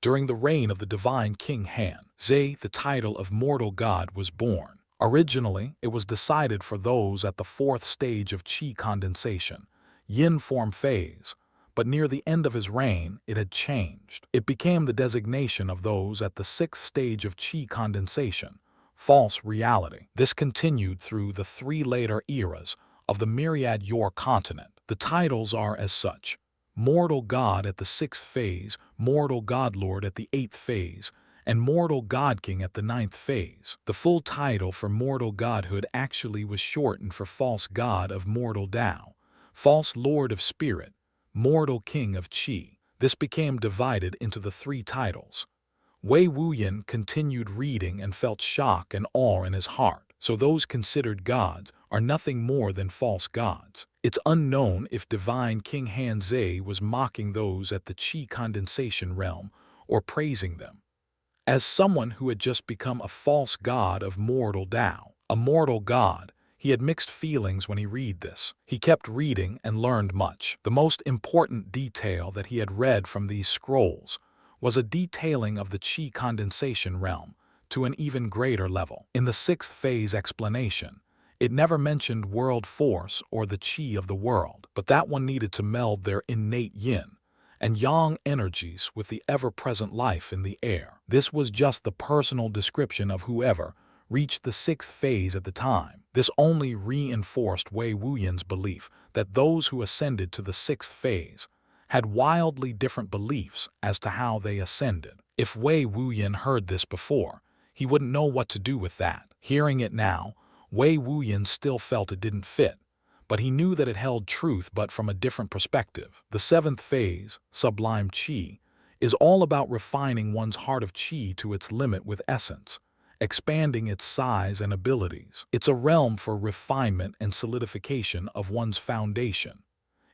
During the reign of the divine King Han, Zhe, the title of mortal god, was born. Originally, it was decided for those at the fourth stage of qi condensation, yin form phase, but near the end of his reign, it had changed. It became the designation of those at the sixth stage of qi condensation, false reality. This continued through the three later eras of the myriad Yor continent. The titles are as such: Mortal God at the sixth phase, Mortal Godlord at the eighth phase, and Mortal God-King at the ninth phase. The full title for mortal godhood actually was shortened for False God of Mortal Tao, False Lord of Spirit, Mortal King of Qi. This became divided into the three titles. Wei Wuyin continued reading and felt shock and awe in his heart. So those considered gods are nothing more than false gods. It's unknown if divine King Han Zhe was mocking those at the qi condensation realm or praising them. As someone who had just become a false god of mortal Tao, a mortal god, he had mixed feelings when he read this. He kept reading and learned much. The most important detail that he had read from these scrolls was a detailing of the qi condensation realm to an even greater level. In the sixth phase explanation, it never mentioned world force or the qi of the world, but that one needed to meld their innate yin and yang energies with the ever-present life in the air. This was just the personal description of whoever reached the sixth phase at the time. This only reinforced Wei Wuyin's belief that those who ascended to the sixth phase had wildly different beliefs as to how they ascended. If Wei Wuyin heard this before, he wouldn't know what to do with that. Hearing it now, Wei Wuyin still felt it didn't fit, but he knew that it held truth but from a different perspective. The seventh phase, sublime qi, is all about refining one's heart of qi to its limit with essence, expanding its size and abilities. It's a realm for refinement and solidification of one's foundation.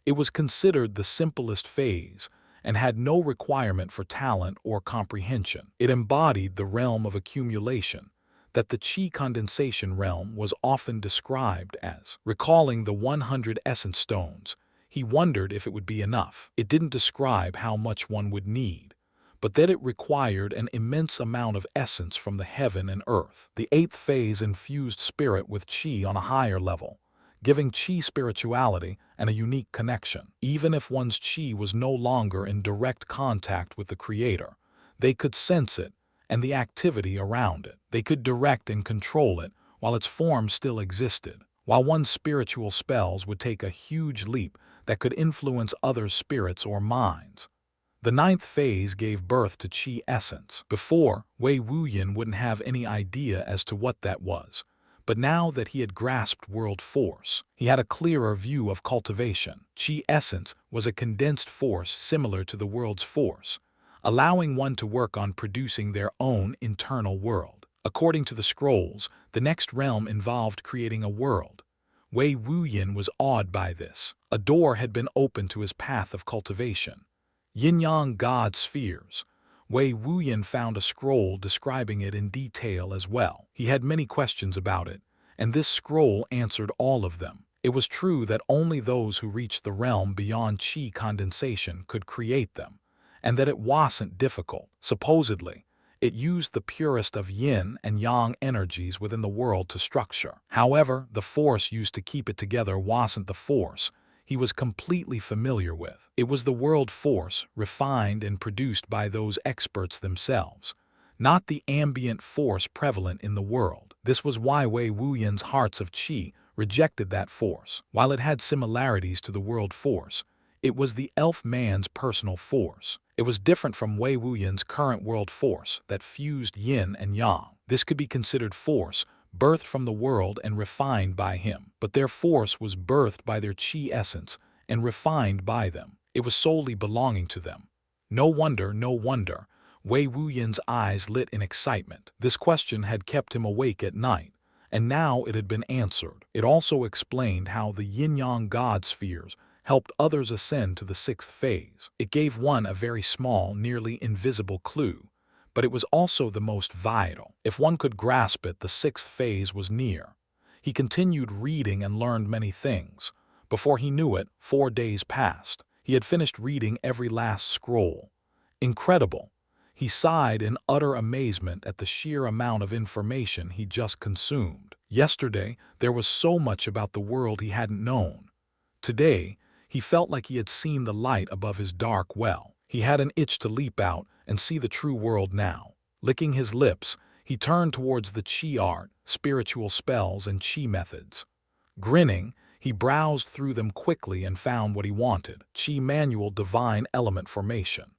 It was considered the simplest phase and had no requirement for talent or comprehension. It embodied the realm of accumulation that the qi condensation realm was often described as. Recalling the 100 essence stones, he wondered if it would be enough. It didn't describe how much one would need, but that it required an immense amount of essence from the heaven and earth. The eighth phase infused spirit with qi on a higher level, giving qi spirituality and a unique connection. Even if one's qi was no longer in direct contact with the Creator, they could sense it and the activity around it. They could direct and control it while its form still existed. While one's spiritual spells would take a huge leap that could influence others' spirits or minds. The ninth phase gave birth to qi essence. Before, Wei Wuyin wouldn't have any idea as to what that was. But now that he had grasped world force, he had a clearer view of cultivation. Qi essence was a condensed force similar to the world's force, allowing one to work on producing their own internal world. According to the scrolls, the next realm involved creating a world. Wei Wuyin was awed by this. A door had been opened to his path of cultivation. Yin-yang God spheres. Wei Wuyin found a scroll describing it in detail as well. He had many questions about it, and this scroll answered all of them. It was true that only those who reached the realm beyond qi condensation could create them, and that it wasn't difficult. Supposedly, it used the purest of yin and yang energies within the world to structure. However, the force used to keep it together wasn't the force he was completely familiar with. It was the world force, refined and produced by those experts themselves, not the ambient force prevalent in the world. This was why Wei Wuyin's hearts of qi rejected that force. While it had similarities to the world force, it was the elf man's personal force. It was different from Wei Wuyin's current world force that fused yin and yang. This could be considered force, birthed from the world and refined by him. But their force was birthed by their qi essence and refined by them. It was solely belonging to them. No wonder, Wei Wuyin's eyes lit in excitement. This question had kept him awake at night, and now it had been answered. It also explained how the yin-yang God spheres helped others ascend to the sixth phase. It gave one a very small, nearly invisible clue, but it was also the most vital. If one could grasp it, the sixth phase was near. He continued reading and learned many things. Before he knew it, 4 days passed. He had finished reading every last scroll. Incredible. He sighed in utter amazement at the sheer amount of information he just consumed. Yesterday, there was so much about the world he hadn't known. Today, he felt like he had seen the light above his dark well. He had an itch to leap out and see the true world now. Licking his lips, he turned towards the chi art, spiritual spells, and chi methods. Grinning, he browsed through them quickly and found what he wanted: Chi Manual Divine Element Formation.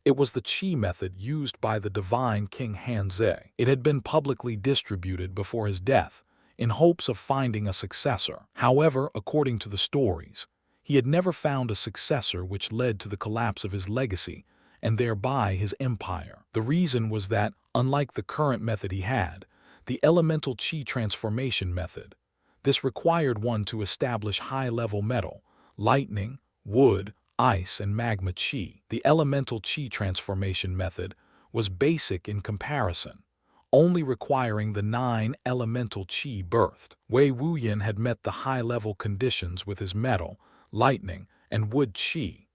It was the Chi method used by the divine King Hanze. It had been publicly distributed before his death, in hopes of finding a successor. However, according to the stories, he had never found a successor, which led to the collapse of his legacy and thereby his empire. The reason was that, unlike the current method he had, the elemental Chi transformation method, this required one to establish high-level metal, lightning, wood, ice, and magma Chi. The elemental Chi transformation method was basic in comparison, only requiring the 9 elemental Chi birthed. Wei Wuyin had met the high-level conditions with his metal, lightning, and wood Chi.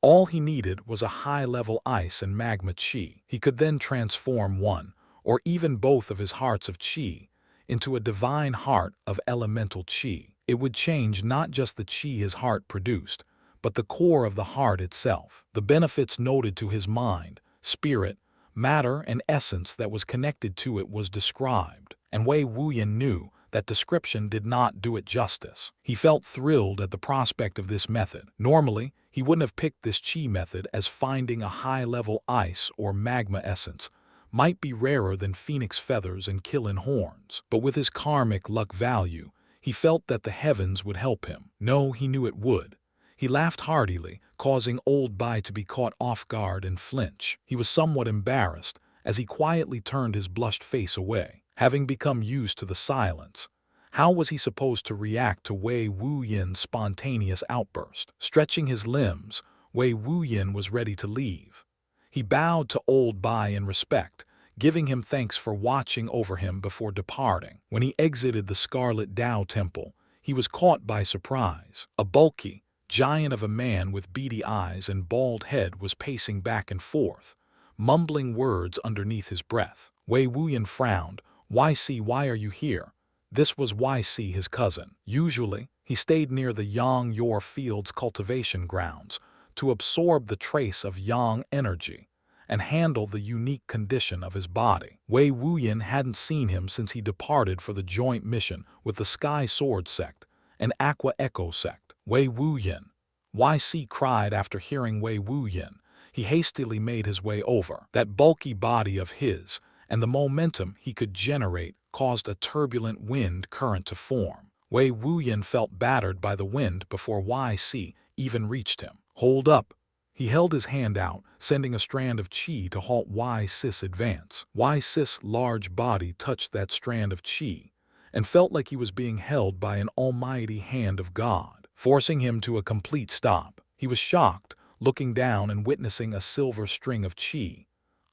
All he needed was a high-level ice and magma Chi. He could then transform one, or even both of his hearts of Chi, into a divine heart of elemental Chi. It would change not just the Chi his heart produced, but the core of the heart itself. The benefits noted to his mind, spirit, matter, and essence that was connected to it was described, and Wei Wuyin knew that description did not do it justice. He felt thrilled at the prospect of this method. Normally, he wouldn't have picked this Chi method, as finding a high-level ice or magma essence might be rarer than phoenix feathers and killin horns. But with his karmic luck value, he felt that the heavens would help him. No, he knew it would. He laughed heartily, causing Old Bai to be caught off guard and flinch. He was somewhat embarrassed as he quietly turned his blushed face away. Having become used to the silence, how was he supposed to react to Wei Wuyin's spontaneous outburst? Stretching his limbs, Wei Wuyin was ready to leave. He bowed to Old Bai in respect, giving him thanks for watching over him before departing. When he exited the Scarlet Tao Temple, he was caught by surprise. A bulky giant of a man with beady eyes and bald head was pacing back and forth, mumbling words underneath his breath. Wei Wuyin frowned. "YC, why are you here?" This was YC, his cousin. Usually, he stayed near the Yang Yor Field's cultivation grounds to absorb the trace of Yang energy and handle the unique condition of his body. Wei Wuyin hadn't seen him since he departed for the joint mission with the Sky Sword Sect and Aqua Echo Sect. Wei Wuyin, YC cried after hearing Wei Wuyin. He hastily made his way over. That bulky body of his and the momentum he could generate caused a turbulent wind current to form. Wei Wuyin felt battered by the wind before YC even reached him. "Hold up." He held his hand out, sending a strand of Chi to halt YC's advance. YC's large body touched that strand of Chi and felt like he was being held by an almighty hand of God, forcing him to a complete stop. He was shocked, looking down and witnessing a silver string of Chi.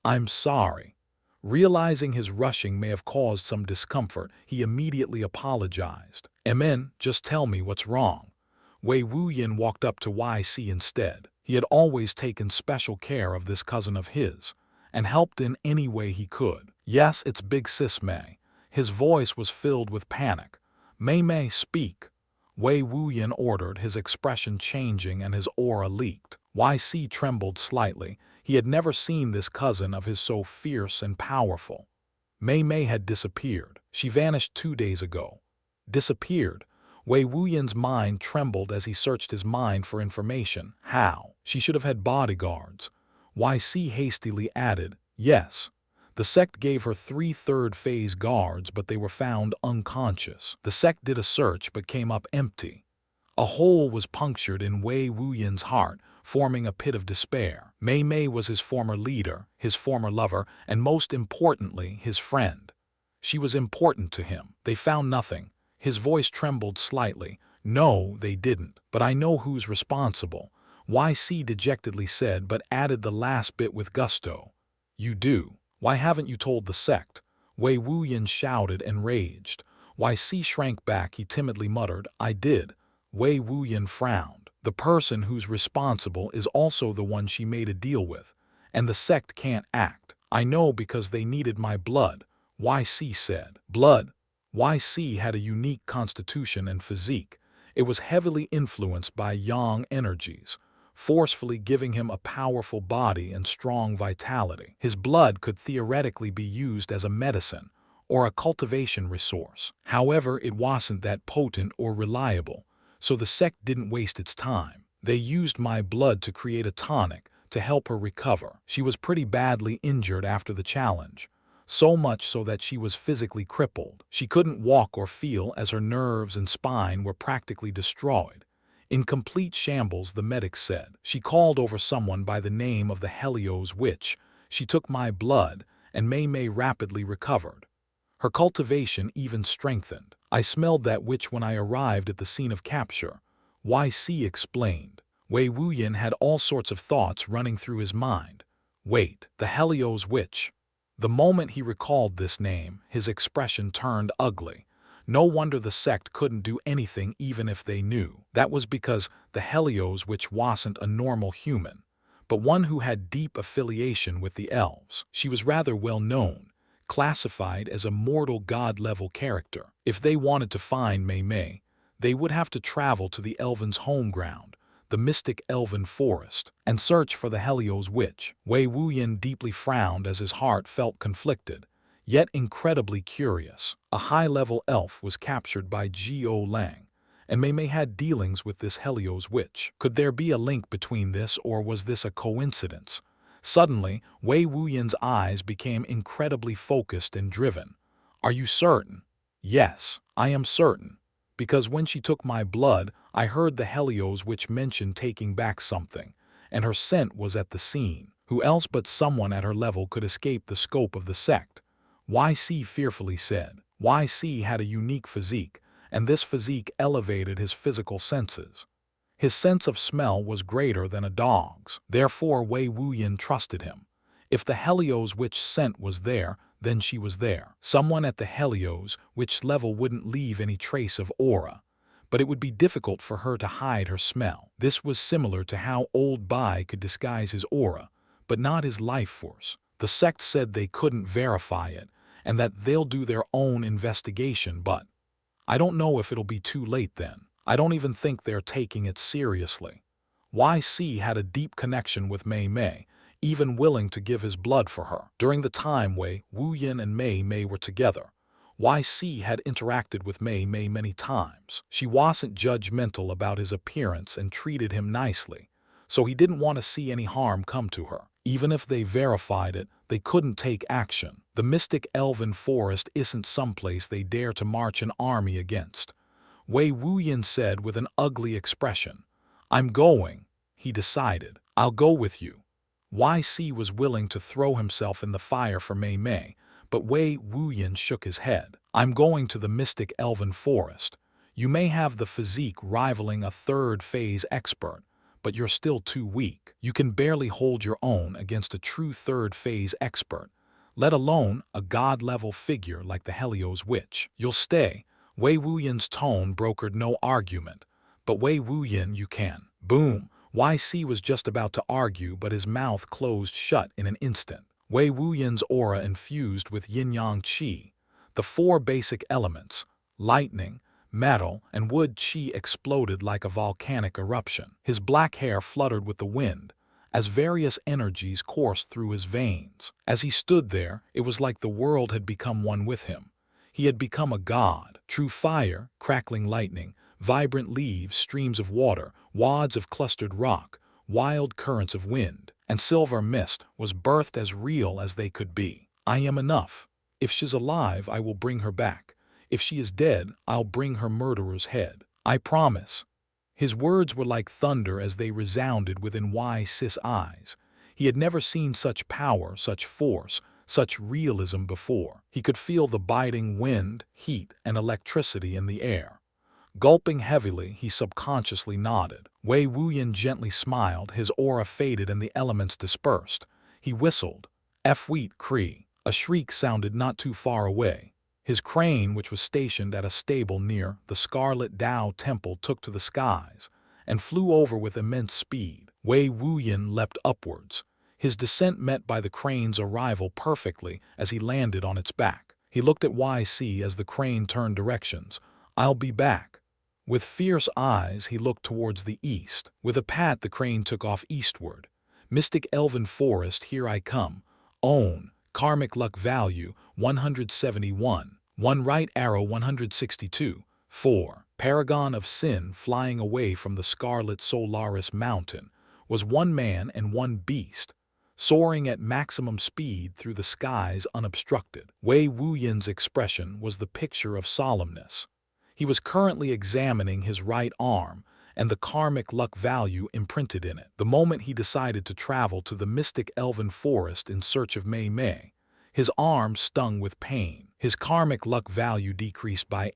"I'm sorry." Realizing his rushing may have caused some discomfort, he immediately apologized. "Amen, just tell me what's wrong." Wei Wuyin walked up to YC instead. He had always taken special care of this cousin of his, and helped in any way he could. "Yes, it's Big Sis May." His voice was filled with panic. May, speak." Wei Wuyin ordered, his expression changing and his aura leaked. YC trembled slightly. He had never seen this cousin of his so fierce and powerful. May had disappeared. She vanished 2 days ago. Disappeared? Wei Wuyin's mind trembled as he searched his mind for information. How? She should have had bodyguards. YC hastily added, "Yes. The sect gave her 3 third-phase guards, but they were found unconscious. The sect did a search but came up empty." A hole was punctured in Wei Wuyin's heart, forming a pit of despair. May was his former leader, his former lover, and most importantly, his friend. She was important to him. They found nothing. His voice trembled slightly. "No, they didn't. But I know who's responsible," YC dejectedly said, but added the last bit with gusto. "You do. Why haven't you told the sect?" Wei Wuyin shouted, enraged. YC shrank back. He timidly muttered, "I did." Wei Wuyin frowned. "The person who's responsible is also the one she made a deal with, and the sect can't act." I know because they needed my blood, YC said. Blood? YC had a unique constitution and physique. It was heavily influenced by yang energies, forcefully giving him a powerful body and strong vitality. His blood could theoretically be used as a medicine or a cultivation resource. However, it wasn't that potent or reliable, so the sect didn't waste its time. They used my blood to create a tonic to help her recover. She was pretty badly injured after the challenge, so much so that she was physically crippled. She couldn't walk or feel as her nerves and spine were practically destroyed. In complete shambles, the medic said. She called over someone by the name of the Helios Witch. She took my blood, and Mei Mei rapidly recovered. Her cultivation even strengthened. I smelled that witch when I arrived at the scene of capture, YC explained. Wei Wuyin had all sorts of thoughts running through his mind. Wait, the Helios Witch. The moment he recalled this name, his expression turned ugly. No wonder the sect couldn't do anything even if they knew. That was because the Helios Witch wasn't a normal human, but one who had deep affiliation with the elves. She was rather well known, classified as a mortal god-level character. If they wanted to find Mei Mei, they would have to travel to the elven's home ground, the mystic elven forest, and search for the Helios Witch. Wei Wuyin deeply frowned as his heart felt conflicted, yet incredibly curious. A high-level elf was captured by Geo Lang, and Mei Mei had dealings with this Helios Witch. Could there be a link between this, or was this a coincidence? Suddenly, Wei Wuyin's eyes became incredibly focused and driven. Are you certain? Yes, I am certain. Because when she took my blood, I heard the Helios Witch mention taking back something, and her scent was at the scene. Who else but someone at her level could escape the scope of the sect? YC fearfully said. YC had a unique physique, and this physique elevated his physical senses. His sense of smell was greater than a dog's. Therefore, Wei Wuyin trusted him. If the Helios Witch scent was there, then she was there. Someone at the Helios Witch level wouldn't leave any trace of aura, but it would be difficult for her to hide her smell. This was similar to how Old Bai could disguise his aura, but not his life force. The sect said they couldn't verify it, and that they'll do their own investigation, but I don't know if it'll be too late then. I don't even think they're taking it seriously. YC had a deep connection with Mei Mei, even willing to give his blood for her. During the time Wei Wuyin and Mei Mei were together, YC had interacted with Mei Mei many times. She wasn't judgmental about his appearance and treated him nicely, so he didn't want to see any harm come to her. Even if they verified it, they couldn't take action. The mystic elven forest isn't someplace they dare to march an army against. Wei Wuyin said with an ugly expression. I'm going, he decided. I'll go with you. YC was willing to throw himself in the fire for Mei Mei, but Wei Wuyin shook his head. I'm going to the mystic elven forest. You may have the physique rivaling a third-phase expert, but you're still too weak. You can barely hold your own against a true third-phase expert, let alone a god-level figure like the Helios Witch. You'll stay. Wei Wuyin's tone brokered no argument. But Wei Wuyin, you can. Boom. YC was just about to argue, but his mouth closed shut in an instant. Wei Wuyin's aura infused with yin-yang qi. The four basic elements, lightning, metal, and wood qi exploded like a volcanic eruption. His black hair fluttered with the wind, as various energies coursed through his veins. As he stood there, it was like the world had become one with him. He had become a god. True fire, crackling lightning, vibrant leaves, streams of water, wads of clustered rock, wild currents of wind, and silver mist was birthed as real as they could be. I am enough. If she's alive, I will bring her back. If she is dead, I'll bring her murderer's head. I promise. His words were like thunder as they resounded within YC's eyes. He had never seen such power, such force, such realism before. He could feel the biting wind, heat, and electricity in the air. Gulping heavily, he subconsciously nodded. Wei Wuyin gently smiled, his aura faded and the elements dispersed. He whistled. F-wheat Cree. A shriek sounded not too far away. His crane, which was stationed at a stable near the Scarlet Tao Temple, took to the skies and flew over with immense speed. Wei Wuyin leapt upwards. his descent met by the crane's arrival perfectly as he landed on its back. He looked at YC as the crane turned directions. "I'll be back." With fierce eyes, he looked towards the east. With a pat, the crane took off eastward. "Mystic Elven Forest, here I come. Own. Karmic Luck Value, 171. One right arrow, 162. 4. Paragon of Sin, flying away from the Scarlet Solaris Mountain, was one man and one beast, soaring at maximum speed through the skies unobstructed. Wei Wuyin's expression was the picture of solemnness. He was currently examining his right arm and the karmic luck value imprinted in it. The moment he decided to travel to the mystic elven forest in search of Mei Mei, his arm stung with pain. His karmic luck value decreased by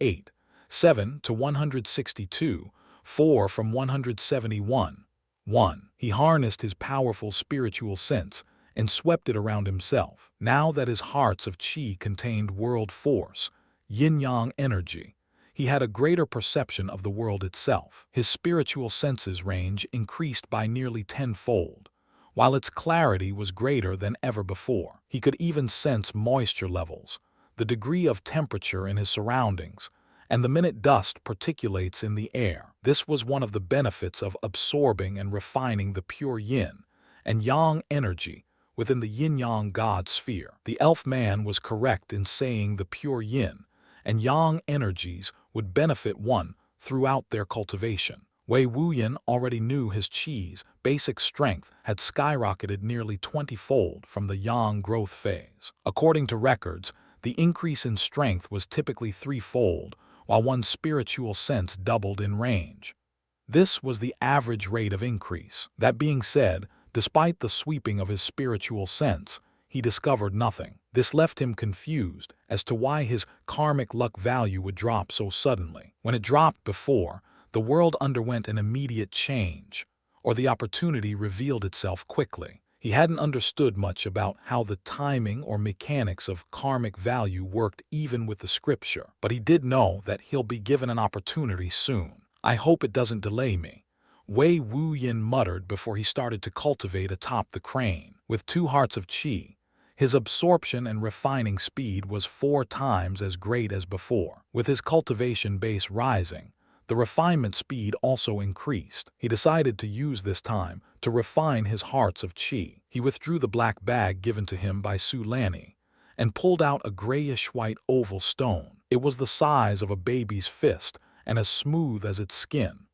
7 to 162, 4 from 171. 1. He harnessed his powerful spiritual sense and swept it around himself. Now that his hearts of qi contained world force, yin-yang energy, he had a greater perception of the world itself. His spiritual senses range increased by nearly tenfold, while its clarity was greater than ever before. He could even sense moisture levels, the degree of temperature in his surroundings, and the minute dust particulates in the air. This was one of the benefits of absorbing and refining the pure yin and yang energy within the yin-yang god sphere. The elf man was correct in saying the pure yin and yang energies would benefit one throughout their cultivation. Wei Wuyin already knew his qi's basic strength had skyrocketed nearly 20-fold from the yang growth phase. According to records, the increase in strength was typically 3-fold, while one's spiritual sense doubled in range. This was the average rate of increase. That being said, despite the sweeping of his spiritual sense, he discovered nothing. This left him confused as to why his karmic luck value would drop so suddenly. When it dropped before, the world underwent an immediate change, or the opportunity revealed itself quickly. He hadn't understood much about how the timing or mechanics of karmic value worked even with the scripture, but he did know that he'll be given an opportunity soon. "I hope it doesn't delay me," Wei Wuyin muttered before he started to cultivate atop the crane. With 2 hearts of qi, his absorption and refining speed was 4 times as great as before. With his cultivation base rising, the refinement speed also increased. He decided to use this time to refine his hearts of qi. He withdrew the black bag given to him by Su Lanny and pulled out a grayish-white oval stone. It was the size of a baby's fist and as smooth as its skin.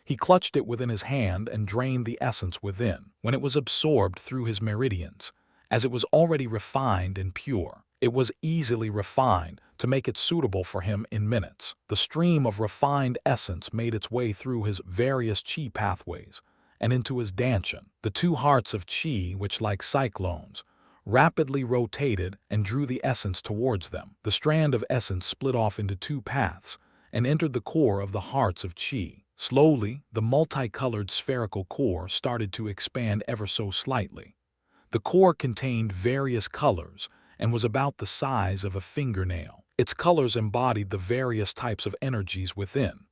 He clutched it within his hand and drained the essence within. When it was absorbed through his meridians, as it was already refined and pure, it was easily refined to make it suitable for him in minutes. The stream of refined essence made its way through his various qi pathways and into his dantian. The 2 hearts of qi, which like cyclones, rapidly rotated and drew the essence towards them. The strand of essence split off into 2 paths and entered the core of the hearts of qi. Slowly, the multicolored spherical core started to expand ever so slightly. The core contained various colors and was about the size of a fingernail. Its colors embodied the various types of energies within.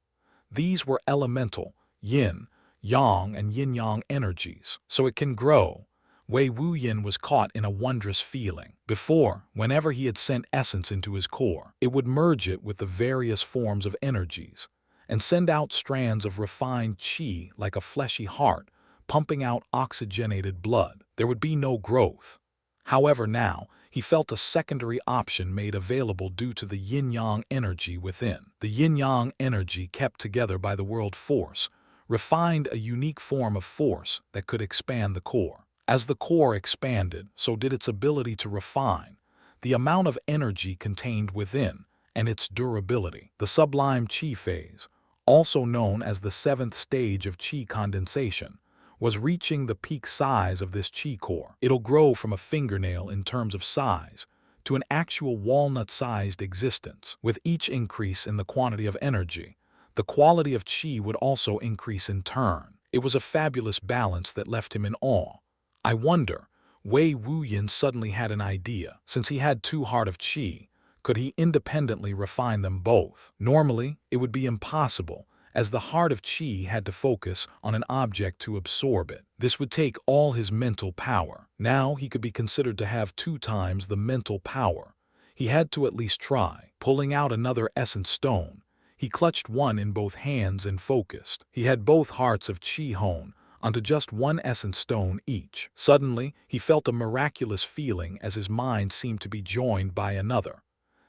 These were elemental, yin, yang, and yin-yang energies. So it can grow. Wei Wuyin was caught in a wondrous feeling. Before, whenever he had sent essence into his core, it would merge it with the various forms of energies and send out strands of refined qi like a fleshy heart, pumping out oxygenated blood. There would be no growth. However, now, he felt a secondary option made available due to the yin-yang energy within. The yin-yang energy, kept together by the world force, refined a unique form of force that could expand the core. As the core expanded, so did its ability to refine, the amount of energy contained within, and its durability. The sublime qi phase, also known as the 7th stage of qi condensation, was reaching the peak size of this qi core. It'll grow from a fingernail in terms of size to an actual walnut-sized existence. With each increase in the quantity of energy, the quality of qi would also increase in turn. It was a fabulous balance that left him in awe. I wonder, Wei Wuyin suddenly had an idea. Since he had 2 heart of qi, could he independently refine them both? Normally, it would be impossible, as the heart of qi had to focus on an object to absorb it. This would take all his mental power. Now he could be considered to have 2 times the mental power. He had to at least try. Pulling out another essence stone, he clutched one in both hands and focused. He had both hearts of Qi honed onto just one essence stone each. Suddenly, he felt a miraculous feeling as his mind seemed to be joined by another.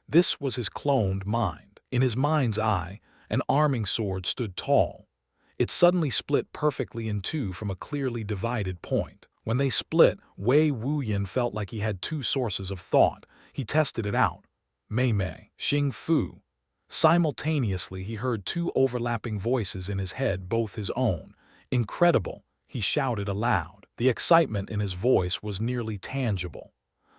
This was his cloned mind. In his mind's eye, an arming sword stood tall. It suddenly split perfectly in two from a clearly divided point. When they split, Wei Wuyin felt like he had 2 sources of thought. He tested it out. Mei Mei, Xing Fu. Simultaneously, he heard 2 overlapping voices in his head, both his own. Incredible, he shouted aloud. The excitement in his voice was nearly tangible.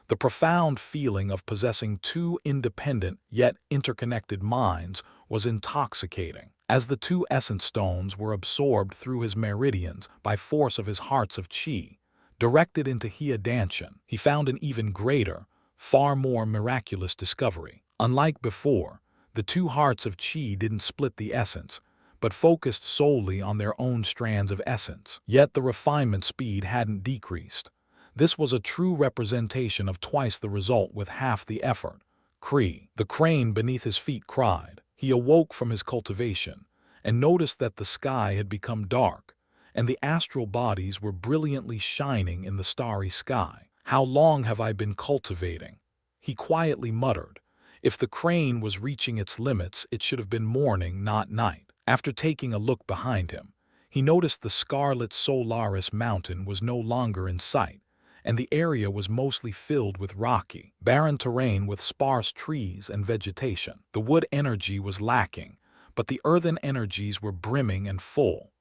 The profound feeling of possessing 2 independent yet interconnected minds was intoxicating. As the 2 essence stones were absorbed through his meridians by force of his hearts of Qi, directed into Danshan, he found an even greater, far more miraculous discovery. Unlike before, the 2 hearts of Qi didn't split the essence, but focused solely on their own strands of essence. Yet the refinement speed hadn't decreased. This was a true representation of twice the result with half the effort. Cree, the crane beneath his feet, cried. He awoke from his cultivation and noticed that the sky had become dark, and the astral bodies were brilliantly shining in the starry sky. How long have I been cultivating? He quietly muttered. If the crane was reaching its limits, it should have been morning, not night. After taking a look behind him, he noticed the scarlet Solaris mountain was no longer in sight, and the area was mostly filled with rocky, barren terrain with sparse trees and vegetation. The wood energy was lacking, but the earthen energies were brimming and full.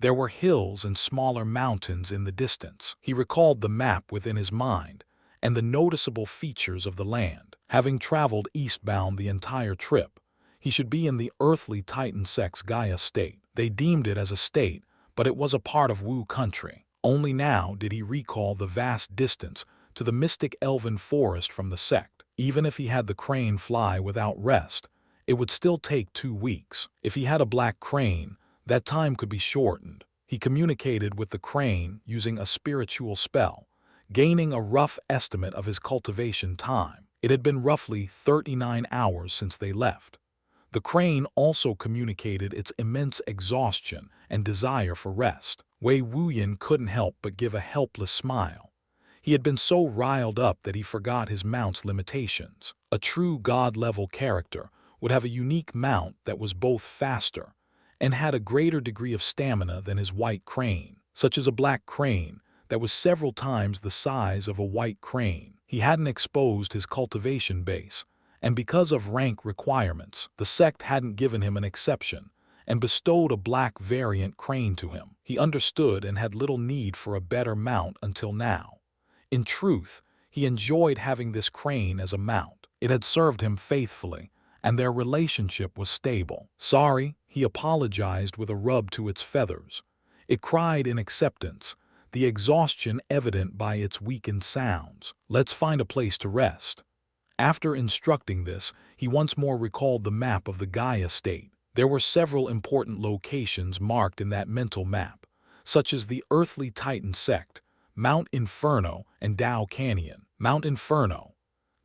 There were hills and smaller mountains in the distance. He recalled the map within his mind and the noticeable features of the land. Having traveled eastbound the entire trip, he should be in the earthly Titan Sect's Gaia state. They deemed it as a state, but it was a part of Wu country. Only now did he recall the vast distance to the mystic elven forest from the sect. Even if he had the crane fly without rest, it would still take 2 weeks. If he had a black crane, that time could be shortened. He communicated with the crane using a spiritual spell, gaining a rough estimate of his cultivation time. It had been roughly 39 hours since they left. The crane also communicated its immense exhaustion and desire for rest. Wei Wuyin couldn't help but give a helpless smile. He had been so riled up that he forgot his mount's limitations. A true god-level character would have a unique mount that was both faster and had a greater degree of stamina than his white crane, such as a black crane that was several times the size of a white crane. He hadn't exposed his cultivation base, and because of rank requirements, the sect hadn't given him an exception and bestowed a black variant crane to him. He understood and had little need for a better mount until now. In truth, he enjoyed having this crane as a mount. It had served him faithfully, and their relationship was stable. Sorry, he apologized with a rub to its feathers. It cried in acceptance, the exhaustion evident by its weakened sounds. Let's find a place to rest. After instructing this, he once more recalled the map of the Gaia state. There were several important locations marked in that mental map, such as the earthly Titan Sect, Mount Inferno, and Tao Canyon. Mount Inferno.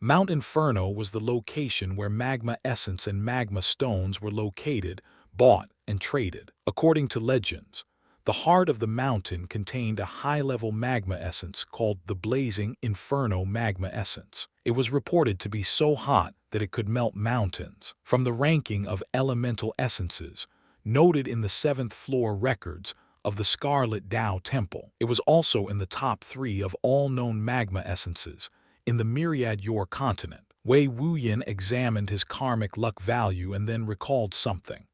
Mount Inferno was the location where magma essence and magma stones were located, bought, and traded. According to legends, the heart of the mountain contained a high-level magma essence called the blazing Inferno magma essence. It was reported to be so hot that it could melt mountains. From the ranking of elemental essences, noted in the 7th floor records of the Scarlet Tao Temple, it was also in the top 3 of all known magma essences in the Myriad Yor continent. Wei Wuyin examined his karmic luck value and then recalled something.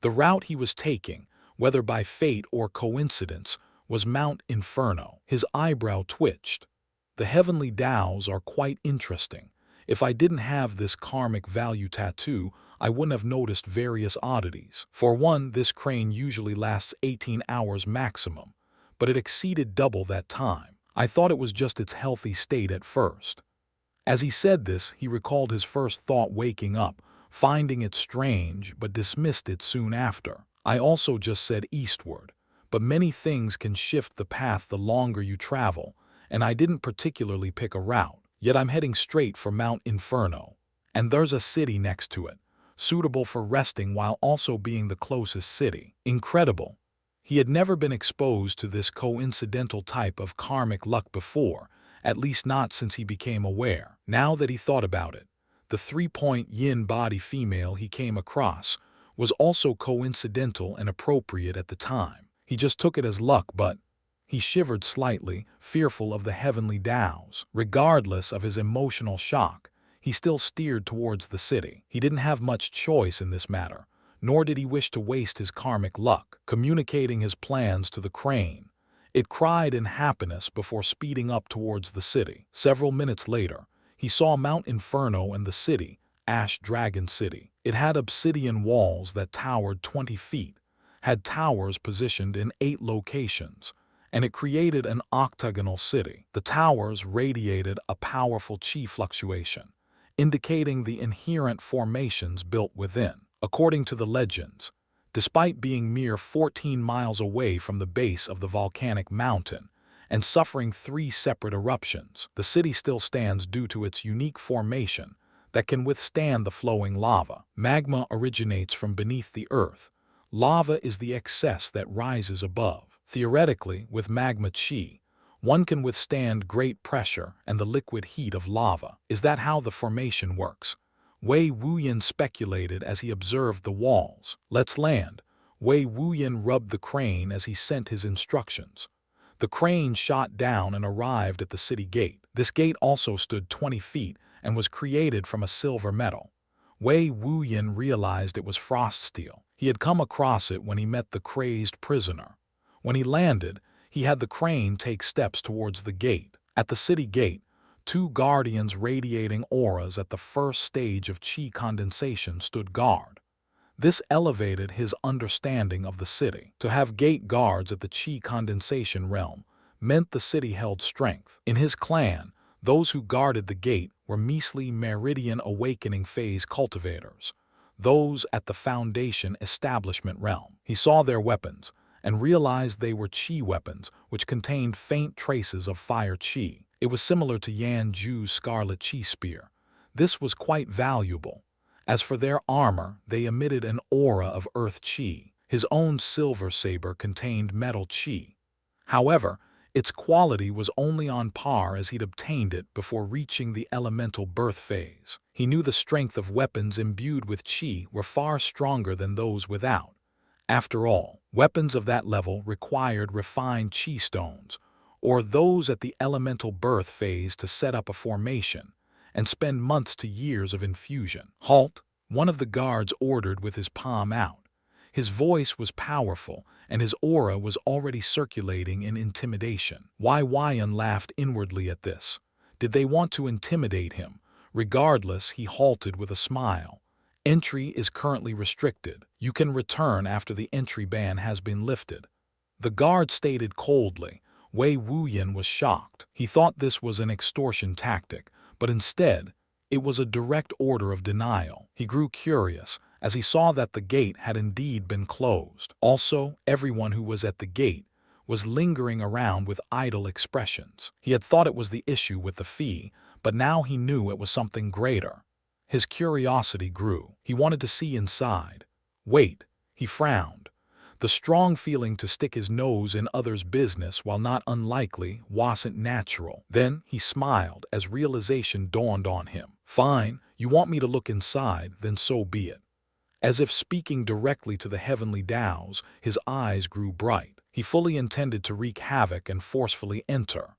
The route he was taking, whether by fate or coincidence, was Mount Inferno. His eyebrow twitched. The heavenly Taos are quite interesting. If I didn't have this karmic value tattoo, I wouldn't have noticed various oddities. For one, this crane usually lasts 18 hours maximum, but it exceeded double that time. I thought it was just its healthy state at first. As he said this, he recalled his first thought waking up, finding it strange, but dismissed it soon after. I also just said eastward, but many things can shift the path the longer you travel, and I didn't particularly pick a route, yet I'm heading straight for Mount Inferno. And there's a city next to it, suitable for resting while also being the closest city. Incredible. He had never been exposed to this coincidental type of karmic luck before, at least not since he became aware. Now that he thought about it, the 3-point yin body female he came across was also coincidental and appropriate at the time. He just took it as luck, but he shivered slightly, fearful of the heavenly Taos. Regardless of his emotional shock, he still steered towards the city. He didn't have much choice in this matter, nor did he wish to waste his karmic luck. Communicating his plans to the crane, it cried in happiness before speeding up towards the city. Several minutes later, he saw Mount Inferno and the city, Ash Dragon City. It had obsidian walls that towered 20 feet, had towers positioned in 8 locations, and it created an octagonal city. The towers radiated a powerful chi fluctuation, indicating the inherent formations built within. According to the legends, despite being mere 14 miles away from the base of the volcanic mountain and suffering 3 separate eruptions, the city still stands due to its unique formation that can withstand the flowing lava. Magma originates from beneath the earth. Lava is the excess that rises above. Theoretically, with magma chi, one can withstand great pressure and the liquid heat of lava. Is that how the formation works? Wei Wuyin speculated as he observed the walls. Let's land. Wei Wuyin rubbed the crane as he sent his instructions. The crane shot down and arrived at the city gate. This gate also stood 20 feet and was created from a silver metal. Wei Wuyin realized it was frost steel. He had come across it when he met the crazed prisoner. When he landed, he had the crane take steps towards the gate. At the city gate, 2 guardians radiating auras at the first stage of chi condensation stood guard. This elevated his understanding of the city. To have gate guards at the chi condensation realm meant the city held strength. In his clan, those who guarded the gate were measly meridian awakening phase cultivators, those at the foundation establishment realm. He saw their weapons and realized they were chi weapons which contained faint traces of fire chi. It was similar to Yan Ju's scarlet chi spear. This was quite valuable. As for their armor, they emitted an aura of earth chi. His own silver saber contained metal chi. However, its quality was only on par as he'd obtained it before reaching the elemental birth phase. He knew the strength of weapons imbued with chi were far stronger than those without. After all, weapons of that level required refined chi stones, or those at the elemental birth phase to set up a formation and spend months to years of infusion. Halt! One of the guards ordered with his palm out. His voice was powerful, and his aura was already circulating in intimidation. Wei Wuyin laughed inwardly at this. Did they want to intimidate him? Regardless, he halted with a smile. Entry is currently restricted. You can return after the entry ban has been lifted. The guard stated coldly. Wei Wuyin was shocked. He thought this was an extortion tactic, but instead, it was a direct order of denial. He grew curious as he saw that the gate had indeed been closed. Also, everyone who was at the gate was lingering around with idle expressions. He had thought it was the issue with the fee, but now he knew it was something greater. His curiosity grew. He wanted to see inside. Wait, he frowned. The strong feeling to stick his nose in others' business, while not unlikely, wasn't natural. Then he smiled as realization dawned on him. Fine, you want me to look inside, then so be it. As if speaking directly to the heavenly Taos, his eyes grew bright. He fully intended to wreak havoc and forcefully enter.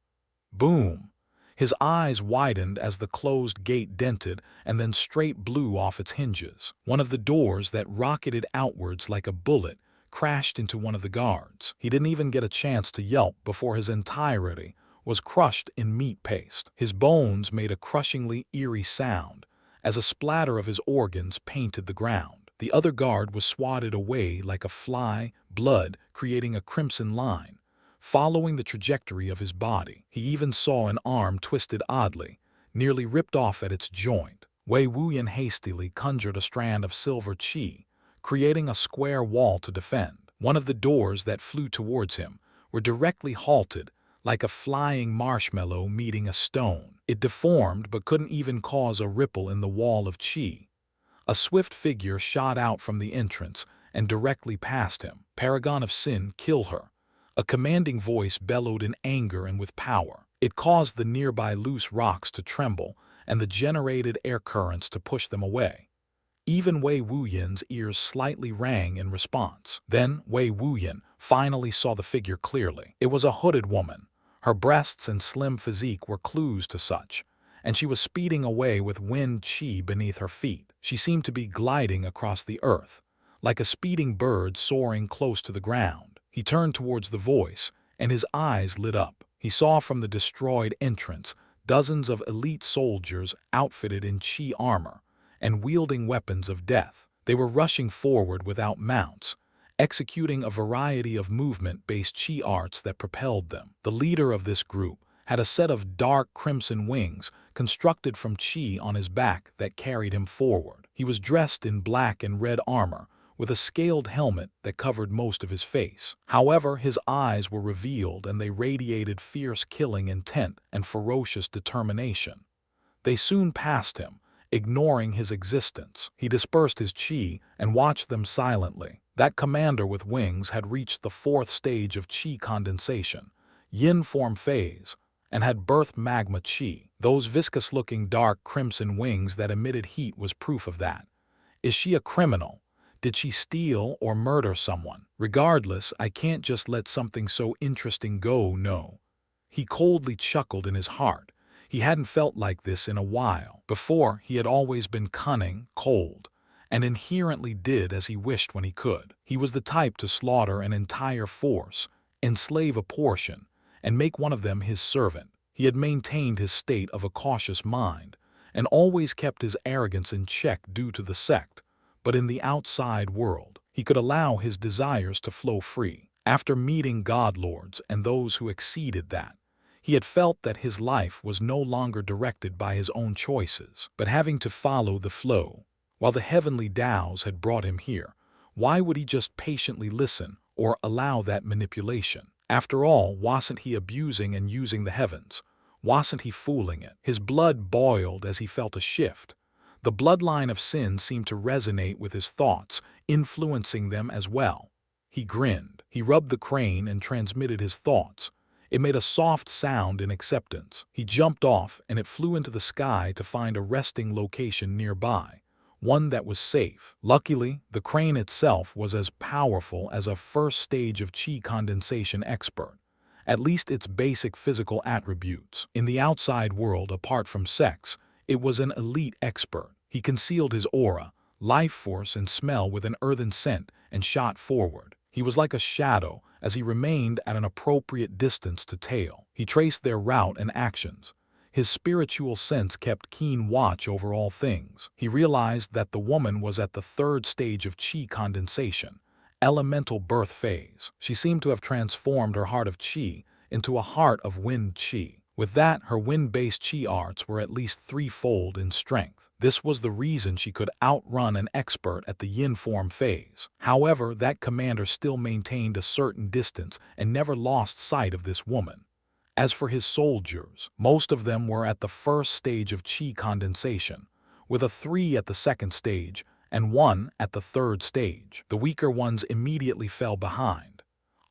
Boom! His eyes widened as the closed gate dented and then straight blew off its hinges. One of the doors that rocketed outwards like a bullet crashed into one of the guards. He didn't even get a chance to yelp before his entirety was crushed in meat paste. His bones made a crushingly eerie sound as a splatter of his organs painted the ground. The other guard was swatted away like a fly, blood creating a crimson line, following the trajectory of his body. He even saw an arm twisted oddly, nearly ripped off at its joint. Wei Wuyin hastily conjured a strand of silver chi, creating a square wall to defend. One of the doors that flew towards him were directly halted, like a flying marshmallow meeting a stone. It deformed but couldn't even cause a ripple in the wall of qi. A swift figure shot out from the entrance and directly past him. Paragon of Sin, kill her. A commanding voice bellowed in anger and with power. It caused the nearby loose rocks to tremble and the generated air currents to push them away. Even Wei Wuyin's ears slightly rang in response. Then Wei Wuyin finally saw the figure clearly. It was a hooded woman. Her breasts and slim physique were clues to such, and she was speeding away with wind qi beneath her feet. She seemed to be gliding across the earth, like a speeding bird soaring close to the ground. He turned towards the voice, and his eyes lit up. He saw from the destroyed entrance dozens of elite soldiers outfitted in qi armor and wielding weapons of death. They were rushing forward without mounts, executing a variety of movement-based qi arts that propelled them. The leader of this group had a set of dark crimson wings constructed from qi on his back that carried him forward. He was dressed in black and red armor, with a scaled helmet that covered most of his face. However, his eyes were revealed and they radiated fierce killing intent and ferocious determination. They soon passed him, ignoring his existence. He dispersed his qi and watched them silently. That commander with wings had reached the 4th stage of qi condensation, yin form phase, and had birthed magma qi. Those viscous-looking dark crimson wings that emitted heat was proof of that. Is she a criminal? Did she steal or murder someone? Regardless, I can't just let something so interesting go, no. He coldly chuckled in his heart. He hadn't felt like this in a while. Before, he had always been cunning, cold, and inherently did as he wished when he could. He was the type to slaughter an entire force, enslave a portion, and make one of them his servant. He had maintained his state of a cautious mind, and always kept his arrogance in check due to the sect, but in the outside world, he could allow his desires to flow free. After meeting godlords and those who exceeded that, he had felt that his life was no longer directed by his own choices, but having to follow the flow. While the heavenly Tao's had brought him here, why would he just patiently listen or allow that manipulation? After all, wasn't he abusing and using the heavens? Wasn't he fooling it? His blood boiled as he felt a shift. The bloodline of sin seemed to resonate with his thoughts, influencing them as well. He grinned. He rubbed the crane and transmitted his thoughts. It made a soft sound in acceptance. He jumped off and it flew into the sky to find a resting location nearby, one that was safe. Luckily, the crane itself was as powerful as a first stage of qi condensation expert, at least its basic physical attributes. In the outside world, apart from sex, it was an elite expert. He concealed his aura, life force, and smell with an earthen scent and shot forward. He was like a shadow as he remained at an appropriate distance to tail. He traced their route and actions. His spiritual sense kept keen watch over all things. He realized that the woman was at the 3rd stage of qi condensation, elemental birth phase. She seemed to have transformed her heart of qi into a heart of wind qi. With that, her wind-based qi arts were at least 3-fold in strength. This was the reason she could outrun an expert at the yin form phase. However, that commander still maintained a certain distance and never lost sight of this woman. As for his soldiers, most of them were at the 1st stage of qi condensation, with a 3 at the 2nd stage and 1 at the 3rd stage. The weaker ones immediately fell behind.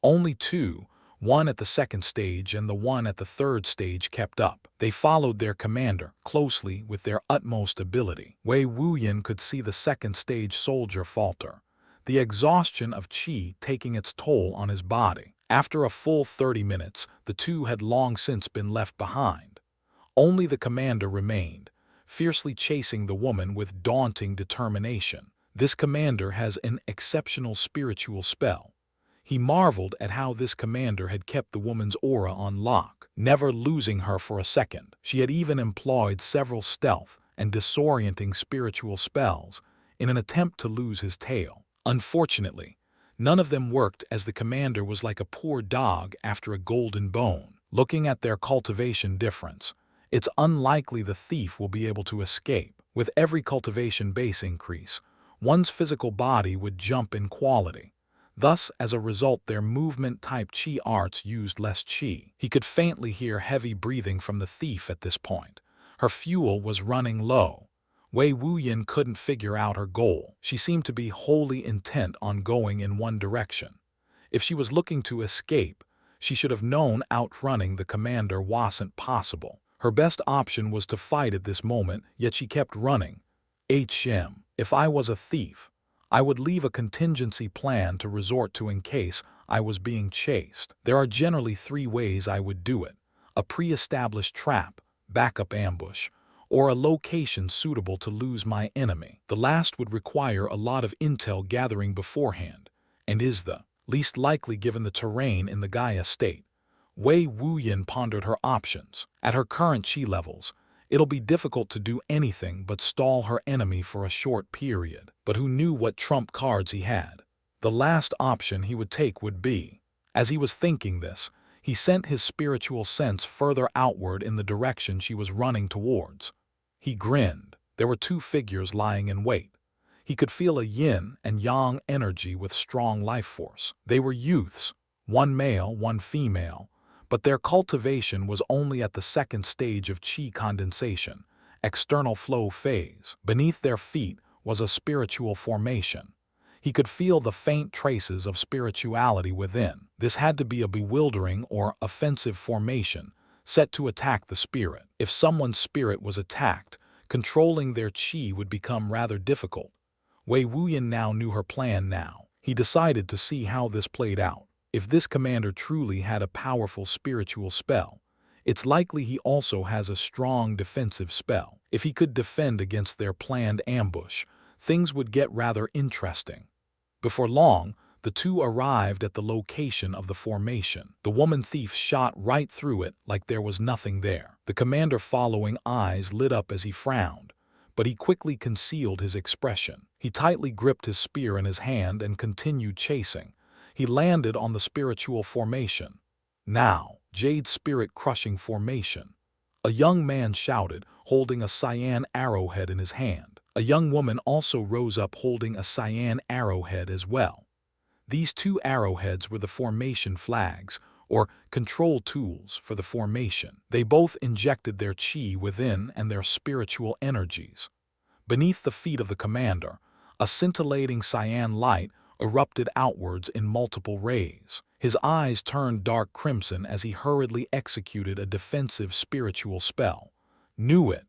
Only 2, one at the 2nd stage and the 1 at the 3rd stage, kept up. They followed their commander closely with their utmost ability. Wei Wuyin could see the 2nd stage soldier falter, the exhaustion of qi taking its toll on his body. After a full 30 minutes, the 2 had long since been left behind. Only the commander remained, fiercely chasing the woman with daunting determination. This commander has an exceptional spiritual spell. He marveled at how this commander had kept the woman's aura on lock, never losing her for a second. She had even employed several stealth and disorienting spiritual spells in an attempt to lose his tail. Unfortunately, none of them worked, as the commander was like a poor dog after a golden bone. Looking at their cultivation difference, it's unlikely the thief will be able to escape. With every cultivation base increase, one's physical body would jump in quality. Thus, as a result, their movement-type chi arts used less chi. He could faintly hear heavy breathing from the thief at this point. Her fuel was running low. Wei Wuyin couldn't figure out her goal. She seemed to be wholly intent on going in one direction. If she was looking to escape, she should have known outrunning the commander wasn't possible. Her best option was to fight at this moment, yet she kept running. If I was a thief, I would leave a contingency plan to resort to in case I was being chased. There are generally 3 ways I would do it: a pre-established trap, backup ambush, or a location suitable to lose my enemy. The last would require a lot of intel gathering beforehand, and is the least likely given the terrain in the Gaia state. Wei Wuyin pondered her options. At her current chi levels, it'll be difficult to do anything but stall her enemy for a short period. But who knew what trump cards he had? The last option he would take would be. As he was thinking this, he sent his spiritual sense further outward in the direction she was running towards. He grinned. There were 2 figures lying in wait. He could feel a yin and yang energy with strong life force. They were youths, one male, one female, but their cultivation was only at the 2nd stage of chi condensation, external flow phase. Beneath their feet was a spiritual formation. He could feel the faint traces of spirituality within. This had to be a bewildering or offensive formation, set to attack the spirit. If someone's spirit was attacked, controlling their chi would become rather difficult. Wei Wuyin now knew her plan now. He decided to see how this played out. If this commander truly had a powerful spiritual spell, it's likely he also has a strong defensive spell. If he could defend against their planned ambush, things would get rather interesting. Before long, the 2 arrived at the location of the formation. The woman thief shot right through it like there was nothing there. The commander following eyes lit up as he frowned, but he quickly concealed his expression. He tightly gripped his spear in his hand and continued chasing. He landed on the spiritual formation. Now, Jade Spirit Crushing Formation. A young man shouted, holding a cyan arrowhead in his hand. A young woman also rose up holding a cyan arrowhead as well. These 2 arrowheads were the formation flags, or control tools for the formation. They both injected their chi within and their spiritual energies. Beneath the feet of the commander, a scintillating cyan light erupted outwards in multiple rays. His eyes turned dark crimson as he hurriedly executed a defensive spiritual spell. Knew it.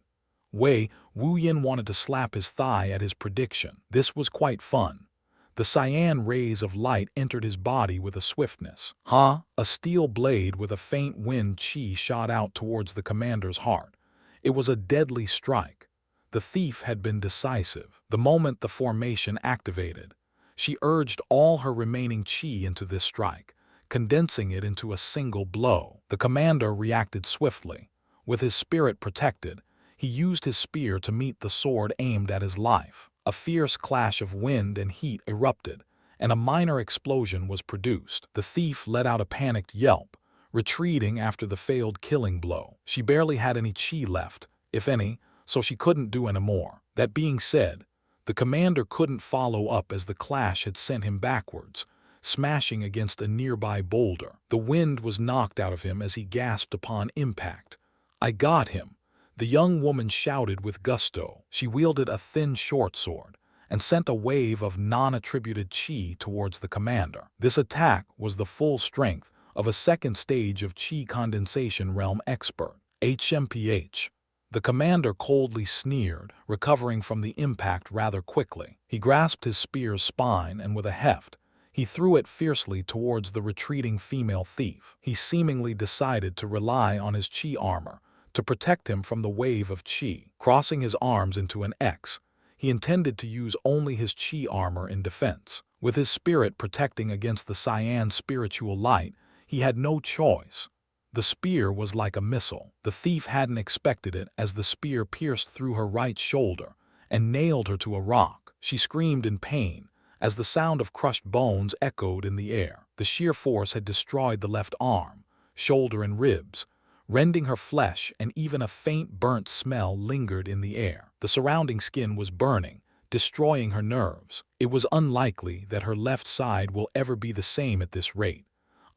Wei Wuyin wanted to slap his thigh at his prediction. This was quite fun. The cyan rays of light entered his body with a swiftness. A steel blade with a faint wind chi shot out towards the commander's heart. It was a deadly strike. The thief had been decisive. The moment the formation activated, she urged all her remaining chi into this strike, condensing it into a single blow. The commander reacted swiftly. With his spirit protected, he used his spear to meet the sword aimed at his life. A fierce clash of wind and heat erupted, and a minor explosion was produced. The thief let out a panicked yelp, retreating after the failed killing blow. She barely had any chi left, if any, so she couldn't do any more. That being said, the commander couldn't follow up as the clash had sent him backwards, smashing against a nearby boulder. The wind was knocked out of him as he gasped upon impact. "I got him!" The young woman shouted with gusto. She wielded a thin short sword and sent a wave of non-attributed chi towards the commander. This attack was the full strength of a 2nd stage of chi condensation realm expert. HMPH. The commander coldly sneered, recovering from the impact rather quickly. He grasped his spear's spine and with a heft, he threw it fiercely towards the retreating female thief. He seemingly decided to rely on his chi armor to protect him from the wave of chi. Crossing his arms into an X, he intended to use only his chi armor in defense. With his spirit protecting against the cyan spiritual light, he had no choice. The spear was like a missile. The thief hadn't expected it as the spear pierced through her right shoulder and nailed her to a rock. She screamed in pain as the sound of crushed bones echoed in the air. The sheer force had destroyed the left arm, shoulder, and ribs, rending her flesh, and even a faint burnt smell lingered in the air. The surrounding skin was burning, destroying her nerves. It was unlikely that her left side will ever be the same at this rate,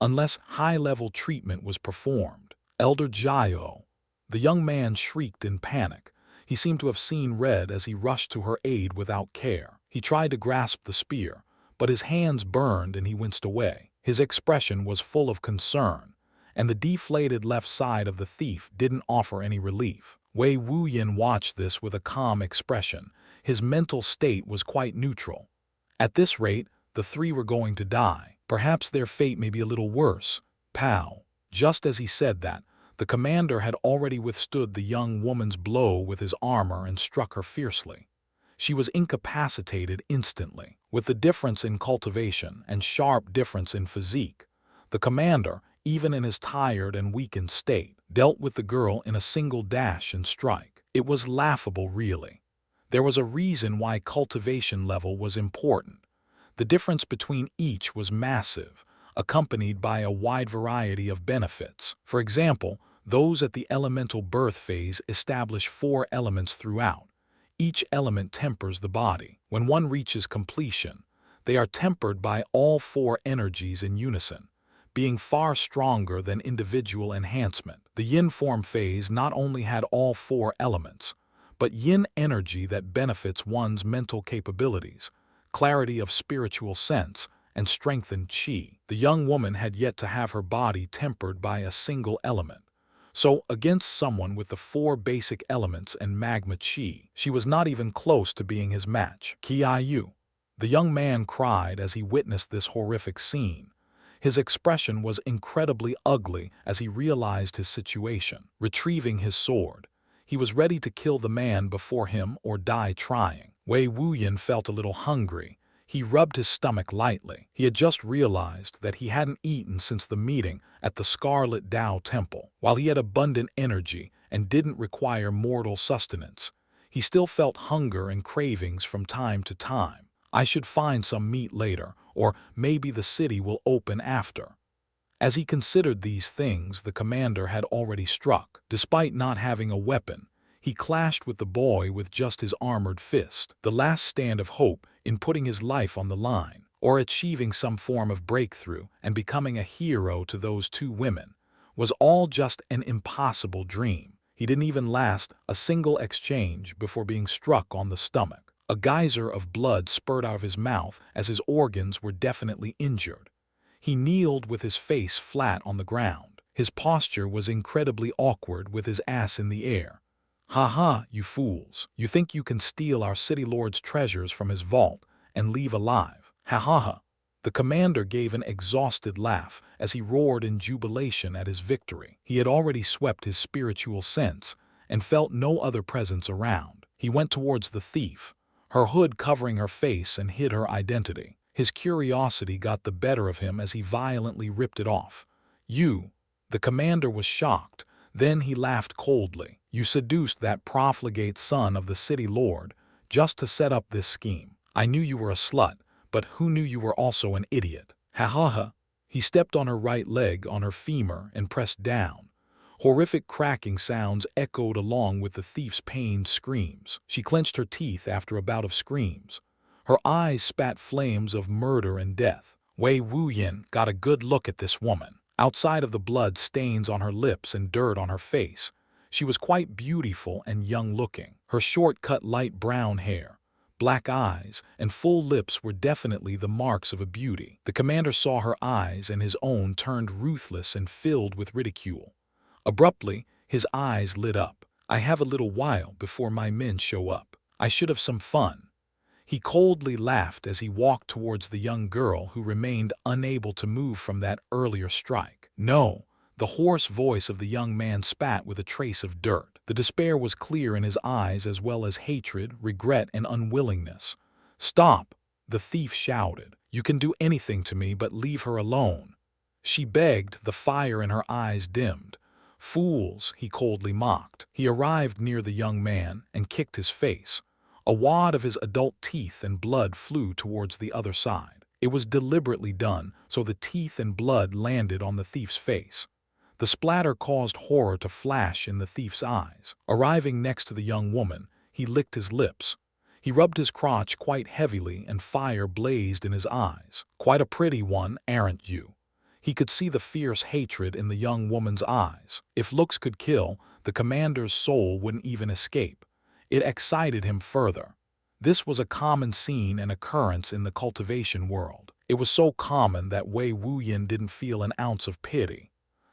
unless high-level treatment was performed. Elder Jiao. The young man shrieked in panic. He seemed to have seen red as he rushed to her aid without care. He tried to grasp the spear, but his hands burned and he winced away. His expression was full of concern, and the deflated left side of the thief didn't offer any relief. Wei Wuyin watched this with a calm expression. His mental state was quite neutral. At this rate, the three were going to die. Perhaps their fate may be a little worse. Pow! Just as he said that, the commander had already withstood the young woman's blow with his armor and struck her fiercely. She was incapacitated instantly. With the difference in cultivation and sharp difference in physique, the commander, even in his tired and weakened state, dealt with the girl in a single dash and strike. It was laughable, really. There was a reason why cultivation level was important. The difference between each was massive, accompanied by a wide variety of benefits. For example, those at the elemental birth phase establish 4 elements throughout. Each element tempers the body. When one reaches completion, they are tempered by all 4 energies in unison, being far stronger than individual enhancement. The yin form phase not only had all 4 elements, but yin energy that benefits one's mental capabilities, clarity of spiritual sense, and strengthened qi. The young woman had yet to have her body tempered by a single element. So, against someone with the 4 basic elements and magma qi, she was not even close to being his match. Kiayu. The young man cried as he witnessed this horrific scene. His expression was incredibly ugly as he realized his situation. Retrieving his sword, he was ready to kill the man before him or die trying. Wei Wuyin felt a little hungry. He rubbed his stomach lightly. He had just realized that he hadn't eaten since the meeting at the Scarlet Tao Temple. While he had abundant energy and didn't require mortal sustenance, he still felt hunger and cravings from time to time. I should find some meat later, or maybe the city will open after. As he considered these things, the commander had already struck. Despite not having a weapon, he clashed with the boy with just his armored fist. The last stand of hope in putting his life on the line, or achieving some form of breakthrough and becoming a hero to those 2 women, was all just an impossible dream. He didn't even last a single exchange before being struck on the stomach. A geyser of blood spurted out of his mouth as his organs were definitely injured. He kneeled with his face flat on the ground. His posture was incredibly awkward with his ass in the air. "Ha ha, you fools. You think you can steal our city lord's treasures from his vault and leave alive. Ha ha ha." The commander gave an exhausted laugh as he roared in jubilation at his victory. He had already swept his spiritual sense and felt no other presence around. He went towards the thief, her hood covering her face and hid her identity. His curiosity got the better of him as he violently ripped it off. "You." The commander was shocked. Then he laughed coldly. "You seduced that profligate son of the city lord just to set up this scheme. I knew you were a slut, but who knew you were also an idiot? Ha ha ha." He stepped on her right leg, on her femur, and pressed down. Horrific cracking sounds echoed along with the thief's pained screams. She clenched her teeth after a bout of screams. Her eyes spat flames of murder and death. Wei Wuyin got a good look at this woman. Outside of the blood stains on her lips and dirt on her face, she was quite beautiful and young-looking. Her short-cut light brown hair, black eyes, and full lips were definitely the marks of a beauty. The commander saw her eyes and his own turned ruthless and filled with ridicule. Abruptly, his eyes lit up. "I have a little while before my men show up. I should have some fun." He coldly laughed as he walked towards the young girl who remained unable to move from that earlier strike. "No." The hoarse voice of the young man spat with a trace of dirt. The despair was clear in his eyes as well as hatred, regret, and unwillingness. "Stop!" the thief shouted. "You can do anything to me but leave her alone." She begged, the fire in her eyes dimmed. "Fools," he coldly mocked. He arrived near the young man and kicked his face. A wad of his adult teeth and blood flew towards the other side. It was deliberately done, so the teeth and blood landed on the thief's face. The splatter caused horror to flash in the thief's eyes. Arriving next to the young woman, he licked his lips. He rubbed his crotch quite heavily and fire blazed in his eyes. Quite a pretty one, aren't you? He could see the fierce hatred in the young woman's eyes. If looks could kill, the commander's soul wouldn't even escape. It excited him further. This was a common scene and occurrence in the cultivation world. It was so common that Wei Wuyin didn't feel an ounce of pity.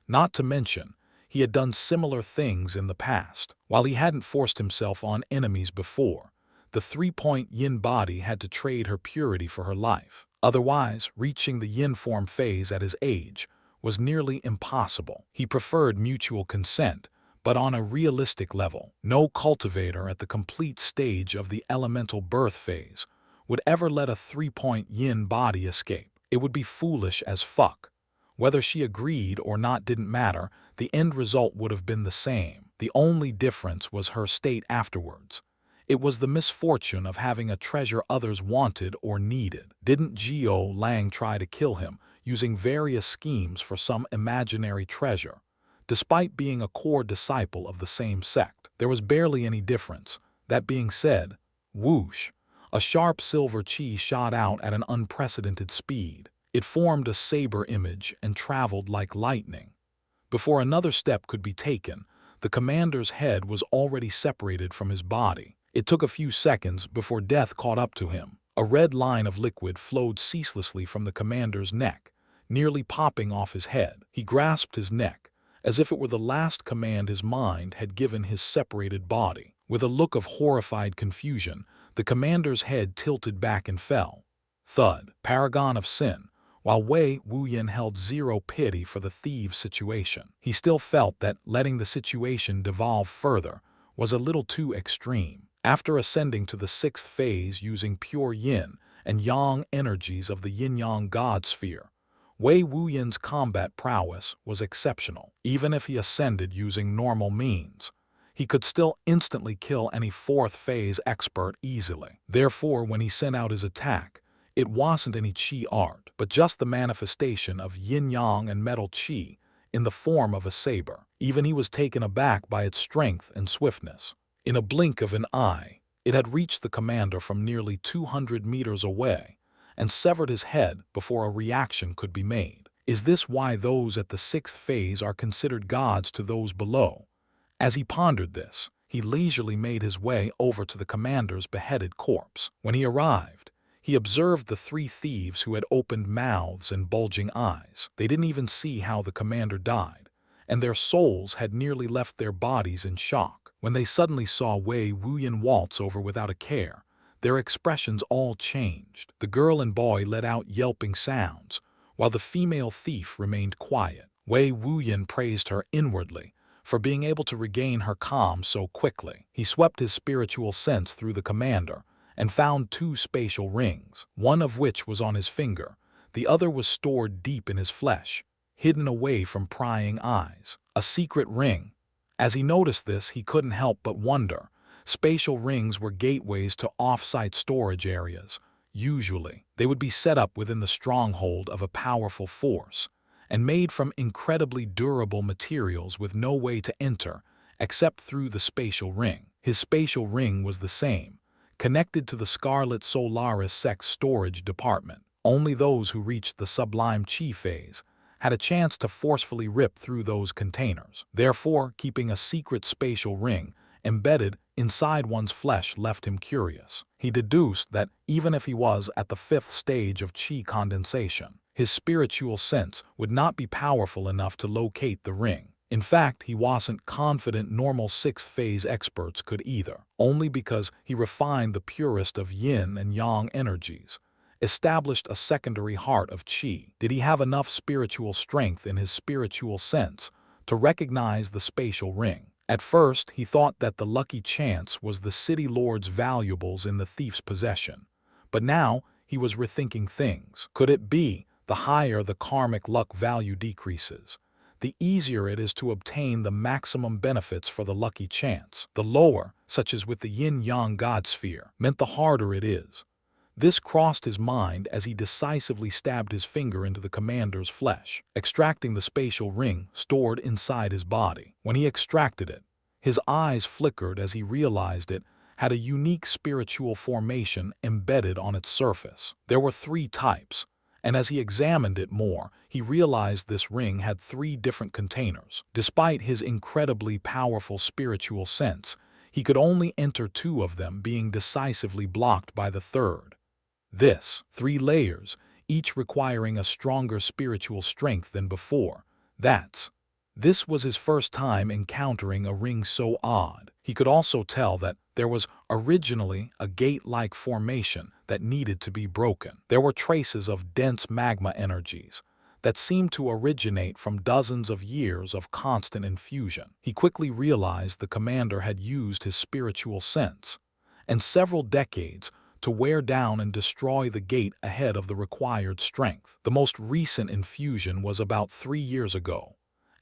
Not to mention, he had done similar things in the past. While he hadn't forced himself on enemies before, the 3-point yin body had to trade her purity for her life. Otherwise, reaching the yin form phase at his age was nearly impossible. He preferred mutual consent, but on a realistic level. No cultivator at the complete stage of the elemental birth phase would ever let a 3-point yin body escape. It would be foolish as fuck. Whether she agreed or not didn't matter, the end result would have been the same. The only difference was her state afterwards. It was the misfortune of having a treasure others wanted or needed. Didn't Jiao Lang try to kill him, using various schemes for some imaginary treasure? Despite being a core disciple of the same sect, there was barely any difference. That being said, whoosh, a sharp silver chi shot out at an unprecedented speed. It formed a saber image and traveled like lightning. Before another step could be taken, the commander's head was already separated from his body. It took a few seconds before death caught up to him. A red line of liquid flowed ceaselessly from the commander's neck, nearly popping off his head. He grasped his neck, as if it were the last command his mind had given his separated body. With a look of horrified confusion, the commander's head tilted back and fell. Thud. Paragon of Sin. While Wei Wuyin held zero pity for the thieves' situation, he still felt that letting the situation devolve further was a little too extreme. After ascending to the 6th phase using pure yin and yang energies of the yin-yang god sphere, Wei Wuyin's combat prowess was exceptional. Even if he ascended using normal means, he could still instantly kill any 4th phase expert easily. Therefore, when he sent out his attack, it wasn't any chi art, but just the manifestation of yin-yang and metal chi in the form of a saber. Even he was taken aback by its strength and swiftness. In a blink of an eye, it had reached the commander from nearly 200 meters away and severed his head before a reaction could be made. Is this why those at the 6th phase are considered gods to those below? As he pondered this, he leisurely made his way over to the commander's beheaded corpse. When he arrived, he observed the 3 thieves who had opened mouths and bulging eyes. They didn't even see how the commander died, and their souls had nearly left their bodies in shock. When they suddenly saw Wei Wuyin waltz over without a care, their expressions all changed. The girl and boy let out yelping sounds, while the female thief remained quiet. Wei Wuyin praised her inwardly for being able to regain her calm so quickly. He swept his spiritual sense through the commander and found 2 spatial rings, one of which was on his finger. The other was stored deep in his flesh, hidden away from prying eyes. A secret ring. As he noticed this, he couldn't help but wonder. Spatial rings were gateways to off-site storage areas. Usually, they would be set up within the stronghold of a powerful force, and made from incredibly durable materials with no way to enter except through the spatial ring. His spatial ring was the same, connected to the Scarlet Solaris Sect storage department. Only those who reached the sublime chi phase had a chance to forcefully rip through those containers. Therefore, keeping a secret spatial ring embedded inside one's flesh left him curious. He deduced that even if he was at the 5th stage of chi condensation, his spiritual sense would not be powerful enough to locate the ring. In fact, he wasn't confident normal 6th phase experts could either, only because he refined the purest of yin and yang energies, established a secondary heart of chi. Did he have enough spiritual strength in his spiritual sense to recognize the spatial ring? At first, he thought that the lucky chance was the city lord's valuables in the thief's possession. But now, he was rethinking things. Could it be the higher the karmic luck value decreases, the easier it is to obtain the maximum benefits for the lucky chance? The lower, such as with the yin-yang god sphere, meant the harder it is. This crossed his mind as he decisively stabbed his finger into the commander's flesh, extracting the spatial ring stored inside his body. When he extracted it, his eyes flickered as he realized it had a unique spiritual formation embedded on its surface. There were 3 types, and as he examined it more, he realized this ring had 3 different containers. Despite his incredibly powerful spiritual sense, he could only enter 2 of them, being decisively blocked by the third. This 3 layers, each requiring a stronger spiritual strength than before. This was his first time encountering a ring so odd. He could also tell that there was originally a gate-like formation that needed to be broken. There were traces of dense magma energies that seemed to originate from dozens of years of constant infusion. He quickly realized the commander had used his spiritual sense and several decades to wear down and destroy the gate ahead of the required strength. The most recent infusion was about 3 years ago.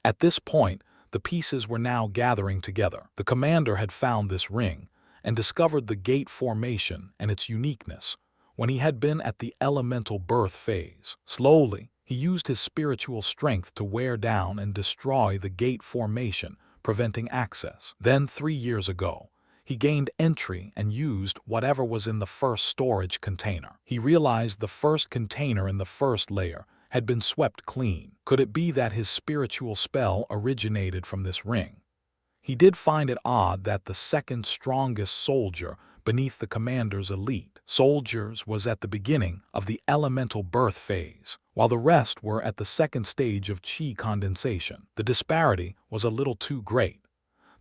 At this point, the pieces were now gathering together. The commander had found this ring and discovered the gate formation and its uniqueness when he had been at the elemental birth phase. Slowly, he used his spiritual strength to wear down and destroy the gate formation, preventing access. Then 3 years ago, he gained entry and used whatever was in the first storage container. He realized the first container in the first layer had been swept clean. Could it be that his spiritual spell originated from this ring? He did find it odd that the second strongest soldier beneath the commander's elite soldiers was at the beginning of the elemental birth phase, while the rest were at the second stage of chi condensation. The disparity was a little too great.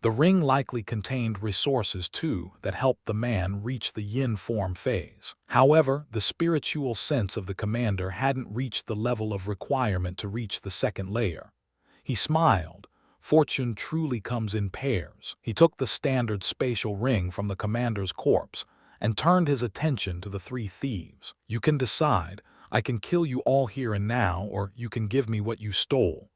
The ring likely contained resources, too, that helped the man reach the yin form phase. However, the spiritual sense of the commander hadn't reached the level of requirement to reach the second layer. He smiled. Fortune truly comes in pairs. He took the standard spatial ring from the commander's corpse and turned his attention to the 3 thieves. You can decide. I can kill you all here and now, or you can give me what you stole,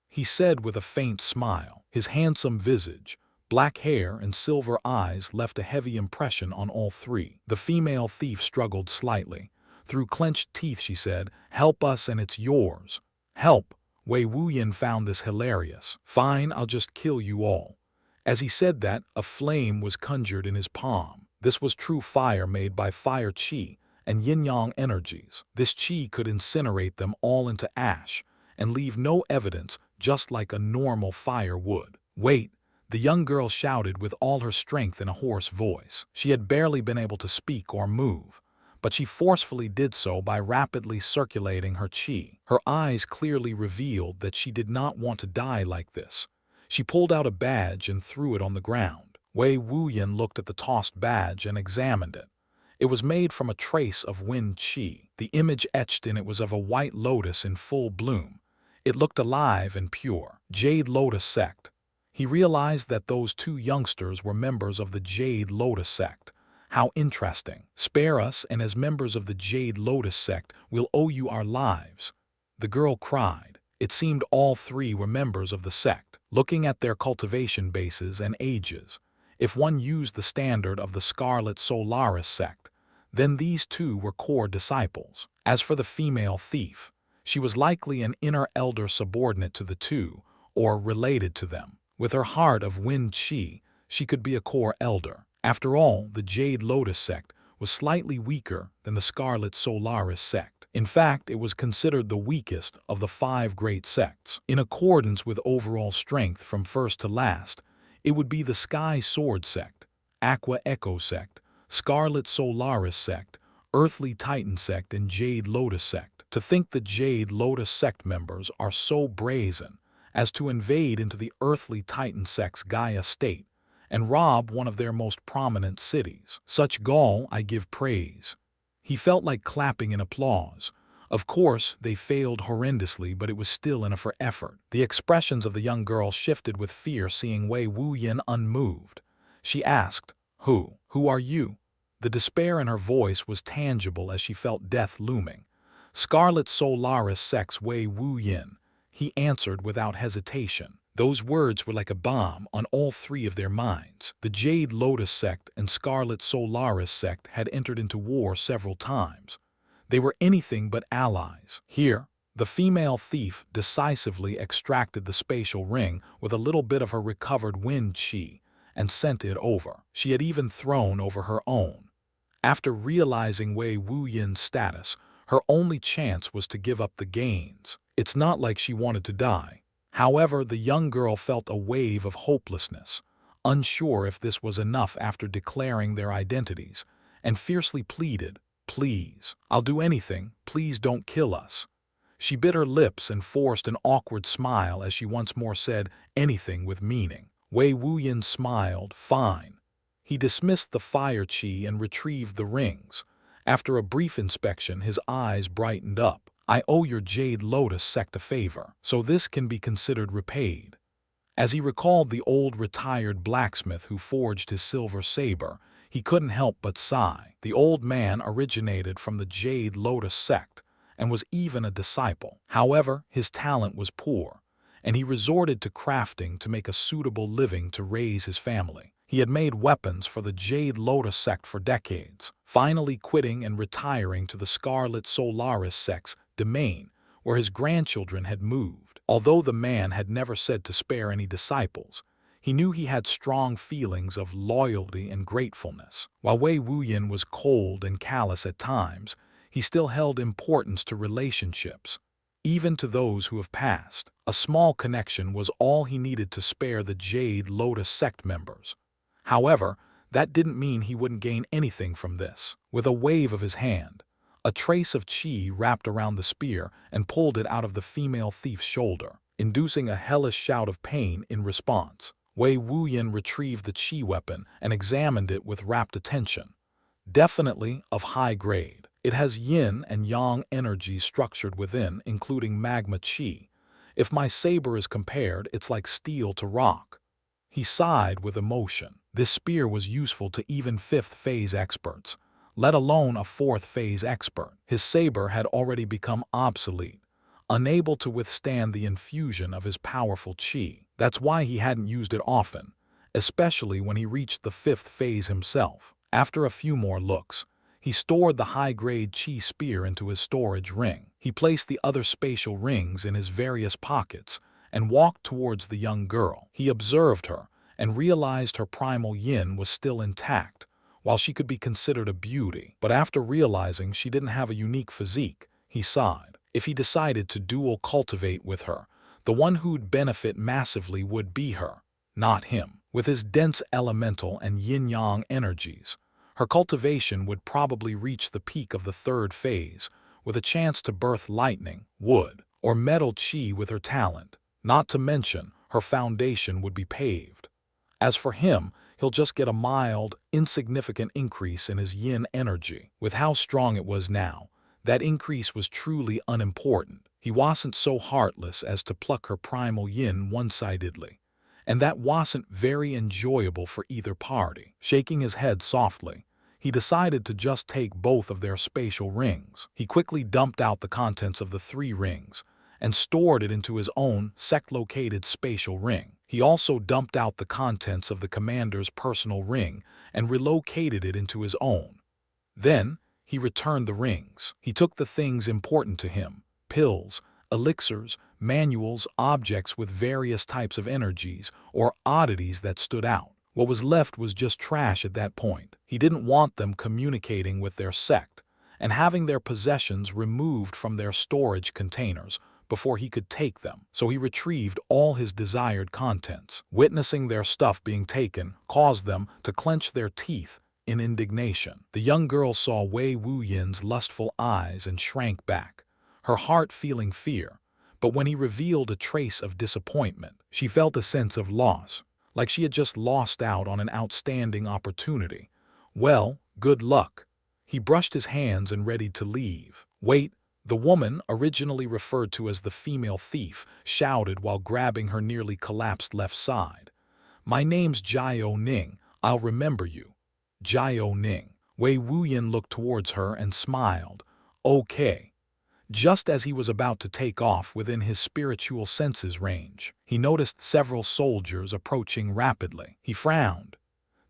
he said with a faint smile. His handsome visage, black hair, and silver eyes left a heavy impression on all 3. The female thief struggled slightly. Through clenched teeth she said, "Help us and it's yours." "Help?" Wei Wuyin found this hilarious. "Fine, I'll just kill you all." As he said that, a flame was conjured in his palm. This was true fire made by fire qi and yin-yang energies. This qi could incinerate them all into ash and leave no evidence, just like a normal fire would. "Wait," the young girl shouted with all her strength in a hoarse voice. She had barely been able to speak or move, but she forcefully did so by rapidly circulating her qi. Her eyes clearly revealed that she did not want to die like this. She pulled out a badge and threw it on the ground. Wei Wuyin looked at the tossed badge and examined it. It was made from a trace of wind qi. The image etched in it was of a white lotus in full bloom. It looked alive and pure. Jade Lotus Sect. He realized that those 2 youngsters were members of the Jade Lotus Sect. How interesting. "Spare us, and as members of the Jade Lotus Sect, we'll owe you our lives," the girl cried. It seemed all 3 were members of the sect. Looking at their cultivation bases and ages, if one used the standard of the Scarlet Solaris sect, then these 2 were core disciples. As for the female thief, she was likely an inner elder subordinate to the 2, or related to them. With her heart of wind qi, she could be a core elder. After all, the Jade Lotus sect was slightly weaker than the Scarlet Solaris sect. In fact, it was considered the weakest of the 5 great sects. In accordance with overall strength from first to last, it would be the Sky Sword sect, Aqua Echo sect, Scarlet Solaris sect, Earthly Titan sect, and Jade Lotus sect. To think the Jade Lotus sect members are so brazen as to invade into the Earthly Titan sect's Gaia state and rob one of their most prominent cities. Such gall, I give praise. He felt like clapping in applause. Of course, they failed horrendously, but it was still enough for effort. The expressions of the young girl shifted with fear seeing Wei Wuyin unmoved. She asked, Who are you?" The despair in her voice was tangible as she felt death looming. "Scarlet Solaris sect's Wei Wuyin," he answered without hesitation. Those words were like a bomb on all 3 of their minds. The Jade Lotus sect and Scarlet Solaris sect had entered into war several times. They were anything but allies. Here, the female thief decisively extracted the spatial ring with a little bit of her recovered wind qi and sent it over. She had even thrown over her own. After realizing Wei Wuyin's status, her only chance was to give up the gains. It's not like she wanted to die. However, the young girl felt a wave of hopelessness, unsure if this was enough after declaring their identities, and fiercely pleaded, "Please, I'll do anything, please don't kill us." She bit her lips and forced an awkward smile as she once more said anything with meaning. Wei Wuyin smiled, "Fine." He dismissed the fire chi and retrieved the rings. After a brief inspection, his eyes brightened up. "I owe your Jade Lotus sect a favor, so this can be considered repaid." As he recalled the old retired blacksmith who forged his silver saber, he couldn't help but sigh. The old man originated from the Jade Lotus sect and was even a disciple. However, his talent was poor, and he resorted to crafting to make a suitable living to raise his family. He had made weapons for the Jade Lotus sect for decades, finally quitting and retiring to the Scarlet Solaris sect's domain, where his grandchildren had moved. Although the man had never said to spare any disciples, he knew he had strong feelings of loyalty and gratefulness. While Wei Wuyin was cold and callous at times, he still held importance to relationships, even to those who have passed. A small connection was all he needed to spare the Jade Lotus sect members. However, that didn't mean he wouldn't gain anything from this. With a wave of his hand, a trace of chi wrapped around the spear and pulled it out of the female thief's shoulder, inducing a hellish shout of pain in response. Wei Wuyin retrieved the chi weapon and examined it with rapt attention. Definitely of high grade. It has yin and yang energies structured within, including magma chi. If my saber is compared, it's like steel to rock. He sighed with emotion. This spear was useful to even fifth-phase experts, let alone a fourth-phase expert. His saber had already become obsolete, unable to withstand the infusion of his powerful chi. That's why he hadn't used it often, especially when he reached the fifth phase himself. After a few more looks, he stored the high-grade chi spear into his storage ring. He placed the other spatial rings in his various pockets and walked towards the young girl. He observed her and realized her primal yin was still intact, while she could be considered a beauty. But after realizing she didn't have a unique physique, he sighed. If he decided to dual cultivate with her, the one who'd benefit massively would be her, not him. With his dense elemental and yin-yang energies, her cultivation would probably reach the peak of the third phase, with a chance to birth lightning, wood, or metal chi with her talent. Not to mention, her foundation would be paved. As for him, he'll just get a mild, insignificant increase in his yin energy. With how strong it was now, that increase was truly unimportant. He wasn't so heartless as to pluck her primal yin one-sidedly, and that wasn't very enjoyable for either party. Shaking his head softly, he decided to just take both of their spatial rings. He quickly dumped out the contents of the 3 rings and stored it into his own sect-located spatial ring. He also dumped out the contents of the commander's personal ring and relocated it into his own. Then, he returned the rings. He took the things important to him: pills, elixirs, manuals, objects with various types of energies, or oddities that stood out. What was left was just trash at that point. He didn't want them communicating with their sect and having their possessions removed from their storage containers before he could take them, so he retrieved all his desired contents. Witnessing their stuff being taken caused them to clench their teeth in indignation. The young girl saw Wei Wuyin's lustful eyes and shrank back, her heart feeling fear. But when he revealed a trace of disappointment, she felt a sense of loss, like she had just lost out on an outstanding opportunity. Well, good luck. He brushed his hands and readied to leave. Wait, the woman, originally referred to as the female thief, shouted while grabbing her nearly collapsed left side. "My name's Jiao Ning. I'll remember you." Jiao Ning. Wei Wuyin looked towards her and smiled. "Okay." Just as he was about to take off within his spiritual senses range, he noticed several soldiers approaching rapidly. He frowned.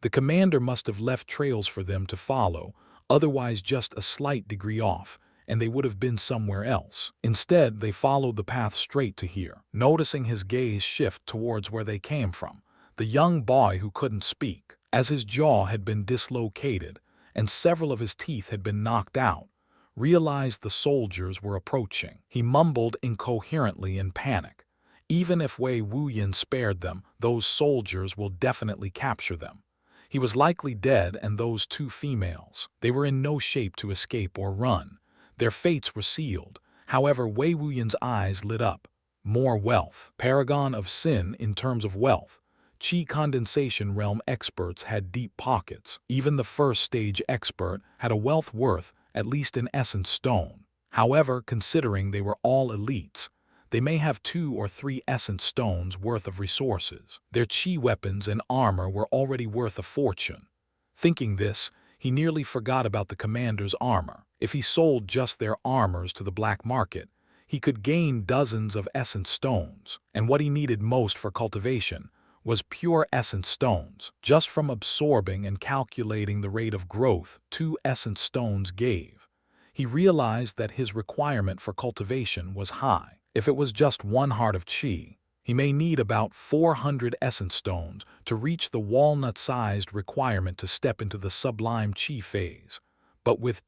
The commander must have left trails for them to follow, otherwise just a slight degree off, and they would have been somewhere else. Instead, they followed the path straight to here. Noticing his gaze shift towards where they came from, The young boy who couldn't speak, as his jaw had been dislocated and several of his teeth had been knocked out, realized the soldiers were approaching. He mumbled incoherently in panic. Even if Wei Wuyin spared them, those soldiers will definitely capture them. He was likely dead, and those two females, they were in no shape to escape or run. Their fates were sealed. However, Wei Wuyin's eyes lit up. More wealth. Paragon of Sin in terms of wealth. Qi condensation realm experts had deep pockets. Even the first stage expert had a wealth worth at least an essence stone. However, considering they were all elites, they may have 2 or 3 essence stones worth of resources. Their Qi weapons and armor were already worth a fortune. Thinking this, he nearly forgot about the commander's armor. If he sold just their armors to the black market, he could gain dozens of essence stones, and what he needed most for cultivation was pure essence stones. Just from absorbing and calculating the rate of growth 2 essence stones gave, he realized that his requirement for cultivation was high. If it was just 1 heart of Qi, he may need about 400 essence stones to reach the walnut-sized requirement to step into the sublime Qi phase. But with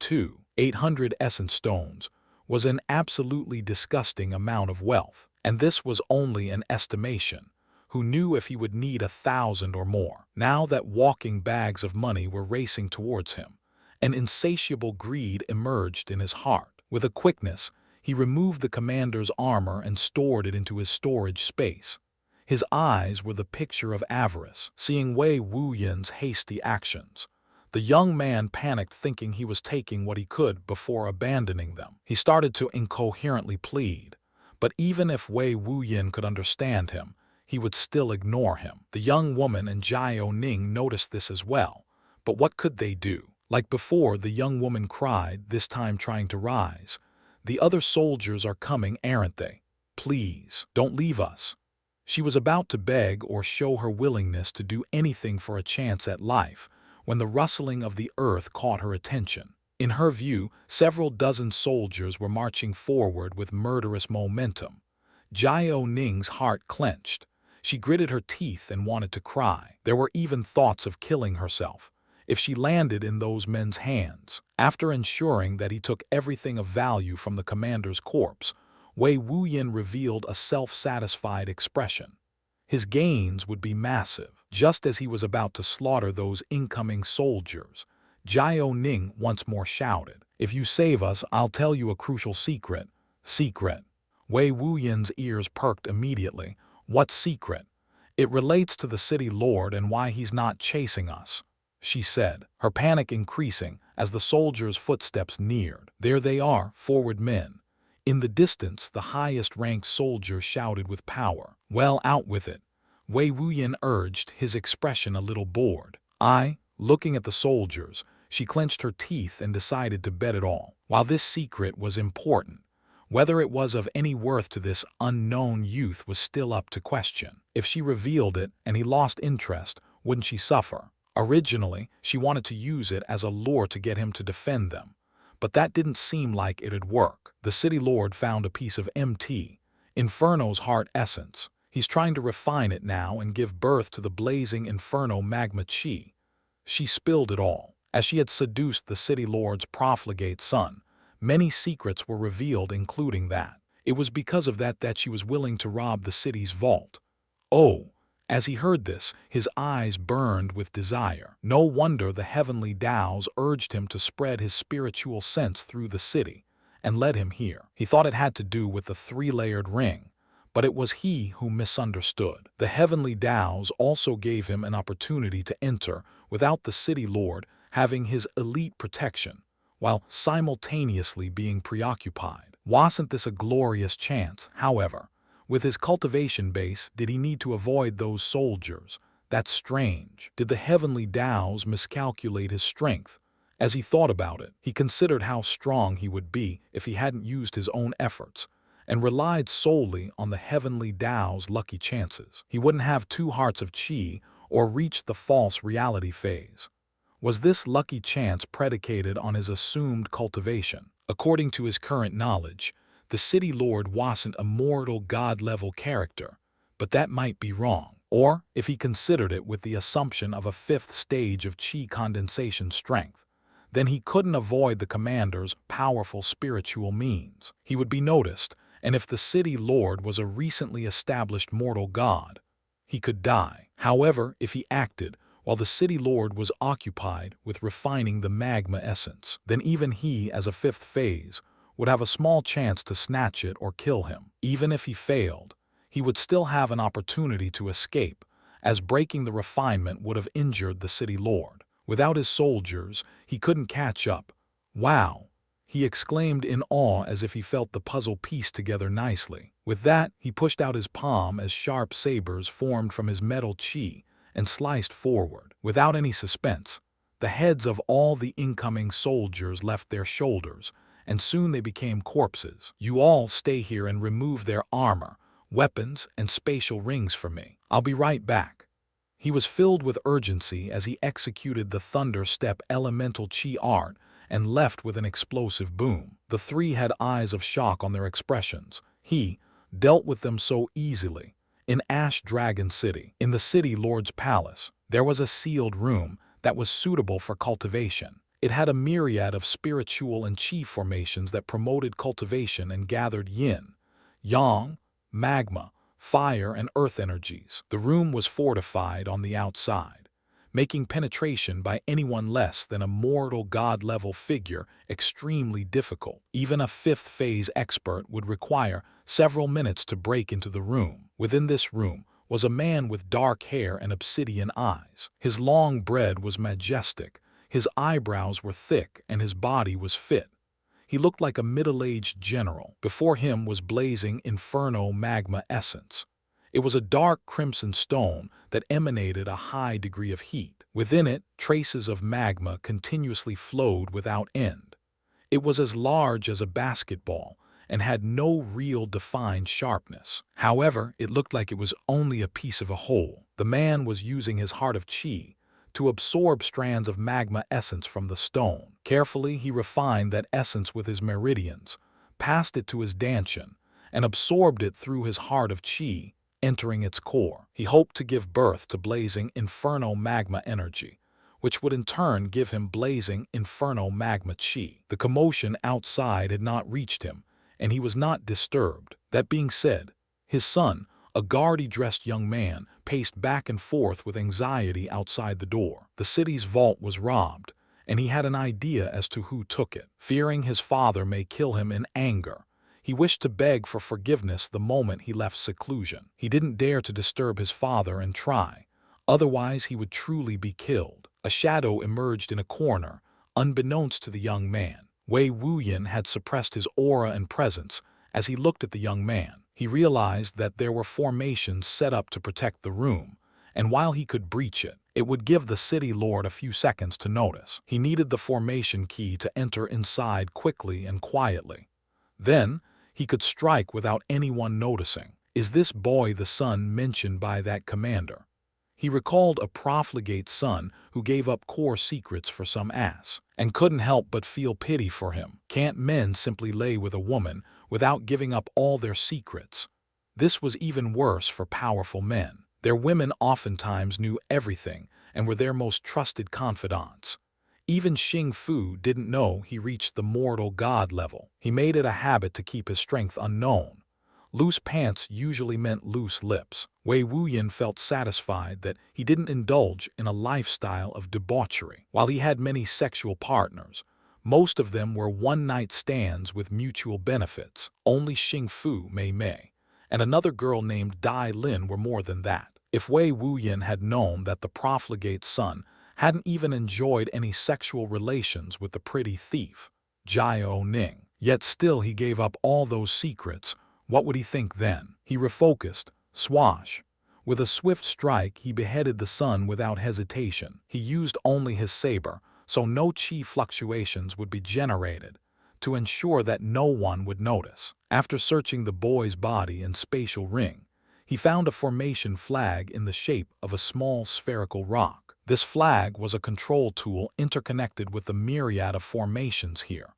800 essence stones was an absolutely disgusting amount of wealth, and this was only an estimation. Who knew if he would need 1,000 or more? Now that walking bags of money were racing towards him, an insatiable greed emerged in his heart. With a quickness, he removed the commander's armor and stored it into his storage space. His eyes were the picture of avarice, seeing Wei Wuyin's hasty actions. The young man panicked, thinking he was taking what he could before abandoning them. He started to incoherently plead, but even if Wei Wuyin could understand him, he would still ignore him. The young woman and Xiaoning noticed this as well, but what could they do? Like before, the young woman cried, this time trying to rise. The other soldiers are coming, aren't they? Please, don't leave us. She was about to beg or show her willingness to do anything for a chance at life when the rustling of the earth caught her attention. In her view, several dozen soldiers were marching forward with murderous momentum. Xiaoning's heart clenched. She gritted her teeth and wanted to cry. There were even thoughts of killing herself if she landed in those men's hands. After ensuring that he took everything of value from the commander's corpse, Wei Wuyin revealed a self-satisfied expression. His gains would be massive. Just as he was about to slaughter those incoming soldiers, Xiaoning once more shouted, "If you save us, I'll tell you a crucial secret." Secret. Wei Wuyin's ears perked immediately. What secret? It relates to the city lord and why he's not chasing us, she said, her panic increasing as the soldiers' footsteps neared. There they are, forward men. In the distance, the highest-ranked soldier shouted with power. Well, out with it, Wei Wuyin urged, his expression a little bored. Looking at the soldiers, she clenched her teeth and decided to bet it all. While this secret was important, whether it was of any worth to this unknown youth was still up to question. If she revealed it and he lost interest, wouldn't she suffer? Originally, she wanted to use it as a lure to get him to defend them, but that didn't seem like it'd work. The city lord found a piece of MT, Inferno's heart essence. He's trying to refine it now and give birth to the blazing Inferno magma chi. She spilled it all. As she had seduced the city lord's profligate son, many secrets were revealed, including that. It was because of that she was willing to rob the city's vault. Oh, as he heard this, his eyes burned with desire. No wonder the heavenly Tao's urged him to spread his spiritual sense through the city and led him here. He thought it had to do with the 3-layered ring, but it was he who misunderstood. The heavenly Tao's also gave him an opportunity to enter without the city lord having his elite protection, while simultaneously being preoccupied. Wasn't this a glorious chance? However, with his cultivation base, did he need to avoid those soldiers? That's strange. Did the heavenly Tao's miscalculate his strength? As he thought about it, he considered how strong he would be if he hadn't used his own efforts and relied solely on the heavenly Tao's lucky chances. He wouldn't have 2 hearts of Qi or reach the false reality phase. Was this lucky chance predicated on his assumed cultivation? According to his current knowledge, the city lord wasn't a mortal god-level character, but that might be wrong. or if he considered it with the assumption of a fifth stage of chi condensation strength, then he couldn't avoid the commander's powerful spiritual means. He would be noticed, and if the city lord was a recently established mortal god, he could die. However, if he acted while the city lord was occupied with refining the magma essence, then even he, as a fifth phase, would have a small chance to snatch it or kill him. Even if he failed, he would still have an opportunity to escape, as breaking the refinement would have injured the city lord. Without his soldiers, he couldn't catch up. Wow! He exclaimed in awe as if he felt the puzzle piece together nicely. With that, he pushed out his palm as sharp sabers formed from his metal chi and sliced forward. Without any suspense, the heads of all the incoming soldiers left their shoulders, and soon they became corpses. You all stay here and remove their armor, weapons, and spatial rings for me. I'll be right back. He was filled with urgency as he executed the thunder step elemental chi art and left with an explosive boom. The three had eyes of shock on their expressions. He dealt with them so easily. In Ash Dragon City, in the city lord's palace, there was a sealed room that was suitable for cultivation. It had a myriad of spiritual and chi formations that promoted cultivation and gathered yin, yang, magma, fire, and earth energies. The room was fortified on the outside, making penetration by anyone less than a mortal god-level figure extremely difficult. Even a fifth phase expert would require several minutes to break into the room. Within this room was a man with dark hair and obsidian eyes. His long beard was majestic, his eyebrows were thick, and his body was fit. He looked like a middle-aged general. Before him was blazing inferno magma essence. It was a dark crimson stone that emanated a high degree of heat. Within it, traces of magma continuously flowed without end. It was as large as a basketball and had no real defined sharpness. However, it looked like it was only a piece of a whole. The man was using his heart of chi to absorb strands of magma essence from the stone. Carefully, he refined that essence with his meridians, passed it to his dantian, and absorbed it through his heart of chi, entering its core. He hoped to give birth to blazing inferno magma energy, which would in turn give him blazing inferno magma chi. The commotion outside had not reached him, and he was not disturbed. That being said, his son, a gaudy-dressed young man, paced back and forth with anxiety outside the door. The city's vault was robbed, and he had an idea as to who took it. Fearing his father may kill him in anger, he wished to beg for forgiveness the moment he left seclusion. He didn't dare to disturb his father and try, otherwise he would truly be killed. A shadow emerged in a corner, unbeknownst to the young man. Wei Wuyin had suppressed his aura and presence as he looked at the young man. He realized that there were formations set up to protect the room, and while he could breach it, it would give the city lord a few seconds to notice. He needed the formation key to enter inside quickly and quietly. Then, he could strike without anyone noticing. Is this boy the son mentioned by that commander? He recalled a profligate son who gave up core secrets for some ass, and couldn't help but feel pity for him. Can't men simply lay with a woman without giving up all their secrets? This was even worse for powerful men. Their women oftentimes knew everything and were their most trusted confidants. Even Xing Fu didn't know he reached the mortal god level. He made it a habit to keep his strength unknown. Loose pants usually meant loose lips. Wei Wuyin felt satisfied that he didn't indulge in a lifestyle of debauchery. While he had many sexual partners, most of them were one-night stands with mutual benefits. Only Xing Fu, Mei Mei, and another girl named Dai Lin were more than that. If Wei Wuyin had known that the profligate son hadn't even enjoyed any sexual relations with the pretty thief, Jiao Ning, yet still he gave up all those secrets, what would he think then? He refocused, swash. With a swift strike, he beheaded the son without hesitation. He used only his saber, so no chi fluctuations would be generated, to ensure that no one would notice. After searching the boy's body and spatial ring, he found a formation flag in the shape of a small spherical rock. This flag was a control tool interconnected with the myriad of formations here.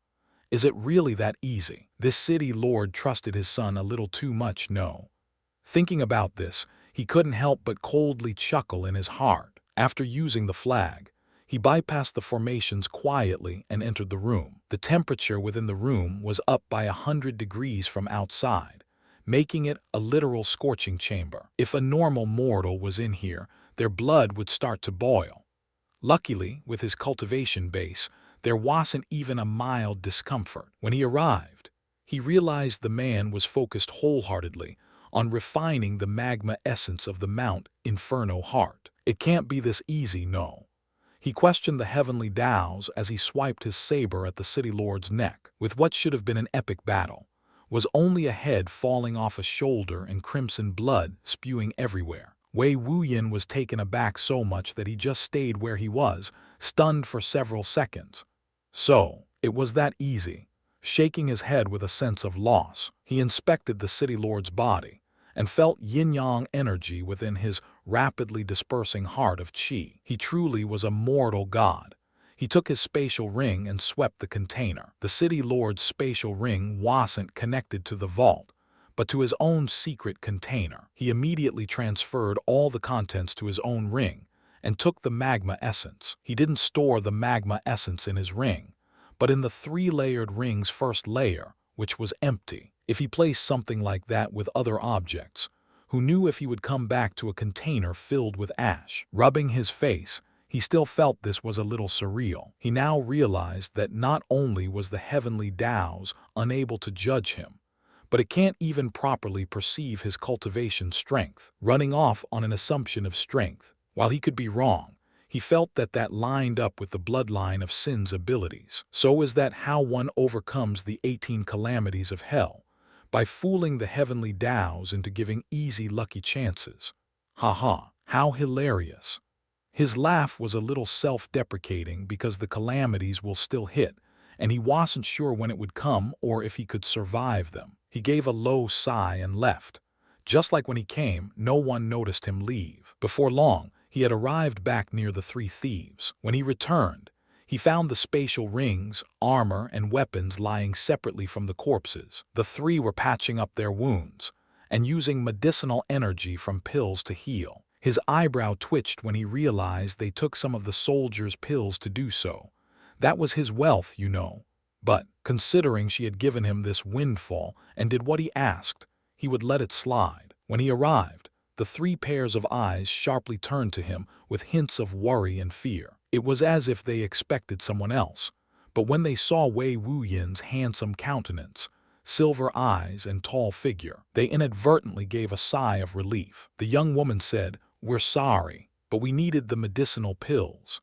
Is it really that easy? This city lord trusted his son a little too much, no. Thinking about this, he He couldn't help but coldly chuckle in his heart. After using the flag, he bypassed the formations quietly and entered the room. The temperature within the room was up by 100 degrees from outside, making it a literal scorching chamber. If a normal mortal was in here, their blood would start to boil. Luckily, with his cultivation base, there wasn't even a mild discomfort. When he arrived, he realized the man was focused wholeheartedly on refining the magma essence of the Mount Inferno heart. It can't be this easy, no. He questioned the heavenly Taos as he swiped his saber at the city lord's neck. With what should have been an epic battle, was only a head falling off a shoulder and crimson blood spewing everywhere. Wei Wuyin was taken aback so much that he just stayed where he was, stunned for several seconds. So, it was that easy. Shaking his head with a sense of loss, he inspected the city lord's body and felt yin-yang energy within his rapidly dispersing heart of qi. He truly was a mortal god. He took his spatial ring and swept the container. The city lord's spatial ring wasn't connected to the vault, but to his own secret container. He immediately transferred all the contents to his own ring and took the magma essence. He didn't store the magma essence in his ring, but in the three-layered ring's first layer, which was empty. If he placed something like that with other objects, who knew if he would come back to a container filled with ash? Rubbing his face, he still felt this was a little surreal. He now realized that not only was the heavenly Taos unable to judge him, but it can't even properly perceive his cultivation strength, running off on an assumption of strength. While he could be wrong, he felt that lined up with the bloodline of Sin's abilities. So is that how one overcomes the 18 calamities of hell? By fooling the heavenly Taos into giving easy lucky chances. Ha, how hilarious. His laugh was a little self-deprecating because the calamities will still hit, and he wasn't sure when it would come or if he could survive them. He gave a low sigh and left. Just like when he came, no one noticed him leave. Before long, he had arrived back near the three thieves. When he returned, he found the spatial rings, armor, and weapons lying separately from the corpses. The three were patching up their wounds and using medicinal energy from pills to heal. His eyebrow twitched when he realized they took some of the soldiers' pills to do so. That was his wealth, you know. But, considering she had given him this windfall and did what he asked, he would let it slide. When he arrived, the three pairs of eyes sharply turned to him with hints of worry and fear. It was as if they expected someone else, but when they saw Wei Wuyin's handsome countenance, silver eyes, and tall figure, they inadvertently gave a sigh of relief. The young woman said, "We're sorry, but we needed the medicinal pills."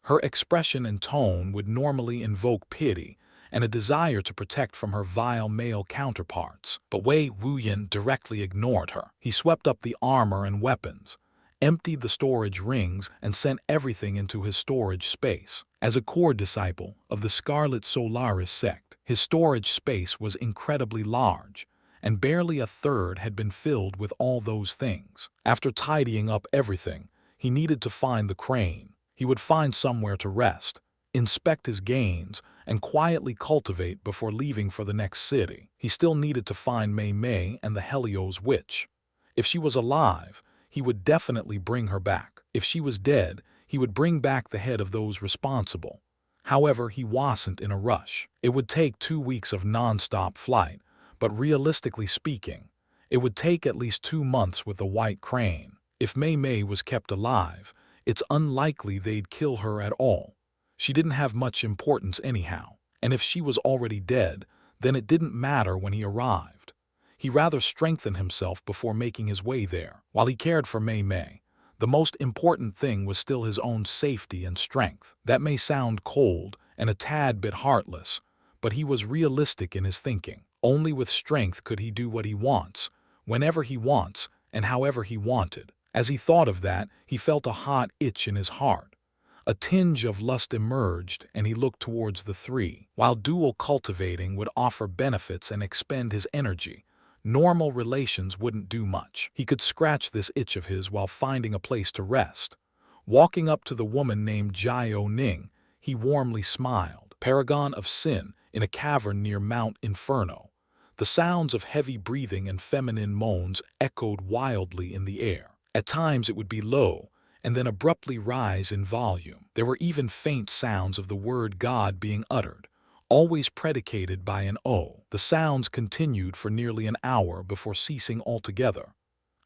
Her expression and tone would normally invoke pity and a desire to protect from her vile male counterparts. But Wei Wuyin directly ignored her. He swept up the armor and weapons, emptied the storage rings, and sent everything into his storage space. As a core disciple of the Scarlet Solaris sect, his storage space was incredibly large, and barely a third had been filled with all those things. After tidying up everything, he needed to find the crane. He would find somewhere to rest, inspect his gains, and quietly cultivate before leaving for the next city. He still needed to find Mei Mei and the Helios witch. If she was alive, he would definitely bring her back. If she was dead, he would bring back the head of those responsible. However, he wasn't in a rush. It would take 2 weeks of non-stop flight, but realistically speaking, it would take at least 2 months with the white crane. If Mei Mei was kept alive, it's unlikely they'd kill her at all. She didn't have much importance anyhow, and if she was already dead, then it didn't matter when he arrived. He rather strengthened himself before making his way there. While he cared for Mei Mei, the most important thing was still his own safety and strength. That may sound cold and a tad bit heartless, but he was realistic in his thinking. Only with strength could he do what he wants, whenever he wants, and however he wanted. As he thought of that, he felt a hot itch in his heart. A tinge of lust emerged, and he looked towards the three. While dual cultivating would offer benefits and expend his energy, normal relations wouldn't do much. He could scratch this itch of his while finding a place to rest. Walking up to the woman named Jiao Ning, he warmly smiled. Paragon of Sin, in a cavern near Mount Inferno. The sounds of heavy breathing and feminine moans echoed wildly in the air. At times it would be low, and then abruptly rise in volume. There were even faint sounds of the word God being uttered, always predicated by an O. The sounds continued for nearly an hour before ceasing altogether.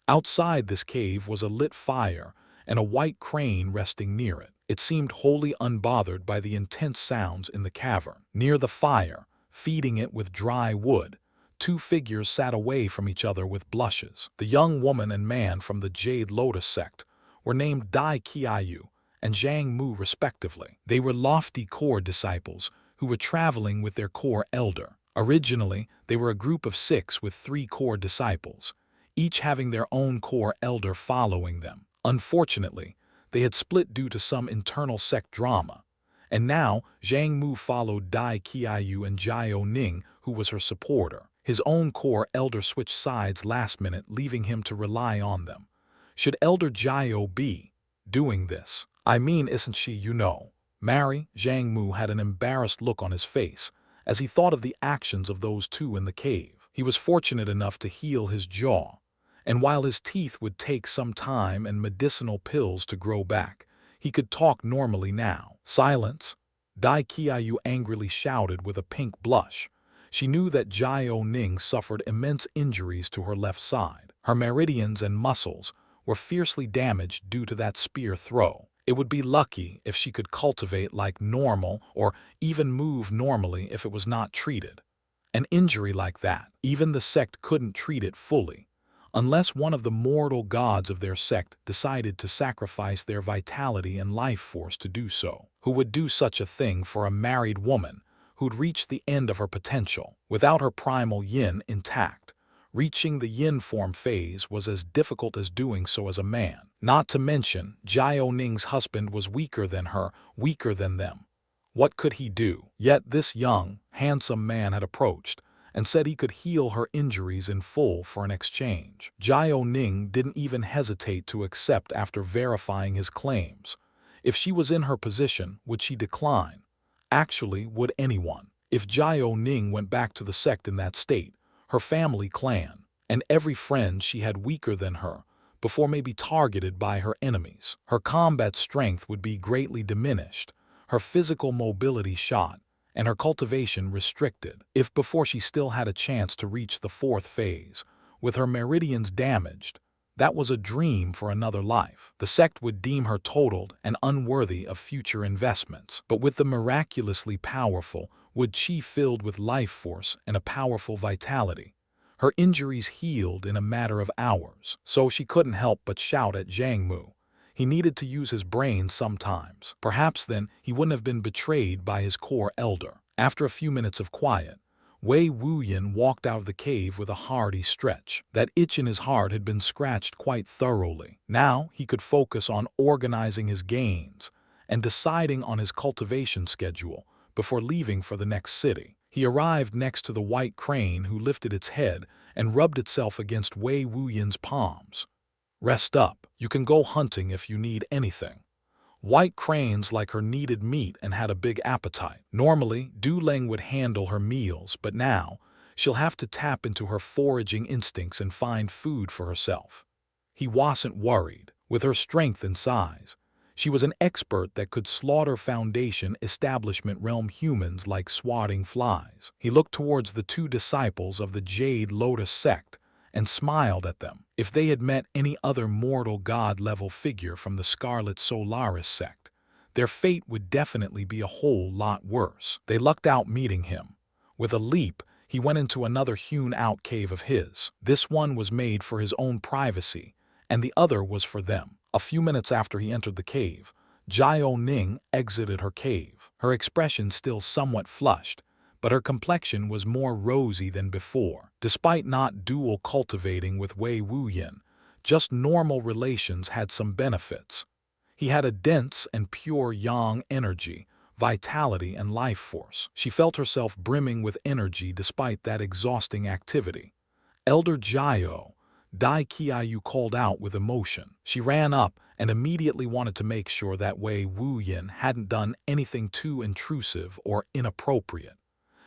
Outside this cave was a lit fire and a white crane resting near it. It seemed wholly unbothered by the intense sounds in the cavern. Near the fire, feeding it with dry wood, two figures sat away from each other with blushes. The young woman and man from the Jade Lotus sect were named Dai Qiayu and Zhang Mu respectively. They were lofty core disciples who were traveling with their core elder. Originally, they were a group of 6 with 3 core disciples, each having their own core elder following them. Unfortunately, they had split due to some internal sect drama, and now Zhang Mu followed Dai Qiayu and Jiao Ning, who was her supporter. His own core elder switched sides last minute, leaving him to rely on them. Should Elder Jiao be doing this? I mean, isn't she, you know? Mary, Zhang Mu had an embarrassed look on his face as he thought of the actions of those two in the cave. He was fortunate enough to heal his jaw, and while his teeth would take some time and medicinal pills to grow back, he could talk normally now. Silence! Dai Qiayu angrily shouted with a pink blush. She knew that Jiao Ning suffered immense injuries to her left side. Her meridians and muscles were fiercely damaged due to that spear throw. It would be lucky if she could cultivate like normal or even move normally if it was not treated. An injury like that, even the sect couldn't treat it fully, unless one of the mortal gods of their sect decided to sacrifice their vitality and life force to do so. Who would do such a thing for a married woman who'd reached the end of her potential? Without her primal yin intact, reaching the yin form phase was as difficult as doing so as a man. Not to mention, Jiao Ning's husband was weaker than her, weaker than them. What could he do? Yet this young, handsome man had approached and said he could heal her injuries in full for an exchange. Jiao Ning didn't even hesitate to accept after verifying his claims. If she was in her position, would she decline? Actually, would anyone? If Jiao Ning went back to the sect in that state, her family clan, and every friend she had weaker than her, before may be targeted by her enemies. Her combat strength would be greatly diminished, her physical mobility shot, and her cultivation restricted. If before she still had a chance to reach the 4th phase, with her meridians damaged, that was a dream for another life. The sect would deem her totaled and unworthy of future investments. But with the miraculously powerful, would chi filled with life force and a powerful vitality, her injuries healed in a matter of hours. So she couldn't help but shout at Zhang Mu. He needed to use his brain sometimes. Perhaps then he wouldn't have been betrayed by his core elder. After a few minutes of quiet, Wei Wuyin walked out of the cave with a hearty stretch. That itch in his heart had been scratched quite thoroughly. Now he could focus on organizing his gains and deciding on his cultivation schedule before leaving for the next city. He arrived next to the white crane, who lifted its head and rubbed itself against Wei Wuyin's palms. Rest up. You can go hunting if you need anything. White cranes like her needed meat and had a big appetite. Normally, Duleng would handle her meals, but now she'll have to tap into her foraging instincts and find food for herself. He wasn't worried. With her strength and size, she was an expert that could slaughter Foundation establishment realm humans like swatting flies. He looked towards the 2 disciples of the Jade Lotus sect and smiled at them. If they had met any other mortal god-level figure from the Scarlet Solaris sect, their fate would definitely be a whole lot worse. They lucked out meeting him. With a leap, he went into another hewn-out cave of his. This one was made for his own privacy, and the other was for them. A few minutes after he entered the cave, Jiao Ning exited her cave. Her expression still somewhat flushed, but her complexion was more rosy than before. Despite not dual cultivating with Wei Wuyin, just normal relations had some benefits. He had a dense and pure yang energy, vitality, and life force. She felt herself brimming with energy despite that exhausting activity. Elder Jiao, Dai Qiayu called out with emotion. She ran up and immediately wanted to make sure that Wei Wuyin hadn't done anything too intrusive or inappropriate.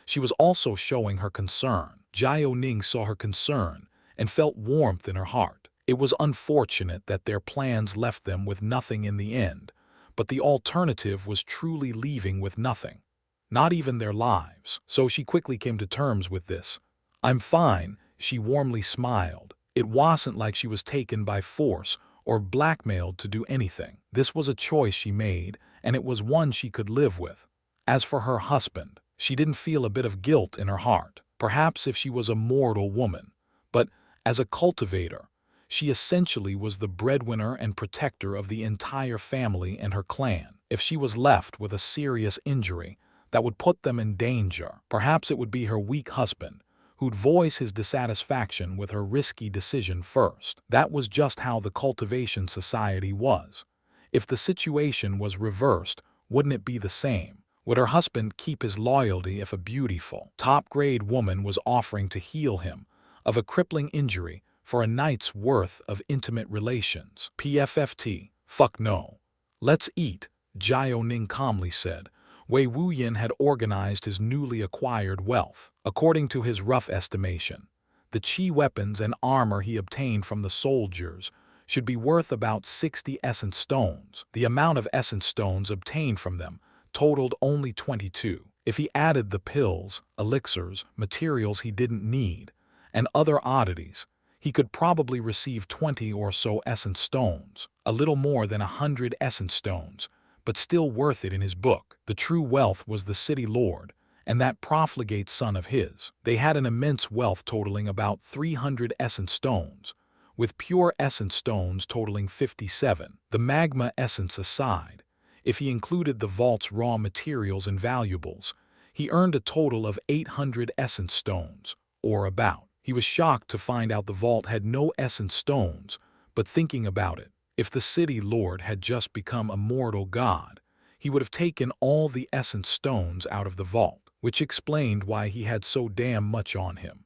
She was also showing her concern. Jiao Ning saw her concern and felt warmth in her heart. It was unfortunate that their plans left them with nothing in the end, but the alternative was truly leaving with nothing. Not even their lives. So she quickly came to terms with this. "I'm fine," she warmly smiled. It wasn't like she was taken by force or blackmailed to do anything. This was a choice she made, and it was one she could live with. As for her husband, she didn't feel a bit of guilt in her heart. Perhaps if she was a mortal woman. But as a cultivator, she essentially was the breadwinner and protector of the entire family and her clan. If she was left with a serious injury that would put them in danger, perhaps it would be her weak husband who'd voice his dissatisfaction with her risky decision first. That was just how the cultivation society was. If the situation was reversed, wouldn't it be the same? Would her husband keep his loyalty if a beautiful, top-grade woman was offering to heal him of a crippling injury for a night's worth of intimate relations? PFFT, fuck no. "Let's eat," Jiao Ning calmly said. Wei Wuyin had organized his newly acquired wealth. According to his rough estimation, the chi weapons and armor he obtained from the soldiers should be worth about 60 essence stones. The amount of essence stones obtained from them totaled only 22. If he added the pills, elixirs, materials he didn't need, and other oddities, he could probably receive 20 or so essence stones, a little more than 100 essence stones, but still worth it in his book. The true wealth was the city lord, and that profligate son of his. They had an immense wealth totaling about 300 essence stones, with pure essence stones totaling 57. The magma essence aside, if he included the vault's raw materials and valuables, he earned a total of 800 essence stones, or about. He was shocked to find out the vault had no essence stones, but thinking about it, if the city lord had just become a mortal god, he would have taken all the essence stones out of the vault, which explained why he had so damn much on him.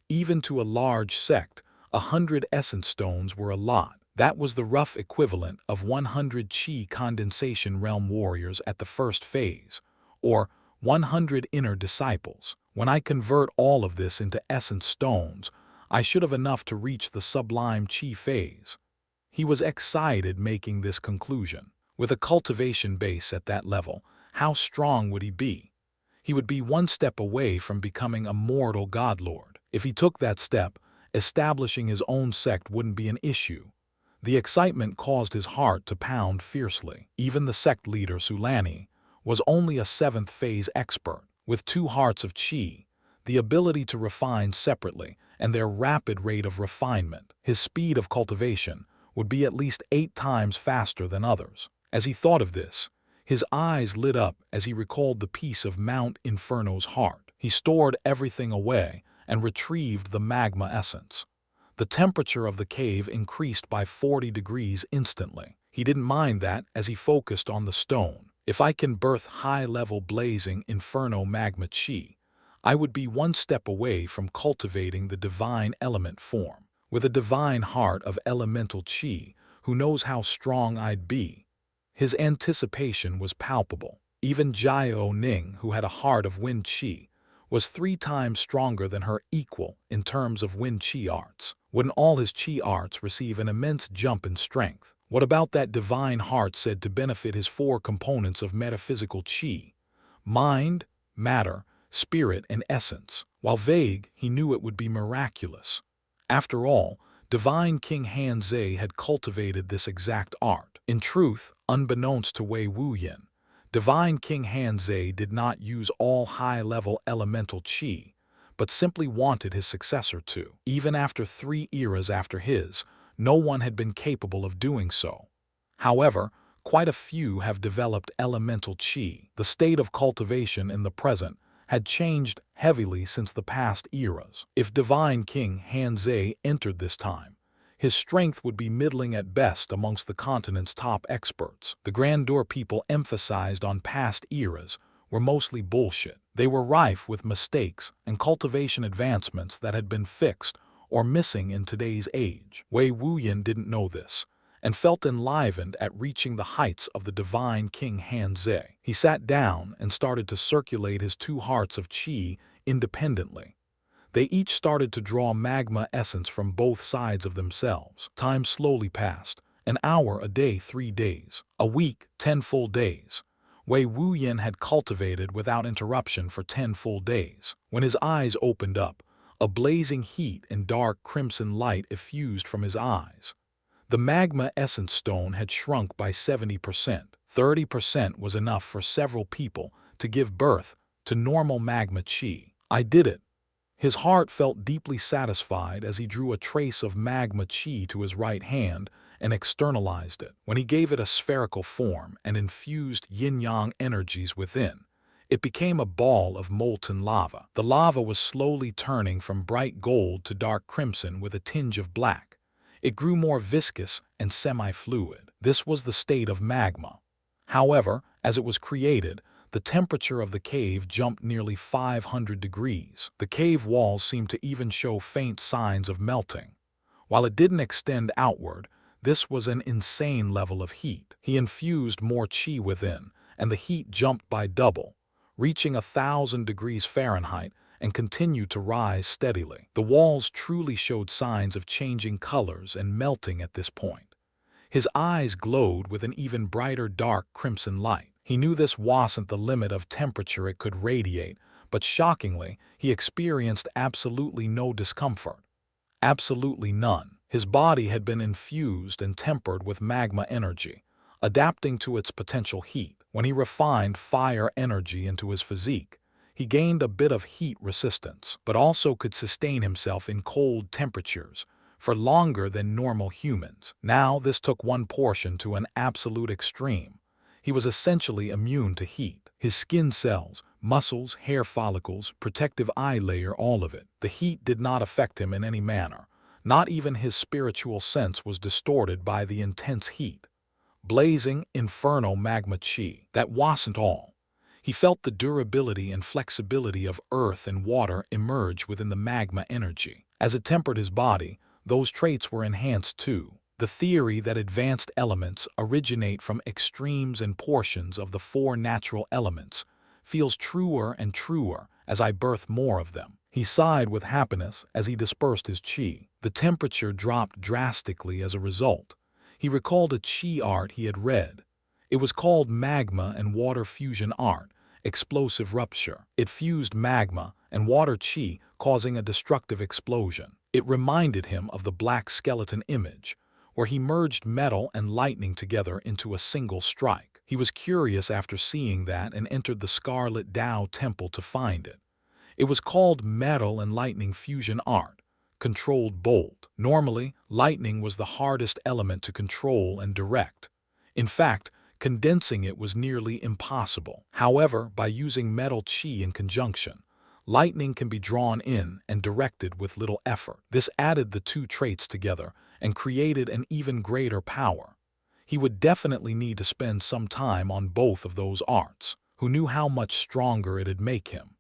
Even to a large sect, 100 essence stones were a lot. That was the rough equivalent of 100 chi condensation realm warriors at the first phase, or 100 inner disciples. When I convert all of this into essence stones, I should have enough to reach the sublime chi phase. He was excited making this conclusion. With a cultivation base at that level, how strong would he be? He would be one step away from becoming a mortal godlord. If he took that step, establishing his own sect wouldn't be an issue. The excitement caused his heart to pound fiercely. Even the sect leader, Sulani, was only a 7th phase expert. With 2 hearts of chi, the ability to refine separately, and their rapid rate of refinement, his speed of cultivation would be at least 8 times faster than others. As he thought of this, his eyes lit up as he recalled the piece of Mount Inferno's heart. He stored everything away and retrieved the magma essence. The temperature of the cave increased by 40 degrees instantly. He didn't mind that as he focused on the stone. If I can birth high-level blazing inferno magma chi, I would be one step away from cultivating the divine element form. With a divine heart of elemental chi, who knows how strong I'd be? His anticipation was palpable. Even Jiao Ning, who had a heart of wind chi, was 3 times stronger than her equal in terms of wind chi arts. Wouldn't all his chi arts receive an immense jump in strength? What about that divine heart said to benefit his 4 components of metaphysical chi? Mind, matter, spirit, and essence. While vague, he knew it would be miraculous. After all, Divine King Han Ze had cultivated this exact art. In truth, unbeknownst to Wei Wuyin, Divine King Han Ze did not use all high-level elemental chi, but simply wanted his successor to. Even after 3 eras after his, no one had been capable of doing so. However, quite a few have developed elemental chi. The state of cultivation in the present had changed heavily since the past eras. If Divine King Han Ze entered this time, his strength would be middling at best amongst the continent's top experts. The grandeur people emphasized on past eras were mostly bullshit. They were rife with mistakes and cultivation advancements that had been fixed or missing in today's age. Wei Wuyin didn't know this, and felt enlivened at reaching the heights of the Divine King Han Ze. He sat down and started to circulate his 2 hearts of chi independently. They each started to draw magma essence from both sides of themselves. Time slowly passed. An hour, a day, 3 days. A week, 10 full days. Wei Wuyin had cultivated without interruption for 10 full days. When his eyes opened up, a blazing heat and dark crimson light effused from his eyes. The magma essence stone had shrunk by 70%. 30% was enough for several people to give birth to normal magma chi. I did it. His heart felt deeply satisfied as he drew a trace of magma chi to his right hand and externalized it. When he gave it a spherical form and infused yin-yang energies within, it became a ball of molten lava. The lava was slowly turning from bright gold to dark crimson with a tinge of black. It grew more viscous and semi-fluid. This was the state of magma. However, as it was created, the temperature of the cave jumped nearly 500 degrees. The cave walls seemed to even show faint signs of melting. While it didn't extend outward, this was an insane level of heat. He infused more chi within, and the heat jumped by double, reaching 1,000 degrees Fahrenheit and continued to rise steadily. The walls truly showed signs of changing colors and melting at this point. His eyes glowed with an even brighter dark crimson light. He knew this wasn't the limit of temperature it could radiate, but shockingly, he experienced absolutely no discomfort. Absolutely none. His body had been infused and tempered with magma energy, adapting to its potential heat. When he refined fire energy into his physique, he gained a bit of heat resistance, but also could sustain himself in cold temperatures for longer than normal humans. Now this took one portion to an absolute extreme. He was essentially immune to heat. His skin cells, muscles, hair follicles, protective eye layer, all of it. The heat did not affect him in any manner. Not even his spiritual sense was distorted by the intense heat. Blazing, infernal magma chi. That wasn't all. He felt the durability and flexibility of earth and water emerge within the magma energy. As it tempered his body, those traits were enhanced too. The theory that advanced elements originate from extremes and portions of the 4 natural elements feels truer and truer as I birth more of them. He sighed with happiness as he dispersed his chi. The temperature dropped drastically as a result. He recalled a chi art he had read. It was called Magma and Water Fusion Art, Explosive Rupture. It fused magma and water chi, causing a destructive explosion. It reminded him of the black skeleton image, where he merged metal and lightning together into a single strike. He was curious after seeing that and entered the Scarlet Tao Temple to find it. It was called Metal and Lightning Fusion Art, Controlled Bolt. Normally, lightning was the hardest element to control and direct. In fact, condensing it was nearly impossible. However, by using metal chi in conjunction, lightning can be drawn in and directed with little effort. This added the 2 traits together and created an even greater power. He would definitely need to spend some time on both of those arts. Who knew how much stronger it'd make him?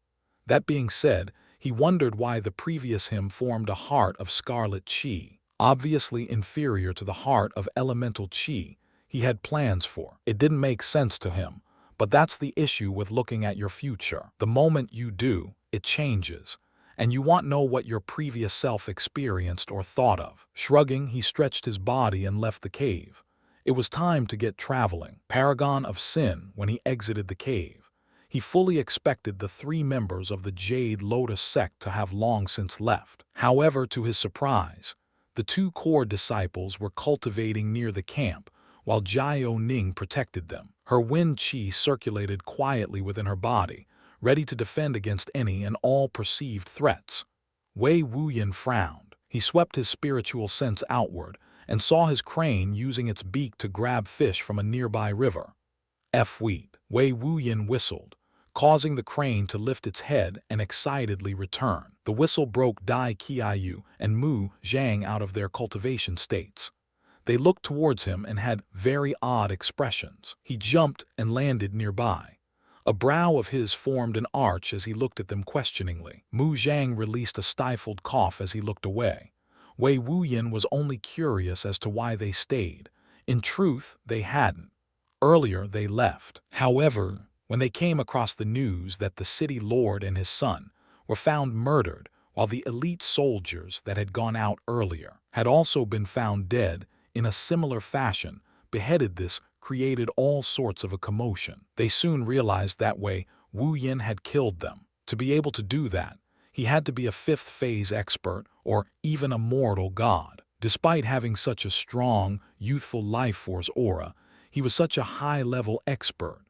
That being said, he wondered why the previous him formed a heart of scarlet chi, obviously inferior to the heart of elemental chi he had plans for. It didn't make sense to him, but that's the issue with looking at your future. The moment you do, it changes, and you won't know what your previous self experienced or thought of. Shrugging, he stretched his body and left the cave. It was time to get traveling. Paragon of Sin, when he exited the cave, he fully expected the 3 members of the Jade Lotus Sect to have long since left. However, to his surprise, the 2 core disciples were cultivating near the camp, while Jiao Ning protected them. Her wind chi circulated quietly within her body, ready to defend against any and all perceived threats. Wei Wuyin frowned. He swept his spiritual sense outward and saw his crane using its beak to grab fish from a nearby river. Wheat. Wei Wuyin whistled, causing the crane to lift its head and excitedly return. The whistle broke Dai Qiayu and Mu Zhang out of their cultivation states. They looked towards him and had very odd expressions. He jumped and landed nearby. A brow of his formed an arch as he looked at them questioningly. Mu Zhang released a stifled cough as he looked away. Wei Wuyin was only curious as to why they stayed. In truth, they hadn't. Earlier, they left. However, when they came across the news that the city lord and his son were found murdered while the elite soldiers that had gone out earlier had also been found dead in a similar fashion. Beheaded. This created all sorts of a commotion. They soon realized that Wei Wuyin had killed them. To be able to do that, he had to be a fifth phase expert or even a mortal god. Despite having such a strong, youthful life force aura, he was such a high-level expert.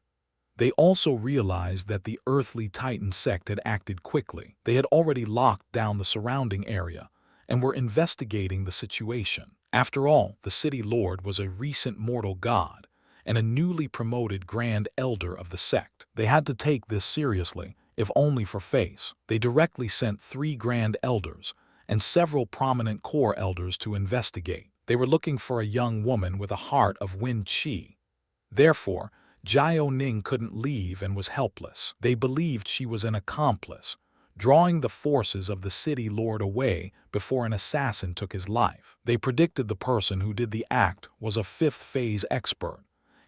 They also realized that the earthly Titan sect had acted quickly. They had already locked down the surrounding area and were investigating the situation. After all, the city lord was a recent mortal god and a newly promoted grand elder of the sect. They had to take this seriously, if only for face. They directly sent 3 grand elders and several prominent core elders to investigate. They were looking for a young woman with a heart of Wen Qi. Therefore, Jiao Ning couldn't leave and was helpless. They believed she was an accomplice, drawing the forces of the city lord away before an assassin took his life. They predicted the person who did the act was a fifth phase expert,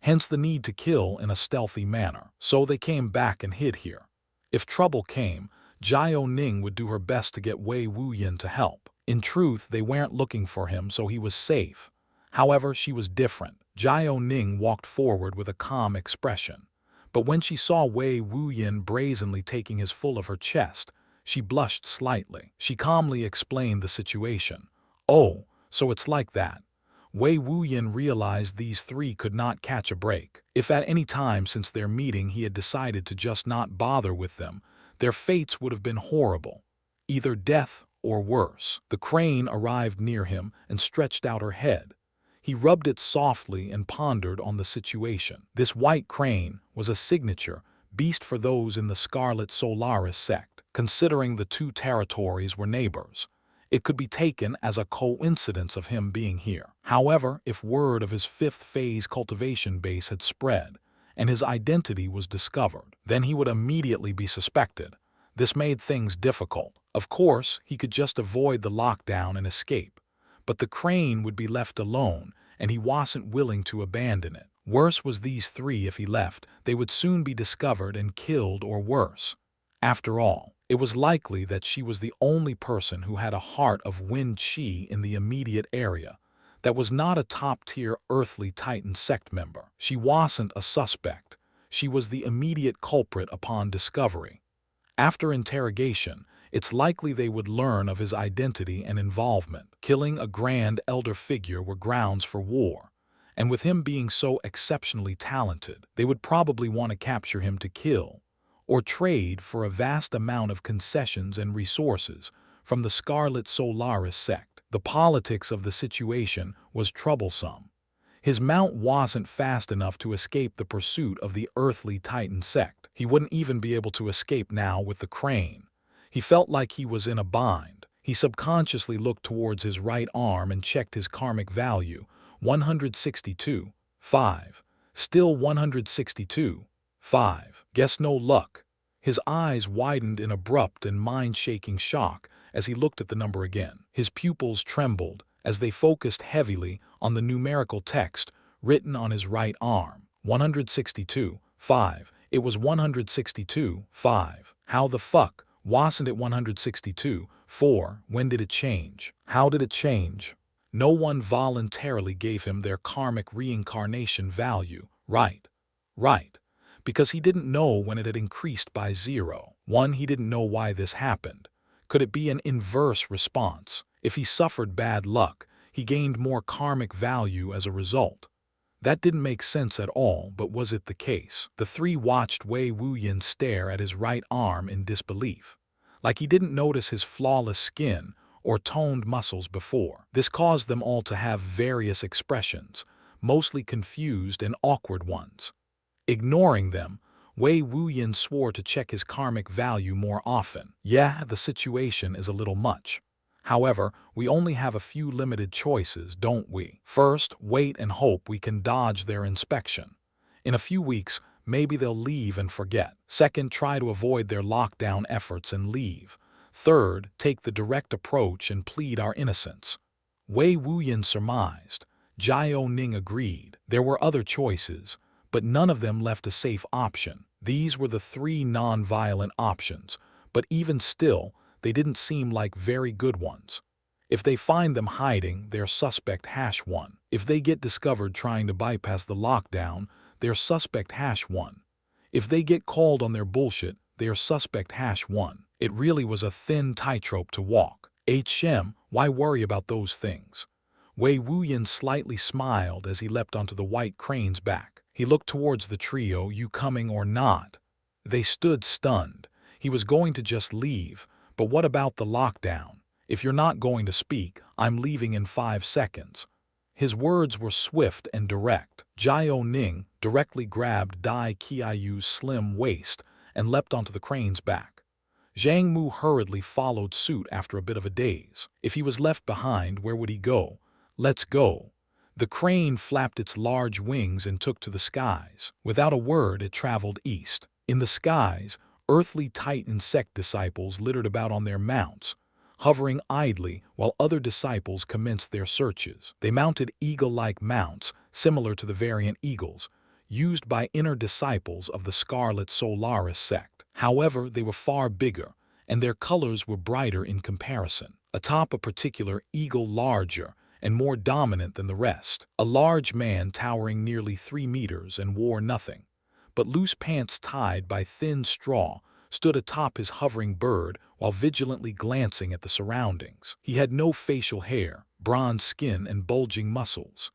hence the need to kill in a stealthy manner. So they came back and hid here. If trouble came, Jiao Ning would do her best to get Wei Wuyin to help. In truth, they weren't looking for him, so he was safe. However, she was different. Jiao Ning walked forward with a calm expression, but when she saw Wei Wuyin brazenly taking his full of her chest, she blushed slightly. She calmly explained the situation. "Oh, so it's like that." Wei Wuyin realized these 3 could not catch a break. If at any time since their meeting he had decided to just not bother with them, their fates would have been horrible. Either death or worse. The crane arrived near him and stretched out her head. He rubbed it softly and pondered on the situation. This white crane was a signature beast for those in the Scarlet Solaris sect. Considering the 2 territories were neighbors, it could be taken as a coincidence of him being here. However, if word of his 5th phase cultivation base had spread and his identity was discovered, then he would immediately be suspected. This made things difficult. Of course, he could just avoid the lockdown and escape, but the crane would be left alone, and he wasn't willing to abandon it. Worse was these 3 if he left, they would soon be discovered and killed or worse. After all, it was likely that she was the only person who had a heart of Wen Qi in the immediate area that was not a top-tier earthly Titan sect member. She wasn't a suspect. She was the immediate culprit upon discovery. After interrogation, it's likely they would learn of his identity and involvement. Killing a grand elder figure were grounds for war, and with him being so exceptionally talented, they would probably want to capture him to kill, or trade for a vast amount of concessions and resources from the Scarlet Solaris sect. The politics of the situation was troublesome. His mount wasn't fast enough to escape the pursuit of the earthly Titan sect. He wouldn't even be able to escape now with the crane. He felt like he was in a bind. He subconsciously looked towards his right arm and checked his karmic value, 162.5. Still 162.5. Guess no luck. His eyes widened in abrupt and mind-shaking shock as he looked at the number again. His pupils trembled as they focused heavily on the numerical text written on his right arm. 162.5. It was 162.5. How the fuck? Wasn't it 162.4? When did it change? How did it change? No one voluntarily gave him their karmic reincarnation value. Right. Because he didn't know when it had increased by 0. 1. He didn't know why this happened. Could it be an inverse response? If he suffered bad luck, he gained more karmic value as a result. That didn't make sense at all, but was it the case? The 3 watched Wei Wuyin stare at his right arm in disbelief, like he didn't notice his flawless skin or toned muscles before. This caused them all to have various expressions, mostly confused and awkward ones. Ignoring them, Wei Wuyin swore to check his karmic value more often. Yeah, the situation is a little much. However, we only have a few limited choices, don't we? First, wait and hope we can dodge their inspection. In a few weeks, maybe they'll leave and forget. Second, try to avoid their lockdown efforts and leave. Third, take the direct approach and plead our innocence. Wei Wuyin surmised. Jiao Ning agreed. There were other choices, but none of them left a safe option. These were the 3 non-violent options, but even still, they didn't seem like very good ones. If they find them hiding, they're suspect #1. If they get discovered trying to bypass the lockdown, they're suspect #1. If they get called on their bullshit, they're suspect #1. It really was a thin tightrope to walk. Why worry about those things? Wei Wuyin slightly smiled as he leapt onto the white crane's back. He looked towards the trio, you coming or not? They stood stunned. He was going to just leave, but what about the lockdown? If you're not going to speak, I'm leaving in 5 seconds. His words were swift and direct. Jiao Ning directly grabbed Dai Qiayu's slim waist and leapt onto the crane's back. Zhang Mu hurriedly followed suit after a bit of a daze. If he was left behind, where would he go? Let's go. The crane flapped its large wings and took to the skies. Without a word, it traveled east. In the skies, earthly Titan Sect disciples littered about on their mounts, hovering idly while other disciples commenced their searches. They mounted eagle-like mounts, similar to the variant eagles, used by inner disciples of the Scarlet Solaris sect. However, they were far bigger, and their colors were brighter in comparison. Atop a particular eagle larger and more dominant than the rest, a large man towering nearly 3 meters and wore nothing but loose pants tied by thin straw, stood atop his hovering bird while vigilantly glancing at the surroundings. He had no facial hair, bronze skin, and bulging muscles.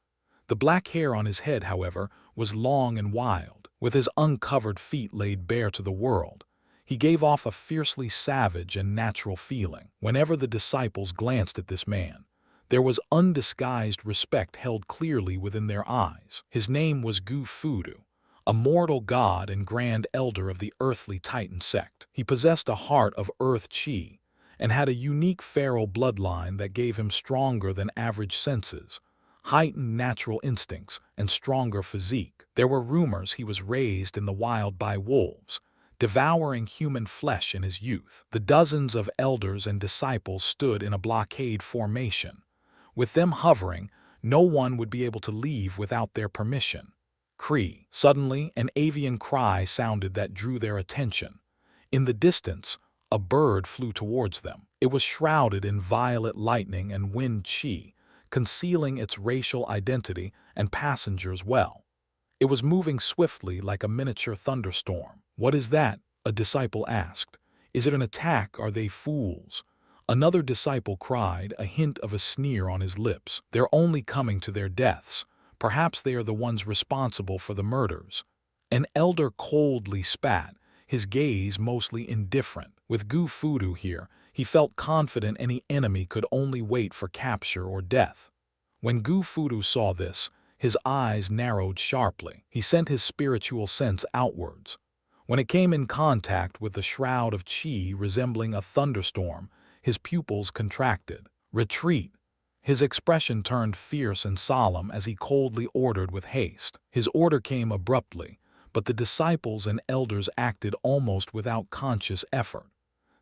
The black hair on his head, however, was long and wild. With his uncovered feet laid bare to the world, he gave off a fiercely savage and natural feeling. Whenever the disciples glanced at this man, there was undisguised respect held clearly within their eyes. His name was Gu Fudu, a mortal god and grand elder of the earthly Titan sect. He possessed a heart of earth chi and had a unique feral bloodline that gave him stronger than average senses, heightened natural instincts, and stronger physique. There were rumors he was raised in the wild by wolves, devouring human flesh in his youth. The dozens of elders and disciples stood in a blockade formation. With them hovering, no one would be able to leave without their permission. Cree. Suddenly, an avian cry sounded that drew their attention. In the distance, a bird flew towards them. It was shrouded in violet lightning and wind chi, concealing its racial identity and passengers well. It was moving swiftly like a miniature thunderstorm. What is that? A disciple asked. Is it an attack? Are they fools? Another disciple cried, a hint of a sneer on his lips. They're only coming to their deaths. Perhaps they are the ones responsible for the murders. An elder coldly spat, his gaze mostly indifferent. With Gu Fudu here, he felt confident any enemy could only wait for capture or death. When Gu Fudu saw this, his eyes narrowed sharply. He sent his spiritual sense outwards. When it came in contact with the shroud of chi resembling a thunderstorm, his pupils contracted. Retreat. His expression turned fierce and solemn as he coldly ordered with haste. His order came abruptly, but the disciples and elders acted almost without conscious effort.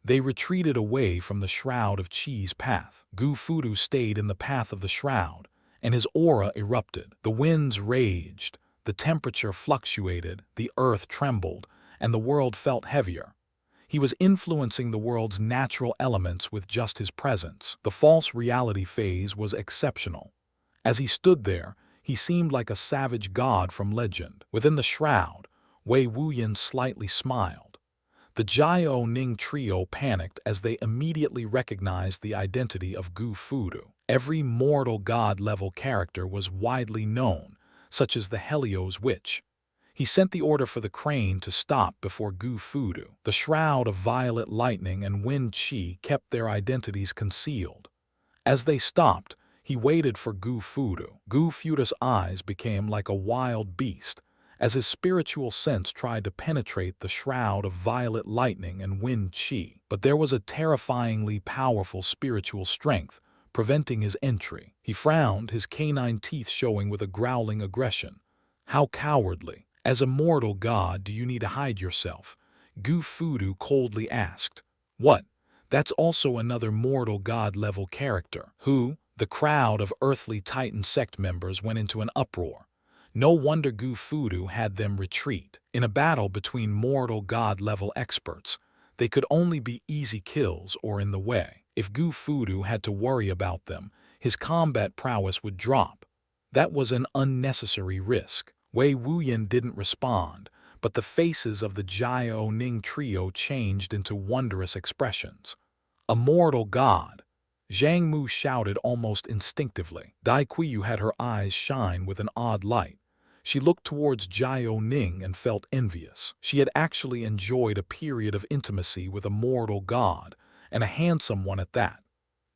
They retreated away from the shroud of Chi's path. Gu Fudu stayed in the path of the shroud, and his aura erupted. The winds raged, the temperature fluctuated, the earth trembled, and the world felt heavier. He was influencing the world's natural elements with just his presence. The false reality phase was exceptional. As he stood there, he seemed like a savage god from legend. Within the shroud, Wei Wuyin slightly smiled. The Jiao Ning trio panicked as they immediately recognized the identity of Gu Fudu. Every mortal god-level character was widely known, such as the Helios Witch. He sent the order for the crane to stop before Gu Fudu. The shroud of violet lightning and wind chi kept their identities concealed. As they stopped, he waited for Gu Fudu. Gu Fudu's eyes became like a wild beast, as his spiritual sense tried to penetrate the shroud of violet lightning and wind chi. But there was a terrifyingly powerful spiritual strength preventing his entry. He frowned, his canine teeth showing with a growling aggression. How cowardly! As a mortal god, do you need to hide yourself? Gu Fudu coldly asked. What? That's also another mortal god-level character. Who? The crowd of earthly Titan sect members went into an uproar. No wonder Gu Fudu had them retreat. In a battle between mortal god-level experts, They could only be easy kills or in the way. If Gu Fudu had to worry about them, his combat prowess would drop. That was an unnecessary risk. Wei Wuyin didn't respond, but the faces of the Jiao Ning trio changed into wondrous expressions. A mortal god! Zhang Mu shouted almost instinctively. Dai Qiyu had her eyes shine with an odd light. She looked towards Jiao Ning and felt envious. She had actually enjoyed a period of intimacy with a mortal god, and a handsome one at that.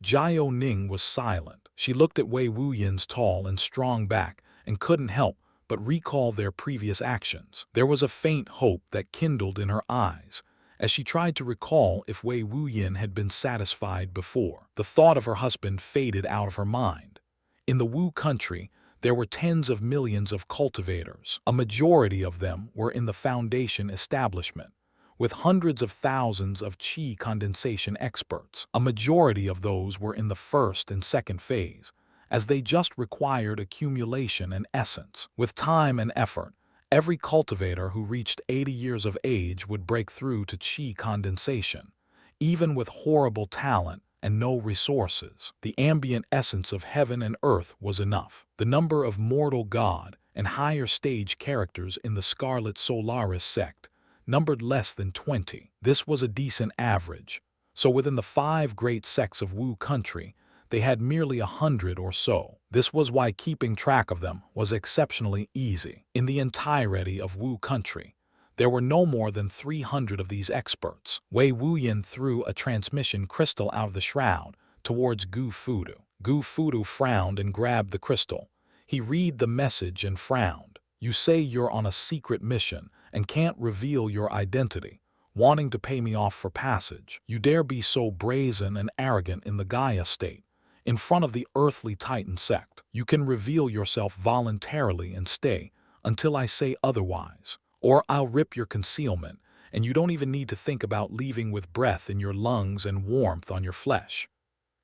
Jiao Ning was silent. She looked at Wei Wuyin's tall and strong back and couldn't help but recall their previous actions. There was a faint hope that kindled in her eyes as she tried to recall if Wei Wuyin had been satisfied before. The thought of her husband faded out of her mind. In the Wu country, there were tens of millions of cultivators. A majority of them were in the foundation establishment, with hundreds of thousands of qi condensation experts. A majority of those were in the first and second phase, as they just required accumulation and essence. With time and effort, every cultivator who reached 80 years of age would break through to qi condensation, even with horrible talent and no resources. The ambient essence of heaven and earth was enough. The number of mortal god and higher stage characters in the Scarlet Solaris sect numbered less than 20. This was a decent average. So within the 5 great sects of Wu country, they had merely 100 or so. This was why keeping track of them was exceptionally easy. In the entirety of Wu country, there were no more than 300 of these experts. Wei Wuyin threw a transmission crystal out of the shroud towards Gu Fudu. Gu Fudu frowned and grabbed the crystal. He read the message and frowned. You say you're on a secret mission and can't reveal your identity, wanting to pay me off for passage. You dare be so brazen and arrogant in the Gaia state, in front of the earthly Titan sect. You can reveal yourself voluntarily and stay until I say otherwise, or I'll rip your concealment, and you don't even need to think about leaving with breath in your lungs and warmth on your flesh.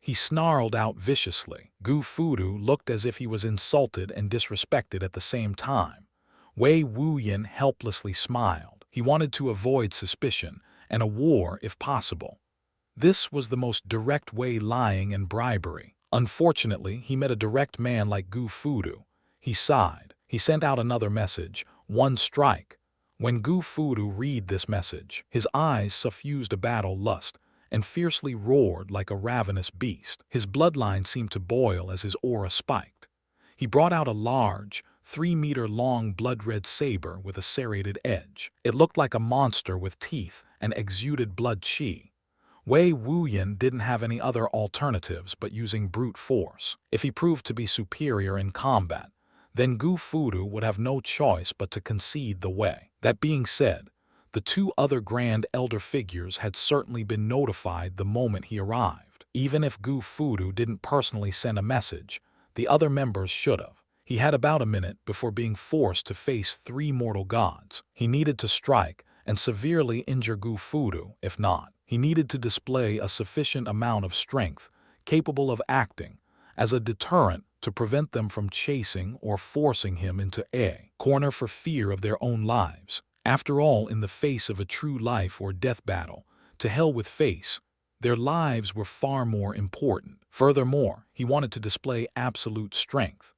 He snarled out viciously. Gu Fudu looked as if he was insulted and disrespected at the same time. Wei Wuyin helplessly smiled. He wanted to avoid suspicion and a war if possible. This was the most direct way lying and bribery. Unfortunately, he met a direct man like Gu Fudu. He sighed. He sent out another message, 1 strike. When Gu Fudu read this message, his eyes suffused a battle lust and fiercely roared like a ravenous beast. His bloodline seemed to boil as his aura spiked. He brought out a large, 3-meter-long blood-red saber with a serrated edge. It looked like a monster with teeth and exuded blood qi. Wei Wuyin didn't have any other alternatives but using brute force. If he proved to be superior in combat, then Gu Fudu would have no choice but to concede the way. That being said, the 2 other Grand Elder figures had certainly been notified the moment he arrived. Even if Gu Fudu didn't personally send a message, the other members should have. He had about a minute before being forced to face 3 mortal gods. He needed to strike and severely injure Gu Fudu. If not, he needed to display a sufficient amount of strength, capable of acting as a deterrent to prevent them from chasing or forcing him into a corner for fear of their own lives. After all, in the face of a true life or death battle, to hell with face, their lives were far more important. Furthermore, he wanted to display absolute strength.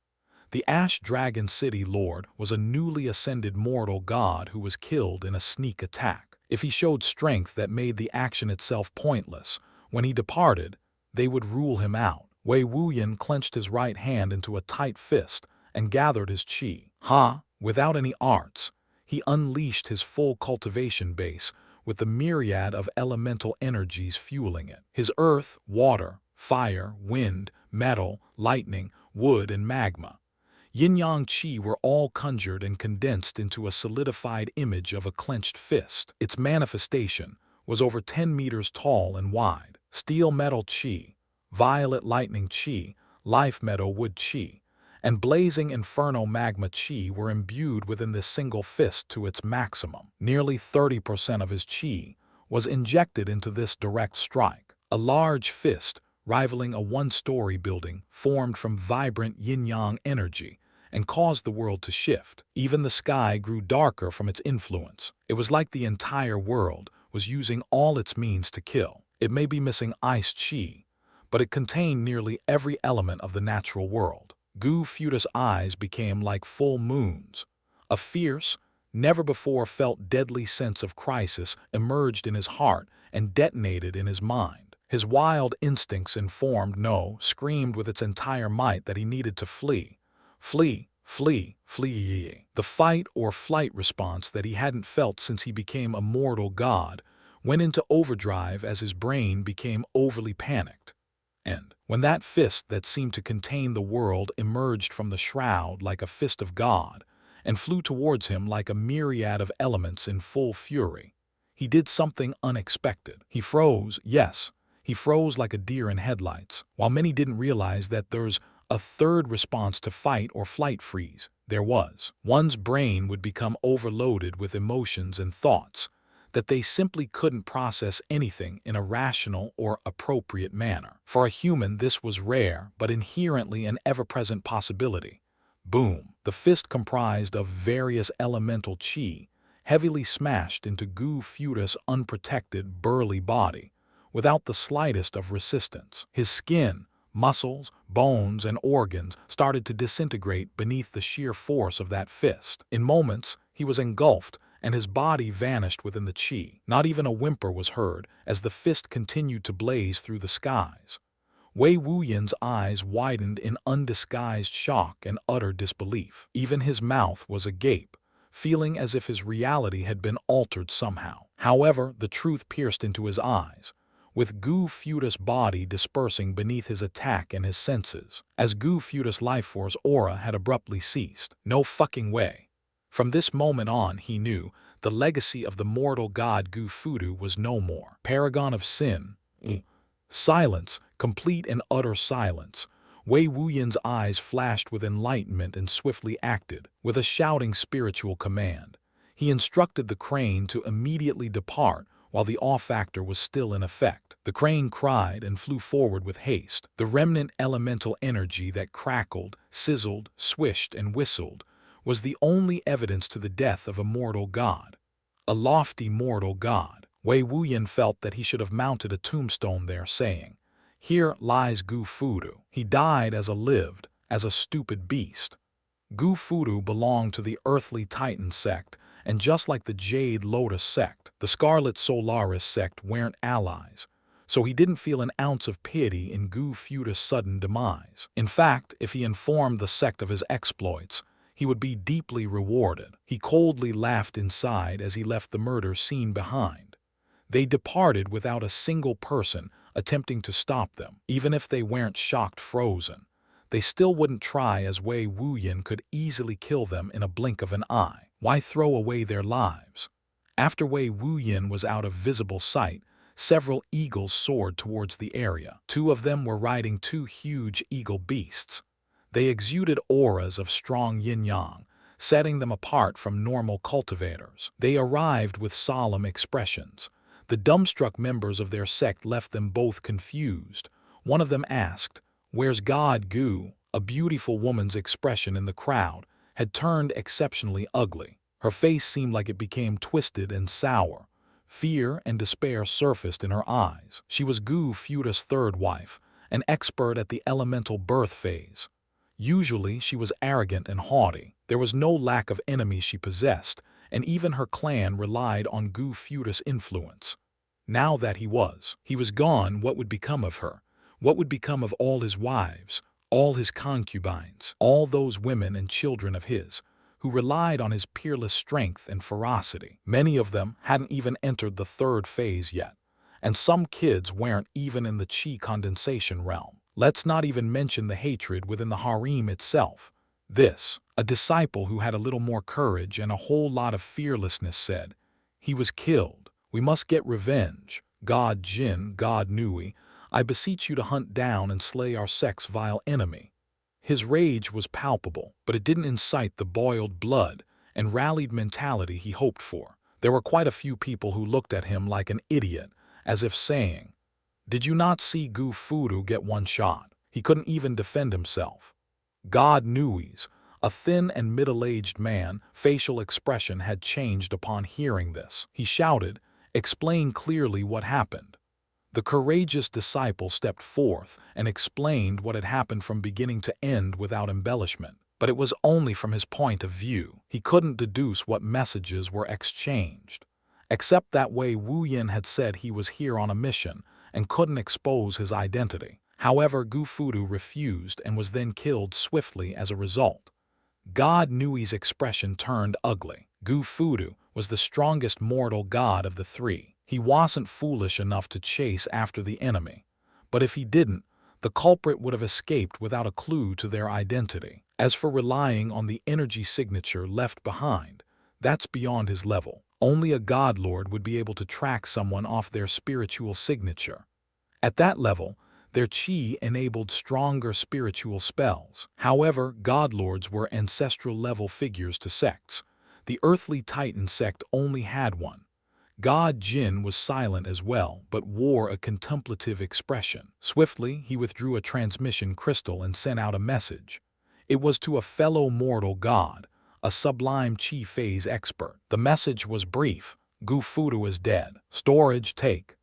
The Ash Dragon City Lord was a newly ascended mortal god who was killed in a sneak attack. If he showed strength that made the action itself pointless, when he departed, they would rule him out. Wei Wuyin clenched his right hand into a tight fist and gathered his qi. Without any arts, he unleashed his full cultivation base with the myriad of elemental energies fueling it. His earth, water, fire, wind, metal, lightning, wood, and magma. Yin-yang qi were all conjured and condensed into a solidified image of a clenched fist. Its manifestation was over 10 meters tall and wide. Steel metal qi, violet lightning qi, life metal wood qi, and blazing inferno magma qi were imbued within this single fist to its maximum. Nearly 30% of his qi was injected into this direct strike. A large fist, rivaling a 1-story building, formed from vibrant yin-yang energy and caused the world to shift. Even the sky grew darker from its influence. It was like the entire world was using all its means to kill. It may be missing ice chi, but it contained nearly every element of the natural world. Gu Fuda's eyes became like full moons. A fierce, never-before-felt deadly sense of crisis emerged in his heart and detonated in his mind. His wild instincts informed No screamed with its entire might that he needed to flee. Flee, flee, flee. The fight-or-flight response that he hadn't felt since he became a mortal god went into overdrive as his brain became overly panicked. And when that fist that seemed to contain the world emerged from the shroud like a fist of God and flew towards him like a myriad of elements in full fury, he did something unexpected. He froze, yes, he froze like a deer in headlights. While many didn't realize that there's a third response to fight or flight freeze, there was. One's brain would become overloaded with emotions and thoughts that they simply couldn't process anything in a rational or appropriate manner. For a human, this was rare, but inherently an ever-present possibility. Boom! The fist comprised of various elemental chi, heavily smashed into Gu Fuda's unprotected, burly body, without the slightest of resistance. His skin, muscles, bones, and organs started to disintegrate beneath the sheer force of that fist. In moments, he was engulfed, and his body vanished within the chi. Not even a whimper was heard as the fist continued to blaze through the skies. Wei Wuyin's eyes widened in undisguised shock and utter disbelief. Even his mouth was agape, feeling as if his reality had been altered somehow. However, the truth pierced into his eyes, with Gu Fuda's body dispersing beneath his attack and his senses, as Gu Fuda's life force aura had abruptly ceased. No fucking way. From this moment on, he knew the legacy of the mortal god Gu Fudu was no more. Paragon of Sin. Silence, complete and utter silence. Wei Wuyin's eyes flashed with enlightenment and swiftly acted. With a shouting spiritual command, he instructed the crane to immediately depart while the awe factor was still in effect. The crane cried and flew forward with haste. The remnant elemental energy that crackled, sizzled, swished, and whistled was the only evidence to the death of a mortal god. A lofty mortal god. Wei Wuyin felt that he should have mounted a tombstone there saying, "Here lies Gu Fudu. He died as a lived, as a stupid beast." Gu Fudu belonged to the earthly Titan sect, and just like the Jade Lotus sect, the Scarlet Solaris sect weren't allies, so he didn't feel an ounce of pity in Gu Fuda's sudden demise. In fact, if he informed the sect of his exploits, he would be deeply rewarded. He coldly laughed inside as he left the murder scene behind. They departed without a single person attempting to stop them. Even if they weren't shocked frozen, they still wouldn't try, as Wei Wuyin could easily kill them in a blink of an eye. Why throw away their lives? After Wei Wuyin was out of visible sight, several eagles soared towards the area. Two of them were riding two huge eagle beasts. They exuded auras of strong yin-yang, setting them apart from normal cultivators. They arrived with solemn expressions. The dumbstruck members of their sect left them both confused. One of them asked, "Where's God Gu?" A beautiful woman's expression in the crowd had turned exceptionally ugly. Her face seemed like it became twisted and sour. Fear and despair surfaced in her eyes. She was Gu Fuda's third wife, an expert at the elemental birth phase. Usually, she was arrogant and haughty. There was no lack of enemies she possessed, and even her clan relied on Gu Fuda's influence. Now that he was gone, what would become of her? What would become of all his wives, all his concubines, all those women and children of his, who relied on his peerless strength and ferocity? Many of them hadn't even entered the third phase yet, and some kids weren't even in the chi condensation realm. Let's not even mention the hatred within the harem itself. A disciple who had a little more courage and a whole lot of fearlessness said, "He was killed. We must get revenge. God Jin, God Nui, I beseech you to hunt down and slay our sect's vile enemy." His rage was palpable, but it didn't incite the boiled blood and rallied mentality he hoped for. There were quite a few people who looked at him like an idiot, as if saying, "Did you not see Gu Fudu get one shot? He couldn't even defend himself." God Nui's, a thin and middle-aged man, facial expression had changed upon hearing this. He shouted, Explain clearly what happened. The courageous disciple stepped forth and explained what had happened from beginning to end without embellishment. But it was only from his point of view. He couldn't deduce what messages were exchanged. Except that Wei Wuyin had said he was here on a mission and couldn't expose his identity. However, Gu Fudu refused and was then killed swiftly as a result. God Nui's expression turned ugly. Gu Fudu was the strongest mortal god of the three. He wasn't foolish enough to chase after the enemy. But if he didn't, the culprit would have escaped without a clue to their identity. As for relying on the energy signature left behind, that's beyond his level. Only a godlord would be able to track someone off their spiritual signature. At that level, their chi enabled stronger spiritual spells. However, godlords were ancestral-level figures to sects. The earthly Titan sect only had one. God Jin was silent as well, but wore a contemplative expression. Swiftly, he withdrew a transmission crystal and sent out a message. It was to a fellow mortal god, a sublime chi phase expert. The message was brief. Gu Fudu is dead. Storage take.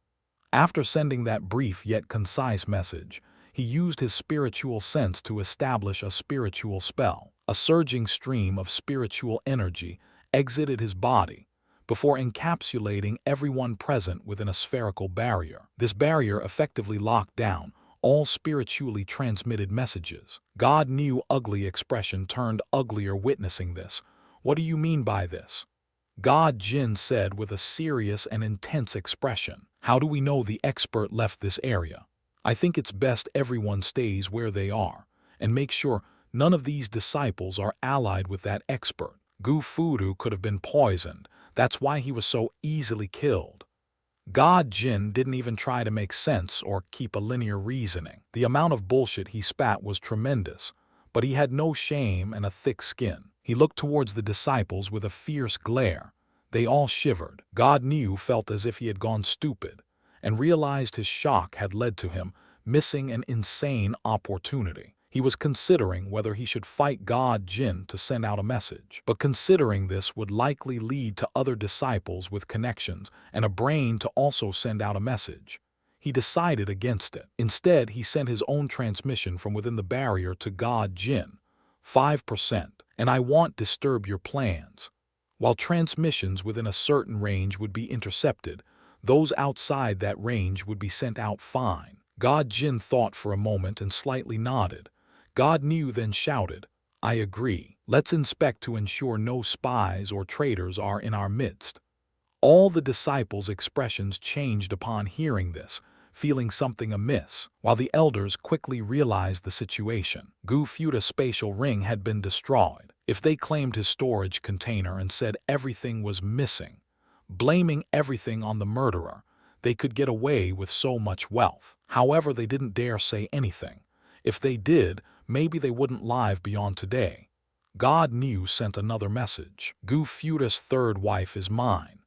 After sending that brief yet concise message, he used his spiritual sense to establish a spiritual spell. A surging stream of spiritual energy exited his body before encapsulating everyone present within a spherical barrier. This barrier effectively locked down all spiritually transmitted messages. God knew ugly expression turned uglier witnessing this. What do you mean by this? God Jin said with a serious and intense expression. How do we know the expert left this area? I think it's best everyone stays where they are, and make sure none of these disciples are allied with that expert. Gu Fudu could have been poisoned. That's why he was so easily killed. God Jin didn't even try to make sense or keep a linear reasoning. The amount of bullshit he spat was tremendous, but he had no shame and a thick skin. He looked towards the disciples with a fierce glare. They all shivered. God Niu felt as if he had gone stupid, and realized his shock had led to him missing an insane opportunity. He was considering whether he should fight God Jin to send out a message. But considering this would likely lead to other disciples with connections and a brain to also send out a message. He decided against it. Instead, he sent his own transmission from within the barrier to God Jin. 5%. And I won't disturb your plans. While transmissions within a certain range would be intercepted, those outside that range would be sent out fine. God Jin thought for a moment and slightly nodded. God Niu then shouted, I agree. Let's inspect to ensure no spies or traitors are in our midst. All the disciples' expressions changed upon hearing this, feeling something amiss, while the elders quickly realized the situation. Gu Fuda's spatial ring had been destroyed. If they claimed his storage container and said everything was missing, blaming everything on the murderer, they could get away with so much wealth. However, they didn't dare say anything. If they did, maybe they wouldn't live beyond today. God Niu sent another message. Gu Fuda's third wife is mine.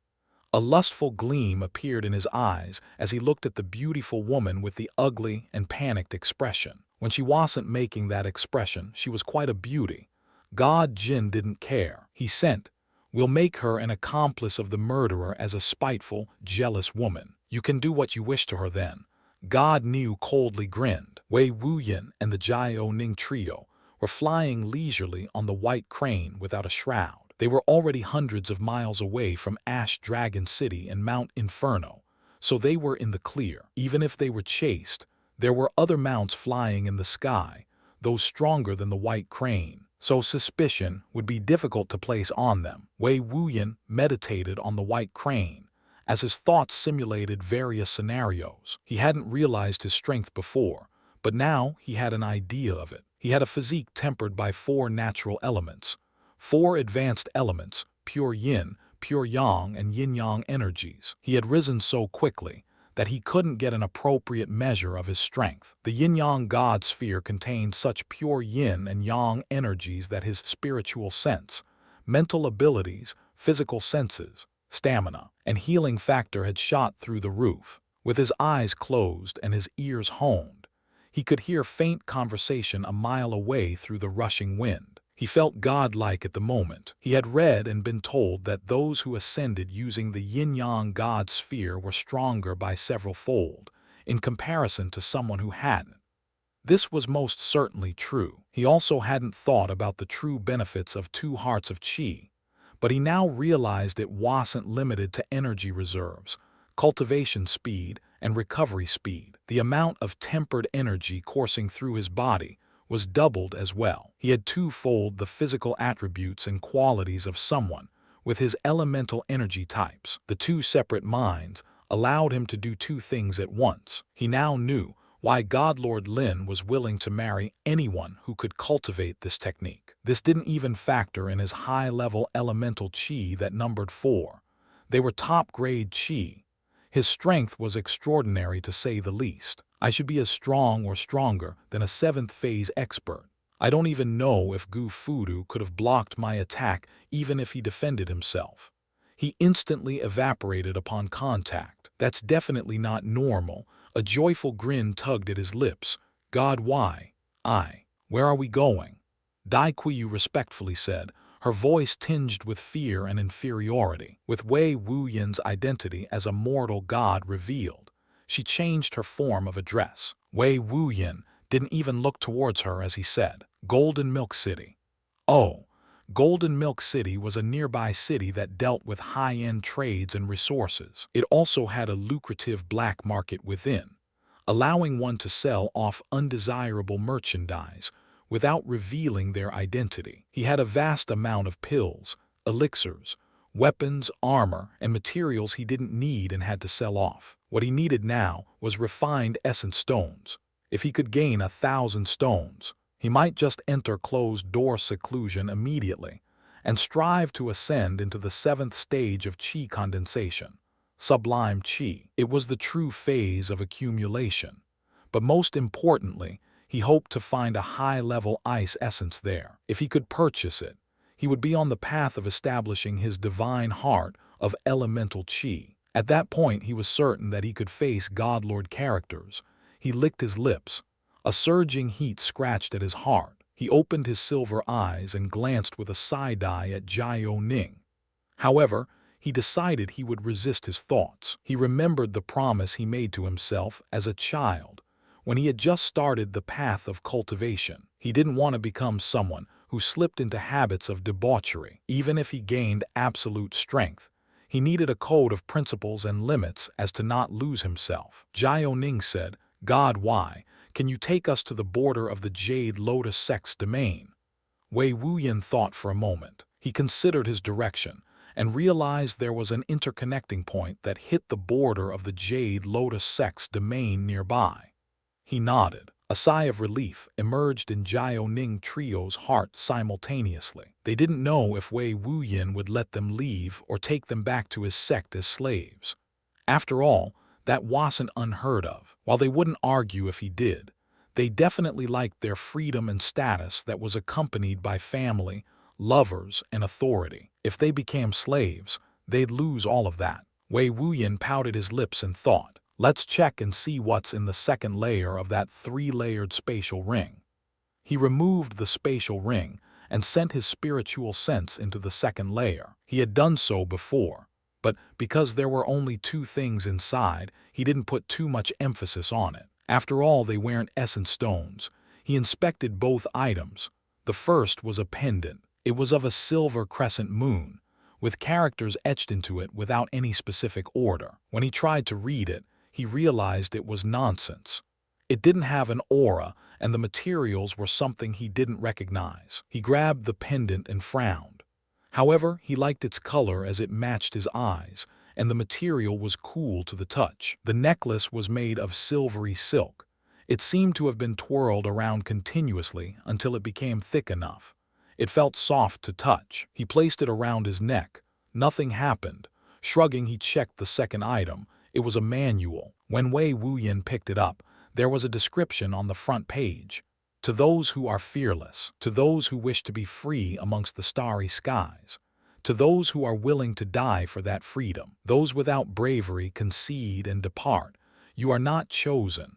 A lustful gleam appeared in his eyes as he looked at the beautiful woman with the ugly and panicked expression. When she wasn't making that expression, she was quite a beauty. God Jin didn't care. He sent, we'll make her an accomplice of the murderer as a spiteful, jealous woman. You can do what you wish to her then. God Niu coldly grinned. Wei Wuyin and the Jiao Ning trio were flying leisurely on the white crane without a shroud. They were already hundreds of miles away from Ash Dragon City and Mount Inferno, so they were in the clear. Even if they were chased, there were other mounts flying in the sky, those stronger than the white crane, so suspicion would be difficult to place on them. Wei Wuyin meditated on the white crane, as his thoughts simulated various scenarios. He hadn't realized his strength before, but now he had an idea of it. He had a physique tempered by 4 natural elements. 4 advanced elements, pure yin, pure yang, and yin-yang energies. He had risen so quickly that he couldn't get an appropriate measure of his strength. The yin-yang god sphere contained such pure yin and yang energies that his spiritual sense, mental abilities, physical senses, stamina, and healing factor had shot through the roof. With his eyes closed and his ears honed, he could hear faint conversation a mile away through the rushing wind. He felt godlike at the moment. He had read and been told that those who ascended using the yin-yang god sphere were stronger by several fold, in comparison to someone who hadn't. This was most certainly true. He also hadn't thought about the true benefits of 2 hearts of qi, but he now realized it wasn't limited to energy reserves, cultivation speed, and recovery speed. The amount of tempered energy coursing through his body was doubled as well. He had twofold the physical attributes and qualities of someone with his elemental energy types. The 2 separate minds allowed him to do 2 things at once. He now knew why Godlord Lin was willing to marry anyone who could cultivate this technique. This didn't even factor in his high-level elemental qi that numbered 4. They were top-grade qi. His strength was extraordinary to say the least. I should be as strong or stronger than a 7th phase expert. I don't even know if Gu Fudu could have blocked my attack even if he defended himself. He instantly evaporated upon contact. That's definitely not normal. A joyful grin tugged at his lips. God, why? Where are we going? Dai Qiyu respectfully said, her voice tinged with fear and inferiority. With Wei Wuyin's identity as a mortal god revealed, she changed her form of address. Wei Wuyin didn't even look towards her as he said, Golden Milk City. Oh, Golden Milk City was a nearby city that dealt with high-end trades and resources. It also had a lucrative black market within, allowing one to sell off undesirable merchandise without revealing their identity. He had a vast amount of pills, elixirs, weapons, armor, and materials he didn't need and had to sell off. What he needed now was refined essence stones. If he could gain 1,000 stones, he might just enter closed-door seclusion immediately and strive to ascend into the 7th stage of qi condensation, sublime qi. It was the true phase of accumulation. But most importantly, he hoped to find a high-level ice essence there. If he could purchase it, he would be on the path of establishing his divine heart of elemental qi. At that point, he was certain that he could face godlord characters. He licked his lips. A surging heat scratched at his heart. He opened his silver eyes and glanced with a side-eye at Jiao Ning. However, he decided he would resist his thoughts. He remembered the promise he made to himself as a child, when he had just started the path of cultivation. He didn't want to become someone who slipped into habits of debauchery. Even if he gained absolute strength, he needed a code of principles and limits as to not lose himself. Jiao Ning said, God, why? Can you take us to the border of the Jade Lotus Sect's domain? Wei Wuyin thought for a moment. He considered his direction and realized there was an interconnecting point that hit the border of the Jade Lotus Sect's domain nearby. He nodded. A sigh of relief emerged in Jiao Ning Trio's heart simultaneously. They didn't know if Wei Wuyin would let them leave or take them back to his sect as slaves. After all, that wasn't unheard of. While they wouldn't argue if he did, they definitely liked their freedom and status that was accompanied by family, lovers, and authority. If they became slaves, they'd lose all of that. Wei Wuyin pouted his lips and thought, let's check and see what's in the 2nd layer of that 3-layered spatial ring. He removed the spatial ring and sent his spiritual sense into the 2nd layer. He had done so before, but because there were only 2 things inside, he didn't put too much emphasis on it. After all, they weren't essence stones. He inspected both items. The first was a pendant. It was of a silver crescent moon, with characters etched into it without any specific order. When he tried to read it, he realized it was nonsense. It didn't have an aura, and the materials were something he didn't recognize. He grabbed the pendant and frowned. However, he liked its color as it matched his eyes, and the material was cool to the touch. The necklace was made of silvery silk. It seemed to have been twirled around continuously until it became thick enough. It felt soft to touch. He placed it around his neck. Nothing happened. Shrugging, he checked the 2nd item. It was a manual. When Wei Wuyin picked it up, there was a description on the front page. To those who are fearless, to those who wish to be free amongst the starry skies, to those who are willing to die for that freedom, those without bravery concede and depart. You are not chosen.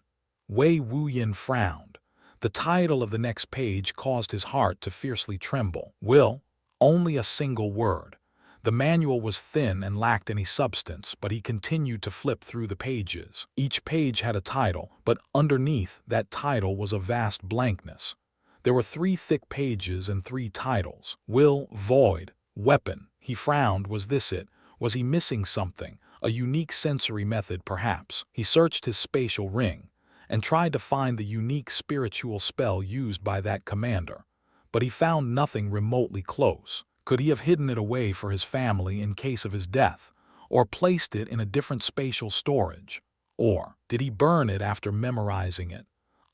Wei Wuyin frowned. The title of the next page caused his heart to fiercely tremble. Will, only a single word. The manual was thin and lacked any substance, but he continued to flip through the pages. Each page had a title, but underneath that title was a vast blankness. There were 3 thick pages and 3 titles. Will, void, weapon. He frowned. Was this it? Was he missing something? A unique sensory method, perhaps. He searched his spatial ring and tried to find the unique spiritual spell used by that commander. But he found nothing remotely close. Could he have hidden it away for his family in case of his death, or placed it in a different spatial storage? Or did he burn it after memorizing it?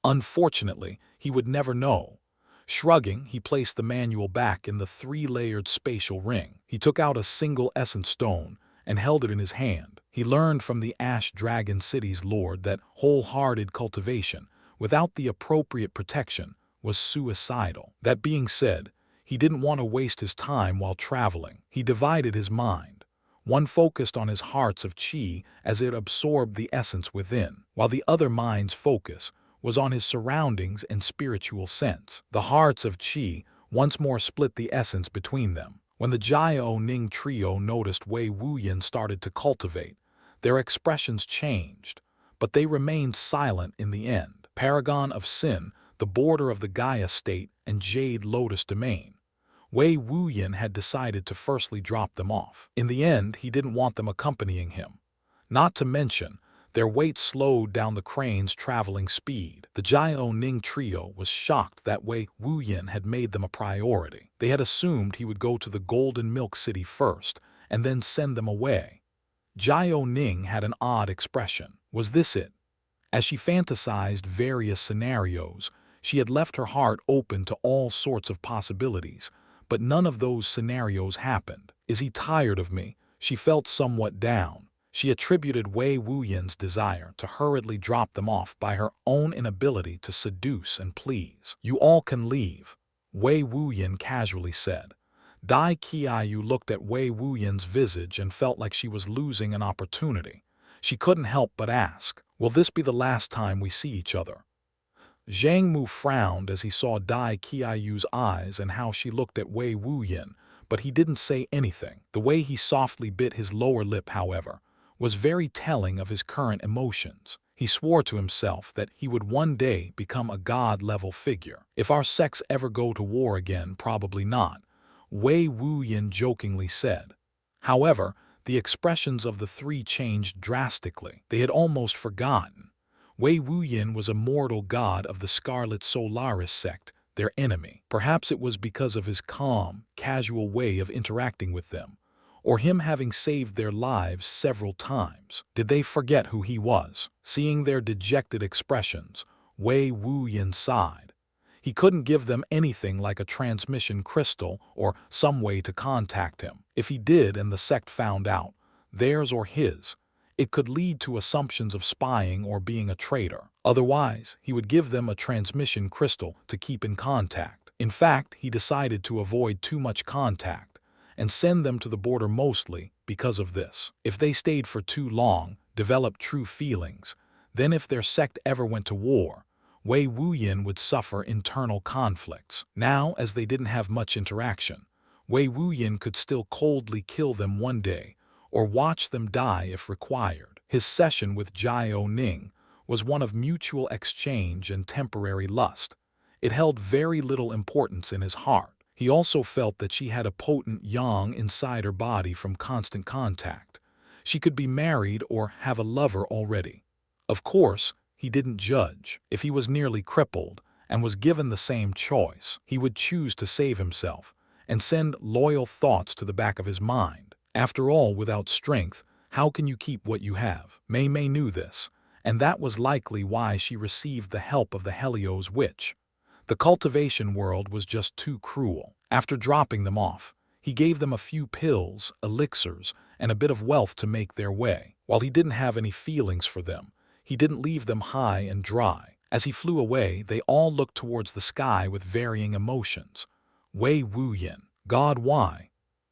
Unfortunately, he would never know. Shrugging, he placed the manual back in the 3-layered spatial ring. He took out a single essence stone and held it in his hand. He learned from the Ash Dragon City's lord that wholehearted cultivation, without the appropriate protection, was suicidal. That being said, he didn't want to waste his time while traveling. He divided his mind. One focused on his hearts of chi as it absorbed the essence within, while the other mind's focus was on his surroundings and spiritual sense. The hearts of chi once more split the essence between them. When the Jiao Ning trio noticed Wei Wuyin started to cultivate, their expressions changed, but they remained silent in the end. Paragon of Sin, the border of the Gaia state and Jade Lotus domain. Wei Wuyin had decided to firstly drop them off. In the end, he didn't want them accompanying him. Not to mention, their weight slowed down the crane's traveling speed. The Jiao Ning trio was shocked that Wei Wuyin had made them a priority. They had assumed he would go to the Golden Milk City first and then send them away. Jiao Ning had an odd expression. Was this it? As she fantasized various scenarios, she had left her heart open to all sorts of possibilities, but none of those scenarios happened. Is he tired of me? She felt somewhat down. She attributed Wei Wuyin's desire to hurriedly drop them off by her own inability to seduce and please. You all can leave, Wei Wuyin casually said. Dai Qiayu looked at Wei Wuyin's visage and felt like she was losing an opportunity. She couldn't help but ask, will this be the last time we see each other? Zhang Mu frowned as he saw Dai Qiayu's eyes and how she looked at Wei Wuyin, but he didn't say anything. The way he softly bit his lower lip, however, was very telling of his current emotions. He swore to himself that he would one day become a god-level figure. If our sects ever go to war again, probably not, Wei Wuyin jokingly said. However, the expressions of the 3 changed drastically. They had almost forgotten. Wei Wuyin was a mortal god of the Scarlet Solaris sect, their enemy. Perhaps it was because of his calm, casual way of interacting with them, or him having saved their lives several times. Did they forget who he was? Seeing their dejected expressions, Wei Wuyin sighed. He couldn't give them anything like a transmission crystal or some way to contact him. If he did and the sect found out, theirs or his, it could lead to assumptions of spying or being a traitor. Otherwise, he would give them a transmission crystal to keep in contact. In fact, he decided to avoid too much contact and send them to the border mostly because of this. If they stayed for too long, developed true feelings, then if their sect ever went to war, Wei Wuyin would suffer internal conflicts. Now, as they didn't have much interaction, Wei Wuyin could still coldly kill them one day or watch them die if required. His session with Jiao Ning was one of mutual exchange and temporary lust. It held very little importance in his heart. He also felt that she had a potent yang inside her body from constant contact. She could be married or have a lover already. Of course, he didn't judge. If he was nearly crippled and was given the same choice, he would choose to save himself and send loyal thoughts to the back of his mind. After all, without strength, how can you keep what you have? Mei Mei knew this, and that was likely why she received the help of the Helios witch. The cultivation world was just too cruel. After dropping them off, he gave them a few pills, elixirs, and a bit of wealth to make their way. While he didn't have any feelings for them, he didn't leave them high and dry. As he flew away, they all looked towards the sky with varying emotions. Wei Wuyin, God, why?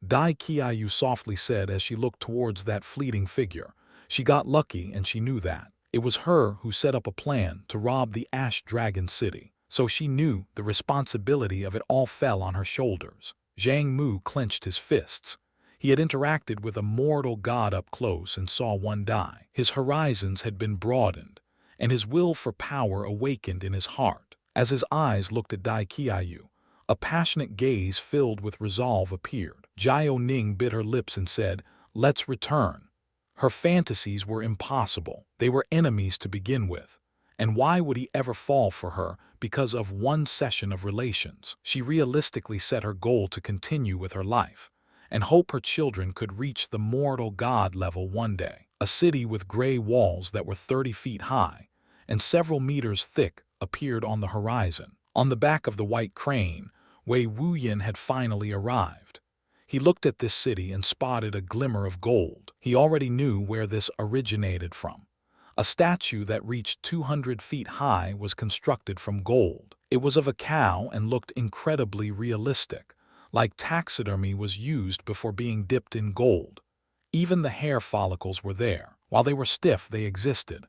Dai Qiayu softly said as she looked towards that fleeting figure. She got lucky and she knew that. It was her who set up a plan to rob the Ash Dragon City. so she knew the responsibility of it all fell on her shoulders. Zhang Mu clenched his fists. He had interacted with a mortal god up close and saw one die. His horizons had been broadened, and his will for power awakened in his heart. As his eyes looked at Dai Qiayu, a passionate gaze filled with resolve appeared. Jiao Ning bit her lips and said, "Let's return." Her fantasies were impossible. They were enemies to begin with. And why would he ever fall for her because of one session of relations? She realistically set her goal to continue with her life and hope her children could reach the mortal god level one day. A city with gray walls that were 30 feet high and several meters thick appeared on the horizon. On the back of the white crane, Wei Wuyin had finally arrived. He looked at this city and spotted a glimmer of gold. He already knew where this originated from. A statue that reached 200 feet high was constructed from gold. It was of a cow and looked incredibly realistic, like taxidermy was used before being dipped in gold. Even the hair follicles were there. While they were stiff, they existed.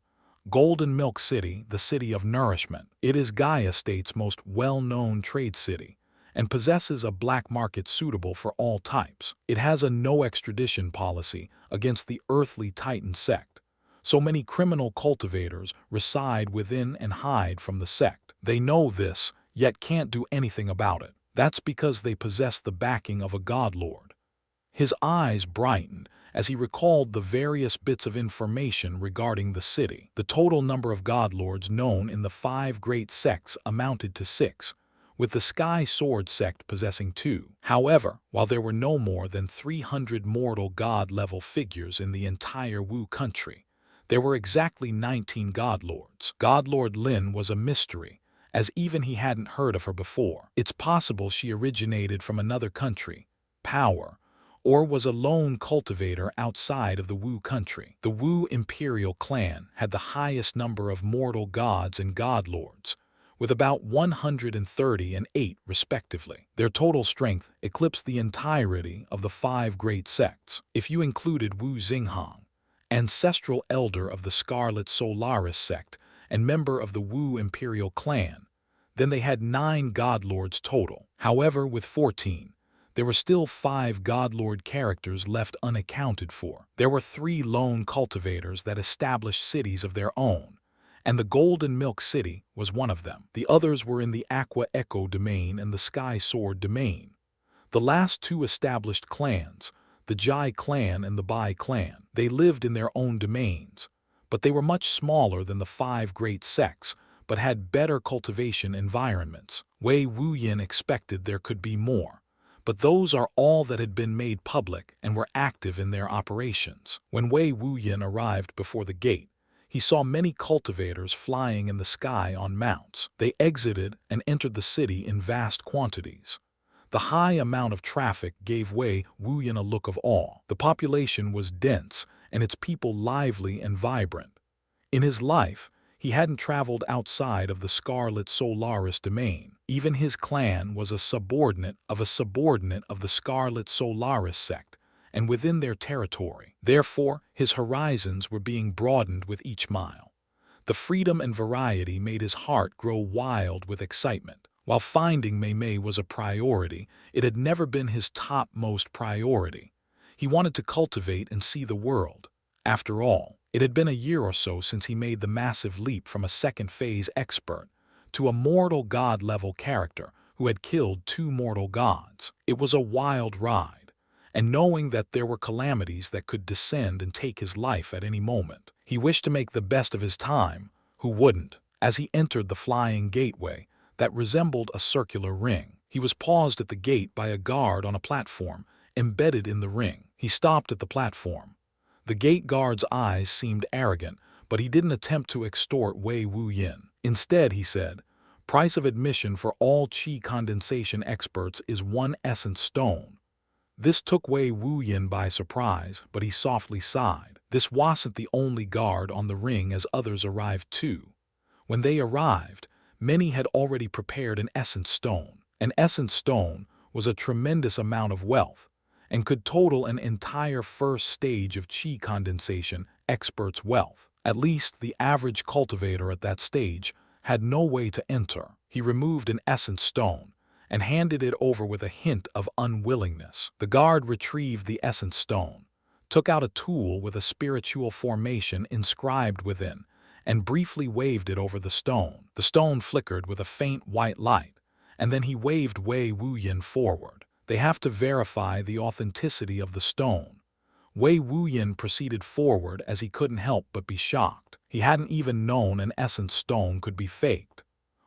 Golden Milk City, the city of nourishment. It is Gaia State's most well-known trade city and possesses a black market suitable for all types. It has a no-extradition policy against the earthly Titan Sect. So many criminal cultivators reside within and hide from the sect. They know this, yet can't do anything about it. That's because they possess the backing of a godlord. His eyes brightened as he recalled the various bits of information regarding the city. The total number of godlords known in the 5 great sects amounted to 6, with the Sky Sword sect possessing 2. However, while there were no more than 300 mortal god-level figures in the entire Wu country, there were exactly 19 godlords. Godlord Lin was a mystery, as even he hadn't heard of her before. It's possible she originated from another country, power, or was a lone cultivator outside of the Wu country. The Wu imperial clan had the highest number of mortal gods and godlords, with about 130 and 8 respectively. Their total strength eclipsed the entirety of the 5 great sects. If you included Wu Xinghang, ancestral elder of the Scarlet Solaris sect and member of the Wu imperial clan, then they had 9 godlords total. However, with 14, there were still 5 godlord characters left unaccounted for. There were 3 lone cultivators that established cities of their own, and the Golden Milk City was one of them. The others were in the Aqua Echo domain and the Sky Sword domain. The last 2 established clans, the Jai clan and the Bai clan, they lived in their own domains, but they were much smaller than the 5 great sects, but had better cultivation environments. Wei Wuyin expected there could be more, but those are all that had been made public and were active in their operations. When Wei Wuyin arrived before the gate, he saw many cultivators flying in the sky on mounts. They exited and entered the city in vast quantities. The high amount of traffic gave Wei Wuyin a look of awe. The population was dense and its people lively and vibrant. In his life, he hadn't traveled outside of the Scarlet Solaris domain. Even his clan was a subordinate of the Scarlet Solaris sect, and within their territory. Therefore, his horizons were being broadened with each mile. The freedom and variety made his heart grow wild with excitement. While finding Mei Mei was a priority, it had never been his topmost priority. He wanted to cultivate and see the world. After all, it had been a year or so since he made the massive leap from a second-phase expert to a mortal god-level character who had killed 2 mortal gods. It was a wild ride, and knowing that there were calamities that could descend and take his life at any moment, he wished to make the best of his time. Who wouldn't? As he entered the flying gateway that resembled a circular ring, he was paused at the gate by a guard on a platform embedded in the ring. He stopped at the platform. The gate guard's eyes seemed arrogant, but he didn't attempt to extort Wei Wuyin. Instead, he said, "Price of admission for all qi condensation experts is 1 essence stone." This took Wei Wuyin by surprise, but he softly sighed. This wasn't the only guard on the ring, as others arrived too. When they arrived, many had already prepared an essence stone. An essence stone was a tremendous amount of wealth and could total an entire first stage of qi condensation expert's wealth. At least the average cultivator at that stage had no way to enter. He removed an essence stone and handed it over with a hint of unwillingness. The guard retrieved the essence stone, took out a tool with a spiritual formation inscribed within, and briefly waved it over the stone. The stone flickered with a faint white light, and then he waved Wei Wuyin forward. They have to verify the authenticity of the stone. Wei Wuyin proceeded forward as he couldn't help but be shocked. He hadn't even known an essence stone could be faked.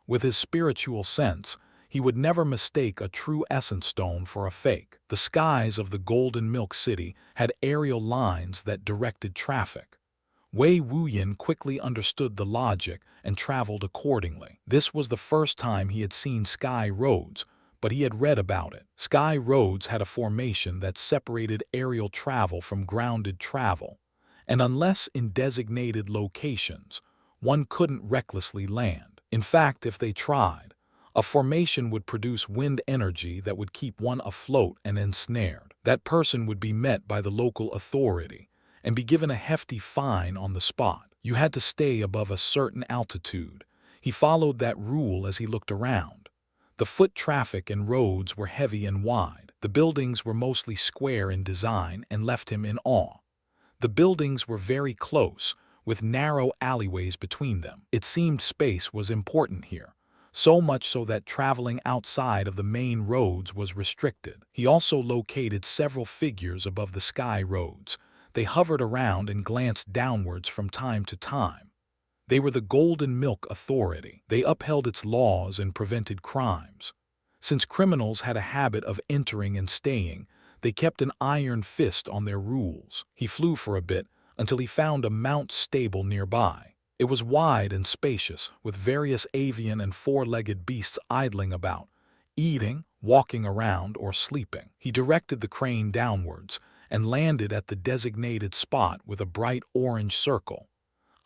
With his spiritual sense, he would never mistake a true essence stone for a fake. The skies of the Golden Milk City had aerial lines that directed traffic. Wei Wuyin quickly understood the logic and traveled accordingly. This was the first time he had seen sky roads, but he had read about it. Sky roads had a formation that separated aerial travel from grounded travel, and unless in designated locations, one couldn't recklessly land. In fact, if they tried, a formation would produce wind energy that would keep one afloat and ensnared. That person would be met by the local authority and be given a hefty fine on the spot. You had to stay above a certain altitude. He followed that rule as he looked around. The foot traffic and roads were heavy and wide. The buildings were mostly square in design and left him in awe. The buildings were very close, with narrow alleyways between them. It seemed space was important here, so much so that traveling outside of the main roads was restricted. He also located several figures above the sky roads. They hovered around and glanced downwards from time to time. They were the Golden Milk Authority. They upheld its laws and prevented crimes. Since criminals had a habit of entering and staying, they kept an iron fist on their rules. He flew for a bit until he found a mount stable nearby. It was wide and spacious, with various avian and four-legged beasts idling about, eating, walking around, or sleeping. He directed the crane downwards and landed at the designated spot with a bright orange circle.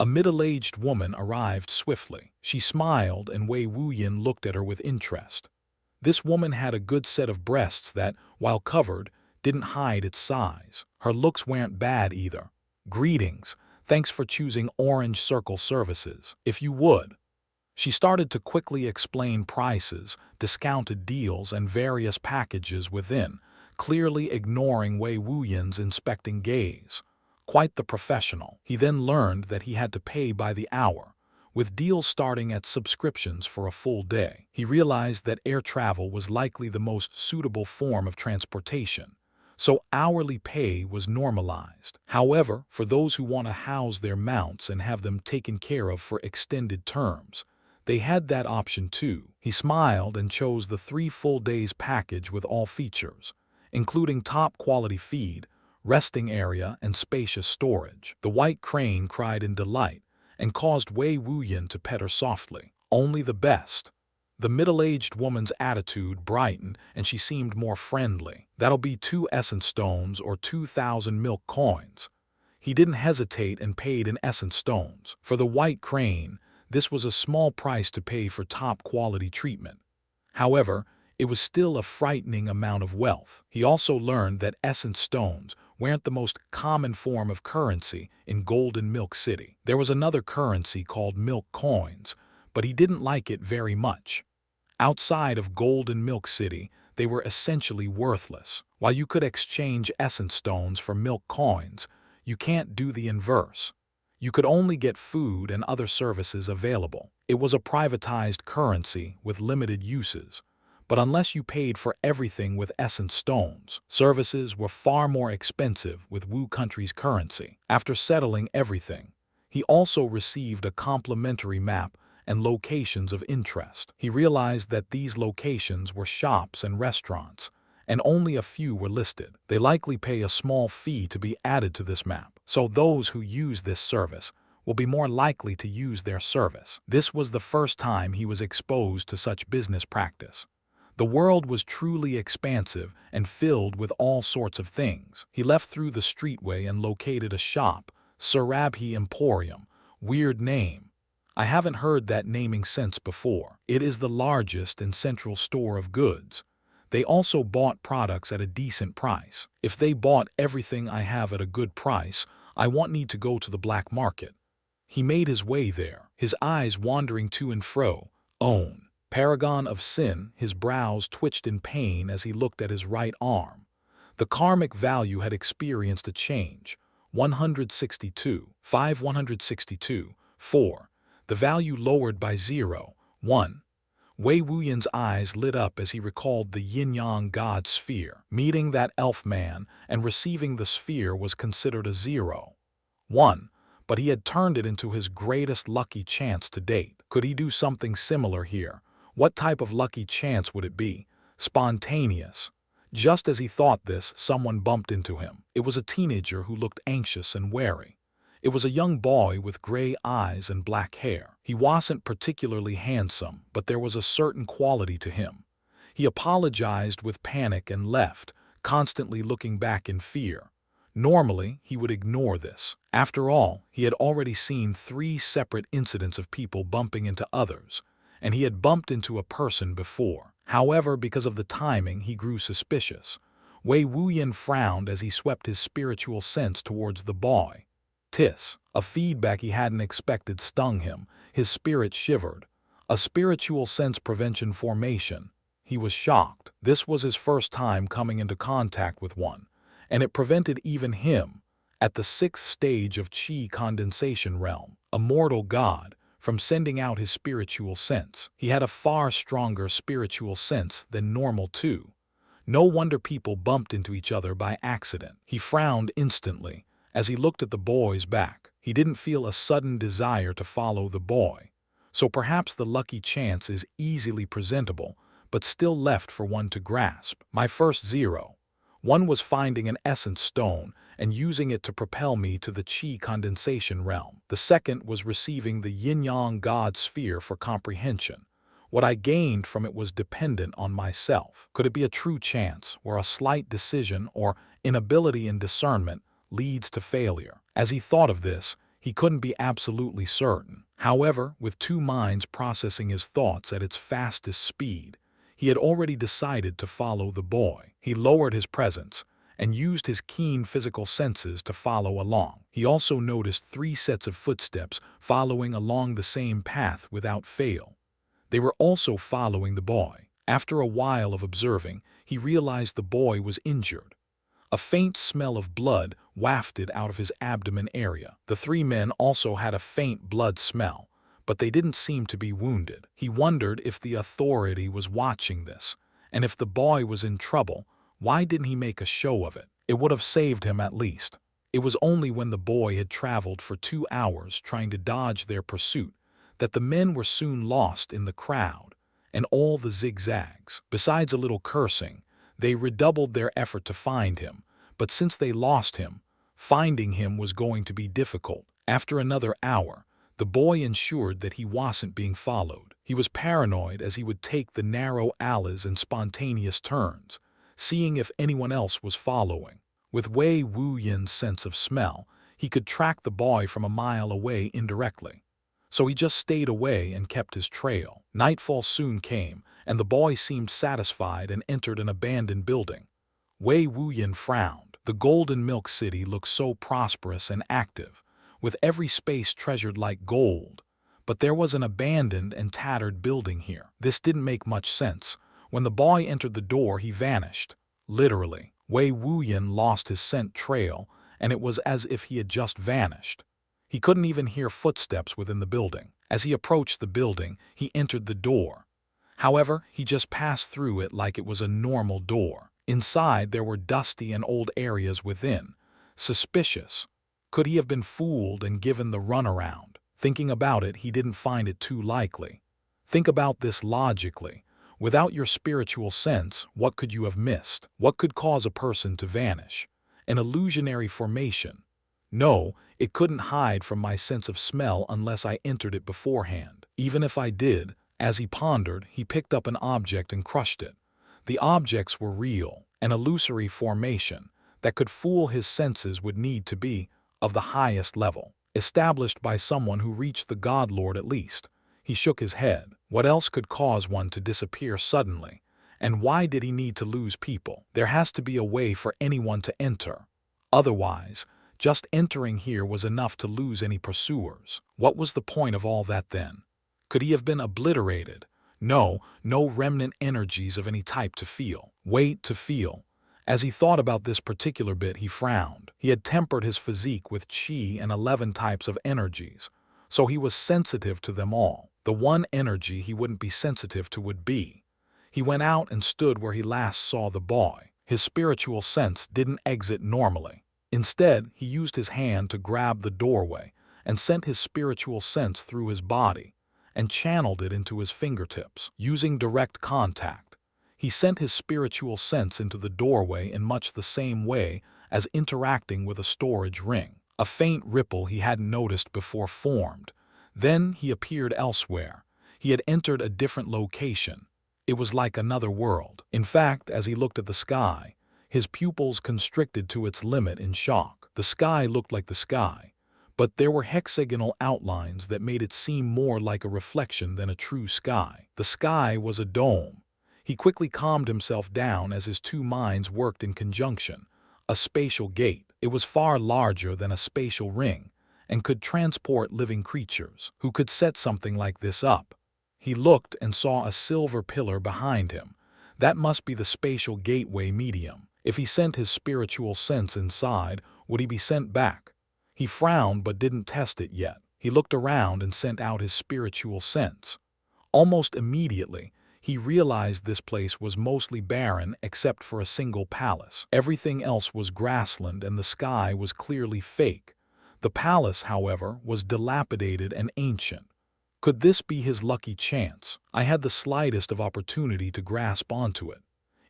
A middle-aged woman arrived swiftly. She smiled, and Wei Wuyin looked at her with interest. This woman had a good set of breasts that, while covered, didn't hide its size. Her looks weren't bad either. "Greetings. Thanks for choosing Orange Circle Services. If you would." She started to quickly explain prices, discounted deals, and various packages within, clearly ignoring Wei Wuyin's inspecting gaze. Quite the professional. He then learned that he had to pay by the hour, with deals starting at subscriptions for a full day. He realized that air travel was likely the most suitable form of transportation, so hourly pay was normalized. However, for those who want to house their mounts and have them taken care of for extended terms, they had that option too. He smiled and chose the 3 full days package with all features, including top-quality feed, resting area, and spacious storage. The white crane cried in delight and caused Wei Wuyin to pet her softly. "Only the best." The middle-aged woman's attitude brightened and she seemed more friendly. "That'll be 2 essence stones or 2,000 milk coins." He didn't hesitate and paid in essence stones. For the white crane, this was a small price to pay for top-quality treatment. However, it was still a frightening amount of wealth. He also learned that essence stones weren't the most common form of currency in Golden Milk City. There was another currency called milk coins, but he didn't like it very much. Outside of Golden Milk City, they were essentially worthless. While you could exchange essence stones for milk coins, you can't do the inverse. You could only get food and other services available. It was a privatized currency with limited uses. But unless you paid for everything with essence stones, services were far more expensive with Wu country's currency. After settling everything, he also received a complimentary map and locations of interest. He realized that these locations were shops and restaurants, and only a few were listed. They likely pay a small fee to be added to this map, so those who use this service will be more likely to use their service. This was the first time he was exposed to such business practice. The world was truly expansive and filled with all sorts of things. He left through the streetway and located a shop, Surabhi Emporium. Weird name. I haven't heard that naming sense before. It is the largest and central store of goods. They also bought products at a decent price. If they bought everything I have at a good price, I won't need to go to the black market. He made his way there. his eyes wandering to and fro. Own. Paragon of Sin, his brows twitched in pain as he looked at his right arm. The karmic value had experienced a change. 162, 162, 4. The value lowered by 0, 1. Wei Wuyin's eyes lit up as he recalled the yin-yang god sphere. Meeting that elf man and receiving the sphere was considered a 0, 1, but he had turned it into his greatest lucky chance to date. Could he do something similar here? What type of lucky chance would it be? Spontaneous. Just as he thought this, someone bumped into him. It was a teenager who looked anxious and wary. It was a young boy with gray eyes and black hair. He wasn't particularly handsome, but there was a certain quality to him. He apologized with panic and left, constantly looking back in fear. Normally, he would ignore this. After all, he had already seen 3 separate incidents of people bumping into others, and he had bumped into a person before. However, because of the timing, he grew suspicious. Wei Wuyin frowned as he swept his spiritual sense towards the boy. Tis. A feedback he hadn't expected stung him. His spirit shivered. A spiritual sense prevention formation. He was shocked. This was his first time coming into contact with one, and it prevented even him, at the 6th stage of Qi condensation realm, a mortal god, from sending out his spiritual sense. He had a far stronger spiritual sense than normal too. No wonder people bumped into each other by accident. He frowned instantly as he looked at the boy's back. He didn't feel a sudden desire to follow the boy. So perhaps the lucky chance is easily presentable, but still left for one to grasp. My first 0, 1 was finding an essence stone and using it to propel me to the Qi condensation realm. The second was receiving the yin-yang god sphere for comprehension. What I gained from it was dependent on myself. Could it be a true chance where a slight decision or inability in discernment leads to failure? As he thought of this, he couldn't be absolutely certain. However, with 2 minds processing his thoughts at its fastest speed, he had already decided to follow the boy. He lowered his presence and used his keen physical senses to follow along. He also noticed 3 sets of footsteps following along the same path without fail. They were also following the boy. After a while of observing, he realized the boy was injured. A faint smell of blood wafted out of his abdomen area. The 3 men also had a faint blood smell, but they didn't seem to be wounded. He wondered if the authority was watching this, and if the boy was in trouble, why didn't he make a show of it? It would have saved him at least. It was only when the boy had traveled for 2 hours trying to dodge their pursuit that the men were soon lost in the crowd and all the zigzags. Besides a little cursing, they redoubled their effort to find him, but since they lost him, finding him was going to be difficult. After another hour, the boy ensured that he wasn't being followed. He was paranoid as he would take the narrow alleys and spontaneous turns, seeing if anyone else was following. With Wei Wuyin's sense of smell, he could track the boy from a mile away indirectly. So he just stayed away and kept his trail. Nightfall soon came, and the boy seemed satisfied and entered an abandoned building. Wei Wuyin frowned. The Golden Milk City looked so prosperous and active, with every space treasured like gold. But there was an abandoned and tattered building here. This didn't make much sense. When the boy entered the door, he vanished. Literally. Wei Wuyin lost his scent trail, and it was as if he had just vanished. He couldn't even hear footsteps within the building. As he approached the building, he entered the door. However, he just passed through it like it was a normal door. Inside, there were dusty and old areas within. Suspicious. Could he have been fooled and given the runaround? Thinking about it, he didn't find it too likely. Think about this logically. Without your spiritual sense, what could you have missed? What could cause a person to vanish? An illusionary formation. No, it couldn't hide from my sense of smell unless I entered it beforehand. Even if I did, as he pondered, he picked up an object and crushed it. The objects were real. An illusory formation that could fool his senses would need to be of the highest level, established by someone who reached the God Lord at least. He shook his head. What else could cause one to disappear suddenly? And why did he need to lose people? There has to be a way for anyone to enter. Otherwise, Just entering here was enough to lose any pursuers. What was the point of all that then? Could he have been obliterated? No, no remnant energies of any type to feel. Wait to feel. As he thought about this particular bit, he frowned. He had tempered his physique with chi and 11 types of energies, so he was sensitive to them all. The one energy he wouldn't be sensitive to would be. He went out and stood where he last saw the boy. His spiritual sense didn't exit normally. Instead, he used his hand to grab the doorway and sent his spiritual sense through his body and channeled it into his fingertips. Using direct contact, he sent his spiritual sense into the doorway in much the same way as interacting with a storage ring. A faint ripple he hadn't noticed before formed. Then he appeared elsewhere. He had entered a different location. It was like another world. In fact, as he looked at the sky, his pupils constricted to its limit in shock. The sky looked like the sky, but there were hexagonal outlines that made it seem more like a reflection than a true sky. The sky was a dome. He quickly calmed himself down as his two minds worked in conjunction. A spatial gate. It was far larger than a spatial ring and could transport living creatures. Who could set something like this up? He looked and saw a silver pillar behind him. That must be the spatial gateway medium. If he sent his spiritual sense inside, would he be sent back? He frowned but didn't test it yet. He looked around and sent out his spiritual sense. Almost immediately, he realized this place was mostly barren except for a single palace. Everything else was grassland and the sky was clearly fake. The palace, however, was dilapidated and ancient. Could this be his lucky chance? I had the slightest of opportunity to grasp onto it.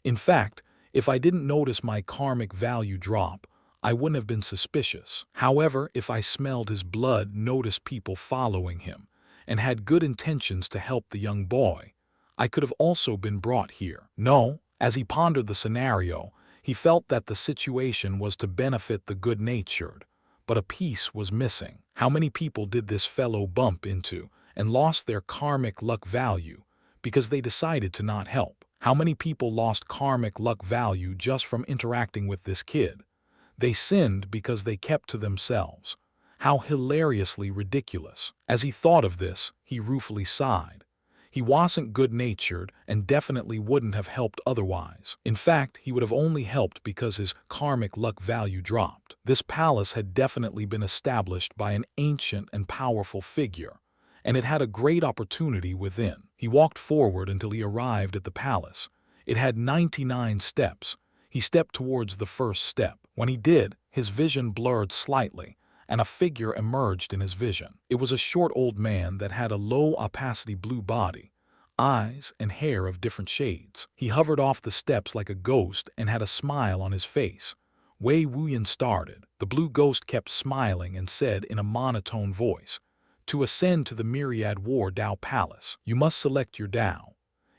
In fact, if I didn't notice my karmic value drop, I wouldn't have been suspicious. However, if I smelled his blood, noticed people following him, and had good intentions to help the young boy, I could have also been brought here. No, as he pondered the scenario, he felt that the situation was to benefit the good-natured, but a piece was missing. How many people did this fellow bump into and lost their karmic luck value because they decided to not help? How many people lost karmic luck value just from interacting with this kid? They sinned because they kept to themselves. How hilariously ridiculous. As he thought of this, he ruefully sighed. He wasn't good-natured and definitely wouldn't have helped otherwise. In fact, he would have only helped because his karmic luck value dropped. This palace had definitely been established by an ancient and powerful figure, and it had a great opportunity within. He walked forward until he arrived at the palace. It had 99 steps. He stepped towards the first step. When he did, his vision blurred slightly, and a figure emerged in his vision. It was a short old man that had a low-opacity blue body, eyes and hair of different shades. He hovered off the steps like a ghost and had a smile on his face. Wei Wuyin started. The blue ghost kept smiling and said in a monotone voice, "To ascend to the Myriad War Dao Palace, you must select your Dao."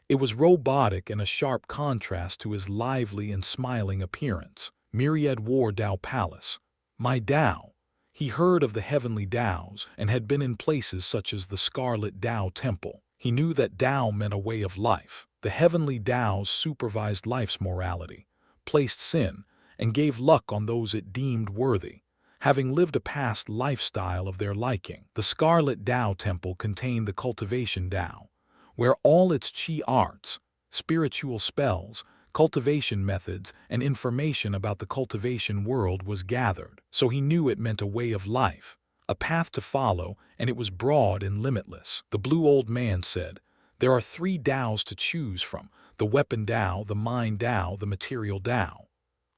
It was robotic and a sharp contrast to his lively and smiling appearance. Myriad War Dao Palace. My Dao. He heard of the heavenly Daos and had been in places such as the Scarlet Dao Temple. He knew that Dao meant a way of life. The heavenly Daos supervised life's morality, placed sin, and gave luck on those it deemed worthy, having lived a past lifestyle of their liking. The Scarlet Dao Temple contained the cultivation Dao, where all its chi arts, spiritual spells, cultivation methods, and information about the cultivation world was gathered. So he knew it meant a way of life, a path to follow, and it was broad and limitless. The blue old man said, "There are 3 Daos to choose from: the weapon Dao, the mind Dao, the material Dao."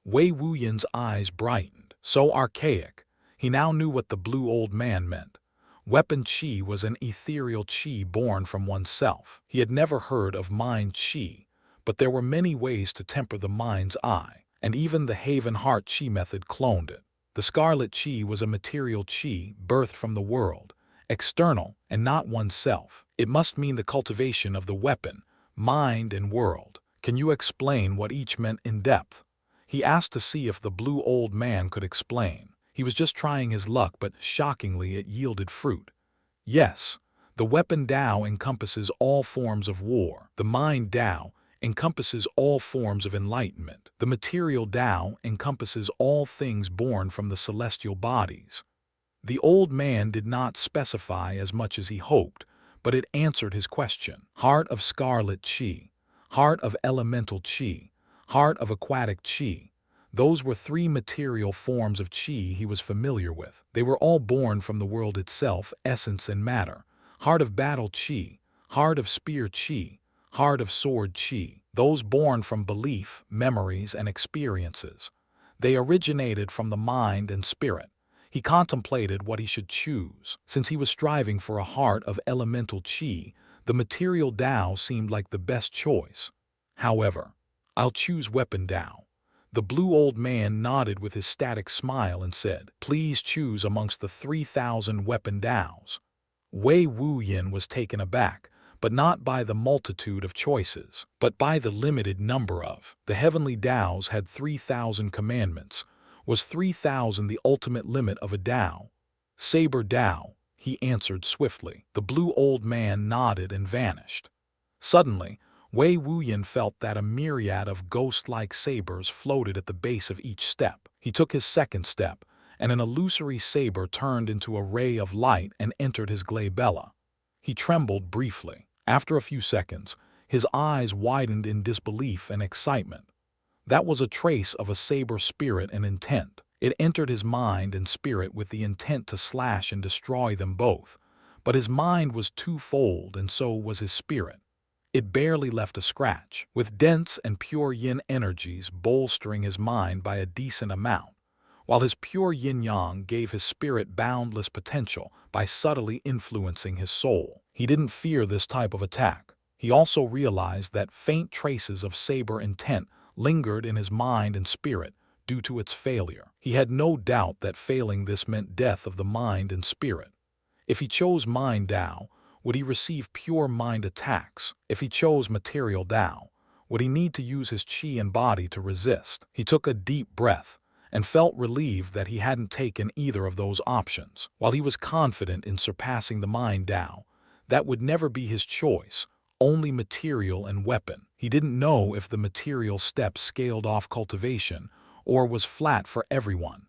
Wei Wuyin's eyes brightened. So archaic. He now knew what the blue old man meant. Weapon Qi was an ethereal Qi born from oneself. He had never heard of mind Qi, but there were many ways to temper the mind's eye, and even the Haven Heart Qi method cloned it. The Scarlet Qi was a material Qi birthed from the world, external and not oneself. It must mean the cultivation of the weapon, mind, and world. Can you explain what each meant in depth? He asked to see if the blue old man could explain. He was just trying his luck, but shockingly it yielded fruit. Yes, the weapon Dao encompasses all forms of war. The mind Dao encompasses all forms of enlightenment. The material Tao encompasses all things born from the celestial bodies. The old man did not specify as much as he hoped, but it answered his question. Heart of scarlet Qi, heart of elemental Qi, heart of aquatic Qi. Those were three material forms of Qi he was familiar with. They were all born from the world itself, essence and matter. Heart of battle Qi, heart of spear Qi, heart of sword Qi. Those born from belief, memories, and experiences. They originated from the mind and spirit. He contemplated what he should choose. Since he was striving for a heart of elemental Qi, the material Tao seemed like the best choice. However, I'll choose weapon Tao. The blue old man nodded with his static smile and said, please choose amongst the 3,000 weapon Taos. Wei Wuyin was taken aback, but not by the multitude of choices, but by the limited number of. The heavenly Taos had 3,000 commandments. Was 3,000 the ultimate limit of a Tao? Saber Tao, he answered swiftly. The blue old man nodded and vanished. Suddenly, Wei Wuyin felt that a myriad of ghost-like sabers floated at the base of each step. He took his second step, and an illusory saber turned into a ray of light and entered his glabella. He trembled briefly. After a few seconds, his eyes widened in disbelief and excitement. That was a trace of a saber spirit and intent. It entered his mind and spirit with the intent to slash and destroy them both. But his mind was twofold, and so was his spirit. It barely left a scratch, with dense and pure yin energies bolstering his mind by a decent amount, while his pure yin-yang gave his spirit boundless potential by subtly influencing his soul. He didn't fear this type of attack. He also realized that faint traces of saber intent lingered in his mind and spirit due to its failure. He had no doubt that failing this meant death of the mind and spirit. If he chose mind Tao, would he receive pure mind attacks? If he chose material Tao, would he need to use his Qi and body to resist? He took a deep breath and felt relieved that he hadn't taken either of those options. While he was confident in surpassing the mind Tao, that would never be his choice, only material and weapon. He didn't know if the material step scaled off cultivation or was flat for everyone.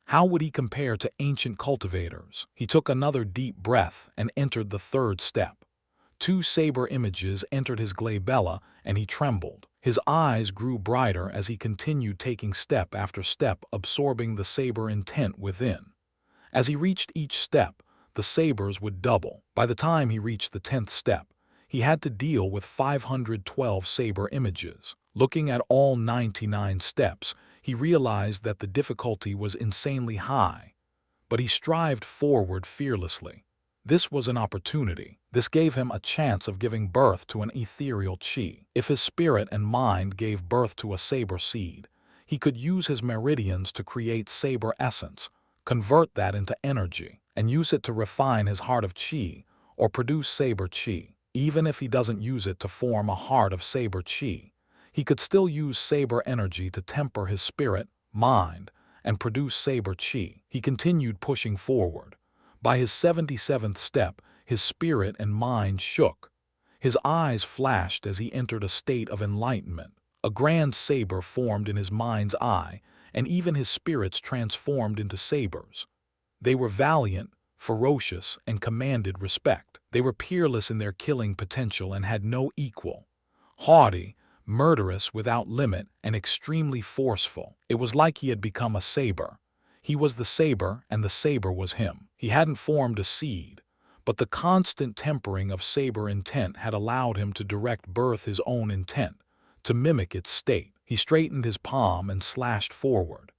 How would he compare to ancient cultivators? He took another deep breath and entered the third step. 2 saber images entered his glabella and he trembled. His eyes grew brighter as he continued taking step after step, absorbing the saber intent within. As he reached each step, the sabers would double. By the time he reached the 10th step, he had to deal with 512 saber images. Looking at all 99 steps, he realized that the difficulty was insanely high, but he strived forward fearlessly. This was an opportunity. This gave him a chance of giving birth to an ethereal Qi. If his spirit and mind gave birth to a saber seed, he could use his meridians to create saber essence, convert that into energy, and use it to refine his heart of Qi or produce saber Qi. Even if he doesn't use it to form a heart of saber Qi, he could still use saber energy to temper his spirit, mind, and produce saber Qi. He continued pushing forward. By his 77th step, his spirit and mind shook. His eyes flashed as he entered a state of enlightenment. A grand saber formed in his mind's eye, and even his spirits transformed into sabers. They were valiant, ferocious, and commanded respect. They were peerless in their killing potential and had no equal. Haughty, murderous without limit, and extremely forceful. It was like he had become a saber. He was the saber, and the saber was him. He hadn't formed a seed, but the constant tempering of saber intent had allowed him to direct birth his own intent, to mimic its state. He straightened his palm and slashed forward.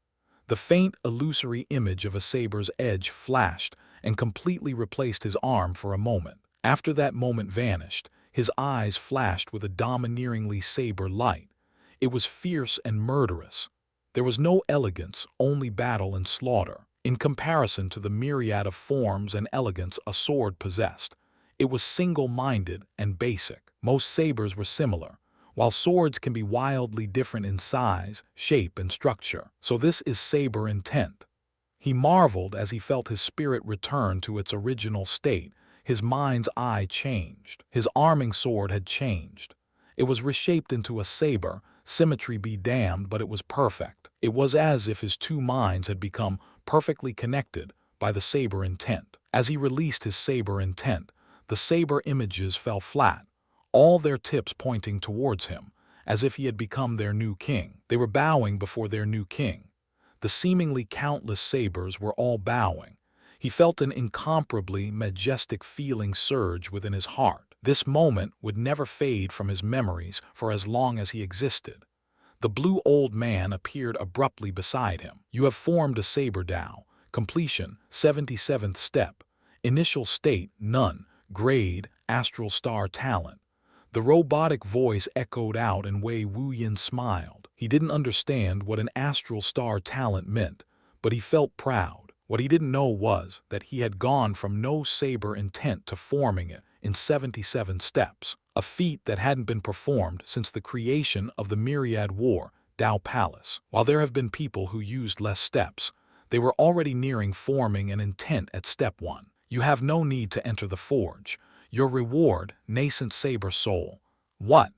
The faint, illusory image of a saber's edge flashed and completely replaced his arm for a moment. After that moment vanished, his eyes flashed with a domineeringly saber light. It was fierce and murderous. There was no elegance, only battle and slaughter. In comparison to the myriad of forms and elegance a sword possessed, it was single-minded and basic. Most sabers were similar, while swords can be wildly different in size, shape, and structure. So this is saber intent. He marveled as he felt his spirit return to its original state. His mind's eye changed. His arming sword had changed. It was reshaped into a saber, symmetry be damned, but it was perfect. It was as if his two minds had become perfectly connected by the saber intent. As he released his saber intent, the saber images fell flat, all their tips pointing towards him, as if he had become their new king. They were bowing before their new king. The seemingly countless sabers were all bowing. He felt an incomparably majestic feeling surge within his heart. This moment would never fade from his memories for as long as he existed. The blue old man appeared abruptly beside him. You have formed a saber Tao. Completion, 77th step. Initial state, none. Grade, astral star talent. The robotic voice echoed out and Wei Wuyin smiled. He didn't understand what an astral star talent meant, but he felt proud. What he didn't know was that he had gone from no saber intent to forming it in 77 steps, a feat that hadn't been performed since the creation of the Myriad War, Tao Palace. While there have been people who used less steps, they were already nearing forming an intent at step 1. You have no need to enter the forge. Your reward, nascent saber soul. What?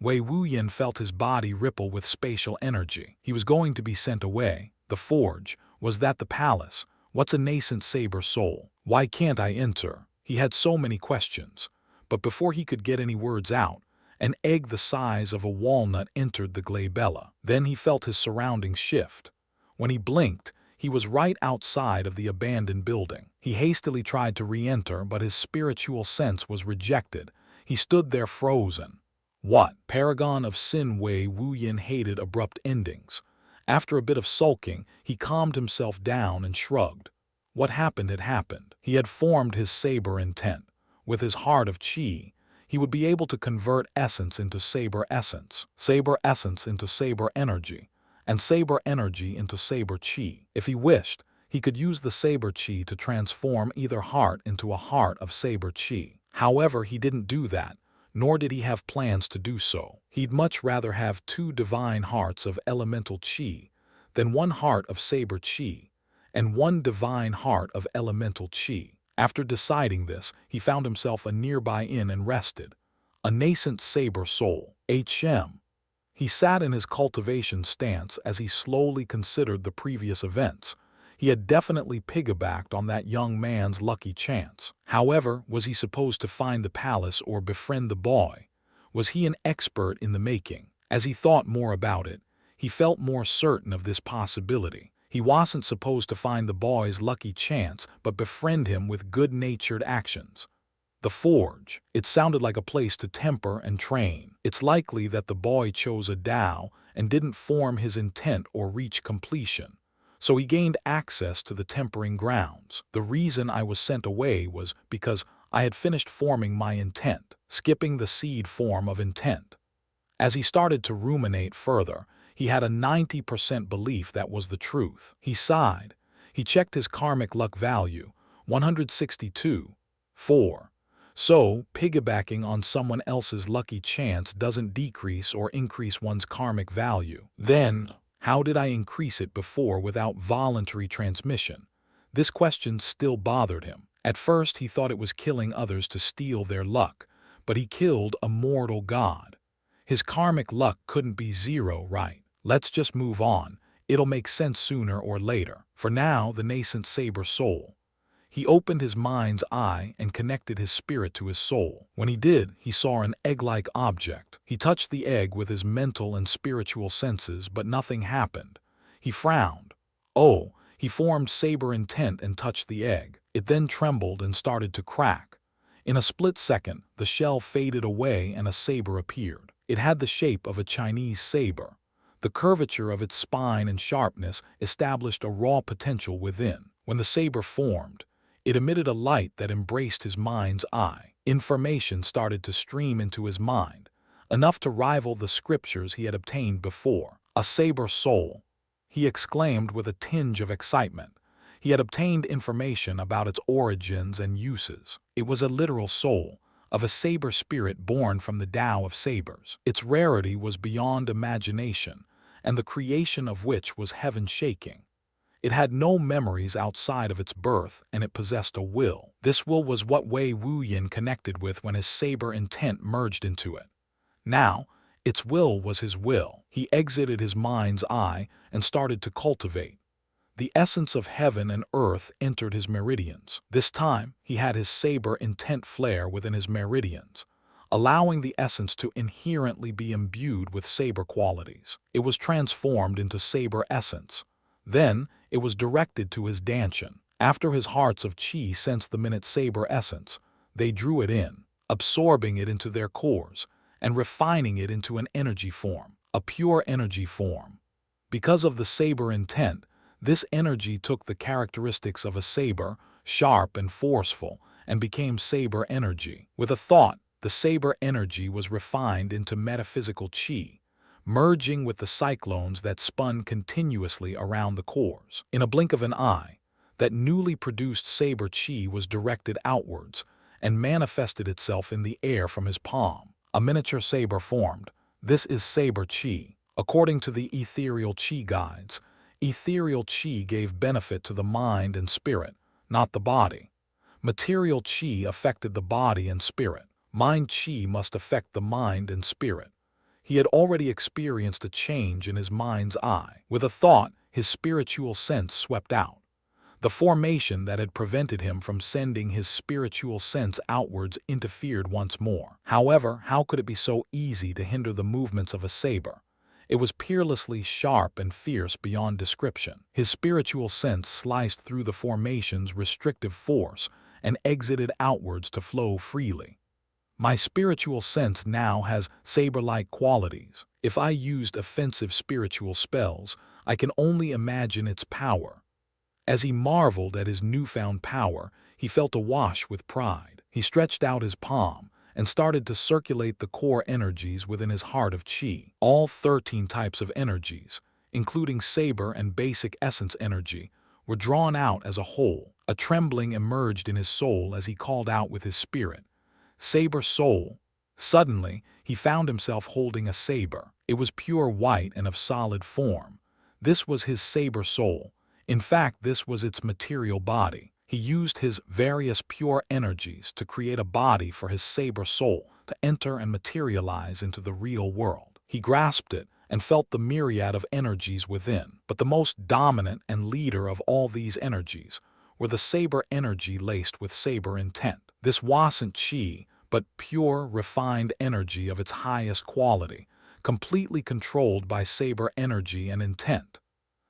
Wei Wuyin felt his body ripple with spatial energy. He was going to be sent away. The forge. Was that the palace? What's a nascent saber soul? Why can't I enter? He had so many questions. But before he could get any words out, an egg the size of a walnut entered the glabella. Then he felt his surroundings shift. When he blinked, he was right outside of the abandoned building. He hastily tried to re-enter, but his spiritual sense was rejected. He stood there frozen. What? Paragon of Sin. Wei Wuyin hated abrupt endings. After a bit of sulking, he calmed himself down and shrugged. What happened had happened. He had formed his saber intent. With his heart of chi, he would be able to convert essence into saber essence into saber energy, and saber energy into saber chi. If he wished, he could use the saber chi to transform either heart into a heart of saber chi. However, he didn't do that, nor did he have plans to do so. He'd much rather have 2 divine hearts of elemental chi than 1 heart of saber chi and 1 divine heart of elemental chi. After deciding this, he found himself a nearby inn and rested. A nascent saber soul. HM. He sat in his cultivation stance as he slowly considered the previous events. He had definitely piggybacked on that young man's lucky chance. However, was he supposed to find the palace or befriend the boy? Was he an expert in the making? As he thought more about it, he felt more certain of this possibility. He wasn't supposed to find the boy's lucky chance, but befriend him with good-natured actions. The forge. It sounded like a place to temper and train. It's likely that the boy chose a Tao and didn't form his intent or reach completion. So he gained access to the tempering grounds. The reason I was sent away was because I had finished forming my intent, skipping the seed form of intent. As he started to ruminate further, he had a 90% belief that was the truth. He sighed. He checked his karmic luck value, 162. 4. So, piggybacking on someone else's lucky chance doesn't decrease or increase one's karmic value. Then, how did I increase it before without voluntary transmission? This question still bothered him. At first he thought it was killing others to steal their luck, but he killed a mortal god. His karmic luck couldn't be 0, right? Let's just move on. It'll make sense sooner or later. For now, the nascent saber soul. He opened his mind's eye and connected his spirit to his soul. When he did, he saw an egg-like object. He touched the egg with his mental and spiritual senses, but nothing happened. He frowned. Oh, he formed saber intent and touched the egg. It then trembled and started to crack. In a split second, the shell faded away and a saber appeared. It had the shape of a Chinese saber. The curvature of its spine and sharpness established a raw potential within. When the saber formed, it emitted a light that embraced his mind's eye. Information started to stream into his mind, enough to rival the scriptures he had obtained before. A saber soul, he exclaimed with a tinge of excitement. He had obtained information about its origins and uses. It was a literal soul, of a saber spirit born from the Tao of sabers. Its rarity was beyond imagination, and the creation of which was heaven-shaking. It had no memories outside of its birth, and it possessed a will. This will was what Wei Wuyin connected with when his saber intent merged into it. Now, its will was his will. He exited his mind's eye and started to cultivate. The essence of heaven and earth entered his meridians. This time, he had his saber intent flare within his meridians, allowing the essence to inherently be imbued with saber qualities. It was transformed into saber essence. Then, it was directed to his dantian. After his hearts of chi sensed the minute saber essence, they drew it in, absorbing it into their cores, and refining it into an energy form, a pure energy form. Because of the saber intent, this energy took the characteristics of a saber, sharp and forceful, and became saber energy. With a thought, the saber energy was refined into metaphysical chi, merging with the cyclones that spun continuously around the cores. In a blink of an eye, that newly produced saber chi was directed outwards and manifested itself in the air from his palm. A miniature saber formed. This is saber chi. According to the ethereal chi guides, ethereal chi gave benefit to the mind and spirit, not the body. Material chi affected the body and spirit. Mind chi must affect the mind and spirit. He had already experienced a change in his mind's eye. With a thought, his spiritual sense swept out. The formation that had prevented him from sending his spiritual sense outwards interfered once more. However, how could it be so easy to hinder the movements of a saber? It was peerlessly sharp and fierce beyond description. His spiritual sense sliced through the formation's restrictive force and exited outwards to flow freely. My spiritual sense now has saber-like qualities. If I used offensive spiritual spells, I can only imagine its power. As he marveled at his newfound power, he felt awash with pride. He stretched out his palm and started to circulate the core energies within his heart of chi. All 13 types of energies, including saber and basic essence energy, were drawn out as a whole. A trembling emerged in his soul as he called out with his spirit, "Saber soul." Suddenly, he found himself holding a saber. It was pure white and of solid form. This was his saber soul. In fact, this was its material body. He used his various pure energies to create a body for his saber soul to enter and materialize into the real world. He grasped it and felt the myriad of energies within. But the most dominant and leader of all these energies were the saber energy laced with saber intent. This wasn't chi, but pure, refined energy of its highest quality, completely controlled by saber energy and intent.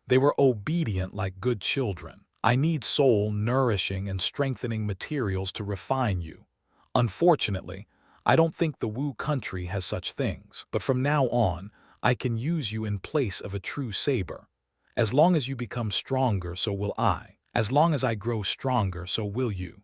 They were obedient like good children. I need soul-nourishing and strengthening materials to refine you. Unfortunately, I don't think the Wu country has such things. But from now on, I can use you in place of a true saber. As long as you become stronger, so will I. As long as I grow stronger, so will you.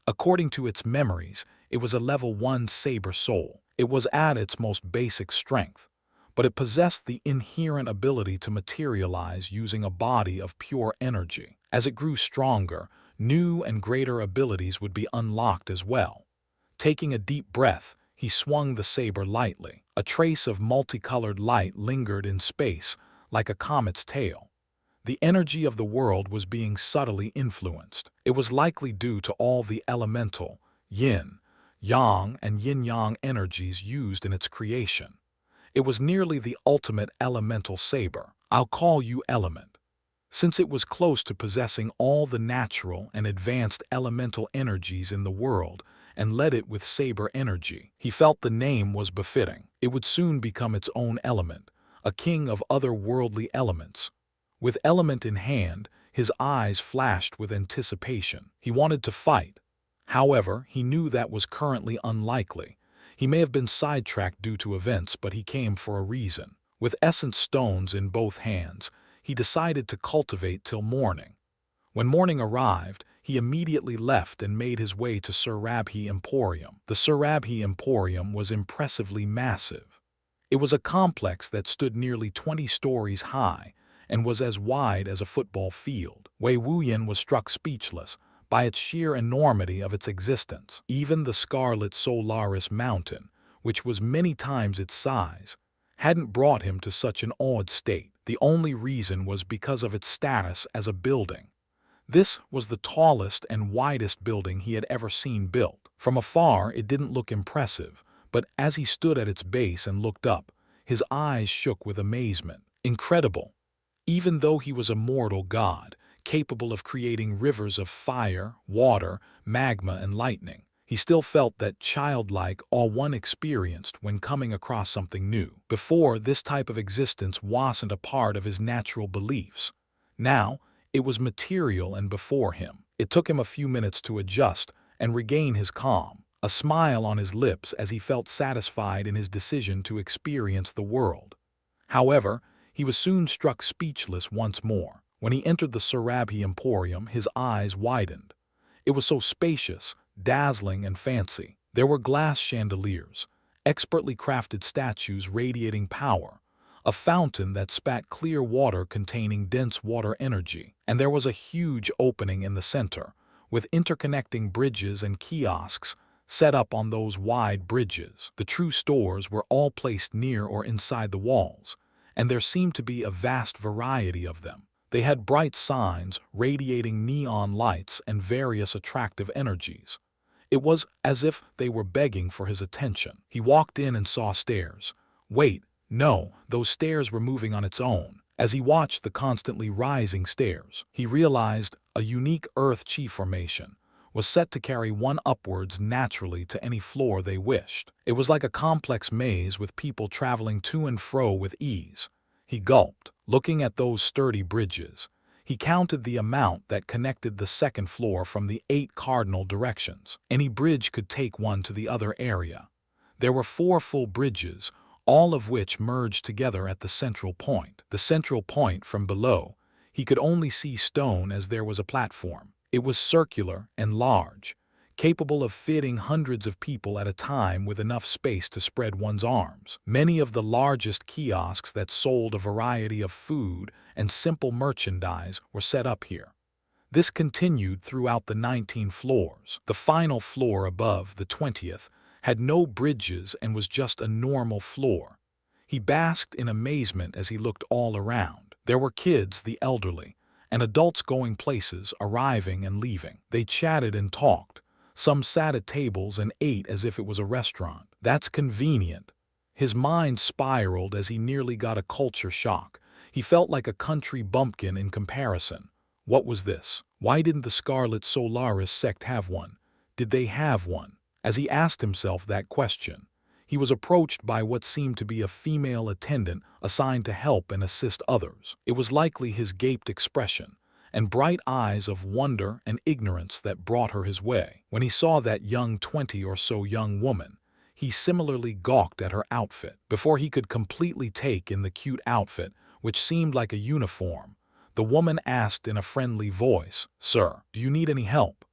According to its memories, it was a level 1 saber soul. It was at its most basic strength, but it possessed the inherent ability to materialize using a body of pure energy. As it grew stronger, new and greater abilities would be unlocked as well. Taking a deep breath, he swung the saber lightly. A trace of multicolored light lingered in space, like a comet's tail. The energy of the world was being subtly influenced. It was likely due to all the elemental, yin, yang, and yin-yang energies used in its creation. It was nearly the ultimate elemental saber. I'll call you Element, since it was close to possessing all the natural and advanced elemental energies in the world and led it with saber energy. He felt the name was befitting. It would soon become its own element, a king of otherworldly elements. With Element in hand, his eyes flashed with anticipation. He wanted to fight. However, he knew that was currently unlikely. He may have been sidetracked due to events, but he came for a reason. With essence stones in both hands, he decided to cultivate till morning. When morning arrived, he immediately left and made his way to Surabhi Emporium. The Surabhi Emporium was impressively massive. It was a complex that stood nearly 20 stories high and was as wide as a football field. Wei Wuyin was struck speechless by its sheer enormity of its existence. Even the scarlet Solaris mountain, which was many times its size, hadn't brought him to such an awed state. The only reason was because of its status as a building. This was the tallest and widest building he had ever seen built. From afar, it didn't look impressive, But as he stood at its base and looked up, his eyes shook with amazement. Incredible! Even though he was a mortal god, capable of creating rivers of fire, water, magma, and lightning, he still felt that childlike awe one experienced when coming across something new. Before, this type of existence wasn't a part of his natural beliefs. Now, it was material and before him. It took him a few minutes to adjust and regain his calm, a smile on his lips as he felt satisfied in his decision to experience the world. However, he was soon struck speechless once more. When he entered the Surabhi Emporium, his eyes widened. It was so spacious, dazzling, and fancy. There were glass chandeliers, expertly crafted statues radiating power, a fountain that spat clear water containing dense water energy, and there was a huge opening in the center, with interconnecting bridges and kiosks set up on those wide bridges. The true stores were all placed near or inside the walls, and there seemed to be a vast variety of them. They had bright signs, radiating neon lights and various attractive energies. It was as if they were begging for his attention. He walked in and saw stairs. Wait, no, those stairs were moving on its own. As he watched the constantly rising stairs, he realized a unique Earth-Chi formation was set to carry one upwards naturally to any floor they wished. It was like a complex maze with people traveling to and fro with ease. He gulped, looking at those sturdy bridges. He counted the amount that connected the second floor from the 8 cardinal directions. Any bridge could take one to the other area. There were 4 full bridges, all of which merged together at the central point. The central point from below, he could only see stone as there was a platform. It was circular and large, capable of fitting hundreds of people at a time with enough space to spread one's arms. Many of the largest kiosks that sold a variety of food and simple merchandise were set up here. This continued throughout the 19 floors. The final floor above, the 20th, had no bridges and was just a normal floor. He basked in amazement as he looked all around. There were kids, the elderly, and adults going places, arriving and leaving. They chatted and talked. Some sat at tables and ate as if it was a restaurant. That's convenient. His mind spiraled as he nearly got a culture shock. He felt like a country bumpkin in comparison. What was this? Why didn't the Scarlet Solaris sect have one? Did they have one? As he asked himself that question, he was approached by what seemed to be a female attendant assigned to help and assist others. It was likely his gaped expression and bright eyes of wonder and ignorance that brought her his way. When he saw that young 20 or so young woman, he similarly gawked at her outfit. Before he could completely take in the cute outfit, which seemed like a uniform, the woman asked in a friendly voice, "Sir, do you need any help?"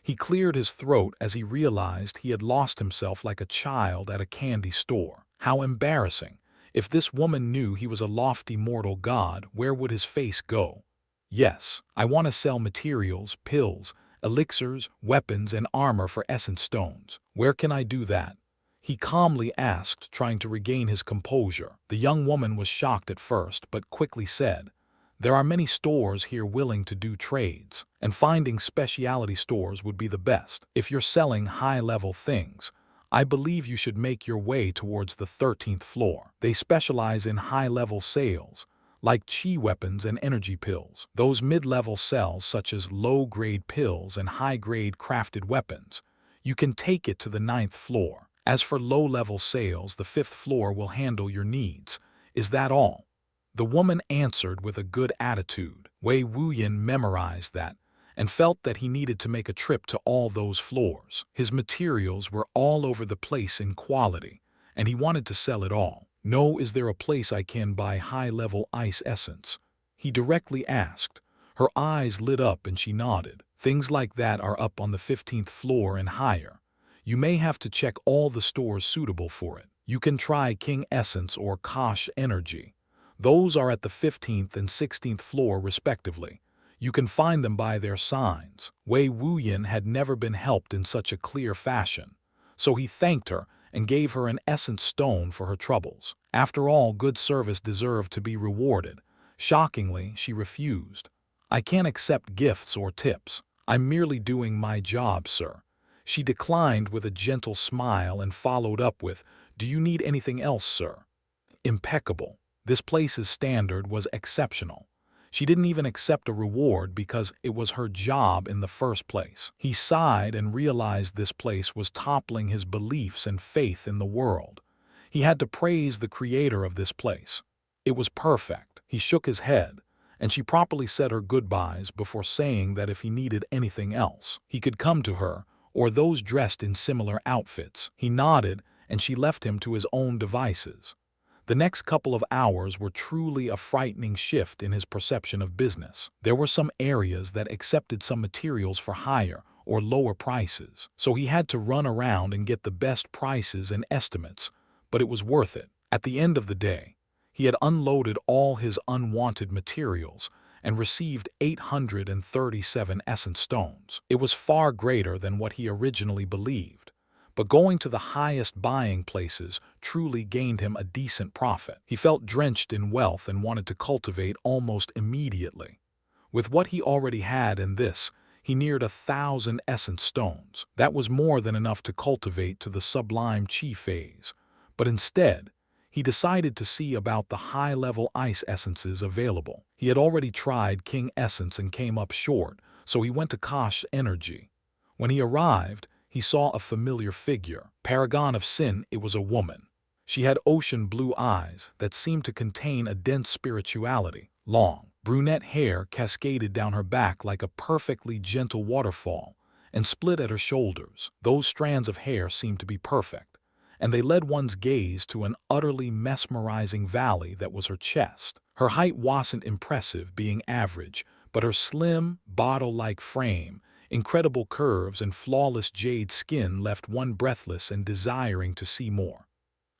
He cleared his throat as he realized he had lost himself like a child at a candy store. How embarrassing! If this woman knew he was a lofty mortal god, where would his face go? "Yes, I want to sell materials, pills, elixirs, weapons, and armor for essence stones. Where can I do that?" He calmly asked, trying to regain his composure. The young woman was shocked at first, but quickly said, "There are many stores here willing to do trades, and finding specialty stores would be the best. If you're selling high-level things, I believe you should make your way towards the 13th floor. They specialize in high-level sales, like chi weapons and energy pills. Those mid-level sells such as low-grade pills and high-grade crafted weapons. You can take it to the 9th floor. As for low-level sales, the 5th floor will handle your needs. Is that all?" The woman answered with a good attitude. Wei Wuyin memorized that and felt that he needed to make a trip to all those floors. His materials were all over the place in quality, and he wanted to sell it all. "No, is there a place I can buy high-level ice essence?" he directly asked. Her eyes lit up and she nodded. "Things like that are up on the 15th floor and higher. You may have to check all the stores suitable for it. You can try King Essence or Kosh Energy. Those are at the 15th and 16th floor respectively. You can find them by their signs." Wei Wuyin had never been helped in such a clear fashion, so he thanked her and gave her an essence stone for her troubles. After all, good service deserved to be rewarded. Shockingly, she refused. "I can't accept gifts or tips. I'm merely doing my job, sir." She declined with a gentle smile and followed up with, "Do you need anything else, sir?" Impeccable. This place's standard was exceptional. She didn't even accept a reward because it was her job in the first place. He sighed and realized this place was toppling his beliefs and faith in the world. He had to praise the creator of this place. It was perfect. He shook his head, and she properly said her goodbyes before saying that if he needed anything else, he could come to her or those dressed in similar outfits. He nodded, and she left him to his own devices. The next couple of hours were truly a frightening shift in his perception of business. There were some areas that accepted some materials for higher or lower prices, so he had to run around and get the best prices and estimates, but it was worth it. At the end of the day, he had unloaded all his unwanted materials and received 837 essence stones. It was far greater than what he originally believed, but going to the highest buying places truly gained him a decent profit. He felt drenched in wealth and wanted to cultivate almost immediately. With what he already had in this, he neared 1,000 essence stones. That was more than enough to cultivate to the sublime chi phase, but instead, he decided to see about the high-level ice essences available. He had already tried King Essence and came up short, so he went to Kosh Energy. When he arrived, he saw a familiar figure. Paragon of Sin, it was a woman. She had ocean blue eyes that seemed to contain a dense spirituality. Long, brunette hair cascaded down her back like a perfectly gentle waterfall and split at her shoulders. Those strands of hair seemed to be perfect, and they led one's gaze to an utterly mesmerizing valley that was her chest. Her height wasn't impressive, being average, but her slim, bottle-like frame, incredible curves, and flawless jade skin left one breathless and desiring to see more.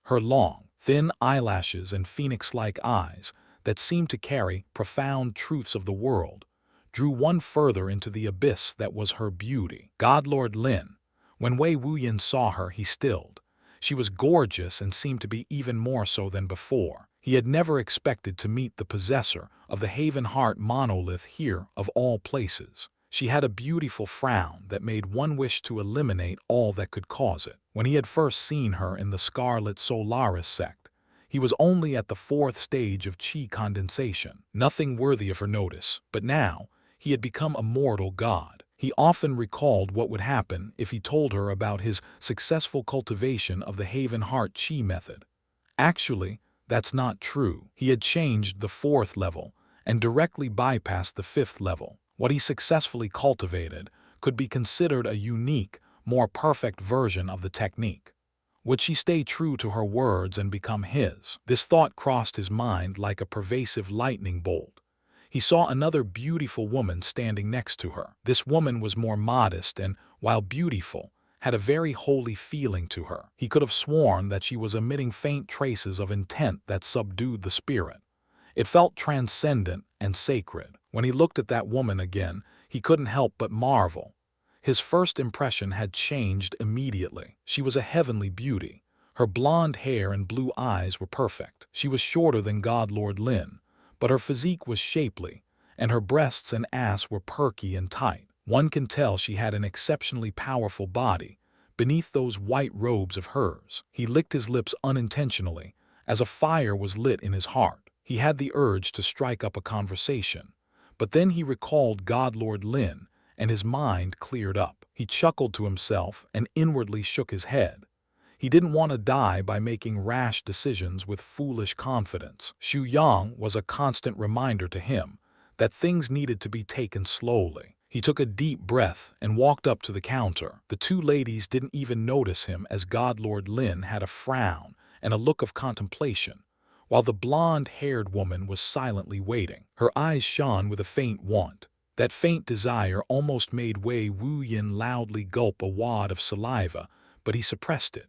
Her long, thin eyelashes and phoenix-like eyes that seemed to carry profound truths of the world drew one further into the abyss that was her beauty. Godlord Lin. When Wei Wuyin saw her, he stilled. She was gorgeous and seemed to be even more so than before. He had never expected to meet the possessor of the Haven Heart monolith here of all places. She had a beautiful frown that made one wish to eliminate all that could cause it. When he had first seen her in the Scarlet Solaris sect, he was only at the 4th stage of chi condensation, nothing worthy of her notice, but now he had become a mortal god. He often recalled what would happen if he told her about his successful cultivation of the Haven Heart chi method. Actually, that's not true. He had changed the 4th level and directly bypassed the 5th level. What he successfully cultivated could be considered a unique, more perfect version of the technique. Would she stay true to her words and become his? This thought crossed his mind like a pervasive lightning bolt. He saw another beautiful woman standing next to her. This woman was more modest and, while beautiful, had a very holy feeling to her. He could have sworn that she was emitting faint traces of intent that subdued the spirit. It felt transcendent and sacred. When he looked at that woman again, he couldn't help but marvel. His first impression had changed immediately. She was a heavenly beauty. Her blonde hair and blue eyes were perfect. She was shorter than Godlord Lin, but her physique was shapely, and her breasts and ass were perky and tight. One can tell she had an exceptionally powerful body beneath those white robes of hers. He licked his lips unintentionally, as a fire was lit in his heart. He had the urge to strike up a conversation, but then he recalled Godlord Lin, and his mind cleared up. He chuckled to himself and inwardly shook his head. He didn't want to die by making rash decisions with foolish confidence. Xu Yang was a constant reminder to him that things needed to be taken slowly. He took a deep breath and walked up to the counter. The two ladies didn't even notice him as Godlord Lin had a frown and a look of contemplation, while the blonde-haired woman was silently waiting. Her eyes shone with a faint want. That faint desire almost made Wei Wuyin loudly gulp a wad of saliva, but he suppressed it.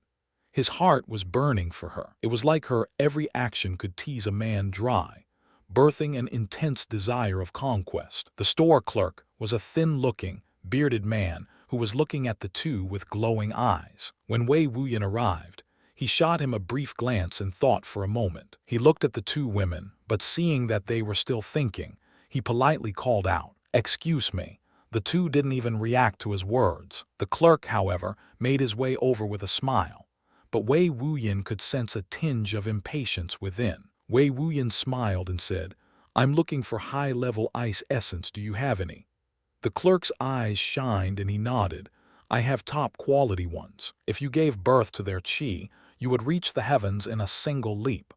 His heart was burning for her. It was like her every action could tease a man dry, birthing an intense desire of conquest. The store clerk was a thin-looking, bearded man who was looking at the two with glowing eyes. When Wei Wuyin arrived, he shot him a brief glance and thought for a moment. He looked at the two women, but seeing that they were still thinking, he politely called out, "Excuse me, The two didn't even react to his words. The clerk, however, made his way over with a smile. But Wei Wuyin could sense a tinge of impatience within. Wei Wuyin smiled and said, "I'm looking for high-level ice essence. Do you have any?" The clerk's eyes shined and he nodded. "I have top-quality ones. If you gave birth to their qi, you would reach the heavens in a single leap."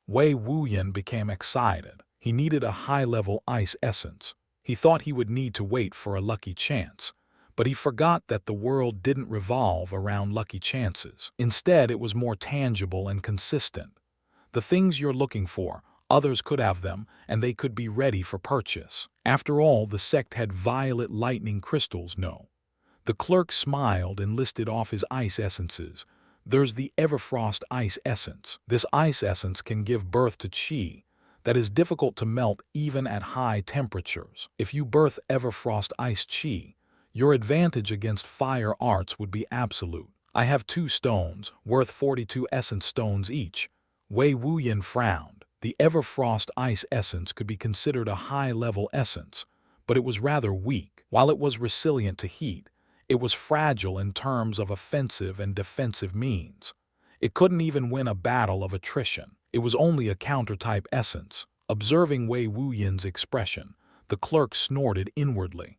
Wei Wuyin became excited. He needed a high-level ice essence. He thought he would need to wait for a lucky chance. But he forgot that the world didn't revolve around lucky chances. Instead, it was more tangible and consistent. The things you're looking for, others could have them, and they could be ready for purchase. After all, the sect had violet lightning crystals, no. The clerk smiled and listed off his ice essences. There's the Everfrost ice essence. This ice essence can give birth to qi that is difficult to melt even at high temperatures. If you birth Everfrost ice qi, your advantage against fire arts would be absolute. I have 2 stones, worth 42 essence stones each. Wei Wuyin frowned. The Everfrost ice essence could be considered a high-level essence, but it was rather weak. While it was resilient to heat, it was fragile in terms of offensive and defensive means. It couldn't even win a battle of attrition. It was only a counter-type essence. Observing Wei Wuyin's expression, the clerk snorted inwardly.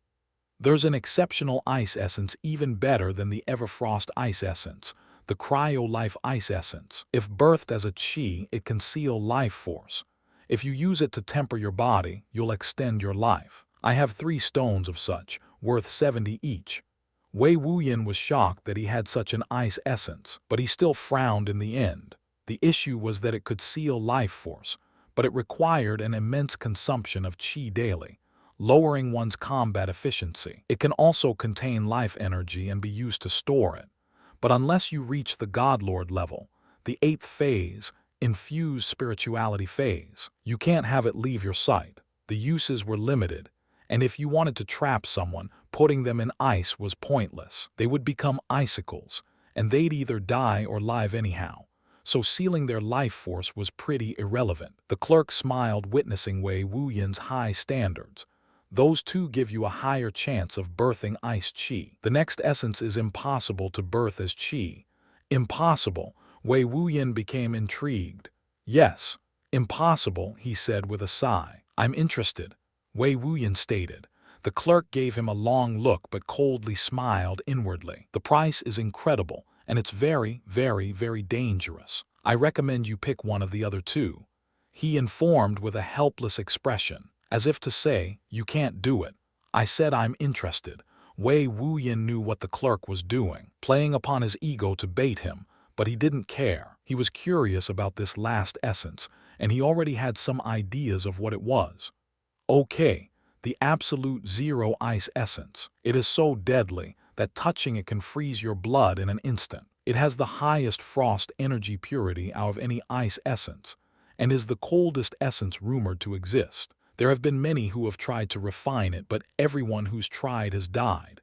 There's an exceptional ice essence even better than the Everfrost ice essence, the Cryo-Life ice essence. If birthed as a qi, it can seal life force. If you use it to temper your body, you'll extend your life. I have 3 stones of such, worth 70 each. Wei Wuyin was shocked that he had such an ice essence, but he still frowned in the end. The issue was that it could seal life force, but it required an immense consumption of qi daily, lowering one's combat efficiency. It can also contain life energy and be used to store it. But unless you reach the Godlord level, the 8th phase, infused spirituality phase, you can't have it leave your sight. The uses were limited, and if you wanted to trap someone, putting them in ice was pointless. They would become icicles, and they'd either die or live anyhow. So sealing their life force was pretty irrelevant. The clerk smiled, witnessing Wei Wuyin's high standards. Those two give you a higher chance of birthing ice qi. The next essence is impossible to birth as qi. Impossible? Wei Wuyin became intrigued. Yes, impossible, he said with a sigh. I'm interested, Wei Wuyin stated. The clerk gave him a long look but coldly smiled inwardly. The price is incredible, and it's very, very, very dangerous. I recommend you pick one of the other 2. He informed with a helpless expression, as if to say, you can't do it. I said I'm interested. Wei Wuyin knew what the clerk was doing, playing upon his ego to bait him, but he didn't care. He was curious about this last essence, and he already had some ideas of what it was. Okay, the absolute zero ice essence. It is so deadly that touching it can freeze your blood in an instant. It has the highest frost energy purity out of any ice essence, and is the coldest essence rumored to exist. There have been many who have tried to refine it, but everyone who's tried has died.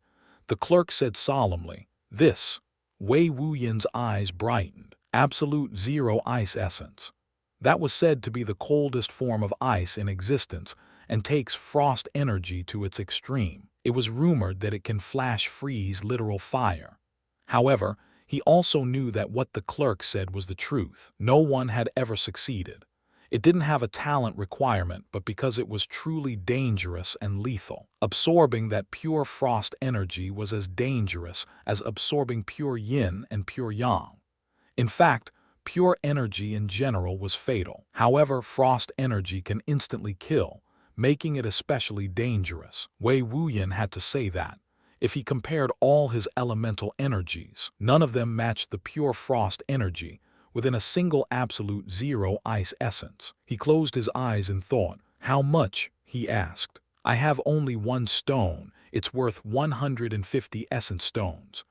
The clerk said solemnly, "This." Wei Wuyin's eyes brightened. Absolute zero ice essence. That was said to be the coldest form of ice in existence and takes frost energy to its extreme. It was rumored that it can flash freeze literal fire. However, he also knew that what the clerk said was the truth. No one had ever succeeded. It didn't have a talent requirement, but because it was truly dangerous and lethal. Absorbing that pure frost energy was as dangerous as absorbing pure yin and pure yang. In fact, pure energy in general was fatal. However, frost energy can instantly kill, making it especially dangerous. Wei Wuyin had to say that. If he compared all his elemental energies, none of them matched the pure frost energy within a single absolute zero ice essence. He closed his eyes in thought. How much? He asked. I have only 1 stone. It's worth 150 essence stones.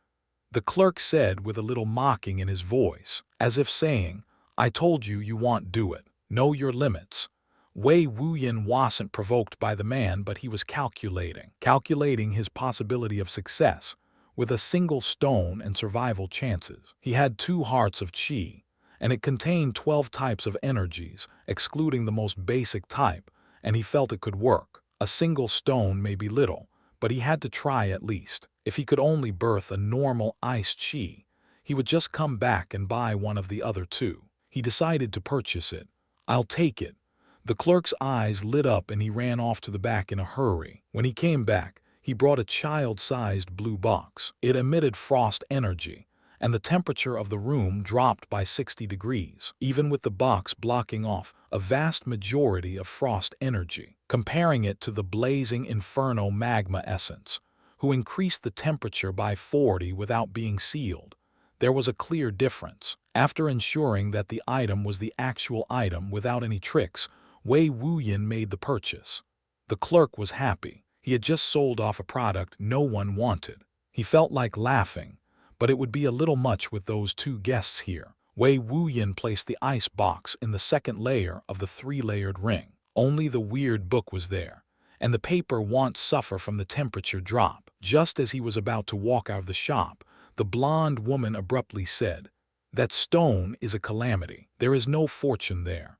The clerk said with a little mocking in his voice, as if saying, I told you you won't do it. Know your limits. Wei Wuyin wasn't provoked by the man, but he was calculating his possibility of success with a single stone and survival chances. He had 2 hearts of qi, and it contained 12 types of energies, excluding the most basic type, and he felt it could work. A single stone may be little, but he had to try at least. If he could only birth a normal ice chi, he would just come back and buy one of the other two. He decided to purchase it. "I'll take it." The clerk's eyes lit up and he ran off to the back in a hurry. When he came back, he brought a child-sized blue box. It emitted frost energy, and the temperature of the room dropped by 60 degrees, even with the box blocking off a vast majority of frost energy. Comparing it to the blazing inferno magma essence, who increased the temperature by 40 without being sealed, there was a clear difference. After ensuring that the item was the actual item without any tricks, Wei Wuyin made the purchase. The clerk was happy. He had just sold off a product no one wanted. He felt like laughing, but it would be a little much with those two guests here. Wei Wuyin placed the ice box in the second layer of the three-layered ring. Only the weird book was there, and the paper won't suffer from the temperature drop. Just as he was about to walk out of the shop, the blonde woman abruptly said, "That stone is a calamity. There is no fortune there."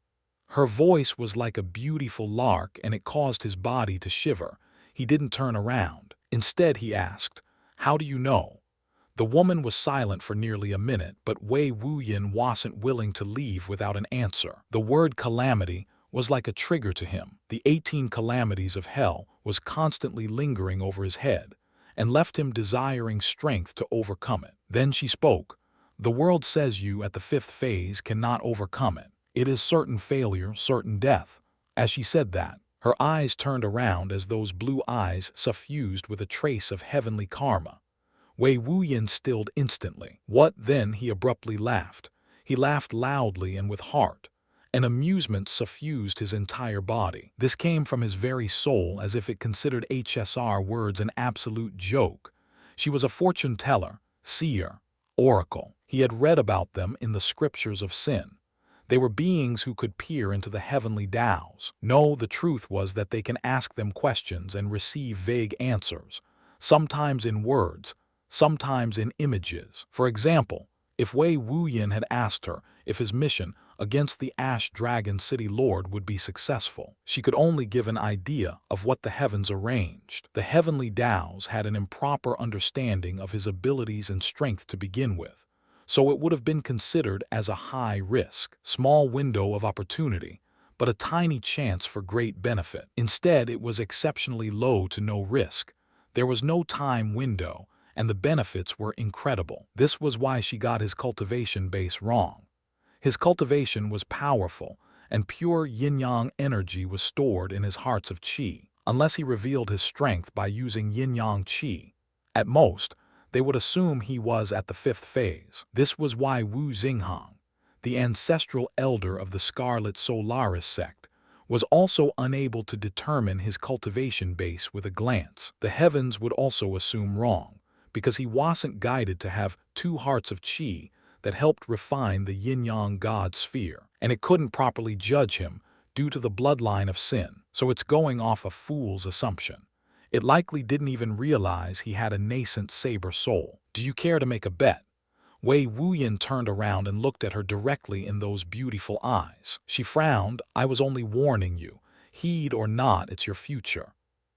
Her voice was like a beautiful lark and it caused his body to shiver. He didn't turn around. Instead, he asked, "How do you know?" The woman was silent for nearly a minute, but Wei Wuyin wasn't willing to leave without an answer. The word calamity was like a trigger to him. The 18 calamities of hell was constantly lingering over his head and left him desiring strength to overcome it. Then she spoke. "The world says you at the 5th phase cannot overcome it. It is certain failure, certain death." As she said that, her eyes turned around as those blue eyes suffused with a trace of heavenly karma. Wei Wuyin stilled instantly. "What then?" He abruptly laughed. He laughed loudly and with heart. An amusement suffused his entire body. This came from his very soul, as if it considered HSR words an absolute joke. She was a fortune teller, seer, oracle. He had read about them in the scriptures of sin. They were beings who could peer into the heavenly Taos. No, the truth was that they can ask them questions and receive vague answers, sometimes in words, sometimes in images. For example, if Wei Wuyin had asked her if his mission against the Ash Dragon City Lord would be successful, she could only give an idea of what the heavens arranged. The heavenly Taos had an improper understanding of his abilities and strength to begin with, so it would have been considered as a high-risk, small window of opportunity, but a tiny chance for great benefit. Instead, it was exceptionally low to no risk. There was no time window, and the benefits were incredible. This was why she got his cultivation base wrong. His cultivation was powerful, and pure yin-yang energy was stored in his hearts of qi. Unless he revealed his strength by using yin-yang qi, at most, they would assume he was at the 5th phase. This was why Wu Xinghang, the ancestral elder of the Scarlet Solaris sect, was also unable to determine his cultivation base with a glance. The heavens would also assume wrong, because he wasn't guided to have 2 hearts of qi that helped refine the yin-yang god sphere, and it couldn't properly judge him due to the bloodline of sin, so it's going off a fool's assumption. It likely didn't even realize he had a nascent saber soul. "Do you care to make a bet?" Wei Wuyin turned around and looked at her directly in those beautiful eyes. She frowned. "I was only warning you. Heed or not, it's your future."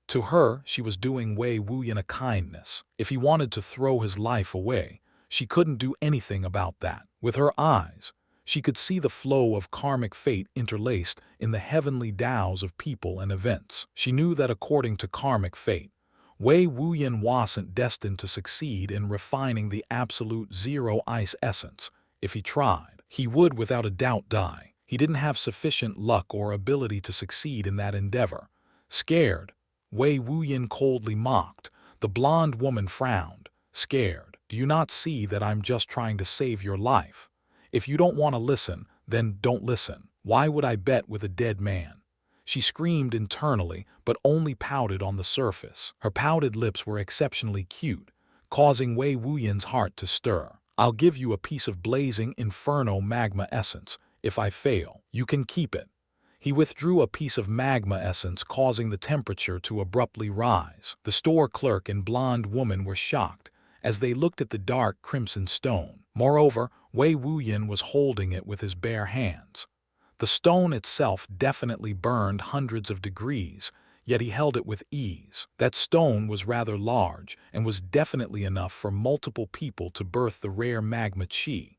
To her, she was doing Wei Wuyin a kindness. If he wanted to throw his life away, she couldn't do anything about that. With her eyes, she could see the flow of karmic fate interlaced in the heavenly Taos of people and events. She knew that according to karmic fate, Wei Wuyin wasn't destined to succeed in refining the absolute zero ice essence. If he tried, he would without a doubt die. He didn't have sufficient luck or ability to succeed in that endeavor. Scared, Wei Wuyin coldly mocked. The blonde woman frowned. "Scared? Do you not see that I'm just trying to save your life? If you don't want to listen, then don't listen. Why would I bet with a dead man?" She screamed internally, but only pouted on the surface. Her pouted lips were exceptionally cute, causing Wei Wuyin's heart to stir. "I'll give you a piece of blazing inferno magma essence. If I fail, you can keep it." He withdrew a piece of magma essence, causing the temperature to abruptly rise. The store clerk and blonde woman were shocked as they looked at the dark crimson stone. Moreover, Wei Wuyin was holding it with his bare hands. The stone itself definitely burned hundreds of degrees, yet he held it with ease. That stone was rather large and was definitely enough for multiple people to birth the rare magma chi.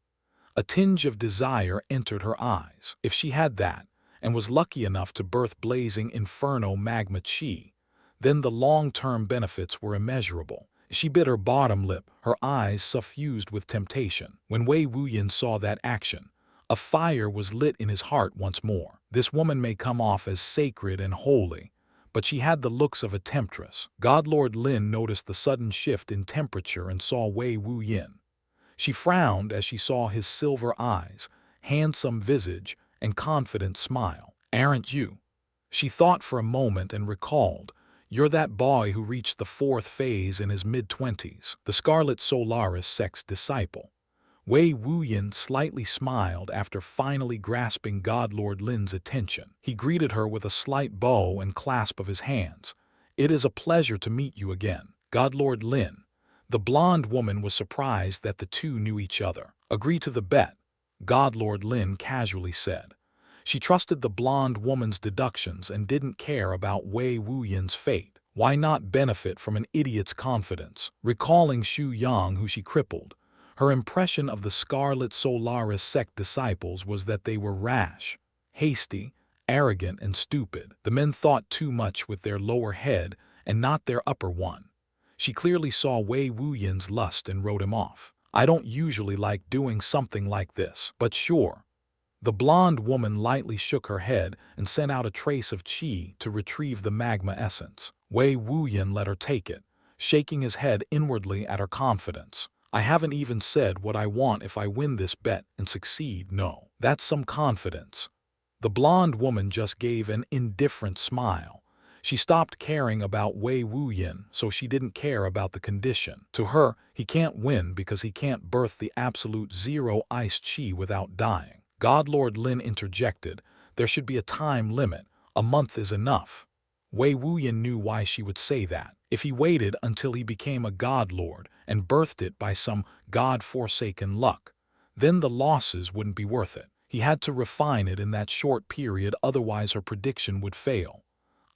A tinge of desire entered her eyes. If she had that, and was lucky enough to birth blazing inferno magma chi, then the long-term benefits were immeasurable. She bit her bottom lip, her eyes suffused with temptation. When Wei Wuyin saw that action, a fire was lit in his heart once more. This woman may come off as sacred and holy, but she had the looks of a temptress. Godlord Lin noticed the sudden shift in temperature and saw Wei Wuyin. She frowned as she saw his silver eyes, handsome visage, and confident smile. "Aren't you?" She thought for a moment and recalled, "You're that boy who reached the 4th phase in his mid-20s, the Scarlet Solaris Sect's disciple." Wei Wuyin slightly smiled after finally grasping Godlord Lin's attention. He greeted her with a slight bow and clasp of his hands. "It is a pleasure to meet you again, Godlord Lin." The blonde woman was surprised that the two knew each other. "Agree to the bet," Godlord Lin casually said. She trusted the blonde woman's deductions and didn't care about Wei Wuyin's fate. Why not benefit from an idiot's confidence? Recalling Xu Yang, who she crippled, her impression of the Scarlet Solaris Sect disciples was that they were rash, hasty, arrogant, and stupid. The men thought too much with their lower head and not their upper one. She clearly saw Wei Wuyin's lust and wrote him off. "I don't usually like doing something like this, but sure." The blonde woman lightly shook her head and sent out a trace of qi to retrieve the magma essence. Wei Wuyin let her take it, shaking his head inwardly at her confidence. "I haven't even said what I want if I win this bet and succeed, no. That's some confidence." The blonde woman just gave an indifferent smile. She stopped caring about Wei Wuyin, so she didn't care about the condition. To her, he can't win because he can't birth the absolute zero ice chi without dying. Godlord Lin interjected, "There should be a time limit. A month is enough." Wei Wuyin knew why she would say that. If he waited until he became a godlord and birthed it by some god-forsaken luck, then the losses wouldn't be worth it. He had to refine it in that short period, otherwise her prediction would fail.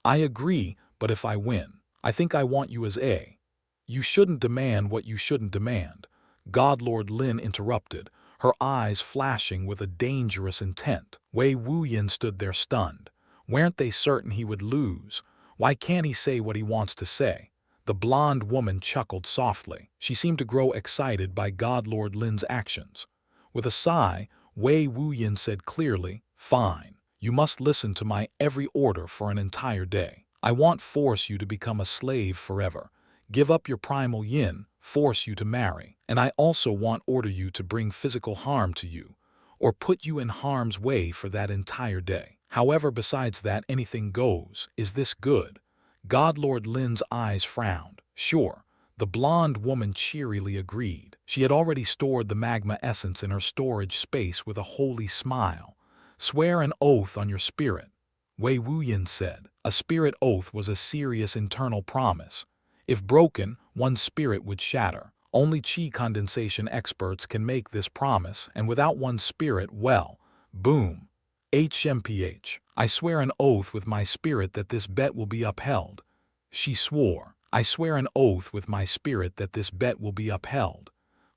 "I agree, but if I win, I think I want you as a." "You shouldn't demand what you shouldn't demand," Godlord Lin interrupted, her eyes flashing with a dangerous intent. Wei Wuyin stood there stunned. Weren't they certain he would lose? Why can't he say what he wants to say? The blonde woman chuckled softly. She seemed to grow excited by Godlord Lin's actions. With a sigh, Wei Wuyin said clearly, "Fine. You must listen to my every order for an entire day. I won't force you to become a slave forever, give up your primal yin, force you to marry, and I also won't order you to bring physical harm to you, or put you in harm's way for that entire day. However, besides that, anything goes. Is this good?" Godlord Lin's eyes frowned. "Sure." The blonde woman cheerily agreed. She had already stored the magma essence in her storage space with a holy smile. "Swear an oath on your spirit," Wei Wuyin said. A spirit oath was a serious internal promise. If broken, one's spirit would shatter. Only chi condensation experts can make this promise, and without one's spirit, well, boom. HMPH. "I swear an oath with my spirit that this bet will be upheld." She swore. "I swear an oath with my spirit that this bet will be upheld."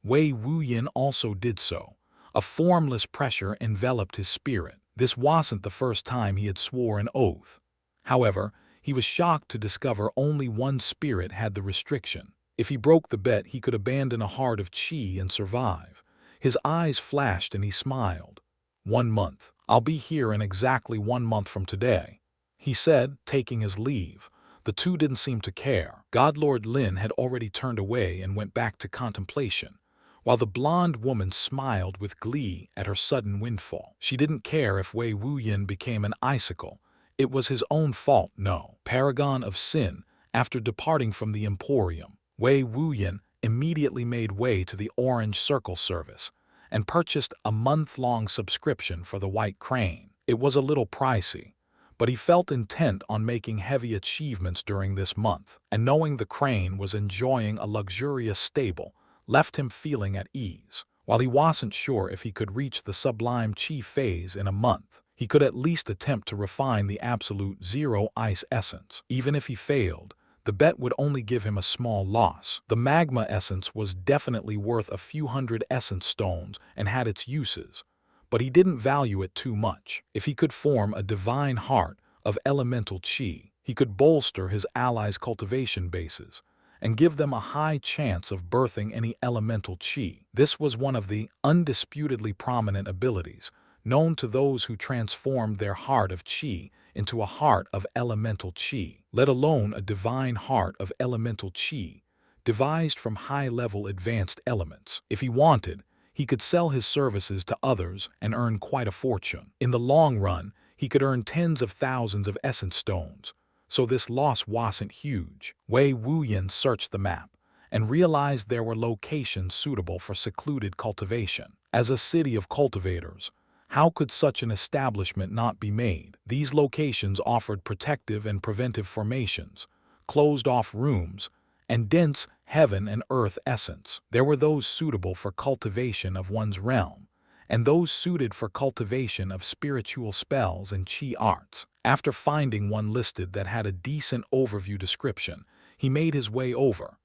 Wei Wuyin also did so. A formless pressure enveloped his spirit. This wasn't the first time he had swore an oath. However, he was shocked to discover only one spirit had the restriction. If he broke the bet, he could abandon a heart of qi and survive. His eyes flashed and he smiled. "1 month. I'll be here in exactly 1 month from today," he said, taking his leave. The two didn't seem to care. Godlord Lin had already turned away and went back to contemplation, while the blonde woman smiled with glee at her sudden windfall. She didn't care if Wei Wuyin became an icicle. It was his own fault, no. Paragon of Sin. After departing from the Emporium, Wei Wuyin immediately made way to the Orange Circle service and purchased a month-long subscription for the White Crane. It was a little pricey, but he felt intent on making heavy achievements during this month, and knowing the Crane was enjoying a luxurious stable left him feeling at ease. While he wasn't sure if he could reach the sublime chi phase in a month, he could at least attempt to refine the absolute zero ice essence. Even if he failed, the bet would only give him a small loss. The magma essence was definitely worth a few hundred essence stones and had its uses, but he didn't value it too much. If he could form a divine heart of elemental qi, he could bolster his allies' cultivation bases and give them a high chance of birthing any elemental qi. This was one of the undisputedly prominent abilities known to those who transformed their heart of qi into a heart of elemental qi, let alone a divine heart of elemental qi, devised from high-level advanced elements. If he wanted, he could sell his services to others and earn quite a fortune. In the long run, he could earn tens of thousands of essence stones, so this loss wasn't huge. Wei Wuyin searched the map and realized there were locations suitable for secluded cultivation. As a city of cultivators, how could such an establishment not be made? These locations offered protective and preventive formations, closed-off rooms, and dense heaven and earth essence. There were those suitable for cultivation of one's realm, and those suited for cultivation of spiritual spells and qi arts. After finding one listed that had a decent overview description, he made his way over.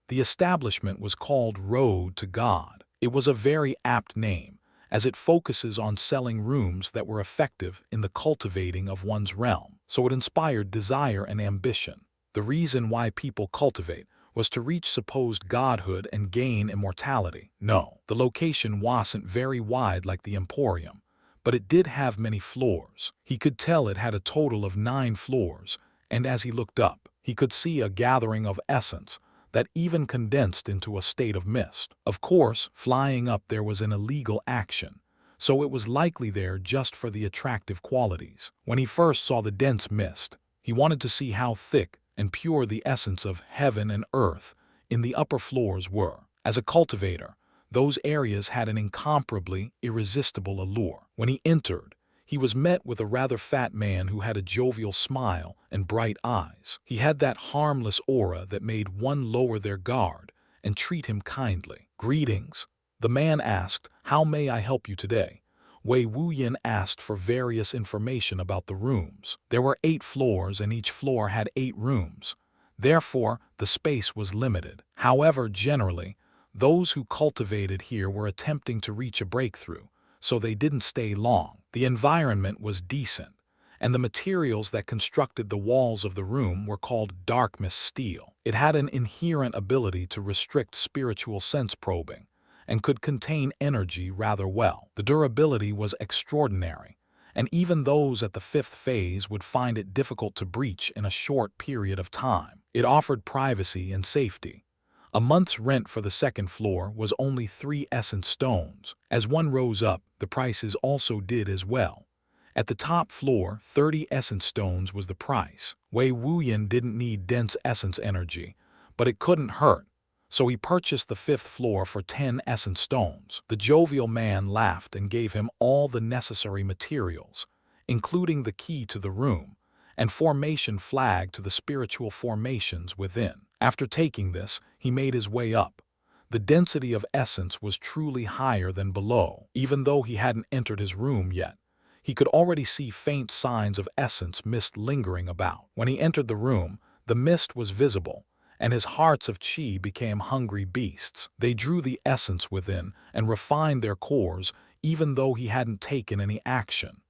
The establishment was called Road to God. It was a very apt name, as it focuses on selling rooms that were effective in the cultivating of one's realm, so it inspired desire and ambition. The reason why people cultivate was to reach supposed godhood and gain immortality. No, the location wasn't very wide like the Emporium, but it did have many floors. He could tell it had a total of 9 floors, and as he looked up, he could see a gathering of essence that even condensed into a state of mist. Of course, flying up there was an illegal action, so it was likely there just for the attractive qualities. When he first saw the dense mist, he wanted to see how thick and pure the essence of heaven and earth in the upper floors were. As a cultivator, those areas had an incomparably irresistible allure. When he entered, he was met with a rather fat man who had a jovial smile and bright eyes. He had that harmless aura that made one lower their guard and treat him kindly. "Greetings," the man asked. "How may I help you today?" Wei Wuyin asked for various information about the rooms. There were 8 floors and each floor had 8 rooms. Therefore, the space was limited. However, generally, those who cultivated here were attempting to reach a breakthrough, so they didn't stay long. The environment was decent, and the materials that constructed the walls of the room were called darkness steel. It had an inherent ability to restrict spiritual sense probing, and could contain energy rather well. The durability was extraordinary, and even those at the 5th phase would find it difficult to breach in a short period of time. It offered privacy and safety. A month's rent for the 2nd floor was only 3 essence stones. As one rose up, the prices also did as well. At the top floor, 30 essence stones was the price. Wei Wuyin didn't need dense essence energy, but it couldn't hurt, so he purchased the 5th floor for 10 essence stones. The jovial man laughed and gave him all the necessary materials, including the key to the room and formation flag to the spiritual formations within. After taking this, he made his way up. The density of essence was truly higher than below. Even though he hadn't entered his room yet, he could already see faint signs of essence mist lingering about. When he entered the room, the mist was visible, and his hearts of qi became hungry beasts. They drew the essence within and refined their cores even though he hadn't taken any action.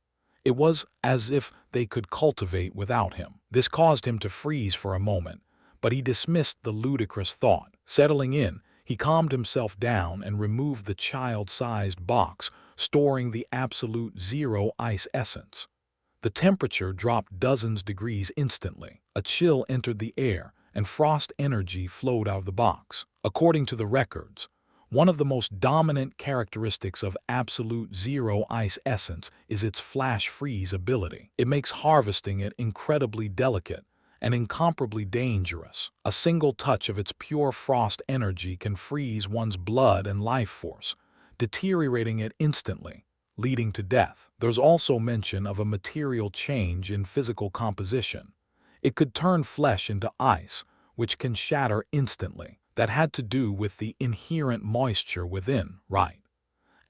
It was as if they could cultivate without him. This caused him to freeze for a moment, but he dismissed the ludicrous thought. Settling in, he calmed himself down and removed the child-sized box storing the absolute zero ice essence. The temperature dropped dozens degrees instantly. A chill entered the air, and frost energy flowed out of the box. According to the records, one of the most dominant characteristics of absolute zero ice essence is its flash freeze ability. It makes harvesting it incredibly delicate and incomparably dangerous. A single touch of its pure frost energy can freeze one's blood and life force, deteriorating it instantly, leading to death. There's also mention of a material change in physical composition. It could turn flesh into ice, which can shatter instantly. That had to do with the inherent moisture within, right?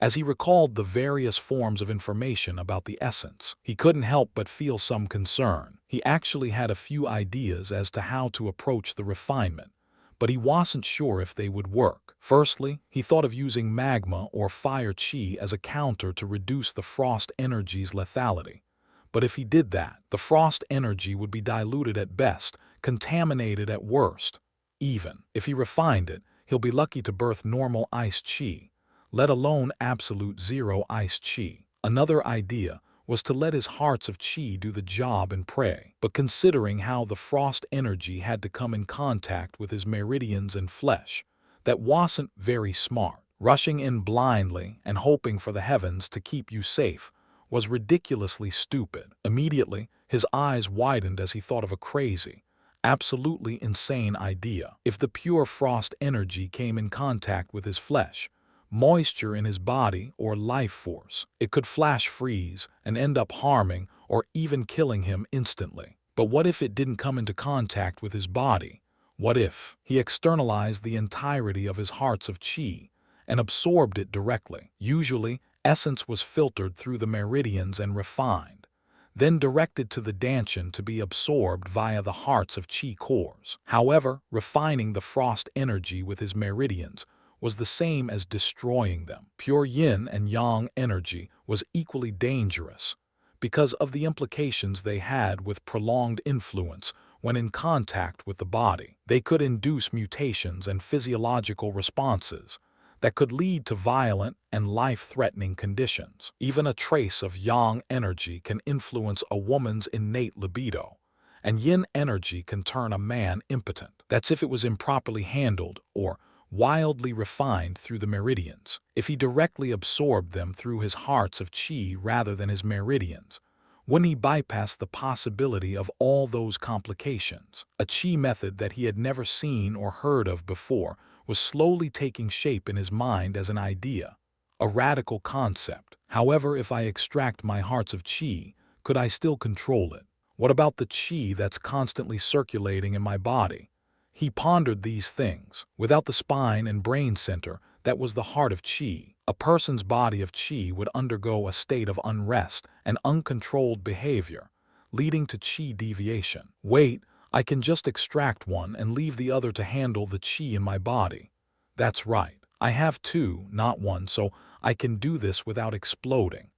As he recalled the various forms of information about the essence, he couldn't help but feel some concern. He actually had a few ideas as to how to approach the refinement, but he wasn't sure if they would work. Firstly, he thought of using magma or fire chi as a counter to reduce the frost energy's lethality. But if he did that, the frost energy would be diluted at best, contaminated at worst. Even if he refined it, he'll be lucky to birth normal ice chi, let alone absolute zero ice chi. Another idea was to let his hearts of chi do the job and pray. But considering how the frost energy had to come in contact with his meridians and flesh, that wasn't very smart. Rushing in blindly and hoping for the heavens to keep you safe was ridiculously stupid. Immediately, his eyes widened as he thought of a crazy, absolutely insane idea. If the pure frost energy came in contact with his flesh, moisture in his body or life force, it could flash freeze and end up harming or even killing him instantly. But what if it didn't come into contact with his body? What if he externalized the entirety of his hearts of chi and absorbed it directly? Usually, essence was filtered through the meridians and refined, then directed to the danchan to be absorbed via the hearts of chi cores. However, refining the frost energy with his meridians was the same as destroying them. Pure yin and yang energy was equally dangerous because of the implications they had with prolonged influence when in contact with the body. They could induce mutations and physiological responses that could lead to violent and life-threatening conditions. Even a trace of yang energy can influence a woman's innate libido, and yin energy can turn a man impotent. That's if it was improperly handled or wildly refined through the meridians. If he directly absorbed them through his hearts of chi rather than his meridians, wouldn't he bypass the possibility of all those complications? A chi method that he had never seen or heard of before was slowly taking shape in his mind as an idea, a radical concept. However, if I extract my hearts of chi, could I still control it? What about the chi that's constantly circulating in my body? He pondered these things. Without the spine and brain center, that was the heart of chi. A person's body of chi would undergo a state of unrest and uncontrolled behavior, leading to chi deviation. Wait, I can just extract one and leave the other to handle the chi in my body. That's right. I have two, not one, so I can do this without exploding.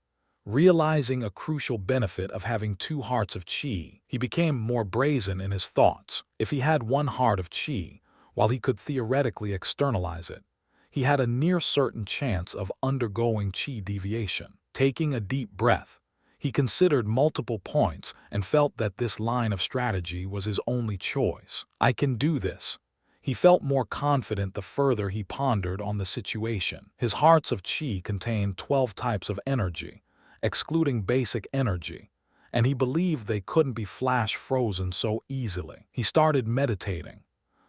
Realizing a crucial benefit of having two hearts of chi, he became more brazen in his thoughts. If he had one heart of chi, while he could theoretically externalize it, he had a near certain chance of undergoing chi deviation. Taking a deep breath, he considered multiple points and felt that this line of strategy was his only choice. I can do this. He felt more confident the further he pondered on the situation. His hearts of chi contained 12 types of energy, excluding basic energy, and he believed they couldn't be flash frozen so easily. He started meditating.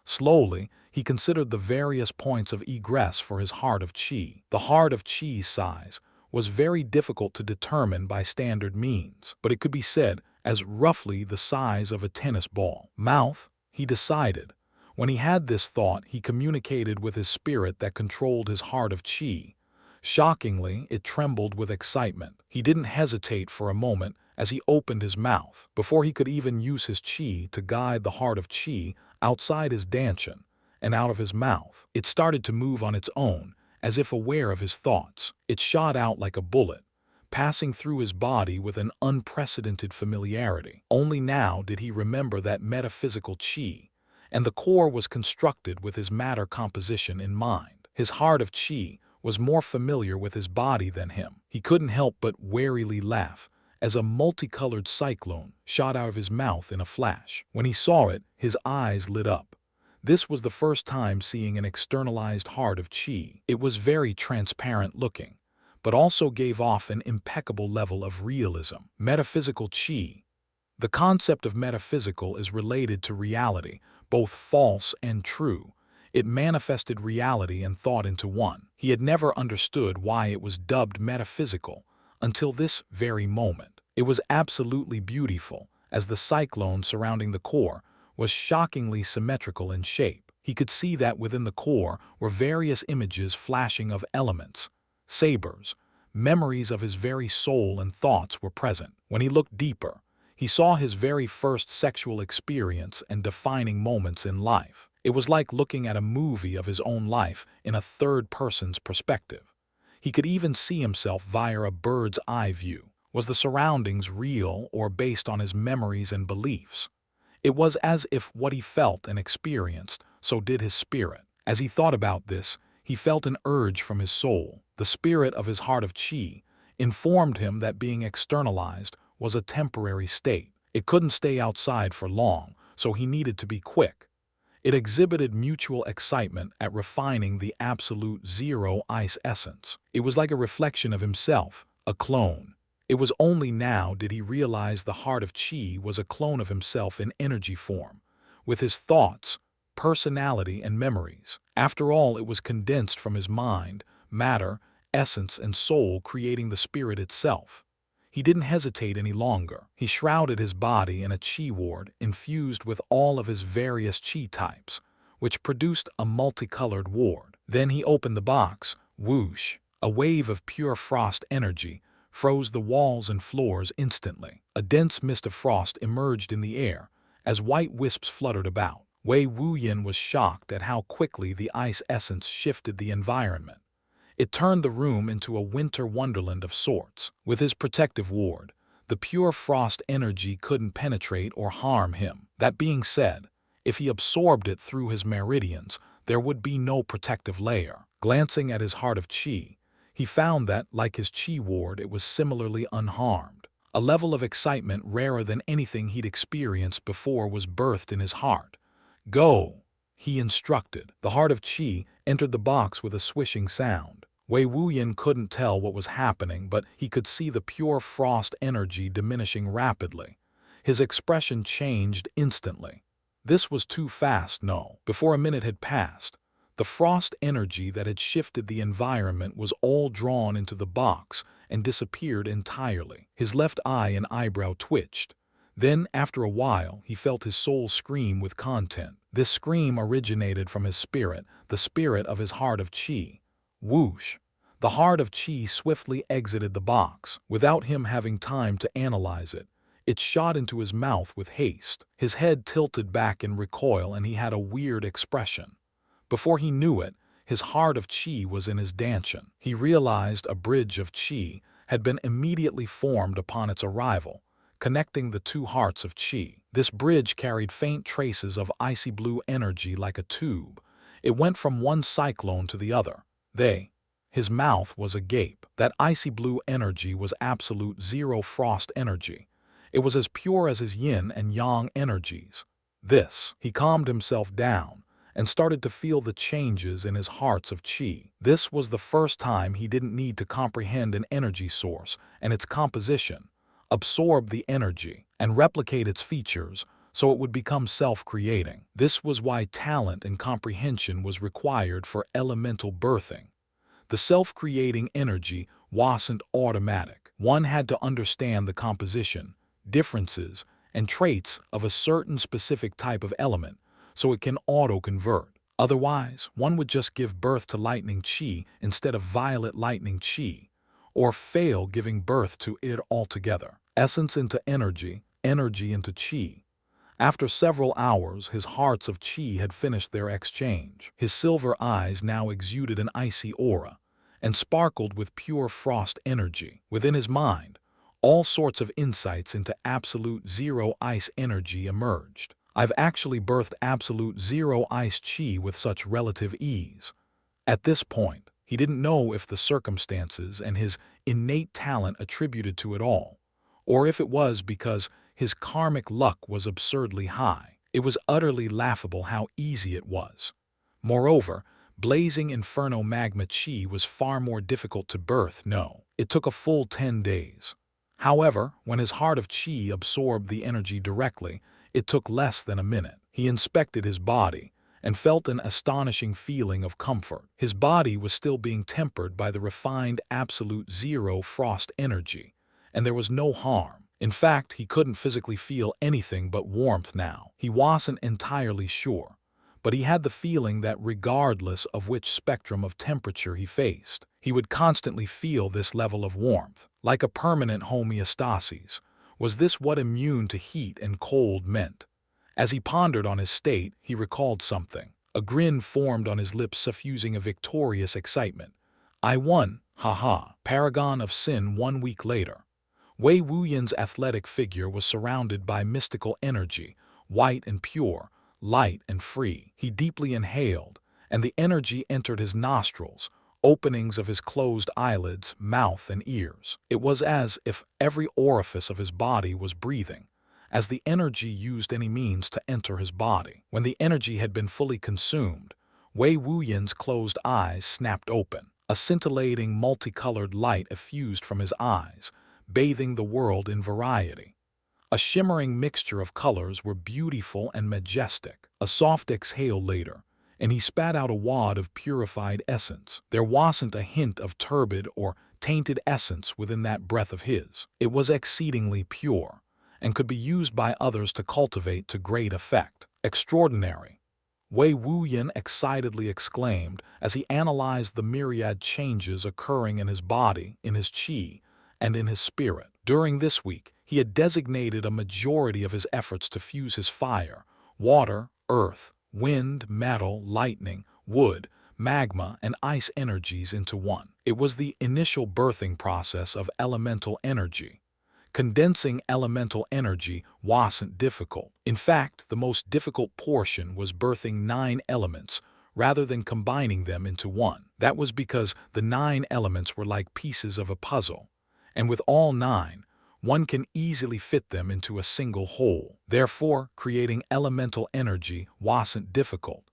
Slowly, he considered the various points of egress for his heart of chi. The heart of chi's size was very difficult to determine by standard means, but it could be said as roughly the size of a tennis ball. Mouth, he decided. When he had this thought, he communicated with his spirit that controlled his heart of chi. Shockingly, it trembled with excitement. He didn't hesitate for a moment as he opened his mouth. Before he could even use his chi to guide the heart of chi outside his danchan and out of his mouth, it started to move on its own, as if aware of his thoughts. It shot out like a bullet, passing through his body with an unprecedented familiarity. Only now did he remember that metaphysical chi, and the core was constructed with his matter composition in mind. His heart of chi was more familiar with his body than him. He couldn't help but warily laugh as a multicolored cyclone shot out of his mouth in a flash. When he saw it, his eyes lit up. This was the first time seeing an externalized heart of chi. It was very transparent looking, but also gave off an impeccable level of realism. Metaphysical chi. The concept of metaphysical is related to reality, both false and true. It manifested reality and thought into one. He had never understood why it was dubbed metaphysical until this very moment. It was absolutely beautiful, as the cyclone surrounding the core was shockingly symmetrical in shape. He could see that within the core were various images flashing of elements, sabers. Memories of his very soul and thoughts were present. When he looked deeper, he saw his very first sexual experience and defining moments in life. It was like looking at a movie of his own life in a third person's perspective. He could even see himself via a bird's eye view. Was the surroundings real or based on his memories and beliefs? It was as if what he felt and experienced, so did his spirit. As he thought about this, he felt an urge from his soul. The spirit of his heart of Qi informed him that being externalized was a temporary state. It couldn't stay outside for long, so he needed to be quick. It exhibited mutual excitement at refining the absolute zero ice essence. It was like a reflection of himself, a clone. It was only now did he realize the heart of Qi was a clone of himself in energy form, with his thoughts, personality, and memories. After all, it was condensed from his mind, matter, essence, and soul, creating the spirit itself. He didn't hesitate any longer. He shrouded his body in a Qi ward infused with all of his various Qi types, which produced a multicolored ward. Then he opened the box. Whoosh! A wave of pure frost energy froze the walls and floors instantly. A dense mist of frost emerged in the air as white wisps fluttered about. Wei Wuyin was shocked at how quickly the ice essence shifted the environment. It turned the room into a winter wonderland of sorts. With his protective ward, the pure frost energy couldn't penetrate or harm him. That being said, if he absorbed it through his meridians, there would be no protective layer. Glancing at his heart of Qi, he found that, like his Qi ward, it was similarly unharmed. A level of excitement rarer than anything he'd experienced before was birthed in his heart. "Go," he instructed. The heart of Qi entered the box with a swishing sound. Wei Wuyin couldn't tell what was happening, but he could see the pure frost energy diminishing rapidly. His expression changed instantly. This was too fast, no. Before a minute had passed, the frost energy that had shifted the environment was all drawn into the box and disappeared entirely. His left eye and eyebrow twitched. Then, after a while, he felt his soul scream with content. This scream originated from his spirit, the spirit of his heart of Qi. Whoosh! The heart of Qi swiftly exited the box. Without him having time to analyze it, it shot into his mouth with haste. His head tilted back in recoil and he had a weird expression. Before he knew it, his heart of Qi was in his dantian. He realized a bridge of Qi had been immediately formed upon its arrival, connecting the two hearts of Qi. This bridge carried faint traces of icy blue energy like a tube. It went from one cyclone to the other. His mouth was agape. That icy blue energy was absolute zero frost energy. It was as pure as his yin and yang energies. He calmed himself down and started to feel the changes in his hearts of Qi. This was the first time he didn't need to comprehend an energy source and its composition, absorb the energy, and replicate its features so it would become self-creating. This was why talent and comprehension was required for elemental birthing. The self-creating energy wasn't automatic. One had to understand the composition, differences, and traits of a certain specific type of element so it can auto-convert. Otherwise, one would just give birth to lightning Qi instead of violet lightning Qi, or fail giving birth to it altogether. Essence into energy, energy into Qi. After several hours, his hearts of Qi had finished their exchange. His silver eyes now exuded an icy aura and sparkled with pure frost energy. Within his mind, all sorts of insights into absolute zero ice energy emerged. I've actually birthed absolute zero ice Qi with such relative ease. At this point, he didn't know if the circumstances and his innate talent attributed to it all, or if it was because his karmic luck was absurdly high. It was utterly laughable how easy it was. Moreover, blazing inferno magma Qi was far more difficult to birth. It took a full 10 days. However, when his heart of Qi absorbed the energy directly, it took less than a minute. He inspected his body and felt an astonishing feeling of comfort. His body was still being tempered by the refined absolute zero frost energy, and there was no harm. In fact, he couldn't physically feel anything but warmth now. He wasn't entirely sure, but he had the feeling that regardless of which spectrum of temperature he faced, he would constantly feel this level of warmth, like a permanent homeostasis. Was this what immune to heat and cold meant? As he pondered on his state, he recalled something. A grin formed on his lips, suffusing a victorious excitement. I won, haha. Paragon of Sin 1 week later. Wei Wuyin's athletic figure was surrounded by mystical energy, white and pure, light and free. He deeply inhaled, and the energy entered his nostrils, openings of his closed eyelids, mouth, and ears. It was as if every orifice of his body was breathing, as the energy used any means to enter his body. When the energy had been fully consumed, Wei Wuyin's closed eyes snapped open. A scintillating, multicolored light effused from his eyes, bathing the world in variety. A shimmering mixture of colors were beautiful and majestic. A soft exhale later, and he spat out a wad of purified essence. There wasn't a hint of turbid or tainted essence within that breath of his. It was exceedingly pure, and could be used by others to cultivate to great effect. Extraordinary, Wei Wuyin excitedly exclaimed as he analyzed the myriad changes occurring in his body, in his qi, and in his spirit. During this week, he had designated a majority of his efforts to fuse his fire, water, earth, wind, metal, lightning, wood, magma, and ice energies into one. It was the initial birthing process of elemental energy. Condensing elemental energy wasn't difficult. In fact, the most difficult portion was birthing 9 elements rather than combining them into one. That was because the 9 elements were like pieces of a puzzle, and with all 9, one can easily fit them into a single whole. Therefore, creating elemental energy wasn't difficult.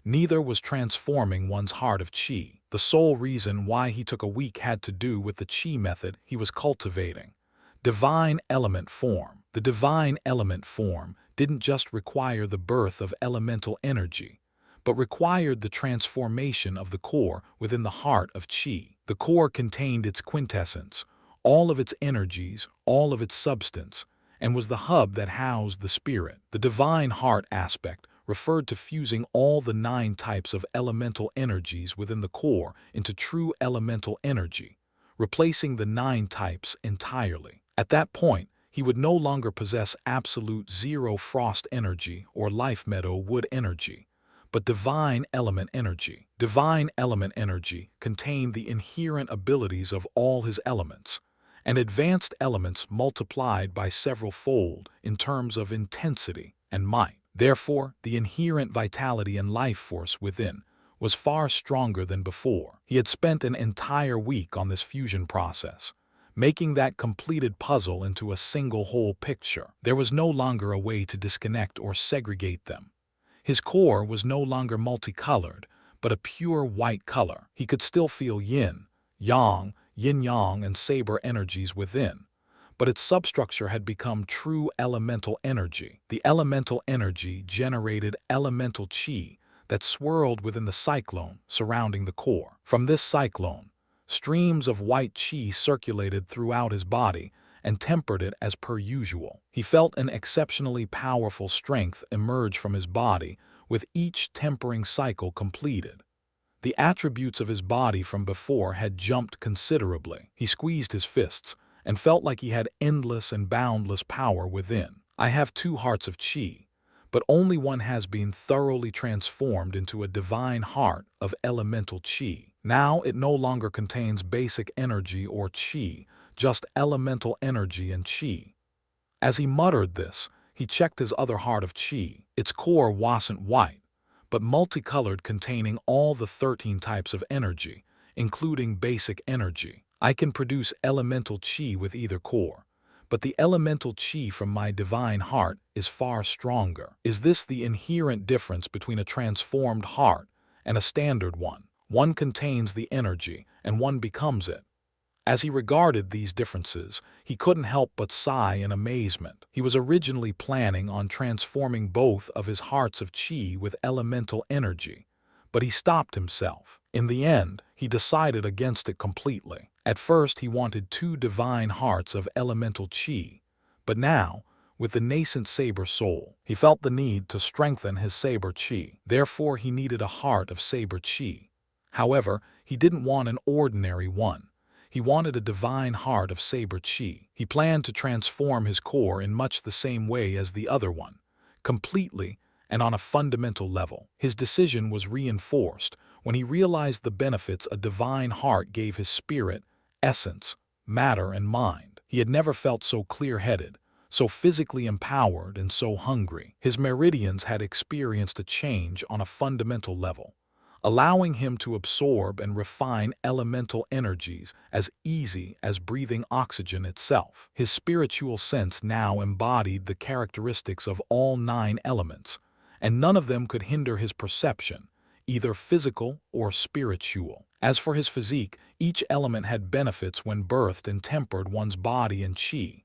Neither was transforming one's heart of qi. The sole reason why he took a week had to do with the qi method he was cultivating. Divine element form. The divine element form didn't just require the birth of elemental energy, but required the transformation of the core within the heart of qi. The core contained its quintessence, all of its energies, all of its substance, and was the hub that housed the spirit. The divine heart aspect referred to fusing all the 9 types of elemental energies within the core into true elemental energy, replacing the 9 types entirely. At that point, he would no longer possess absolute zero frost energy or life meadow wood energy, but divine element energy. Divine element energy contained the inherent abilities of all his elements, and advanced elements multiplied by several fold in terms of intensity and might. Therefore, the inherent vitality and life force within was far stronger than before. He had spent an entire week on this fusion process, making that completed puzzle into a single whole picture. There was no longer a way to disconnect or segregate them. His core was no longer multicolored, but a pure white color. He could still feel yin, yang, and saber energies within, but its substructure had become true elemental energy. The elemental energy generated elemental qi that swirled within the cyclone surrounding the core. From this cyclone, streams of white qi circulated throughout his body and tempered it as per usual. He felt an exceptionally powerful strength emerge from his body with each tempering cycle completed. The attributes of his body from before had jumped considerably. He squeezed his fists and felt like he had endless and boundless power within. I have 2 hearts of qi, but only one has been thoroughly transformed into a divine heart of elemental qi. Now it no longer contains basic energy or qi, just elemental energy and qi. As he muttered this, he checked his other heart of qi. Its core wasn't white, but multicolored, containing all the 13 types of energy, including basic energy. I can produce elemental qi with either core, but the elemental qi from my divine heart is far stronger. Is this the inherent difference between a transformed heart and a standard one? One contains the energy, and one becomes it. As he regarded these differences, he couldn't help but sigh in amazement. He was originally planning on transforming both of his hearts of qi with elemental energy, but he stopped himself. In the end, he decided against it completely. At first, he wanted 2 divine hearts of elemental qi, but now, with the nascent saber soul. He felt the need to strengthen his saber chi. Therefore, he needed a heart of saber chi. However, he didn't want an ordinary one. He wanted a divine heart of saber chi. He planned to transform his core in much the same way as the other one, completely and on a fundamental level. His decision was reinforced when he realized the benefits a divine heart gave his spirit, essence, matter, and mind. He had never felt so clear-headed, so physically empowered, and so hungry. His meridians had experienced a change on a fundamental level, allowing him to absorb and refine elemental energies as easy as breathing oxygen itself. His spiritual sense now embodied the characteristics of all 9 elements, and none of them could hinder his perception, either physical or spiritual. As for his physique, each element had benefits when birthed and tempered one's body and chi.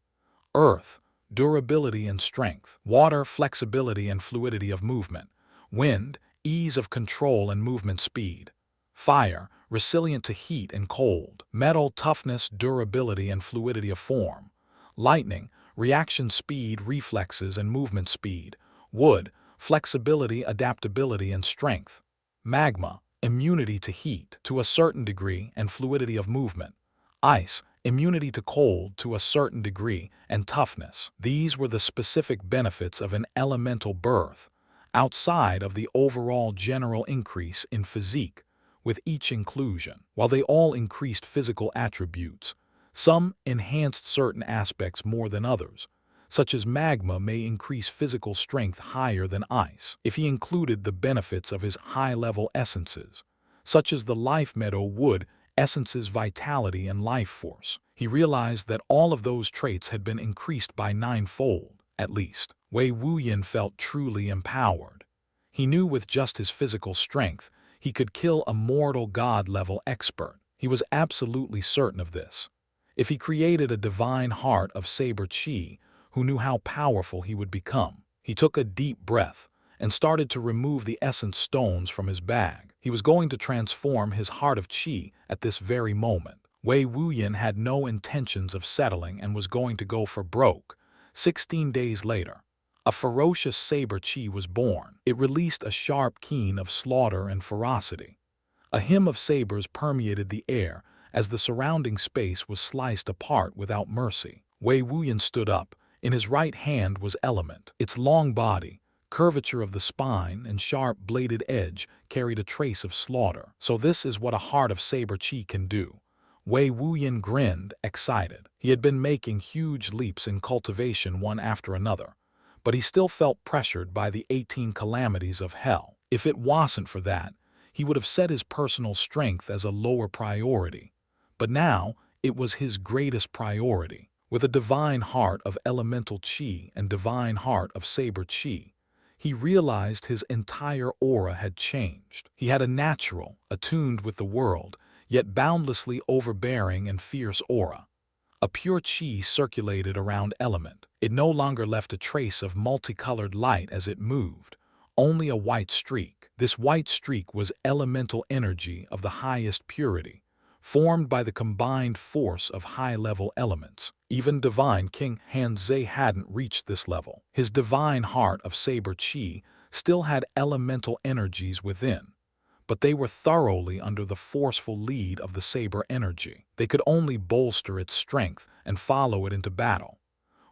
Earth, durability and strength. Water, flexibility and fluidity of movement. Wind, ease of control and movement speed. Fire, resilient to heat and cold. Metal, toughness, durability and fluidity of form. Lightning, reaction speed, reflexes and movement speed. Wood, flexibility, adaptability and strength. Magma, immunity to heat to a certain degree and fluidity of movement. Ice, immunity to cold to a certain degree and toughness. These were the specific benefits of an elemental birth, outside of the overall general increase in physique with each inclusion. While they all increased physical attributes, some enhanced certain aspects more than others, such as magma may increase physical strength higher than ice if he included the benefits of his high-level essences, such as the life meadow wood essence's vitality and life force. He realized that all of those traits had been increased by 9-fold, at least. Wei Wuyin felt truly empowered. He knew with just his physical strength, he could kill a mortal god-level expert. He was absolutely certain of this. If he created a divine heart of saber chi, who knew how powerful he would become. He took a deep breath and started to remove the essence stones from his bag. He was going to transform his heart of chi at this very moment. Wei Wuyin had no intentions of settling and was going to go for broke. 16 days later, a ferocious saber chi was born. It released a sharp keen of slaughter and ferocity. A hymn of sabers permeated the air as the surrounding space was sliced apart without mercy. Wei Wuyin stood up. In his right hand was element. Its long body, curvature of the spine, and sharp bladed edge carried a trace of slaughter. So this is what a heart of saber chi can do. Wei Wuyin grinned, excited. He had been making huge leaps in cultivation one after another, but he still felt pressured by the 18 calamities of hell. If it wasn't for that, he would have set his personal strength as a lower priority. But now, it was his greatest priority. With a divine heart of elemental chi and divine heart of saber chi, he realized his entire aura had changed. He had a natural, attuned with the world, yet boundlessly overbearing and fierce aura. A pure chi circulated around element. It no longer left a trace of multicolored light as it moved, only a white streak. This white streak was elemental energy of the highest purity, formed by the combined force of high-level elements. Even divine King Hanzhe hadn't reached this level. His divine heart of saber chi still had elemental energies within, but they were thoroughly under the forceful lead of the saber energy. They could only bolster its strength and follow it into battle.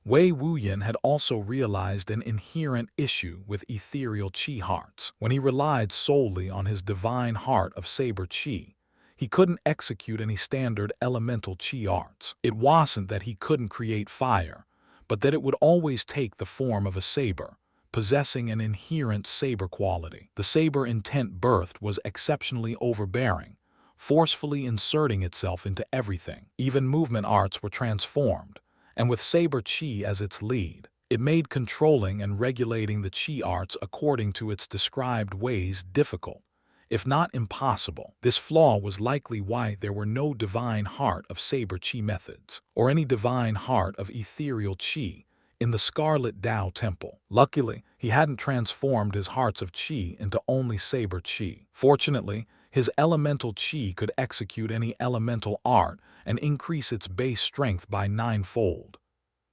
Wei Wuyin had also realized an inherent issue with ethereal chi hearts. When he relied solely on his divine heart of saber chi, he couldn't execute any standard elemental chi arts. It wasn't that he couldn't create fire, but that it would always take the form of a saber, possessing an inherent saber quality. The saber intent birthed was exceptionally overbearing, forcefully inserting itself into everything. Even movement arts were transformed, and with saber chi as its lead, it made controlling and regulating the chi arts according to its described ways difficult, if not impossible. This flaw was likely why there were no divine heart of saber chi methods, or any divine heart of ethereal chi in the Scarlet Tao Temple. Luckily, he hadn't transformed his hearts of chi into only saber chi. Fortunately, his elemental chi could execute any elemental art and increase its base strength by 9-fold.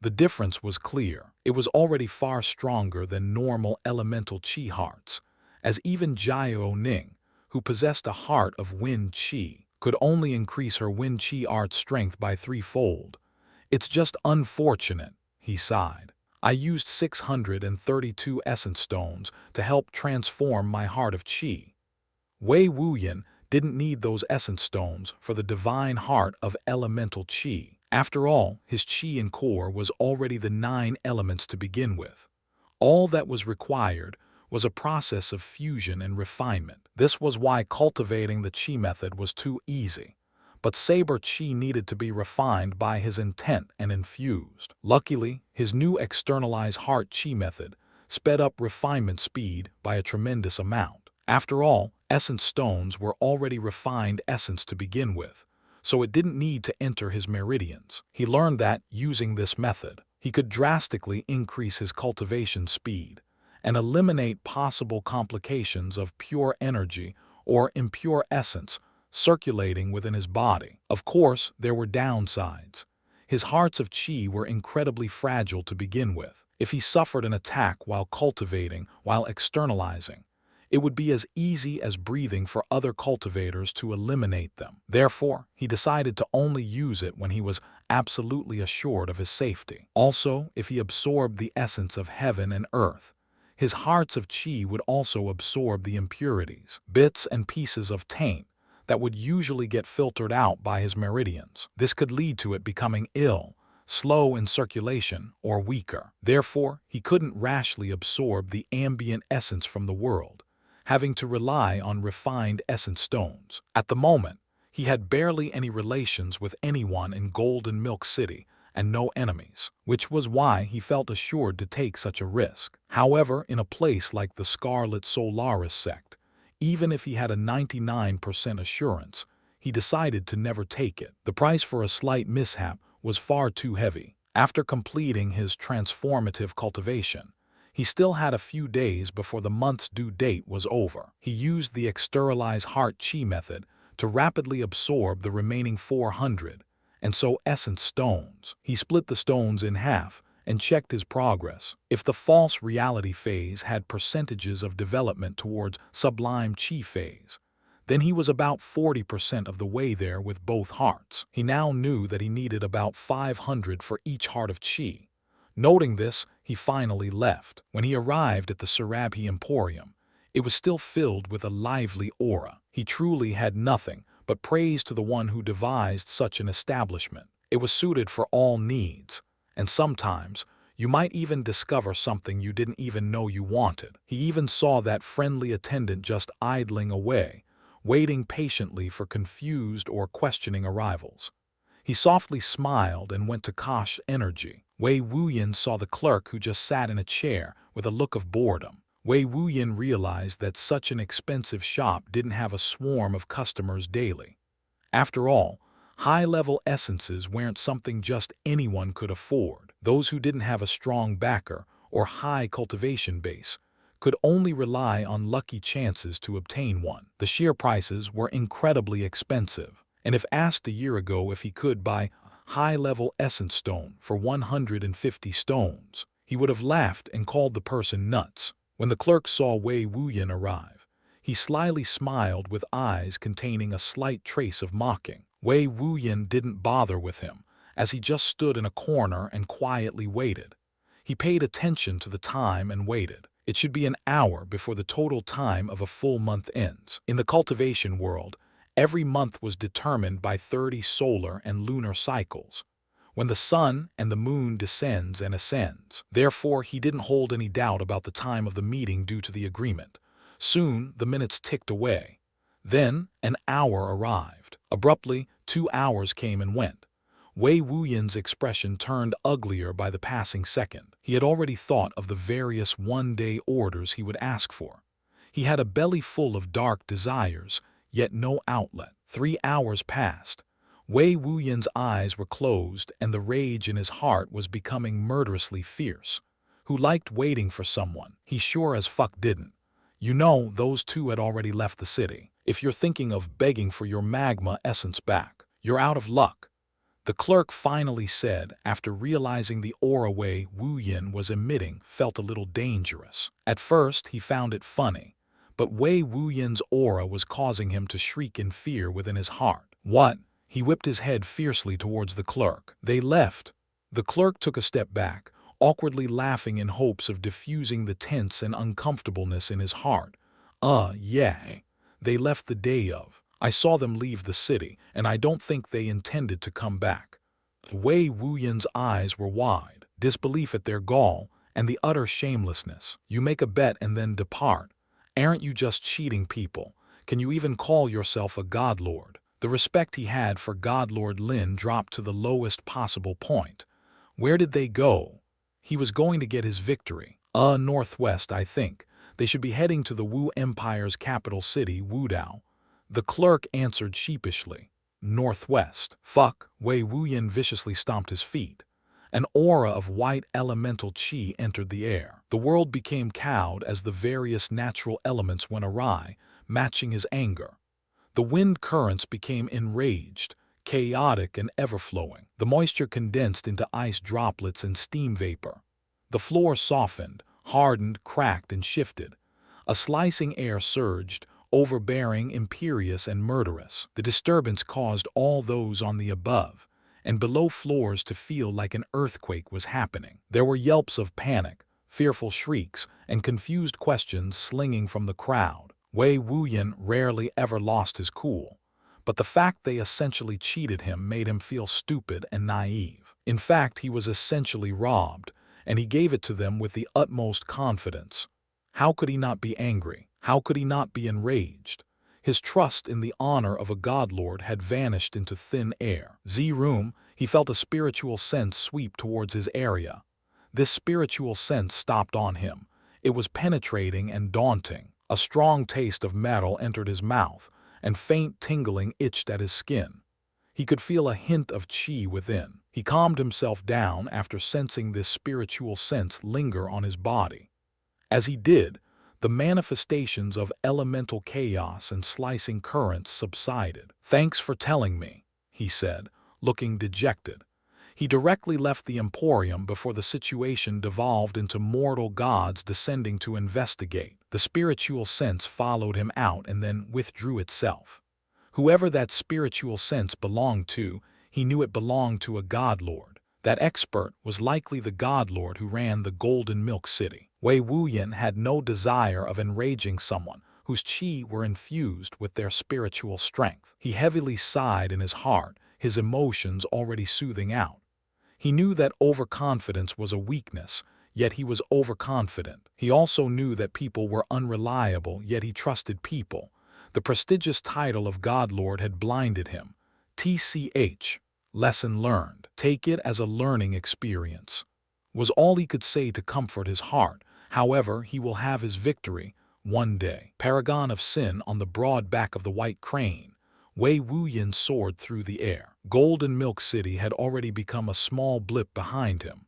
The difference was clear. It was already far stronger than normal elemental chi hearts, as even Jiao Ning, who possessed a heart of wind chi, could only increase her wind chi art strength by threefold. It's just unfortunate, he sighed. I used 632 essence stones to help transform my heart of chi. Wei Wuyin didn't need those essence stones for the divine heart of elemental chi. After all, his chi and core was already the 9 elements to begin with. All that was required was a process of fusion and refinement. This was why cultivating the chi method was too easy. But Saber chi needed to be refined by his intent and infused. Luckily, his new externalized heart chi method sped up refinement speed by a tremendous amount. After all, essence stones were already refined essence to begin with, so it didn't need to enter his meridians. He learned that, using this method, he could drastically increase his cultivation speed and eliminate possible complications of pure energy or impure essence circulating within his body. Of course, there were downsides. His hearts of chi were incredibly fragile to begin with. If he suffered an attack while cultivating, while externalizing, it would be as easy as breathing for other cultivators to eliminate them. Therefore, he decided to only use it when he was absolutely assured of his safety. Also, if he absorbed the essence of heaven and earth, his hearts of chi would also absorb the impurities, bits and pieces of taint that would usually get filtered out by his meridians. This could lead to it becoming ill, slow in circulation, or weaker. Therefore, he couldn't rashly absorb the ambient essence from the world, having to rely on refined essence stones. At the moment, he had barely any relations with anyone in Golden Milk City and no enemies, which was why he felt assured to take such a risk. However, in a place like the Scarlet Solaris Sect, even if he had a 99% assurance, he decided to never take it. The price for a slight mishap was far too heavy. After completing his transformative cultivation, he still had a few days before the month's due date was over. He used the externalized heart chi method to rapidly absorb the remaining 400, and so essence stones. He split the stones in half and checked his progress. If the false reality phase had percentages of development towards sublime chi phase, then he was about 40% of the way there with both hearts. He now knew that he needed about 500 for each heart of chi. Noting this, he finally left. When he arrived at the Surabhi Emporium, it was still filled with a lively aura. He truly had nothing but praise to the one who devised such an establishment. It was suited for all needs, and sometimes you might even discover something you didn't even know you wanted. He even saw that friendly attendant just idling away, waiting patiently for confused or questioning arrivals. He softly smiled and went to Kosh Energy. Wei Wuyin saw the clerk who just sat in a chair with a look of boredom. Wei Wuyin realized that such an expensive shop didn't have a swarm of customers daily. After all, high-level essences weren't something just anyone could afford. Those who didn't have a strong backer or high cultivation base could only rely on lucky chances to obtain one. The sheer prices were incredibly expensive, and if asked a year ago if he could buy high-level essence stone for 150 stones, he would have laughed and called the person nuts. When the clerk saw Wei Wuyin arrive, he slyly smiled with eyes containing a slight trace of mocking. Wei Wuyin didn't bother with him, as he just stood in a corner and quietly waited. He paid attention to the time and waited. It should be an hour before the total time of a full month ends. In the cultivation world, every month was determined by 30 solar and lunar cycles, when the sun and the moon descends and ascends. Therefore, he didn't hold any doubt about the time of the meeting due to the agreement. Soon, the minutes ticked away. Then, an hour arrived. Abruptly, 2 hours came and went. Wei Wuyin's expression turned uglier by the passing second. He had already thought of the various one-day orders he would ask for. He had a belly full of dark desires, yet no outlet. 3 hours passed. Wei Wuyin's eyes were closed and the rage in his heart was becoming murderously fierce. Who liked waiting for someone? He sure as fuck didn't. You know, those two had already left the city. If you're thinking of begging for your magma essence back, you're out of luck. The clerk finally said, after realizing the aura Wei Wuyin was emitting felt a little dangerous. At first, he found it funny, but Wei Wuyin's aura was causing him to shriek in fear within his heart. What? He whipped his head fiercely towards the clerk. They left. The clerk took a step back, awkwardly laughing in hopes of diffusing the tense and uncomfortableness in his heart. Yeah. They left the day of. I saw them leave the city, and I don't think they intended to come back. Wei Wuyin's eyes were wide, disbelief at their gall, and the utter shamelessness. You make a bet and then depart. Aren't you just cheating people? Can you even call yourself a godlord? The respect he had for Godlord Lin dropped to the lowest possible point. Where did they go? He was going to get his victory. Northwest, I think. They should be heading to the Wu Empire's capital city, Wudao. The clerk answered sheepishly. Northwest. Fuck. Wei Wuyin viciously stomped his feet. An aura of white elemental qi entered the air. The world became cowed as the various natural elements went awry, matching his anger. The wind currents became enraged, chaotic and ever-flowing. The moisture condensed into ice droplets and steam vapor. The floor softened, hardened, cracked, and shifted. A slicing air surged, overbearing, imperious, and murderous. The disturbance caused all those on the above and below floors to feel like an earthquake was happening. There were yelps of panic, fearful shrieks, and confused questions slinging from the crowd. Wei Wuyin rarely ever lost his cool, but the fact they essentially cheated him made him feel stupid and naive. In fact, he was essentially robbed, and he gave it to them with the utmost confidence. How could he not be angry? How could he not be enraged? His trust in the honor of a godlord had vanished into thin air. Z-Room, he felt a spiritual sense sweep towards his area. This spiritual sense stopped on him. It was penetrating and daunting. A strong taste of metal entered his mouth, and faint tingling itched at his skin. He could feel a hint of qi within. He calmed himself down after sensing this spiritual sense linger on his body. As he did, the manifestations of elemental chaos and slicing currents subsided. "Thanks for telling me," he said, looking dejected. He directly left the Emporium before the situation devolved into mortal gods descending to investigate. The spiritual sense followed him out and then withdrew itself. Whoever that spiritual sense belonged to, he knew it belonged to a godlord. That expert was likely the godlord who ran the Golden Milk City. Wei Wuyin had no desire of enraging someone whose qi were infused with their spiritual strength. He heavily sighed in his heart, his emotions already soothing out. He knew that overconfidence was a weakness, yet he was overconfident. He also knew that people were unreliable, yet he trusted people. The prestigious title of Godlord had blinded him. TCH. Lesson learned. Take it as a learning experience, was all he could say to comfort his heart. However, he will have his victory one day. Paragon of Sin on the broad back of the white crane. Wei Wuyin soared through the air. Golden Milk City had already become a small blip behind him.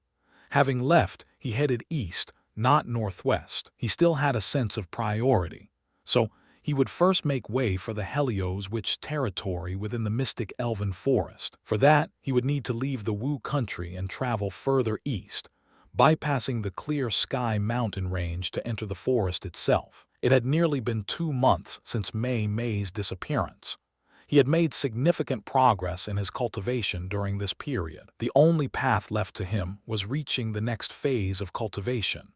Having left, he headed east, not northwest. He still had a sense of priority. So, he would first make way for the Helios Witch territory within the mystic elven forest. For that, he would need to leave the Wu country and travel further east, bypassing the clear sky mountain range to enter the forest itself. It had nearly been 2 months since May's disappearance. He had made significant progress in his cultivation during this period. The only path left to him was reaching the next phase of cultivation.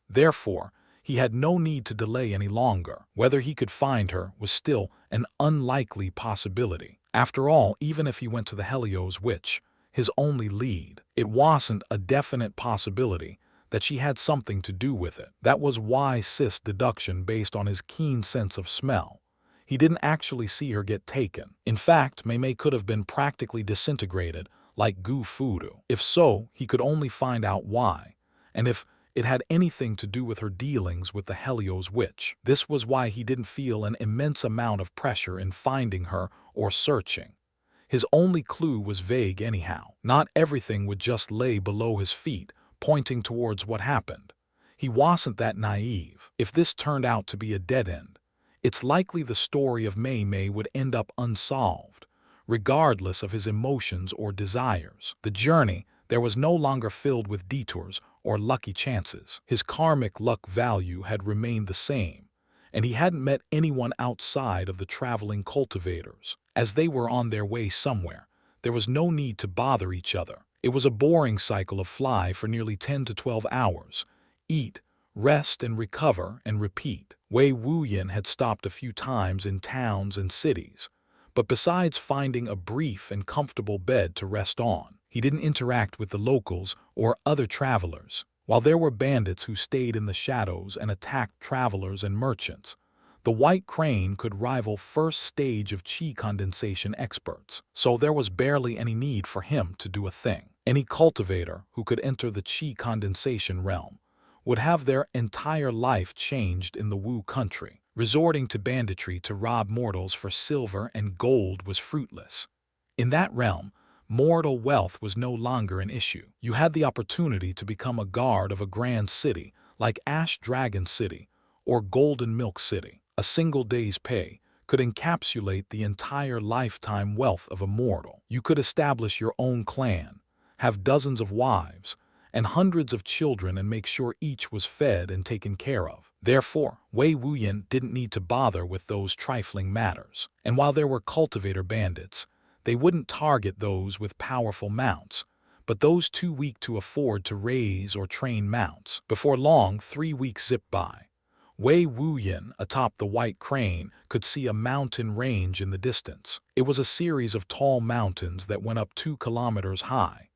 Therefore, he had no need to delay any longer. Whether he could find her was still an unlikely possibility. After all, even if he went to the Helios Witch, his only lead, it wasn't a definite possibility that she had something to do with it. That was Sis' deduction based on his keen sense of smell. He didn't actually see her get taken. In fact, Mei could have been practically disintegrated, like Gu Fudu. If so, he could only find out why, and if it had anything to do with her dealings with the Helios Witch. This was why he didn't feel an immense amount of pressure in finding her or searching. His only clue was vague anyhow. Not everything would just lay below his feet, pointing towards what happened. He wasn't that naive. If this turned out to be a dead end, it's likely the story of Mei would end up unsolved. regardless of his emotions or desires. The journey there was no longer filled with detours or lucky chances. His karmic luck value had remained the same, and he hadn't met anyone outside of the traveling cultivators. As they were on their way somewhere, there was no need to bother each other. It was a boring cycle of fly for nearly 10 to 12 hours. Eat, rest and recover and repeat. Wei Wuyin had stopped a few times in towns and cities, but besides finding a brief and comfortable bed to rest on, he didn't interact with the locals or other travelers. While there were bandits who stayed in the shadows and attacked travelers and merchants, the white crane could rival first stage of qi condensation experts, so there was barely any need for him to do a thing. Any cultivator who could enter the qi condensation realm would have their entire life changed in the Wu country. Resorting to banditry to rob mortals for silver and gold was fruitless. In that realm, mortal wealth was no longer an issue. You had the opportunity to become a guard of a grand city like Ash Dragon City or Golden Milk City. A single day's pay could encapsulate the entire lifetime wealth of a mortal. You could establish your own clan, have dozens of wives, and hundreds of children and make sure each was fed and taken care of. Therefore, Wei Wuyin didn't need to bother with those trifling matters. And while there were cultivator bandits, they wouldn't target those with powerful mounts, but those too weak to afford to raise or train mounts. Before long, 3 weeks zipped by. Wei Wuyin, atop the white crane, could see a mountain range in the distance. It was a series of tall mountains that went up 2 kilometers high.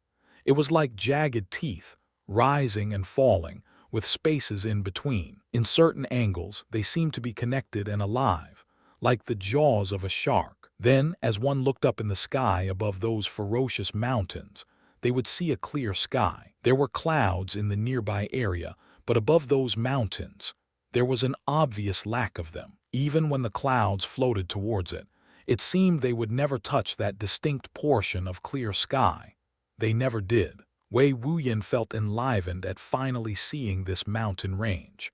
It was like jagged teeth, rising and falling, with spaces in between. In certain angles, they seemed to be connected and alive, like the jaws of a shark. Then, as one looked up in the sky above those ferocious mountains, they would see a clear sky. There were clouds in the nearby area, but above those mountains, there was an obvious lack of them. Even when the clouds floated towards it, it seemed they would never touch that distinct portion of clear sky. They never did. Wei Wuyin felt enlivened at finally seeing this mountain range.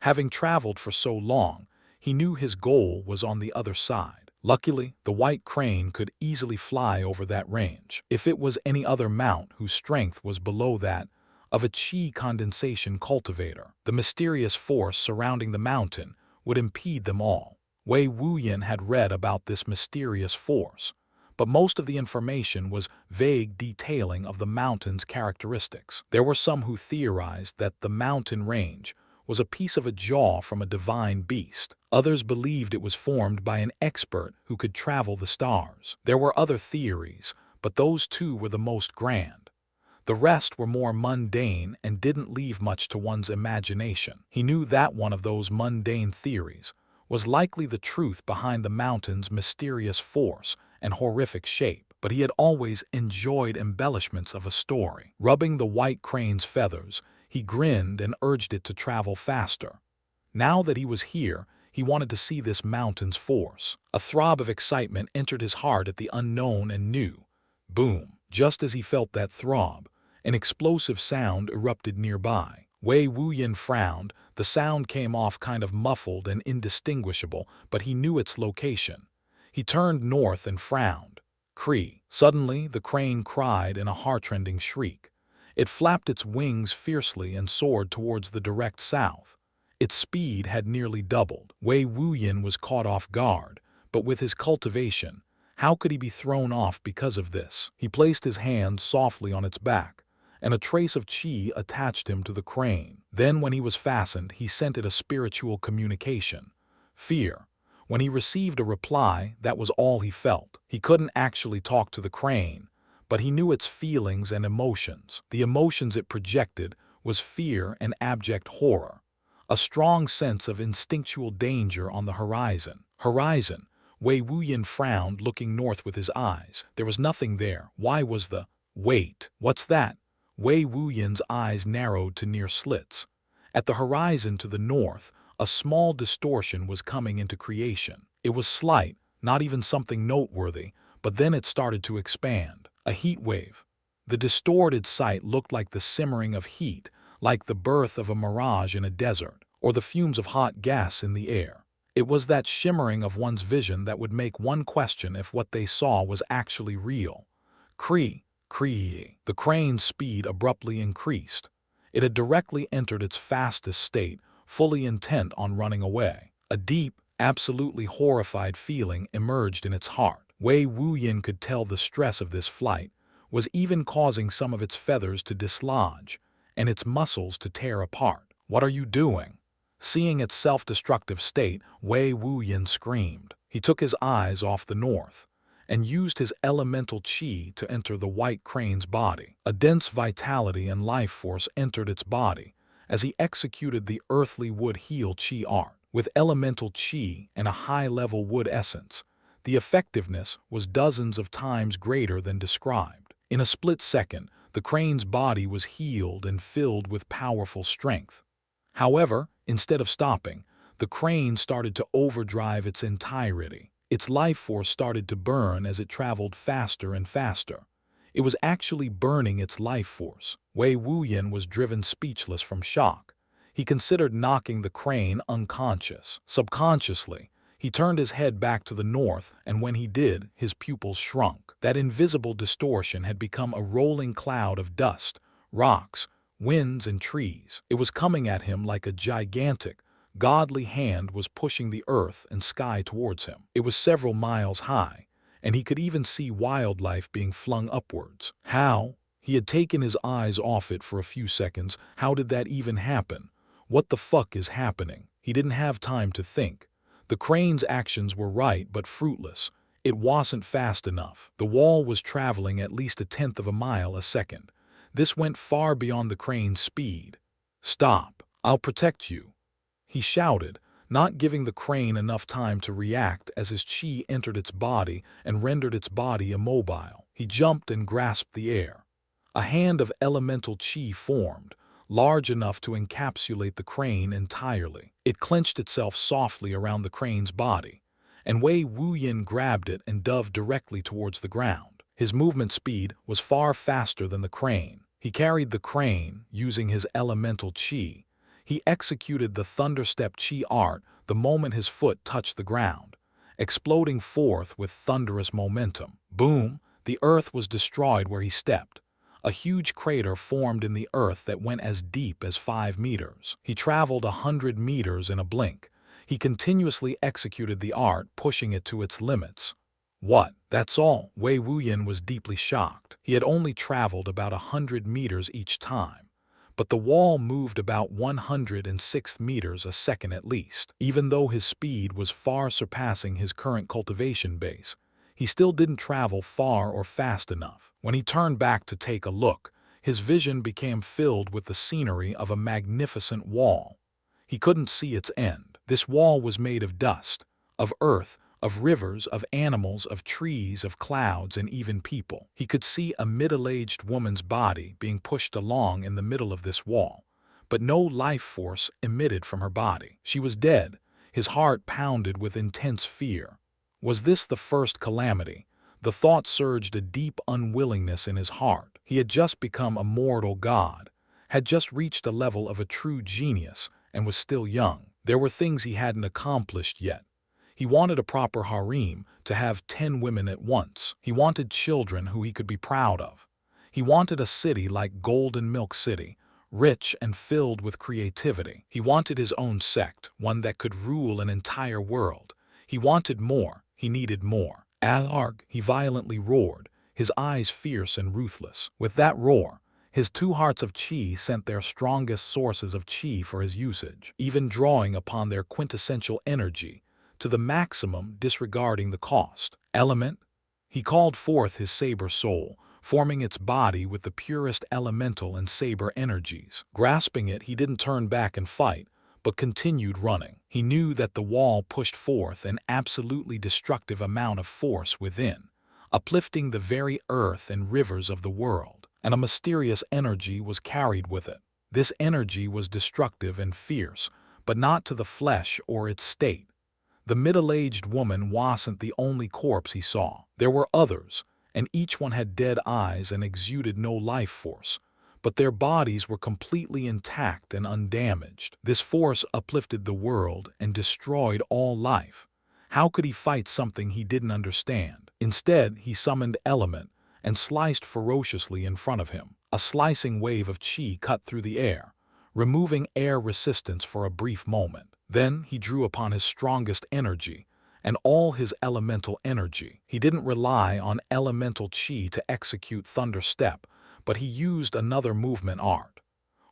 Having traveled for so long, he knew his goal was on the other side. Luckily, the white crane could easily fly over that range. If it was any other mount whose strength was below that of a qi condensation cultivator, the mysterious force surrounding the mountain would impede them all. Wei Wuyin had read about this mysterious force, but most of the information was vague detailing of the mountain's characteristics. There were some who theorized that the mountain range was a piece of a jaw from a divine beast. Others believed it was formed by an expert who could travel the stars. There were other theories, but those two were the most grand. The rest were more mundane and didn't leave much to one's imagination. He knew that one of those mundane theories was likely the truth behind the mountain's mysterious force and horrific shape, but he had always enjoyed embellishments of a story. Rubbing the white crane's feathers, he grinned and urged it to travel faster. Now that he was here, he wanted to see this mountain's force. A throb of excitement entered his heart at the unknown and new. Boom! Just as he felt that throb, an explosive sound erupted nearby. Wei Wuyin frowned. The sound came off kind of muffled and indistinguishable, but he knew its location. He turned north and frowned. Cree! Suddenly, the crane cried in a heartrending shriek. It flapped its wings fiercely and soared towards the direct south. Its speed had nearly doubled. Wei Wuyin was caught off guard, but with his cultivation, how could he be thrown off because of this? He placed his hand softly on its back, and a trace of qi attached him to the crane. Then when he was fastened, he sent it a spiritual communication. Fear. When he received a reply, that was all he felt. He couldn't actually talk to the crane, but he knew its feelings and emotions. The emotions it projected was fear and abject horror. A strong sense of instinctual danger on the horizon. Horizon. Wei Wuyin frowned, looking north with his eyes. There was nothing there. Why was the... Wait, what's that? Wei Wuyin's eyes narrowed to near slits. At the horizon to the north, a small distortion was coming into creation. It was slight, not even something noteworthy, but then it started to expand. A heat wave. The distorted sight looked like the simmering of heat, like the birth of a mirage in a desert, or the fumes of hot gas in the air. It was that shimmering of one's vision that would make one question if what they saw was actually real. Cree. The crane's speed abruptly increased. It had directly entered its fastest state, fully intent on running away. A deep, absolutely horrified feeling emerged in its heart. Wei Wuyin could tell the stress of this flight was even causing some of its feathers to dislodge and its muscles to tear apart. "What are you doing?" Seeing its self-destructive state, Wei Wuyin screamed. He took his eyes off the north and used his elemental qi to enter the white crane's body. A dense vitality and life force entered its body as he executed the earthly wood heal qi art. With elemental qi and a high-level wood essence, the effectiveness was dozens of times greater than described. In a split second, the crane's body was healed and filled with powerful strength. However, instead of stopping, the crane started to overdrive its entirety. Its life force started to burn as it traveled faster and faster. It was actually burning its life force. Wei Wuyin was driven speechless from shock. He considered knocking the crane unconscious. Subconsciously, he turned his head back to the north, and when he did, his pupils shrunk. That invisible distortion had become a rolling cloud of dust, rocks, winds, and trees. It was coming at him like a gigantic, godly hand was pushing the earth and sky towards him. It was several miles high, and he could even see wildlife being flung upwards. How? He had taken his eyes off it for a few seconds. How did that even happen? What the fuck is happening? He didn't have time to think. The crane's actions were right but fruitless. It wasn't fast enough. The wall was traveling at least 1/10 of a mile a second. This went far beyond the crane's speed. "Stop! I'll protect you," he shouted, not giving the crane enough time to react as his qi entered its body and rendered its body immobile. He jumped and grasped the air. A hand of elemental qi formed, large enough to encapsulate the crane entirely. It clenched itself softly around the crane's body, and Wei Wuyin grabbed it and dove directly towards the ground. His movement speed was far faster than the crane. He carried the crane, using his elemental qi. He executed the thunderstep qi art the moment his foot touched the ground, exploding forth with thunderous momentum. Boom! The earth was destroyed where he stepped. A huge crater formed in the earth that went as deep as 5 meters. He traveled 100 meters in a blink. He continuously executed the art, pushing it to its limits. "What? That's all?" Wei Wuyin was deeply shocked. He had only traveled about 100 meters each time, but the wall moved about 106 meters a second at least. Even though his speed was far surpassing his current cultivation base, he still didn't travel far or fast enough. When he turned back to take a look, his vision became filled with the scenery of a magnificent wall. He couldn't see its end. This wall was made of dust, of earth, of rivers, of animals, of trees, of clouds, and even people. He could see a middle-aged woman's body being pushed along in the middle of this wall, but no life force emitted from her body. She was dead. His heart pounded with intense fear. Was this the first calamity? The thought surged a deep unwillingness in his heart. He had just become a mortal god, had just reached a level of a true genius, and was still young. There were things he hadn't accomplished yet. He wanted a proper harem, to have 10 women at once. He wanted children who he could be proud of. He wanted a city like Golden Milk City, rich and filled with creativity. He wanted his own sect, one that could rule an entire world. He wanted more. He needed more. "Alarg!" he violently roared, his eyes fierce and ruthless. With that roar, his 2 hearts of qi sent their strongest sources of qi for his usage, even drawing upon their quintessential energy to the maximum, disregarding the cost. "Element!" He called forth his saber soul, forming its body with the purest elemental and saber energies. Grasping it, he didn't turn back and fight, but continued running. He knew that the wall pushed forth an absolutely destructive amount of force within, uplifting the very earth and rivers of the world, and a mysterious energy was carried with it. This energy was destructive and fierce, but not to the flesh or its state. The middle-aged woman wasn't the only corpse he saw. There were others, and each one had dead eyes and exuded no life force, but their bodies were completely intact and undamaged. This force uplifted the world and destroyed all life. How could he fight something he didn't understand? Instead, he summoned Element and sliced ferociously in front of him. A slicing wave of chi cut through the air, removing air resistance for a brief moment. Then he drew upon his strongest energy and all his elemental energy. He didn't rely on elemental chi to execute Thunder Step, but he used another movement art,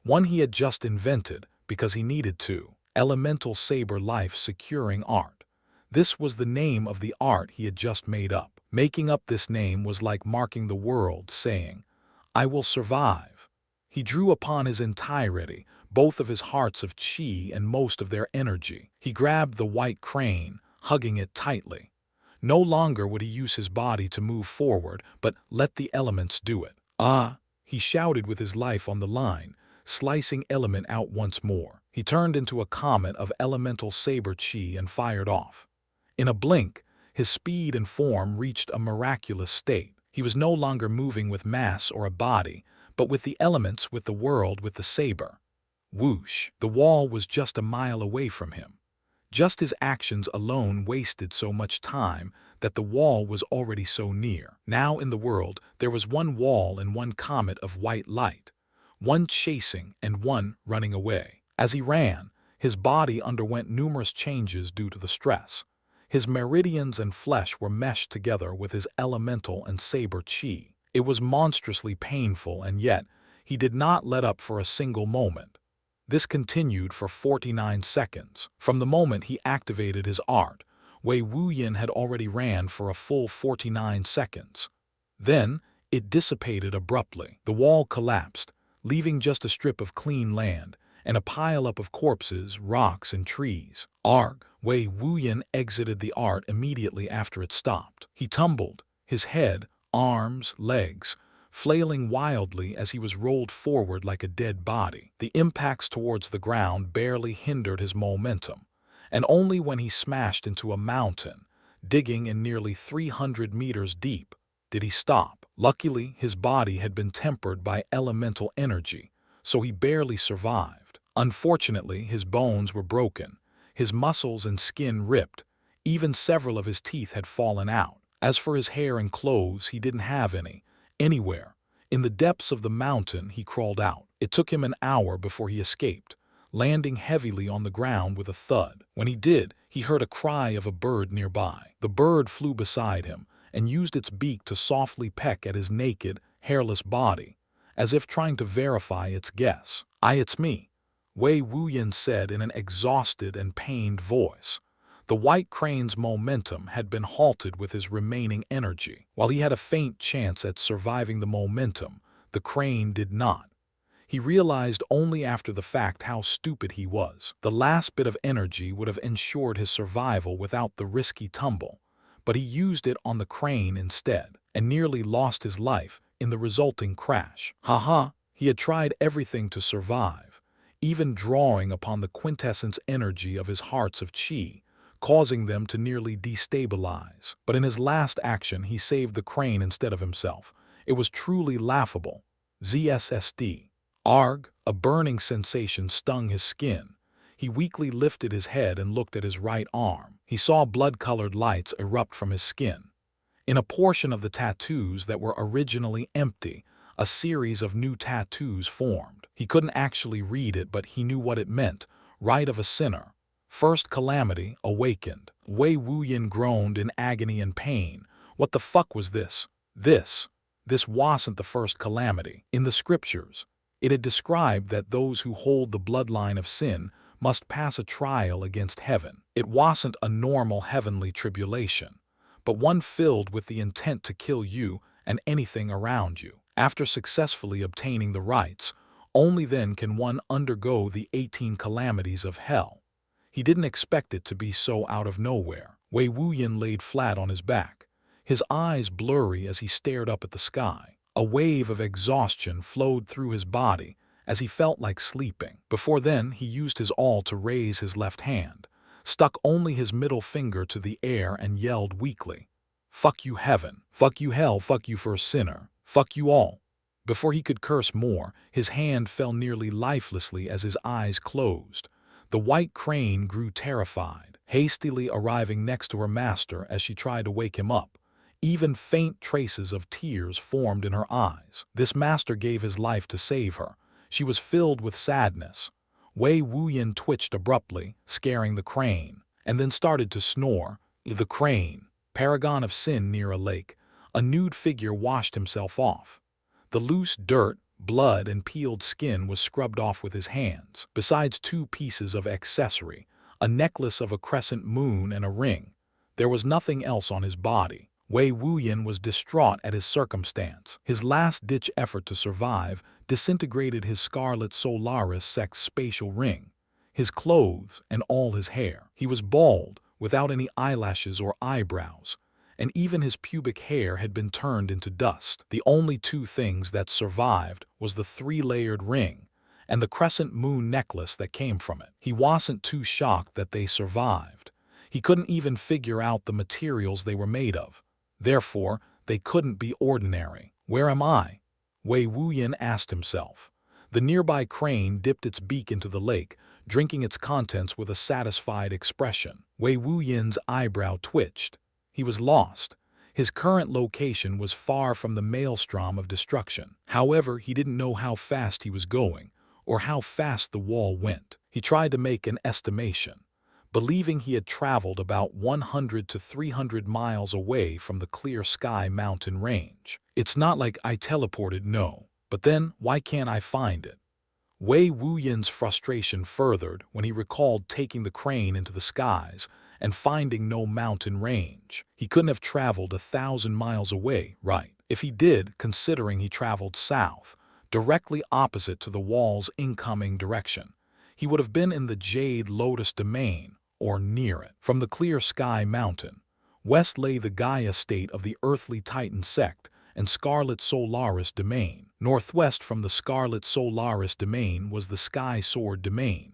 one he had just invented because he needed to. Elemental Saber Life Securing Art. This was the name of the art he had just made up. Making up this name was like marking the world, saying, "I will survive." He drew upon his entirety, both of his hearts of chi and most of their energy. He grabbed the white crane, hugging it tightly. No longer would he use his body to move forward, but let the elements do it. "Ah!" he shouted with his life on the line, slicing Element out once more. He turned into a comet of elemental saber chi and fired off. In a blink, his speed and form reached a miraculous state. He was no longer moving with mass or a body, but with the elements, with the world, with the saber. Whoosh! The wall was just a mile away from him. Just his actions alone wasted so much time that the wall was already so near. Now in the world, there was one wall and one comet of white light, one chasing and one running away. As he ran, his body underwent numerous changes due to the stress. His meridians and flesh were meshed together with his elemental and saber chi. It was monstrously painful, and yet he did not let up for a single moment. This continued for 49 seconds. From the moment he activated his art, Wei Wuyin had already ran for a full 49 seconds. Then, it dissipated abruptly. The wall collapsed, leaving just a strip of clean land and a pile-up of corpses, rocks, and trees. Arg! Wei Wuyin exited the art immediately after it stopped. He tumbled, his head, arms, legs, flailing wildly as he was rolled forward like a dead body. The impacts towards the ground barely hindered his momentum, and only when he smashed into a mountain, digging in nearly 300 meters deep, did he stop. Luckily, his body had been tempered by elemental energy, so he barely survived. Unfortunately, his bones were broken, his muscles and skin ripped, even several of his teeth had fallen out. As for his hair and clothes, he didn't have any. Anywhere. In the depths of the mountain, he crawled out. It took him an hour before he escaped, landing heavily on the ground with a thud. When he did, he heard a cry of a bird nearby. The bird flew beside him and used its beak to softly peck at his naked, hairless body, as if trying to verify its guess. It's me," Wei Wuyin said in an exhausted and pained voice. The white crane's momentum had been halted with his remaining energy. While he had a faint chance at surviving the momentum, the crane did not. He realized only after the fact how stupid he was. The last bit of energy would have ensured his survival without the risky tumble, but he used it on the crane instead, and nearly lost his life in the resulting crash. He had tried everything to survive, even drawing upon the quintessence energy of his hearts of chi, causing them to nearly destabilize. But in his last action, he saved the crane instead of himself. It was truly laughable. ZSSD. Arg! A burning sensation stung his skin. He weakly lifted his head and looked at his right arm. He saw blood-colored lights erupt from his skin. In a portion of the tattoos that were originally empty, a series of new tattoos formed. He couldn't actually read it, but he knew what it meant. Rite of a sinner. First calamity awakened. Wei Wuyin groaned in agony and pain. What the fuck was this? This wasn't the first calamity. In the scriptures, it had described that those who hold the bloodline of sin must pass a trial against heaven. It wasn't a normal heavenly tribulation, but one filled with the intent to kill you and anything around you. After successfully obtaining the rites, only then can one undergo the 18 calamities of hell. He didn't expect it to be so out of nowhere. Wei Wuyin laid flat on his back, his eyes blurry as he stared up at the sky. A wave of exhaustion flowed through his body as he felt like sleeping. Before then, he used his all to raise his left hand, stuck only his middle finger to the air and yelled weakly, "Fuck you heaven, fuck you hell, fuck you first sinner, fuck you all." Before he could curse more, his hand fell nearly lifelessly as his eyes closed. The white crane grew terrified, hastily arriving next to her master as she tried to wake him up. Even faint traces of tears formed in her eyes. This master gave his life to save her. She was filled with sadness. Wei Wuyin twitched abruptly, scaring the crane, and then started to snore. The crane, Paragon of Sin near a lake, a nude figure washed himself off. The loose dirt, blood, and peeled skin was scrubbed off with his hands, besides 2 pieces of accessory, a necklace of a crescent moon and a ring. There was nothing else on his body. Wei Wuyin was distraught at his circumstance. His last-ditch effort to survive disintegrated his Scarlet Solaris Sect's spatial ring, his clothes, and all his hair. He was bald, without any eyelashes or eyebrows, and even his pubic hair had been turned into dust. The only 2 things that survived was the 3-layered ring and the crescent moon necklace that came from it. He wasn't too shocked that they survived. He couldn't even figure out the materials they were made of. Therefore, they couldn't be ordinary. Where am I? Wei Wuyin asked himself. The nearby crane dipped its beak into the lake, drinking its contents with a satisfied expression. Wei Wuyin's eyebrow twitched. He was lost. His current location was far from the maelstrom of destruction. However, he didn't know how fast he was going, or how fast the wall went. He tried to make an estimation, believing he had traveled about 100 to 300 miles away from the Clear Sky mountain range. It's not like I teleported, no. But then, why can't I find it? Wei Wuyin's frustration furthered when he recalled taking the crane into the skies and finding no mountain range. He couldn't have traveled 1,000 miles away, right? If he did, considering he traveled south, directly opposite to the wall's incoming direction, he would have been in the Jade Lotus domain, or near it. From the Clear Sky mountain, west lay the Gaia state of the earthly Titan Sect and Scarlet Solaris domain. Northwest from the Scarlet Solaris domain was the Sky Sword domain.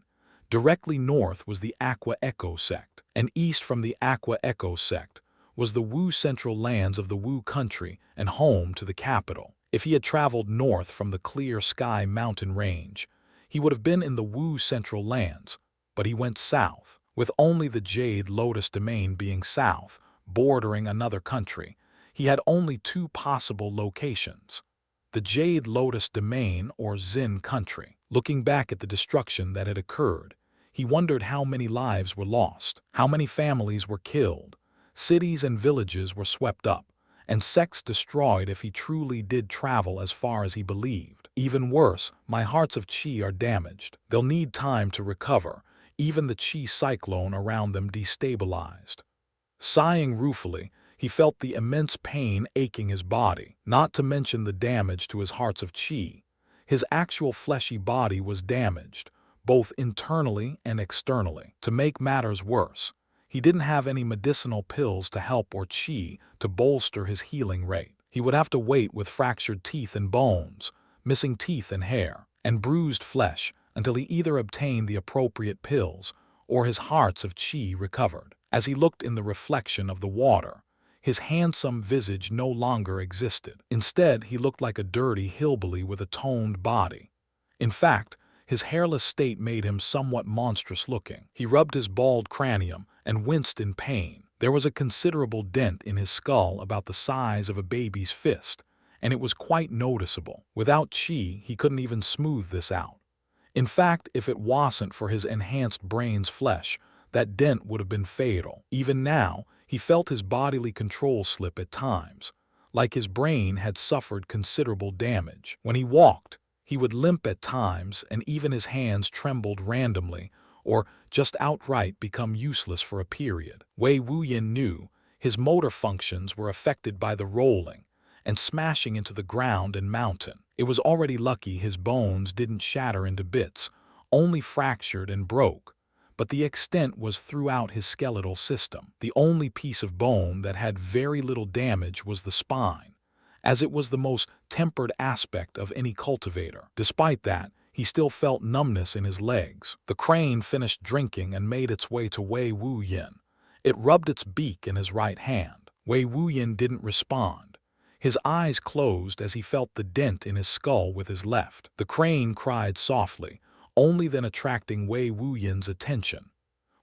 Directly north was the Aqua Echo Sect, and east from the Aqua Echo Sect was the Wu Central lands of the Wu country and home to the capital. If he had traveled north from the Clear Sky mountain range, he would have been in the Wu Central lands, but he went south, with only the Jade Lotus domain being south, bordering another country. He had only 2 possible locations: the Jade Lotus domain or Xin country. Looking back at the destruction that had occurred, he wondered how many lives were lost, how many families were killed, cities and villages were swept up, and sects destroyed if he truly did travel as far as he believed. Even worse, my hearts of Qi are damaged. They'll need time to recover, even the Qi cyclone around them destabilized. Sighing ruefully, he felt the immense pain aching his body, not to mention the damage to his hearts of Qi. His actual fleshy body was damaged, both internally and externally. To make matters worse, he didn't have any medicinal pills to help or Qi to bolster his healing rate. He would have to wait with fractured teeth and bones, missing teeth and hair, and bruised flesh until he either obtained the appropriate pills or his hearts of Qi recovered. As he looked in the reflection of the water, his handsome visage no longer existed. Instead, he looked like a dirty hillbilly with a toned body. In fact, his hairless state made him somewhat monstrous looking. He rubbed his bald cranium and winced in pain. There was a considerable dent in his skull about the size of a baby's fist, and it was quite noticeable. Without Qi, he couldn't even smooth this out. In fact, if it wasn't for his enhanced brain's flesh, that dent would have been fatal. Even now, he felt his bodily control slip at times, like his brain had suffered considerable damage. When he walked, he would limp at times, and even his hands trembled randomly, or just outright become useless for a period. Wei Wuyin knew his motor functions were affected by the rolling and smashing into the ground and mountain. It was already lucky his bones didn't shatter into bits, only fractured and broke, but the extent was throughout his skeletal system. The only piece of bone that had very little damage was the spine, as it was the most tempered aspect of any cultivator. Despite that, he still felt numbness in his legs. The crane finished drinking and made its way to Wei Wuyin. It rubbed its beak in his right hand. Wei Wuyin didn't respond. His eyes closed as he felt the dent in his skull with his left. The crane cried softly, only then attracting Wei Wuyin's attention.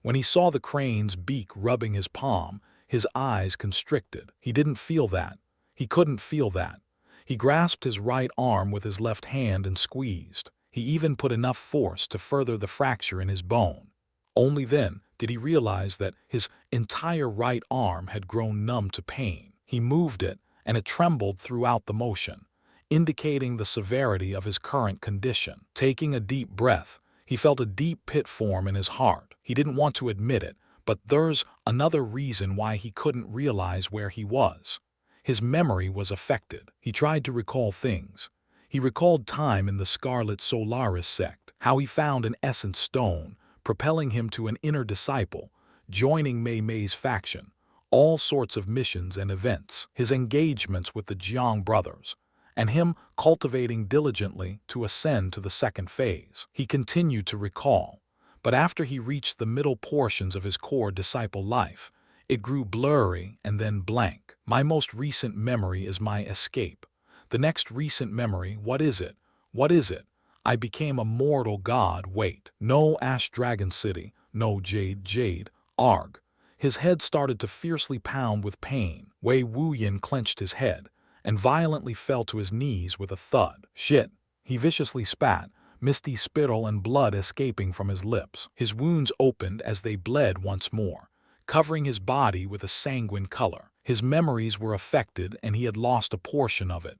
When he saw the crane's beak rubbing his palm, his eyes constricted. He didn't feel that. He couldn't feel that. He grasped his right arm with his left hand and squeezed. He even put enough force to further the fracture in his bone. Only then did he realize that his entire right arm had grown numb to pain. He moved it, and it trembled throughout the motion, indicating the severity of his current condition. Taking a deep breath, he felt a deep pit form in his heart. He didn't want to admit it, but there's another reason why he couldn't realize where he was. His memory was affected. He tried to recall things. He recalled time in the Scarlet Solaris sect, how he found an essence stone, propelling him to an inner disciple, joining Mei Mei's faction, all sorts of missions and events, his engagements with the Jiang brothers, and him cultivating diligently to ascend to the second phase. He continued to recall, but after he reached the middle portions of his core disciple life, it grew blurry and then blank. My most recent memory is my escape. The next recent memory, what is it? What is it? I became a mortal god, wait. No Ash Dragon City, no Jade, Arg. His head started to fiercely pound with pain. Wei Wuyin clenched his head and violently fell to his knees with a thud. Shit, he viciously spat, misty spittle and blood escaping from his lips. His wounds opened as they bled once more, covering his body with a sanguine color. His memories were affected and he had lost a portion of it.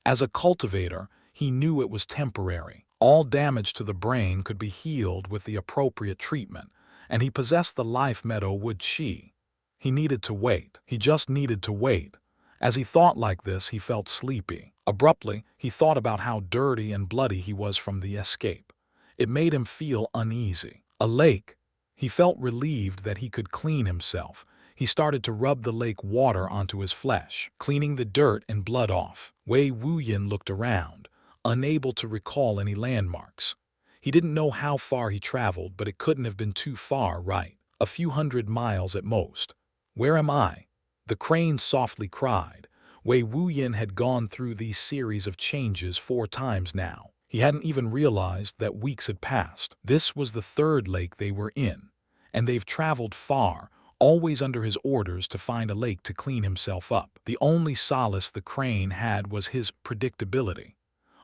As a cultivator, he knew it was temporary. All damage to the brain could be healed with the appropriate treatment, and he possessed the life meadow wood chi. He needed to wait. He just needed to wait. As he thought like this, he felt sleepy. Abruptly, he thought about how dirty and bloody he was from the escape. It made him feel uneasy. A lake. He felt relieved that he could clean himself. He started to rub the lake water onto his flesh, cleaning the dirt and blood off. Wei Wuyin looked around, unable to recall any landmarks. He didn't know how far he traveled, but it couldn't have been too far, right? A few 100 miles at most. Where am I? The crane softly cried. Wei Wuyin had gone through these series of changes 4 times now. He hadn't even realized that weeks had passed. This was the 3rd lake they were in, and they've traveled far, always under his orders to find a lake to clean himself up. The only solace the crane had was his predictability.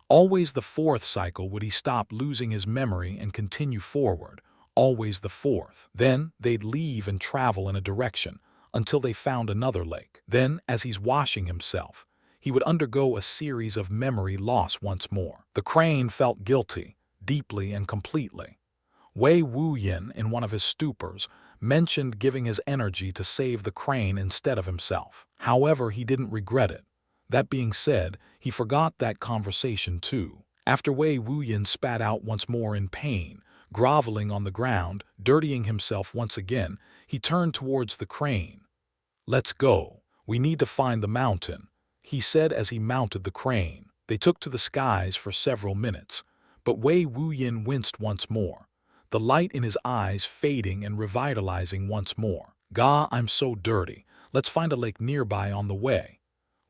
Always the 4th cycle would he stop losing his memory and continue forward, always the 4th. Then they'd leave and travel in a direction until they found another lake. Then, as he's washing himself, he would undergo a series of memory loss once more. The crane felt guilty, deeply and completely. Wei Wuyin, in one of his stupors, mentioned giving his energy to save the crane instead of himself. However, he didn't regret it. That being said, he forgot that conversation too. After Wei Wuyin spat out once more in pain, groveling on the ground, dirtying himself once again, he turned towards the crane. "Let's go. We need to find the mountain," he said as he mounted the crane. They took to the skies for several minutes, but Wei Wuyin winced once more, the light in his eyes fading and revitalizing once more. "Gah, I'm so dirty. Let's find a lake nearby on the way,"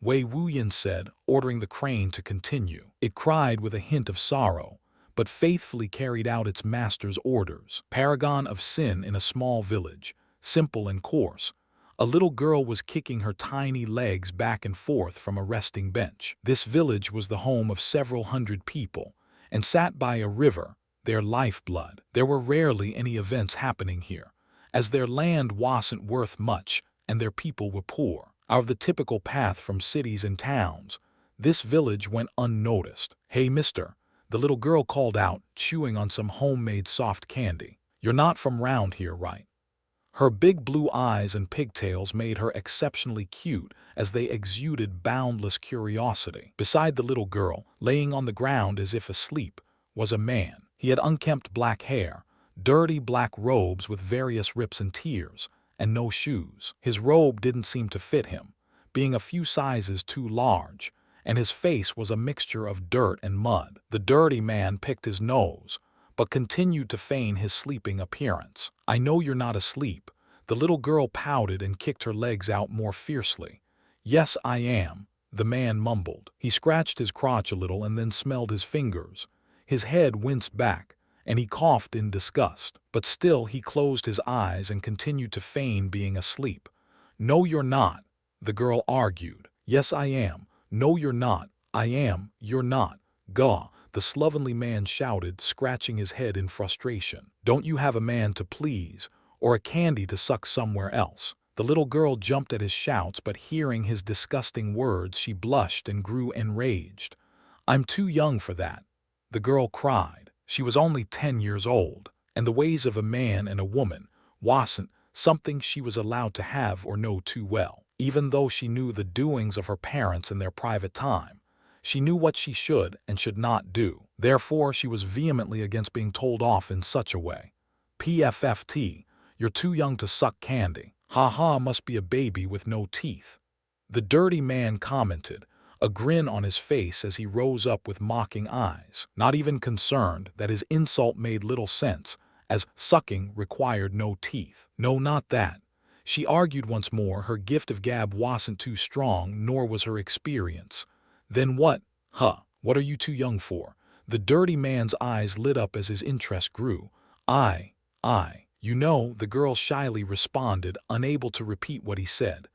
Wei Wuyin said, ordering the crane to continue. It cried with a hint of sorrow, but faithfully carried out its master's orders. Paragon of Sin in a small village, simple and coarse. A little girl was kicking her tiny legs back and forth from a resting bench. This village was the home of several hundred people, and sat by a river, their lifeblood. There were rarely any events happening here, as their land wasn't worth much and their people were poor. Out of the typical path from cities and towns, this village went unnoticed. "Hey, mister," the little girl called out, chewing on some homemade soft candy. "You're not from round here, right?" Her big blue eyes and pigtails made her exceptionally cute as they exuded boundless curiosity. Beside the little girl, laying on the ground as if asleep, was a man. He had unkempt black hair, dirty black robes with various rips and tears, and no shoes. His robe didn't seem to fit him, being a few sizes too large, and his face was a mixture of dirt and mud. The dirty man picked his nose, but continued to feign his sleeping appearance. "I know you're not asleep." The little girl pouted and kicked her legs out more fiercely. "Yes, I am. the man mumbled. He scratched his crotch a little and then smelled his fingers. His head winced back, and he coughed in disgust. But still he closed his eyes and continued to feign being asleep. "No, you're not," the girl argued. "Yes, I am." "No, you're not." "I am." "You're not." "Gaw," the slovenly man shouted, scratching his head in frustration. "Don't you have a man to please, or a candy to suck somewhere else?" The little girl jumped at his shouts, but hearing his disgusting words, she blushed and grew enraged. "I'm too young for that," the girl cried. She was only 10 years old, and the ways of a man and a woman wasn't something she was allowed to have or know too well. Even though she knew the doings of her parents in their private time, she knew what she should and should not do. Therefore, she was vehemently against being told off in such a way. "PFFT, you're too young to suck candy. Ha ha, must be a baby with no teeth," the dirty man commented, a grin on his face as he rose up with mocking eyes, not even concerned that his insult made little sense, as sucking required no teeth. "No, not that." She argued once more. Her gift of gab wasn't too strong, nor was her experience. "Then what? What are you too young for?" The dirty man's eyes lit up as his interest grew. I, you know," the girl shyly responded, unable to repeat what he said.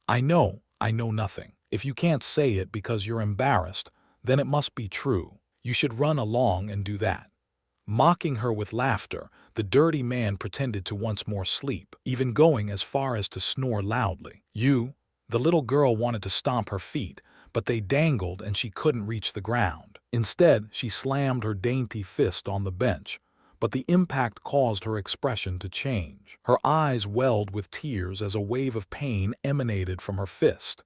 I know nothing. If you can't say it because you're embarrassed, then it must be true. You should run along and do that." Mocking her with laughter, the dirty man pretended to once more sleep, even going as far as to snore loudly. The little girl wanted to stomp her feet, but they dangled and she couldn't reach the ground. Instead, she slammed her dainty fist on the bench, but the impact caused her expression to change. Her eyes welled with tears as a wave of pain emanated from her fist.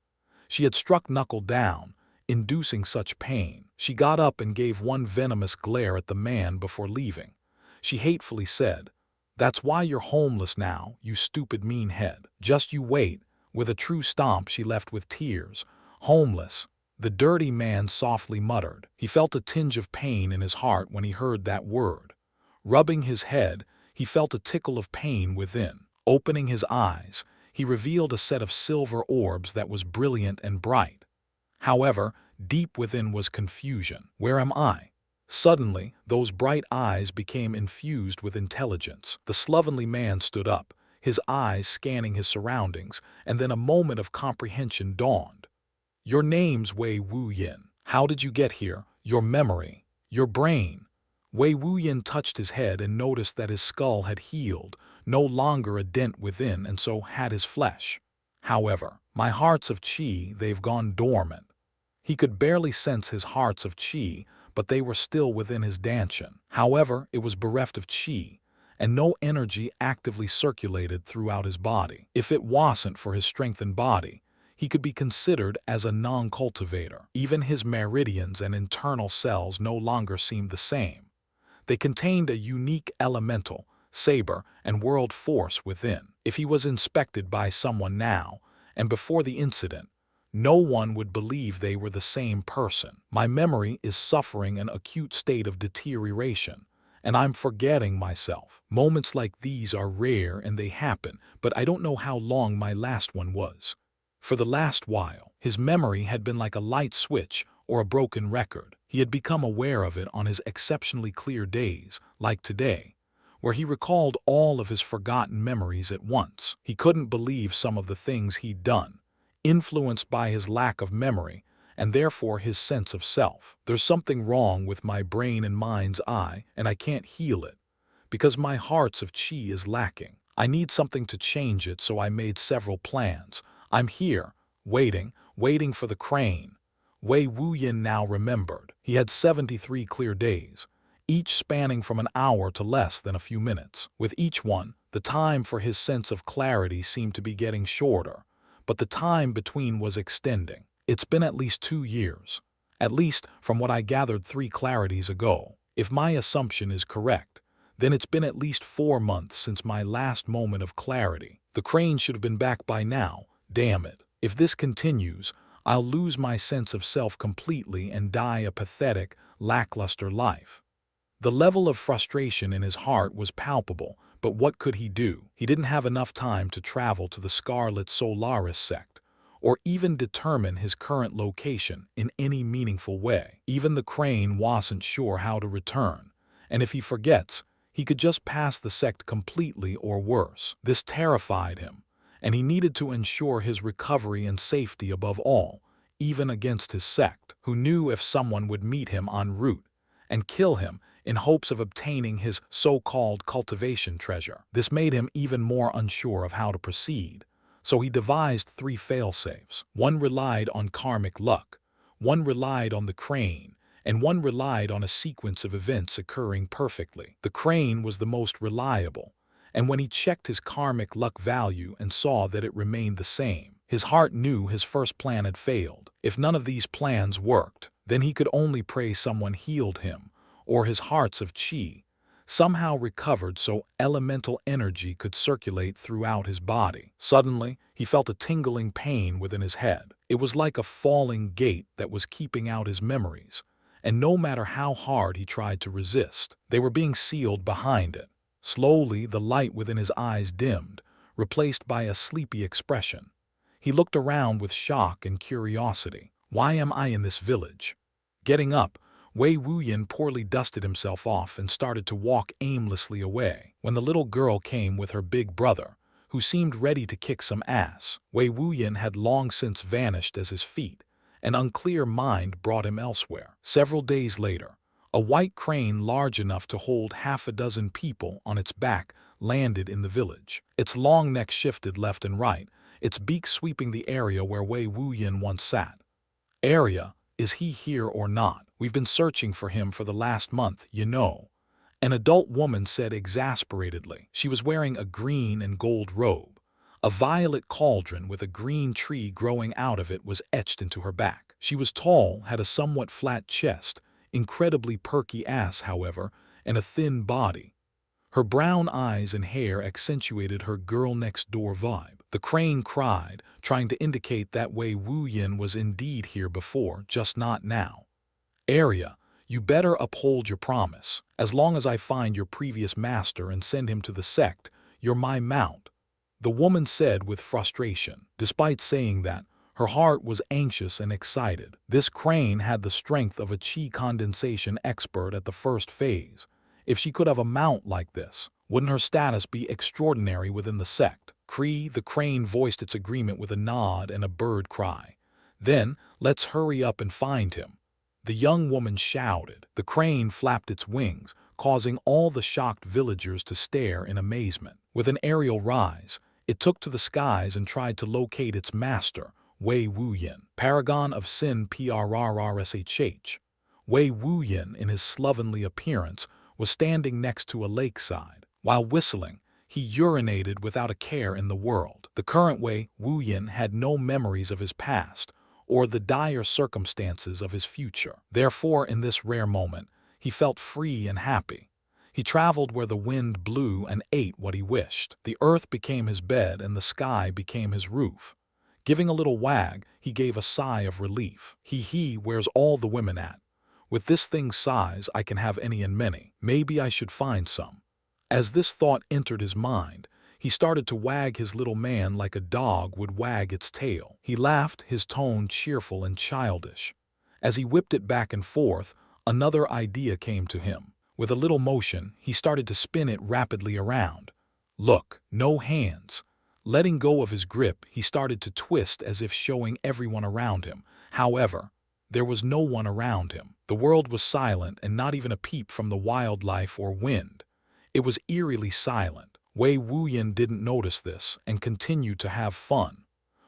She had struck knuckle down, inducing such pain. She got up and gave one venomous glare at the man before leaving. She hatefully said, "That's why you're homeless now, you stupid mean head. Just you wait." With a true stomp, she left with tears. "Homeless," the dirty man softly muttered. He felt a tinge of pain in his heart when he heard that word. Rubbing his head, he felt a tickle of pain within. Opening his eyes, he revealed a set of silver orbs that was brilliant and bright. However, deep within was confusion. "Where am I?" Suddenly, those bright eyes became infused with intelligence. The slovenly man stood up, his eyes scanning his surroundings, and then a moment of comprehension dawned. "Your name's Wei Wuyin. How did you get here? Your memory, your brain." Wei Wuyin touched his head and noticed that his skull had healed, no longer a dent within, and so had his flesh. "However, my hearts of qi, they've gone dormant." He could barely sense his hearts of qi, but they were still within his dantian. However, it was bereft of qi, and no energy actively circulated throughout his body. If it wasn't for his strengthened body, he could be considered as a non-cultivator. Even his meridians and internal cells no longer seemed the same. They contained a unique elemental, saber, and world force within. If he was inspected by someone now, and before the incident, no one would believe they were the same person. "My memory is suffering an acute state of deterioration, and I'm forgetting myself. Moments like these are rare and they happen, but I don't know how long my last one was." For the last while, his memory had been like a light switch or a broken record. He had become aware of it on his exceptionally clear days, like today, where he recalled all of his forgotten memories at once. He couldn't believe some of the things he'd done, influenced by his lack of memory, and therefore his sense of self. "There's something wrong with my brain and mind's eye, and I can't heal it, because my hearts of qi is lacking. I need something to change it, so I made several plans. I'm here, waiting for the crane." Wei Wuyin now remembered. He had 73 clear days, each spanning from an hour to less than a few minutes. With each one, the time for his sense of clarity seemed to be getting shorter, but the time between was extending. "It's been at least 2 years. At least from what I gathered 3 clarities ago. If my assumption is correct, then it's been at least 4 months since my last moment of clarity. The crane should have been back by now, damn it. If this continues, I'll lose my sense of self completely and die a pathetic, lackluster life." The level of frustration in his heart was palpable, but what could he do? He didn't have enough time to travel to the Scarlet Solaris Sect, or even determine his current location in any meaningful way. Even the crane wasn't sure how to return, and if he forgets, he could just pass the sect completely or worse. This terrified him, and he needed to ensure his recovery and safety above all, even against his sect, who knew if someone would meet him en route and kill him in hopes of obtaining his so-called cultivation treasure. This made him even more unsure of how to proceed, so he devised 3 failsafes. One relied on karmic luck, one relied on the crane, and one relied on a sequence of events occurring perfectly. The crane was the most reliable, and when he checked his karmic luck value and saw that it remained the same, his heart knew his first plan had failed. If none of these plans worked, then he could only pray someone healed him, or his hearts of chi somehow recovered so elemental energy could circulate throughout his body. Suddenly, he felt a tingling pain within his head. It was like a falling gate that was keeping out his memories, and no matter how hard he tried to resist, they were being sealed behind it. Slowly, the light within his eyes dimmed, replaced by a sleepy expression. He looked around with shock and curiosity. Why am I in this village? Getting up, Wei Wuyin poorly dusted himself off and started to walk aimlessly away, when the little girl came with her big brother, who seemed ready to kick some ass. Wei Wuyin had long since vanished as his feet. An unclear mind brought him elsewhere. Several days later, a white crane large enough to hold 6 people on its back landed in the village. Its long neck shifted left and right, its beak sweeping the area where Wei Wuyin once sat. Area, is he here or not? We've been searching for him for the last month, you know. An adult woman said exasperatedly. She was wearing a green and gold robe. A violet cauldron with a green tree growing out of it was etched into her back. She was tall, had a somewhat flat chest, incredibly perky ass, however, and a thin body. Her brown eyes and hair accentuated her girl-next-door vibe. The crane cried, trying to indicate that Wei Wuyin was indeed here before, just not now. Area, you better uphold your promise. As long as I find your previous master and send him to the sect, you're my mount, the woman said with frustration. Despite saying that, her heart was anxious and excited. This crane had the strength of a chi condensation expert at the first phase. If she could have a mount like this, wouldn't her status be extraordinary within the sect? The crane voiced its agreement with a nod and a bird cry. Then, let's hurry up and find him, the young woman shouted. The crane flapped its wings, causing all the shocked villagers to stare in amazement. With an aerial rise, it took to the skies and tried to locate its master, Wei Wuyin. Paragon of Sin PRRRSHH. Wei Wuyin, in his slovenly appearance, was standing next to a lakeside. While whistling, he urinated without a care in the world. The current Wei Wuyin had no memories of his past, or the dire circumstances of his future. Therefore, in this rare moment, he felt free and happy. He traveled where the wind blew and ate what he wished. The earth became his bed and the sky became his roof. Giving a little wag, he gave a sigh of relief. Where's all the women at? With this thing's size, I can have any and many. Maybe I should find some. As this thought entered his mind, he started to wag his little man like a dog would wag its tail. He laughed, his tone cheerful and childish. As he whipped it back and forth, another idea came to him. With a little motion, he started to spin it rapidly around. Look, no hands. Letting go of his grip, he started to twist as if showing everyone around him. However, there was no one around him. The world was silent and not even a peep from the wildlife or wind. It was eerily silent. Wei Wuyin didn't notice this and continued to have fun.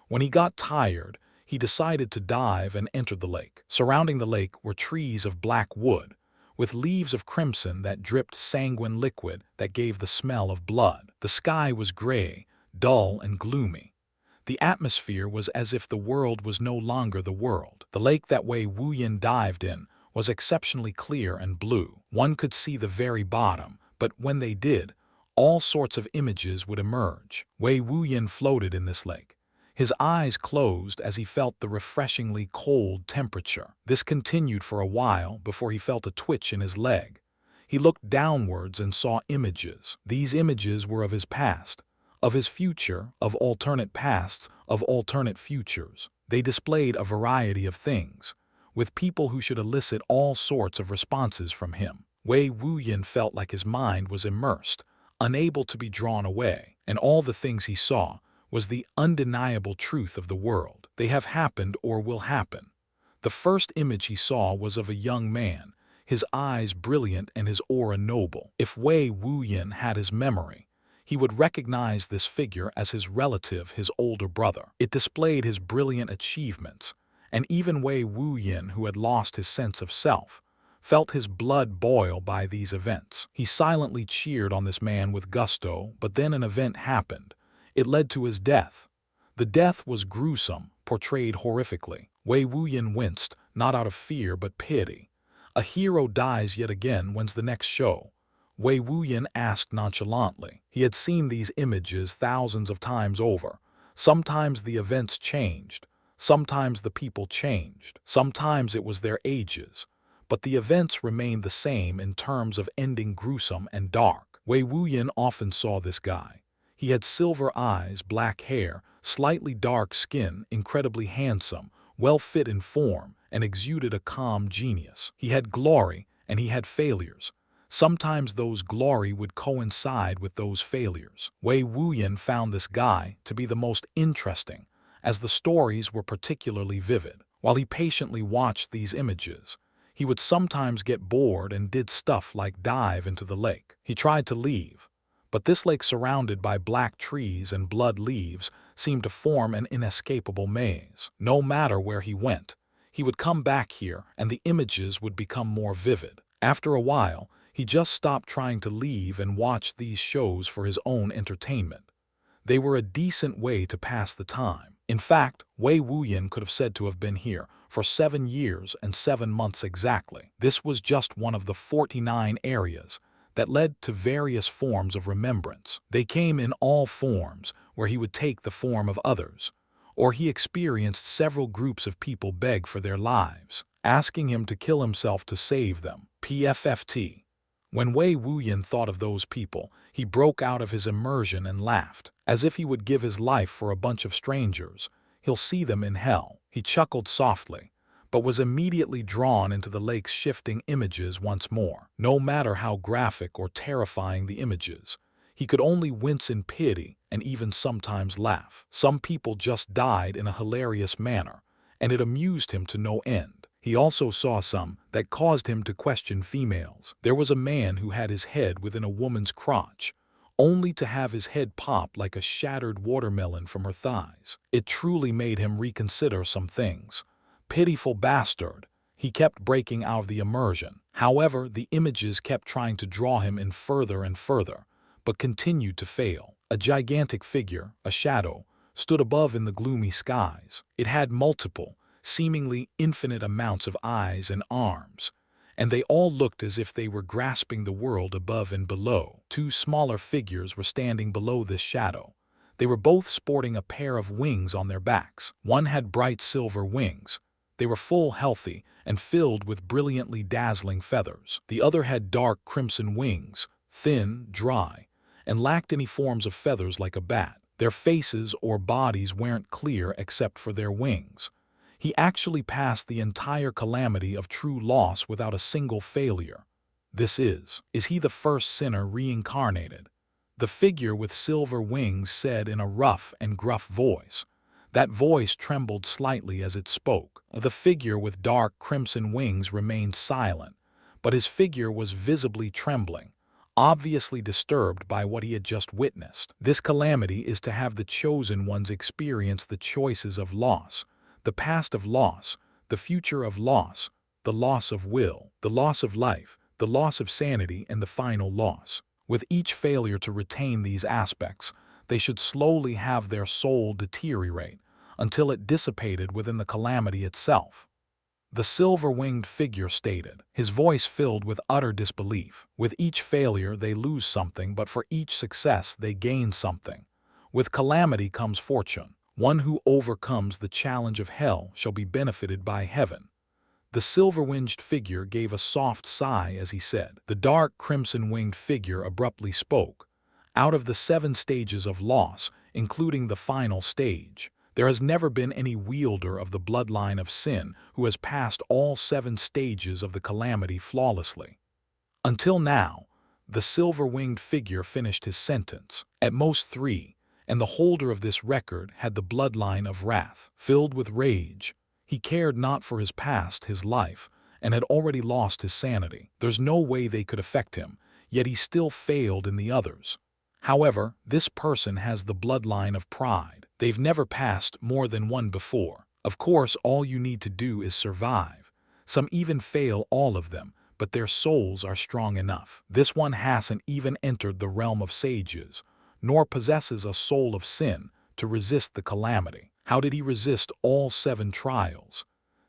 When he got tired, he decided to dive and entered the lake. Surrounding the lake were trees of black wood, with leaves of crimson that dripped sanguine liquid that gave the smell of blood. The sky was gray, dull and gloomy. The atmosphere was as if the world was no longer the world. The lake that Wei Wuyin dived in was exceptionally clear and blue. One could see the very bottom, but when they did, all sorts of images would emerge. Wei Wuyin floated in this lake. His eyes closed as he felt the refreshingly cold temperature. This continued for a while before he felt a twitch in his leg. He looked downwards and saw images. These images were of his past, of his future, of alternate pasts, of alternate futures. They displayed a variety of things, with people who should elicit all sorts of responses from him. Wei Wuyin felt like his mind was immersed, unable to be drawn away, and all the things he saw was the undeniable truth of the world. They have happened or will happen. The first image he saw was of a young man, his eyes brilliant and his aura noble. If Wei Wuyin had his memory, he would recognize this figure as his relative, his older brother. It displayed his brilliant achievements, and even Wei Wuyin, who had lost his sense of self, felt his blood boil by these events. He silently cheered on this man with gusto, but then an event happened. It led to his death. The death was gruesome, portrayed horrifically. Wei Wuyin winced, not out of fear but pity. A hero dies yet again. When's the next show? Wei Wuyin asked nonchalantly. He had seen these images thousands of times over. Sometimes the events changed. Sometimes the people changed. Sometimes it was their ages. But the events remained the same in terms of ending gruesome and dark. Wei Wuyin often saw this guy. He had silver eyes, black hair, slightly dark skin, incredibly handsome, well fit in form, and exuded a calm genius. He had glory, and he had failures. Sometimes those glory would coincide with those failures. Wei Wuyin found this guy to be the most interesting, as the stories were particularly vivid. While he patiently watched these images, he would sometimes get bored and did stuff like dive into the lake. He tried to leave, but this lake surrounded by black trees and blood leaves seemed to form an inescapable maze. No matter where he went, he would come back here and the images would become more vivid. After a while, he just stopped trying to leave and watched these shows for his own entertainment. They were a decent way to pass the time. In fact, Wei Wuyin could have said to have been here for 7 years and 7 months exactly. This was just one of the 49 areas that led to various forms of remembrance. They came in all forms, where he would take the form of others, or he experienced several groups of people beg for their lives, asking him to kill himself to save them. PFFT. When Wei Wuyin thought of those people, he broke out of his immersion and laughed, as if he would give his life for a bunch of strangers. He'll see them in hell. He chuckled softly, but was immediately drawn into the lake's shifting images once more. No matter how graphic or terrifying the images, he could only wince in pity and even sometimes laugh. Some people just died in a hilarious manner, and it amused him to no end. He also saw some that caused him to question females. There was a man who had his head within a woman's crotch, only to have his head pop like a shattered watermelon from her thighs. It truly made him reconsider some things. Pitiful bastard. He kept breaking out of the immersion. However, the images kept trying to draw him in further and further, but continued to fail. A gigantic figure, a shadow, stood above in the gloomy skies. It had multiple, seemingly infinite amounts of eyes and arms, and they all looked as if they were grasping the world above and below. 2 smaller figures were standing below this shadow. They were both sporting a pair of wings on their backs. One had bright silver wings. They were full, healthy, and filled with brilliantly dazzling feathers. The other had dark crimson wings, thin, dry, and lacked any forms of feathers like a bat. Their faces or bodies weren't clear except for their wings. He actually passed the entire calamity of true loss without a single failure. Is he the first sinner reincarnated? The figure with silver wings said in a rough and gruff voice. That voice trembled slightly as it spoke. The figure with dark crimson wings remained silent, but his figure was visibly trembling, obviously disturbed by what he had just witnessed. This calamity is to have the chosen ones experience the choices of loss, the past of loss, the future of loss, the loss of will, the loss of life, the loss of sanity, and the final loss. With each failure to retain these aspects, they should slowly have their soul deteriorate until it dissipated within the calamity itself. The silver-winged figure stated, his voice filled with utter disbelief. With each failure they lose something, but for each success they gain something. With calamity comes fortune. One who overcomes the challenge of hell shall be benefited by heaven. The silver-winged figure gave a soft sigh as he said. The dark crimson-winged figure abruptly spoke. Out of the 7 stages of loss, including the final stage, there has never been any wielder of the bloodline of sin who has passed all 7 stages of the calamity flawlessly. Until now, the silver-winged figure finished his sentence, at most 3, and the holder of this record had the bloodline of wrath. Filled with rage, he cared not for his past, his life, and had already lost his sanity. There's no way they could affect him, yet he still failed in the others. However, this person has the bloodline of pride. They've never passed more than 1 before. Of course, all you need to do is survive. Some even fail all of them, but their souls are strong enough. This one hasn't even entered the realm of sages, nor possesses a soul of sin to resist the calamity. How did he resist all 7 trials?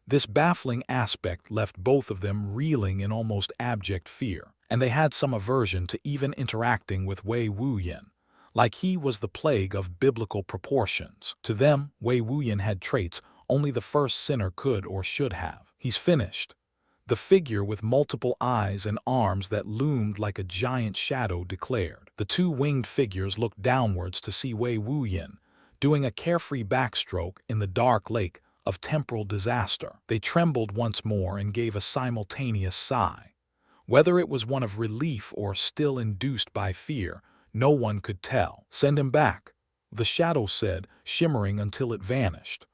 This baffling aspect left both of them reeling in almost abject fear, and they had some aversion to even interacting with Wei Wuyin, like he was the plague of biblical proportions. To them, Wei Wuyin had traits only the first sinner could or should have. He's finished. The figure with multiple eyes and arms that loomed like a giant shadow declared. The 2 winged figures looked downwards to see Wei Wuyin doing a carefree backstroke in the dark lake of temporal disaster. They trembled once more and gave a simultaneous sigh. Whether it was one of relief or still induced by fear, no one could tell. "Send him back," the shadow said, shimmering until it vanished.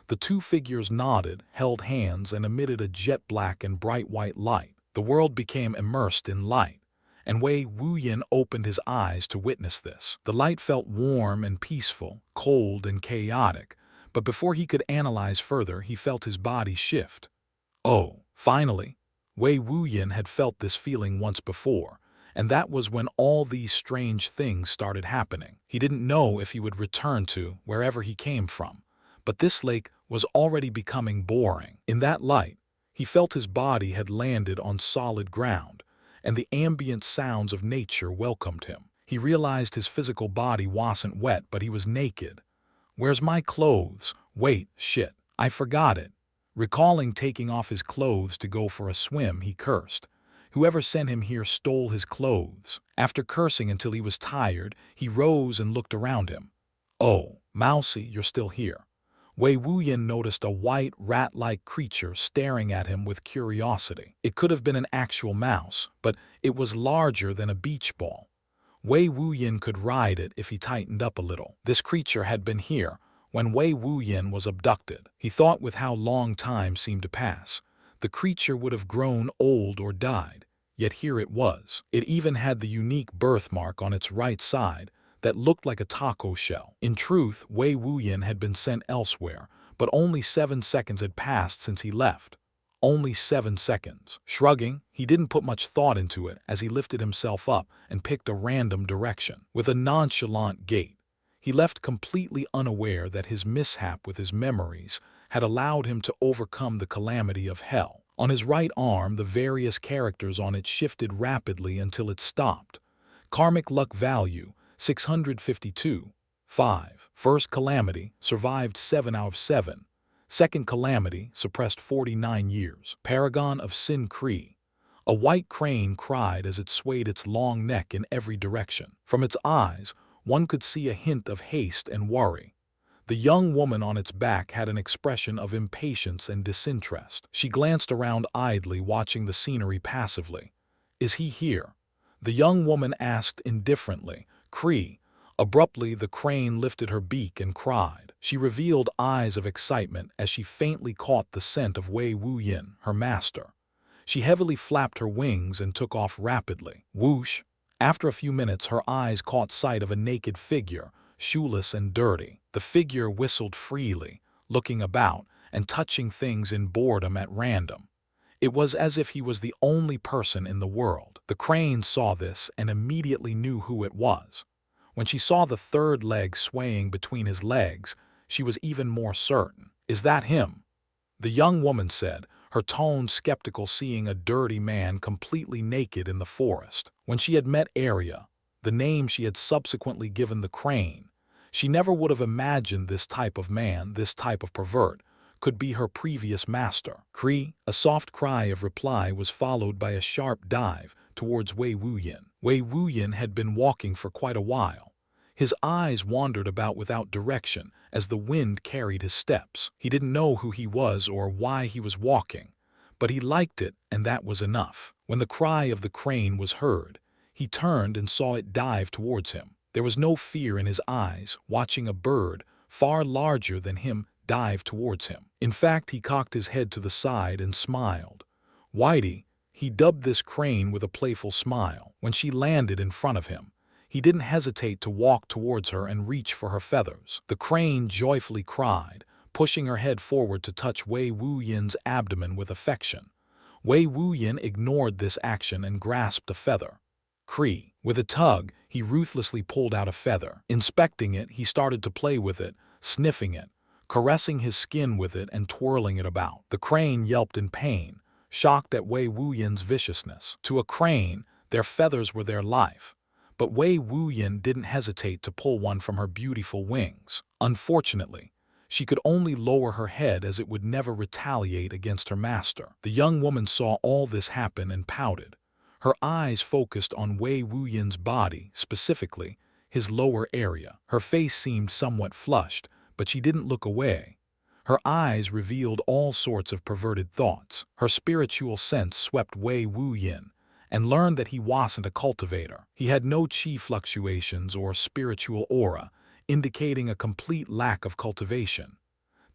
The 2 figures nodded, held hands, and emitted a jet-black and bright white light. The world became immersed in light, and Wei Wuyin opened his eyes to witness this. The light felt warm and peaceful, cold and chaotic, but before he could analyze further, he felt his body shift. Oh, finally! Wei Wuyin had felt this feeling once before, and that was when all these strange things started happening. He didn't know if he would return to wherever he came from, but this lake was already becoming boring. In that light, he felt his body had landed on solid ground, and the ambient sounds of nature welcomed him. He realized his physical body wasn't wet, but he was naked. "Where's my clothes? Wait, shit, I forgot it." Recalling taking off his clothes to go for a swim, he cursed. Whoever sent him here stole his clothes. After cursing until he was tired, he rose and looked around him. "Oh, Mousy, you're still here." Wei Wuyin noticed a white, rat-like creature staring at him with curiosity. It could have been an actual mouse, but it was larger than a beach ball. Wei Wuyin could ride it if he tightened up a little. This creature had been here when Wei Wuyin was abducted. He thought with how long time seemed to pass. The creature would have grown old or died, yet here it was. It even had the unique birthmark on its right side that looked like a taco shell. In truth, Wei Wuyin had been sent elsewhere, but only 7 seconds had passed since he left. Only 7 seconds. Shrugging, he didn't put much thought into it as he lifted himself up and picked a random direction. With a nonchalant gait, he left completely unaware that his mishap with his memories had allowed him to overcome the calamity of hell. On his right arm, the various characters on it shifted rapidly until it stopped. Karmic luck value, 652. 5. First calamity, survived 7 out of 7. Second calamity, suppressed 49 years. Paragon of Sin. A white crane cried as it swayed its long neck in every direction. From its eyes, one could see a hint of haste and worry. The young woman on its back had an expression of impatience and disinterest. She glanced around idly, watching the scenery passively. "Is he here?" the young woman asked indifferently. "Cree." Abruptly, the crane lifted her beak and cried. She revealed eyes of excitement as she faintly caught the scent of Wei Wuyin, her master. She heavily flapped her wings and took off rapidly. Whoosh! After a few minutes, her eyes caught sight of a naked figure, shoeless and dirty. The figure whistled freely, looking about and touching things in boredom at random. It was as if he was the only person in the world. The crane saw this and immediately knew who it was. When she saw the third leg swaying between his legs, she was even more certain. "Is that him?" the young woman said, her tone skeptical, seeing a dirty man completely naked in the forest. When she had met Arya, the name she had subsequently given the crane, she never would have imagined this type of man, this type of pervert, could be her previous master. Cree, a soft cry of reply was followed by a sharp dive towards Wei Wuyin. Wei Wuyin had been walking for quite a while. His eyes wandered about without direction as the wind carried his steps. He didn't know who he was or why he was walking, but he liked it, and that was enough. When the cry of the crane was heard, he turned and saw it dive towards him. There was no fear in his eyes, watching a bird far larger than him dive towards him. In fact, he cocked his head to the side and smiled. Whitey, he dubbed this crane with a playful smile. When she landed in front of him, he didn't hesitate to walk towards her and reach for her feathers. The crane joyfully cried, pushing her head forward to touch Wei Wuyin's abdomen with affection. Wei Wuyin ignored this action and grasped a feather. Cree. With a tug, he ruthlessly pulled out a feather. Inspecting it, he started to play with it, sniffing it, caressing his skin with it and twirling it about. The crane yelped in pain, shocked at Wei Wuyin's viciousness. To a crane, their feathers were their life, but Wei Wuyin didn't hesitate to pull one from her beautiful wings. Unfortunately, she could only lower her head as it would never retaliate against her master. The young woman saw all this happen and pouted. Her eyes focused on Wei Wuyin's body, specifically his lower area. Her face seemed somewhat flushed, but she didn't look away. Her eyes revealed all sorts of perverted thoughts. Her spiritual sense swept Wei Wuyin and learned that he wasn't a cultivator. He had no qi fluctuations or spiritual aura, indicating a complete lack of cultivation.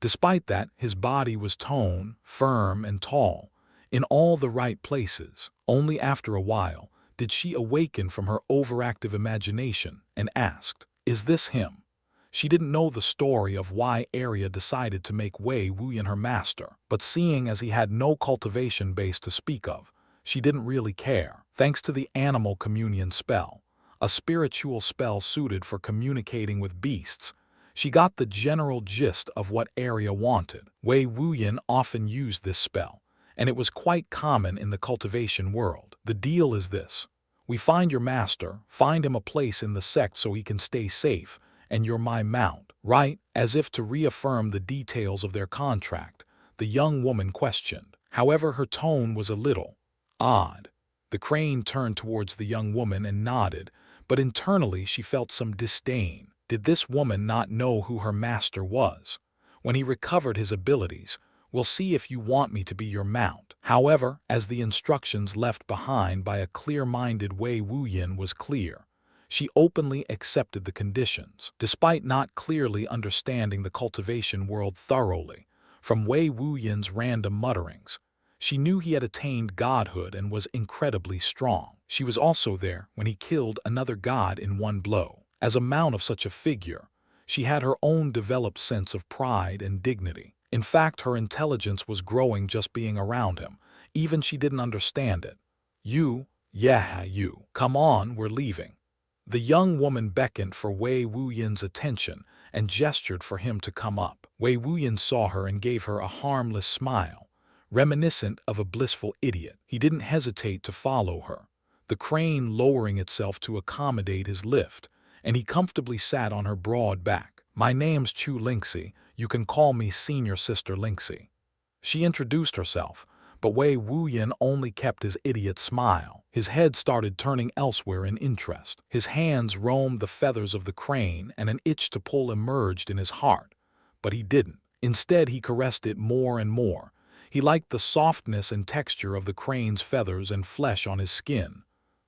Despite that, his body was toned, firm, and tall, in all the right places. Only after a while did she awaken from her overactive imagination and asked, "Is this him?" She didn't know the story of why Arya decided to make Wei Wuyin her master, but seeing as he had no cultivation base to speak of, she didn't really care. Thanks to the animal communion spell, a spiritual spell suited for communicating with beasts, she got the general gist of what Arya wanted. Wei Wuyin often used this spell, and it was quite common in the cultivation world. The deal is this: we find your master, find him a place in the sect so he can stay safe, and you're my mount, right? As if to reaffirm the details of their contract, the young woman questioned. However, her tone was a little odd. The crane turned towards the young woman and nodded, but internally she felt some disdain. Did this woman not know who her master was? When he recovered his abilities, "We'll see if you want me to be your mount." However, as the instructions left behind by a clear-minded Wei Wuyin was clear, she openly accepted the conditions. Despite not clearly understanding the cultivation world thoroughly, from Wei Wuyin's random mutterings, she knew he had attained godhood and was incredibly strong. She was also there when he killed another god in one blow. As a mount of such a figure, she had her own developed sense of pride and dignity. In fact, her intelligence was growing just being around him. Even she didn't understand it. "You, yeah, you. Come on, we're leaving." The young woman beckoned for Wei Wuyin's attention and gestured for him to come up. Wei Wuyin saw her and gave her a harmless smile, reminiscent of a blissful idiot. He didn't hesitate to follow her, the crane lowering itself to accommodate his lift, and he comfortably sat on her broad back. "My name's Chu Lingxi. You can call me Senior Sister Lingxi." She introduced herself, but Wei Wuyin only kept his idiot smile. His head started turning elsewhere in interest. His hands roamed the feathers of the crane and an itch to pull emerged in his heart, but he didn't. Instead, he caressed it more and more. He liked the softness and texture of the crane's feathers and flesh on his skin.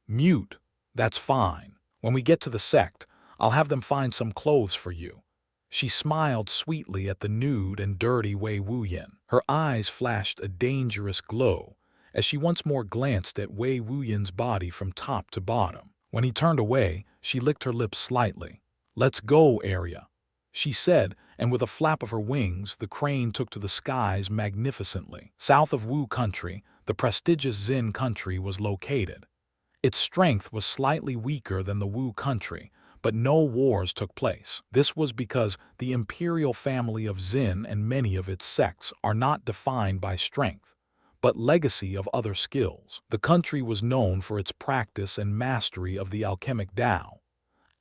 "Mute, that's fine. When we get to the sect, I'll have them find some clothes for you." She smiled sweetly at the nude and dirty Wei Wuyin. Her eyes flashed a dangerous glow as she once more glanced at Wei Wuyin's body from top to bottom. When he turned away, she licked her lips slightly. "Let's go, Arya," she said, and with a flap of her wings, the crane took to the skies magnificently. South of Wu country, the prestigious Xin country was located. Its strength was slightly weaker than the Wu country, but no wars took place. This was because the imperial family of Xin and many of its sects are not defined by strength, but legacy of other skills. The country was known for its practice and mastery of the alchemic Tao.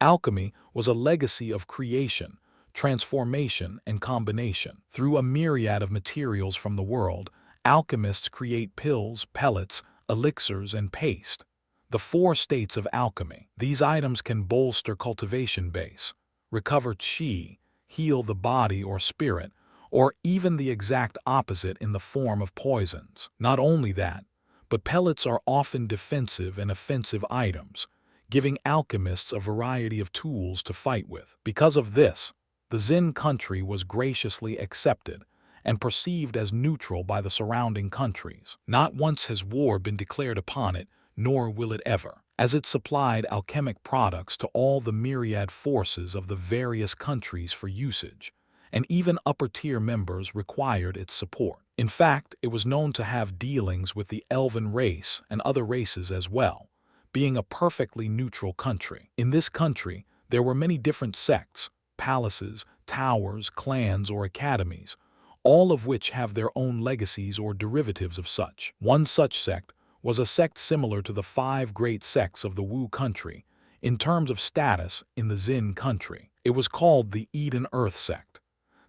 Alchemy was a legacy of creation, transformation, and combination. Through a myriad of materials from the world, alchemists create pills, pellets, elixirs, and paste. The 4 states of alchemy. These items can bolster cultivation base, recover qi, heal the body or spirit, or even the exact opposite in the form of poisons. Not only that, but pellets are often defensive and offensive items, giving alchemists a variety of tools to fight with. Because of this, the Xin country was graciously accepted and perceived as neutral by the surrounding countries. Not once has war been declared upon it, nor will it ever, as it supplied alchemic products to all the myriad forces of the various countries for usage, and even upper-tier members required its support. In fact, it was known to have dealings with the elven race and other races as well, being a perfectly neutral country. In this country, there were many different sects, palaces, towers, clans, or academies, all of which have their own legacies or derivatives of such. One such sect was a sect similar to the 5 great sects of the Wu country in terms of status in the Xin country. It was called the Eden Earth sect.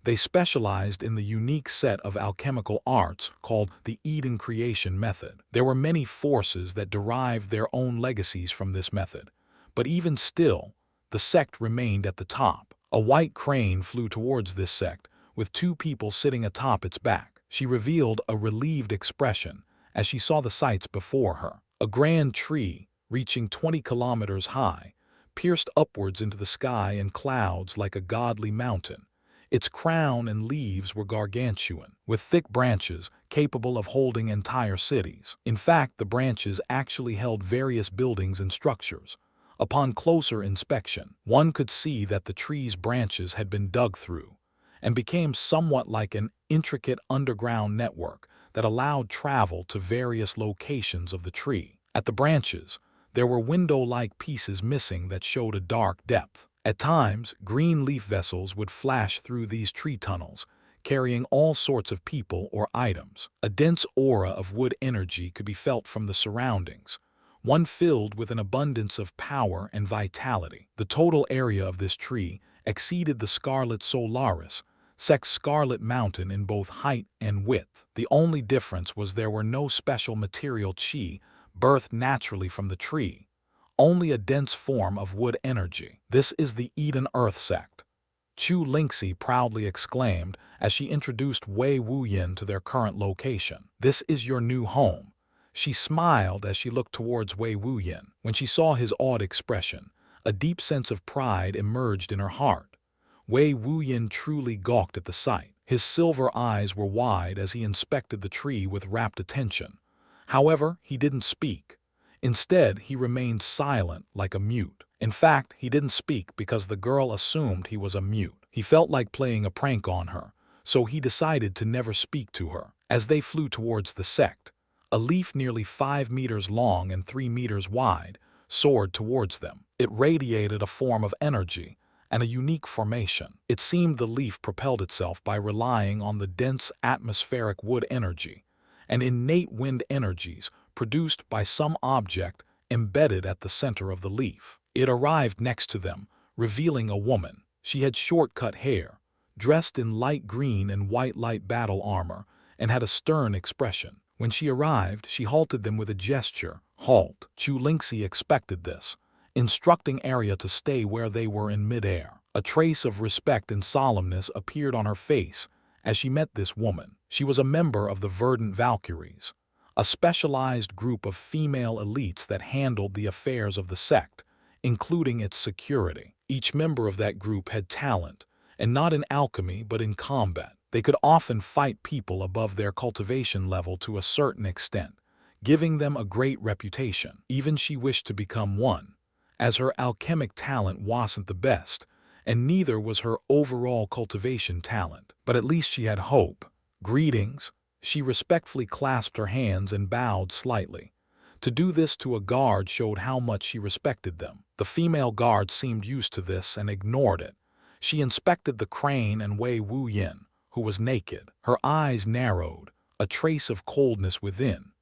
They specialized in the unique set of alchemical arts called the Eden creation method. There were many forces that derived their own legacies from this method, but even still, the sect remained at the top. A white crane flew towards this sect, with 2 people sitting atop its back. She revealed a relieved expression as she saw the sights before her. A grand tree, reaching 20 kilometers high, pierced upwards into the sky and clouds like a godly mountain. Its crown and leaves were gargantuan, with thick branches capable of holding entire cities. In fact, the branches actually held various buildings and structures. Upon closer inspection, one could see that the tree's branches had been dug through and became somewhat like an intricate underground network that allowed travel to various locations of the tree. At the branches, there were window-like pieces missing that showed a dark depth. At times, green leaf vessels would flash through these tree tunnels, carrying all sorts of people or items. A dense aura of wood energy could be felt from the surroundings, one filled with an abundance of power and vitality. The total area of this tree exceeded the Scarlet Solaris, Sect's Scarlet Mountain in both height and width. The only difference was there were no special material qi birthed naturally from the tree, only a dense form of wood energy. This is the Eden Earth sect, xianxia proudly exclaimed as she introduced Wei Wuyin to their current location. This is your new home. She smiled as she looked towards Wei Wuyin. When she saw his awed expression, a deep sense of pride emerged in her heart. Wei Wuyin truly gawked at the sight. His silver eyes were wide as he inspected the tree with rapt attention. However, he didn't speak. Instead, he remained silent like a mute. In fact, he didn't speak because the girl assumed he was a mute. He felt like playing a prank on her, so he decided to never speak to her. As they flew towards the sect, a leaf nearly 5 meters long and 3 meters wide soared towards them. It radiated a form of energy and a unique formation. It seemed the leaf propelled itself by relying on the dense atmospheric wood energy and innate wind energies produced by some object embedded at the center of the leaf. It arrived next to them, revealing a woman. She had short-cut hair, dressed in light green and white light battle armor, and had a stern expression. When she arrived, she halted them with a gesture. Halt. Xianxia expected this, instructing Arya to stay where they were in midair. A trace of respect and solemnness appeared on her face as she met this woman. She was a member of the Verdant Valkyries, a specialized group of female elites that handled the affairs of the sect, including its security. Each member of that group had talent, and not in alchemy but in combat. They could often fight people above their cultivation level to a certain extent, giving them a great reputation. Even she wished to become one, as her alchemic talent wasn't the best, and neither was her overall cultivation talent. But at least she had hope. Greetings. She respectfully clasped her hands and bowed slightly. To do this to a guard showed how much she respected them. The female guard seemed used to this and ignored it. She inspected the crane and Wei Wuyin, who was naked. Her eyes narrowed, a trace of coldness within.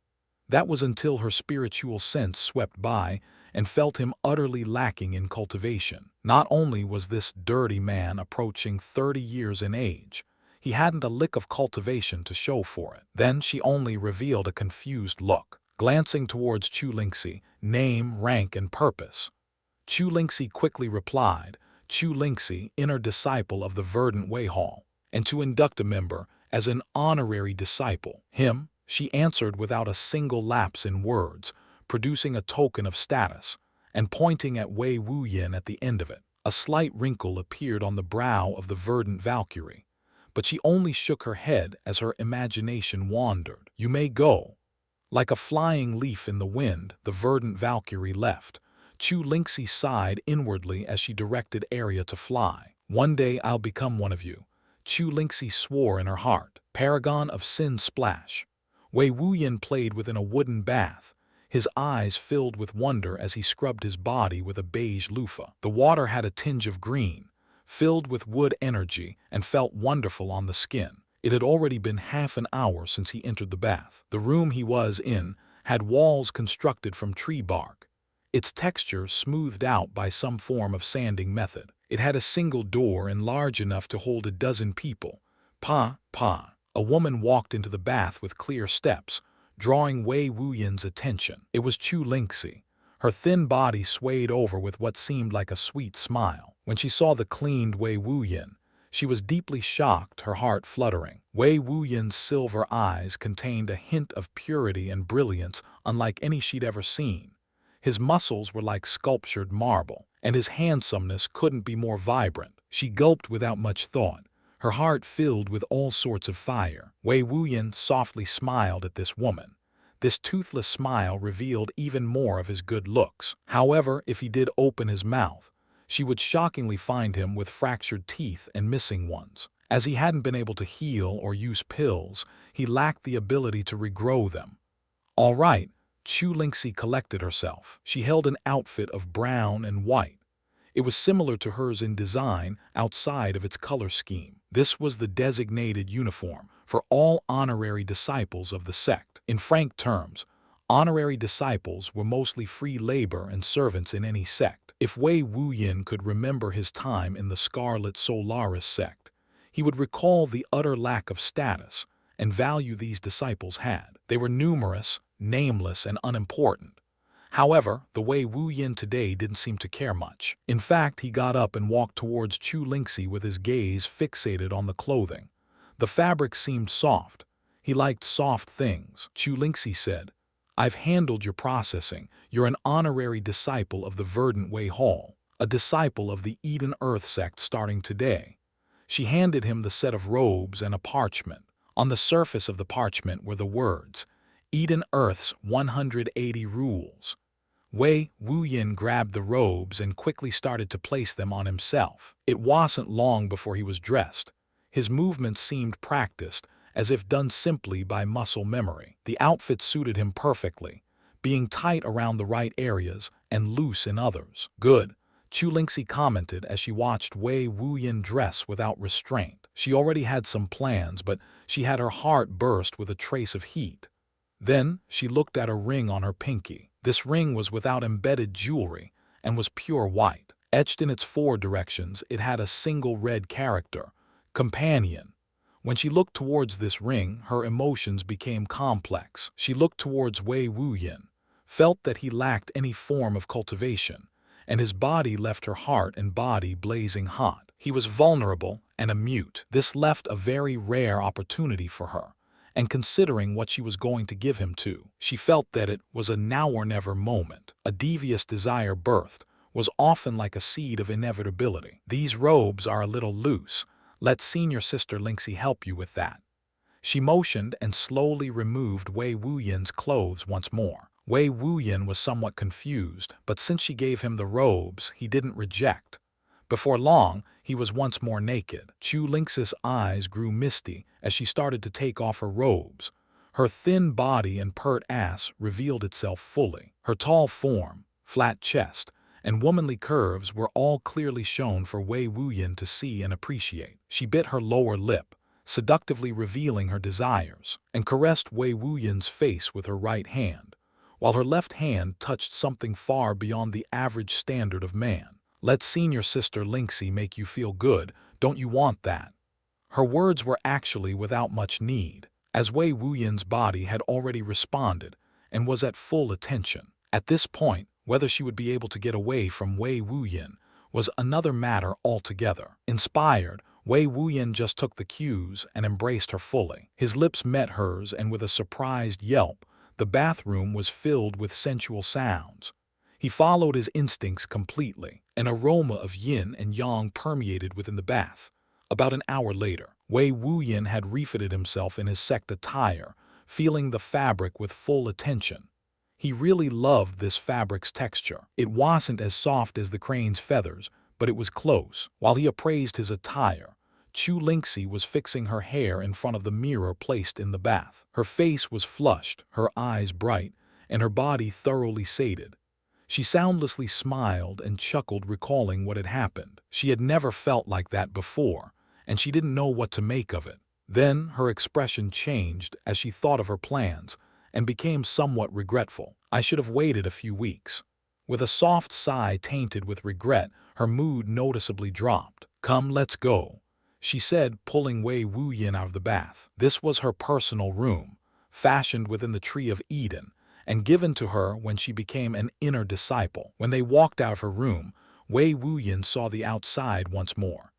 That was until her spiritual sense swept by and felt him utterly lacking in cultivation. Not only was this dirty man approaching 30 years in age, he hadn't a lick of cultivation to show for it. Then she only revealed a confused look. glancing towards Chu Lingxi, name, rank, and purpose. Chu Lingxi quickly replied, Chu Lingxi, inner disciple of the Verdant Wei Hall, and to induct a member as an honorary disciple. Him, she answered without a single lapse in words, producing a token of status, and pointing at Wei Wuyin at the end of it. A slight wrinkle appeared on the brow of the verdant Valkyrie, but she only shook her head as her imagination wandered. You may go. Like a flying leaf in the wind, the verdant Valkyrie left. Chu Lingxi sighed inwardly as she directed Arya to fly. One day I'll become one of you. Chu Lingxi swore in her heart. Paragon of Sin splash. Wei Wuyin played within a wooden bath, his eyes filled with wonder as he scrubbed his body with a beige loofah. The water had a tinge of green, filled with wood energy, and felt wonderful on the skin. It had already been half an hour since he entered the bath. The room he was in had walls constructed from tree bark, its texture smoothed out by some form of sanding method. It had a single door and large enough to hold a dozen people. Pa. A woman walked into the bath with clear steps, drawing Wei Wuyin's attention. It was Chu Lingxi. Her thin body swayed over with what seemed like a sweet smile. When she saw the cleaned Wei Wuyin, she was deeply shocked, her heart fluttering. Wei Wuyin's silver eyes contained a hint of purity and brilliance unlike any she'd ever seen. His muscles were like sculptured marble, and his handsomeness couldn't be more vibrant. She gulped without much thought, her heart filled with all sorts of fire. Wei Wuyin softly smiled at this woman. This toothless smile revealed even more of his good looks. However, if he did open his mouth, she would shockingly find him with fractured teeth and missing ones. As he hadn't been able to heal or use pills, he lacked the ability to regrow them. All right, Chu Lingxi collected herself. She held an outfit of brown and white. It was similar to hers in design outside of its color scheme. This was the designated uniform for all honorary disciples of the sect. In frank terms, honorary disciples were mostly free labor and servants in any sect. If Wei Wuyin could remember his time in the Scarlet Solaris sect, he would recall the utter lack of status and value these disciples had. They were numerous, nameless, and unimportant. However, the Wei Wuyin today didn't seem to care much. In fact, he got up and walked towards Chu Lingxi with his gaze fixated on the clothing. The fabric seemed soft. He liked soft things. Chu Lingxi said, I've handled your processing. You're an honorary disciple of the Verdant Wei Hall, a disciple of the Eden Earth sect starting today. She handed him the set of robes and a parchment. On the surface of the parchment were the words, Eden Earth's 180 rules. Wei Wuyin grabbed the robes and quickly started to place them on himself. It wasn't long before he was dressed. His movements seemed practiced, as if done simply by muscle memory. The outfit suited him perfectly, being tight around the right areas and loose in others. Good, Chu Lingxi commented as she watched Wei Wuyin dress without restraint. She already had some plans, but she had her heart burst with a trace of heat. Then she looked at a ring on her pinky. This ring was without embedded jewelry and was pure white. Etched in its 4 directions, it had a single red character, companion. When she looked towards this ring, her emotions became complex. She looked towards Wei Wuyin, felt that he lacked any form of cultivation, and his body left her heart and body blazing hot. He was vulnerable and a mute. This left a very rare opportunity for her. And considering what she was going to give him to, she felt that it was a now-or-never moment. A devious desire birthed was often like a seed of inevitability. These robes are a little loose. Let senior sister Lingxi help you with that. She motioned and slowly removed Wei Wuyin's clothes once more. Wei Wuyin was somewhat confused, but since she gave him the robes, he didn't reject. Before long, he was once more naked. Chu Lingxi's eyes grew misty as she started to take off her robes. Her thin body and pert ass revealed itself fully. Her tall form, flat chest, and womanly curves were all clearly shown for Wei Wuyin to see and appreciate. She bit her lower lip, seductively revealing her desires, and caressed Wei Wuyin's face with her right hand, while her left hand touched something far beyond the average standard of man. Let senior sister Lingxi make you feel good, don't you want that? Her words were actually without much need, as Wei Wuyin's body had already responded, and was at full attention. At this point, whether she would be able to get away from Wei Wuyin was another matter altogether. Inspired, Wei Wuyin just took the cues and embraced her fully. His lips met hers, and with a surprised yelp, the bathroom was filled with sensual sounds. He followed his instincts completely. An aroma of yin and yang permeated within the bath. About an hour later, Wei Wuyin had refitted himself in his sect attire, feeling the fabric with full attention. He really loved this fabric's texture. It wasn't as soft as the crane's feathers, but it was close. While he appraised his attire, xianxia was fixing her hair in front of the mirror placed in the bath. Her face was flushed, her eyes bright, and her body thoroughly sated. She soundlessly smiled and chuckled, recalling what had happened. She had never felt like that before, and she didn't know what to make of it. Then her expression changed as she thought of her plans, and became somewhat regretful. I should have waited a few weeks. With a soft sigh tainted with regret, her mood noticeably dropped. "Come, let's go," she said, pulling Wei Wuyin out of the bath. This was her personal room, fashioned within the Tree of Eden, and given to her when she became an inner disciple. When they walked out of her room, Wei Wuyin saw the outside once more.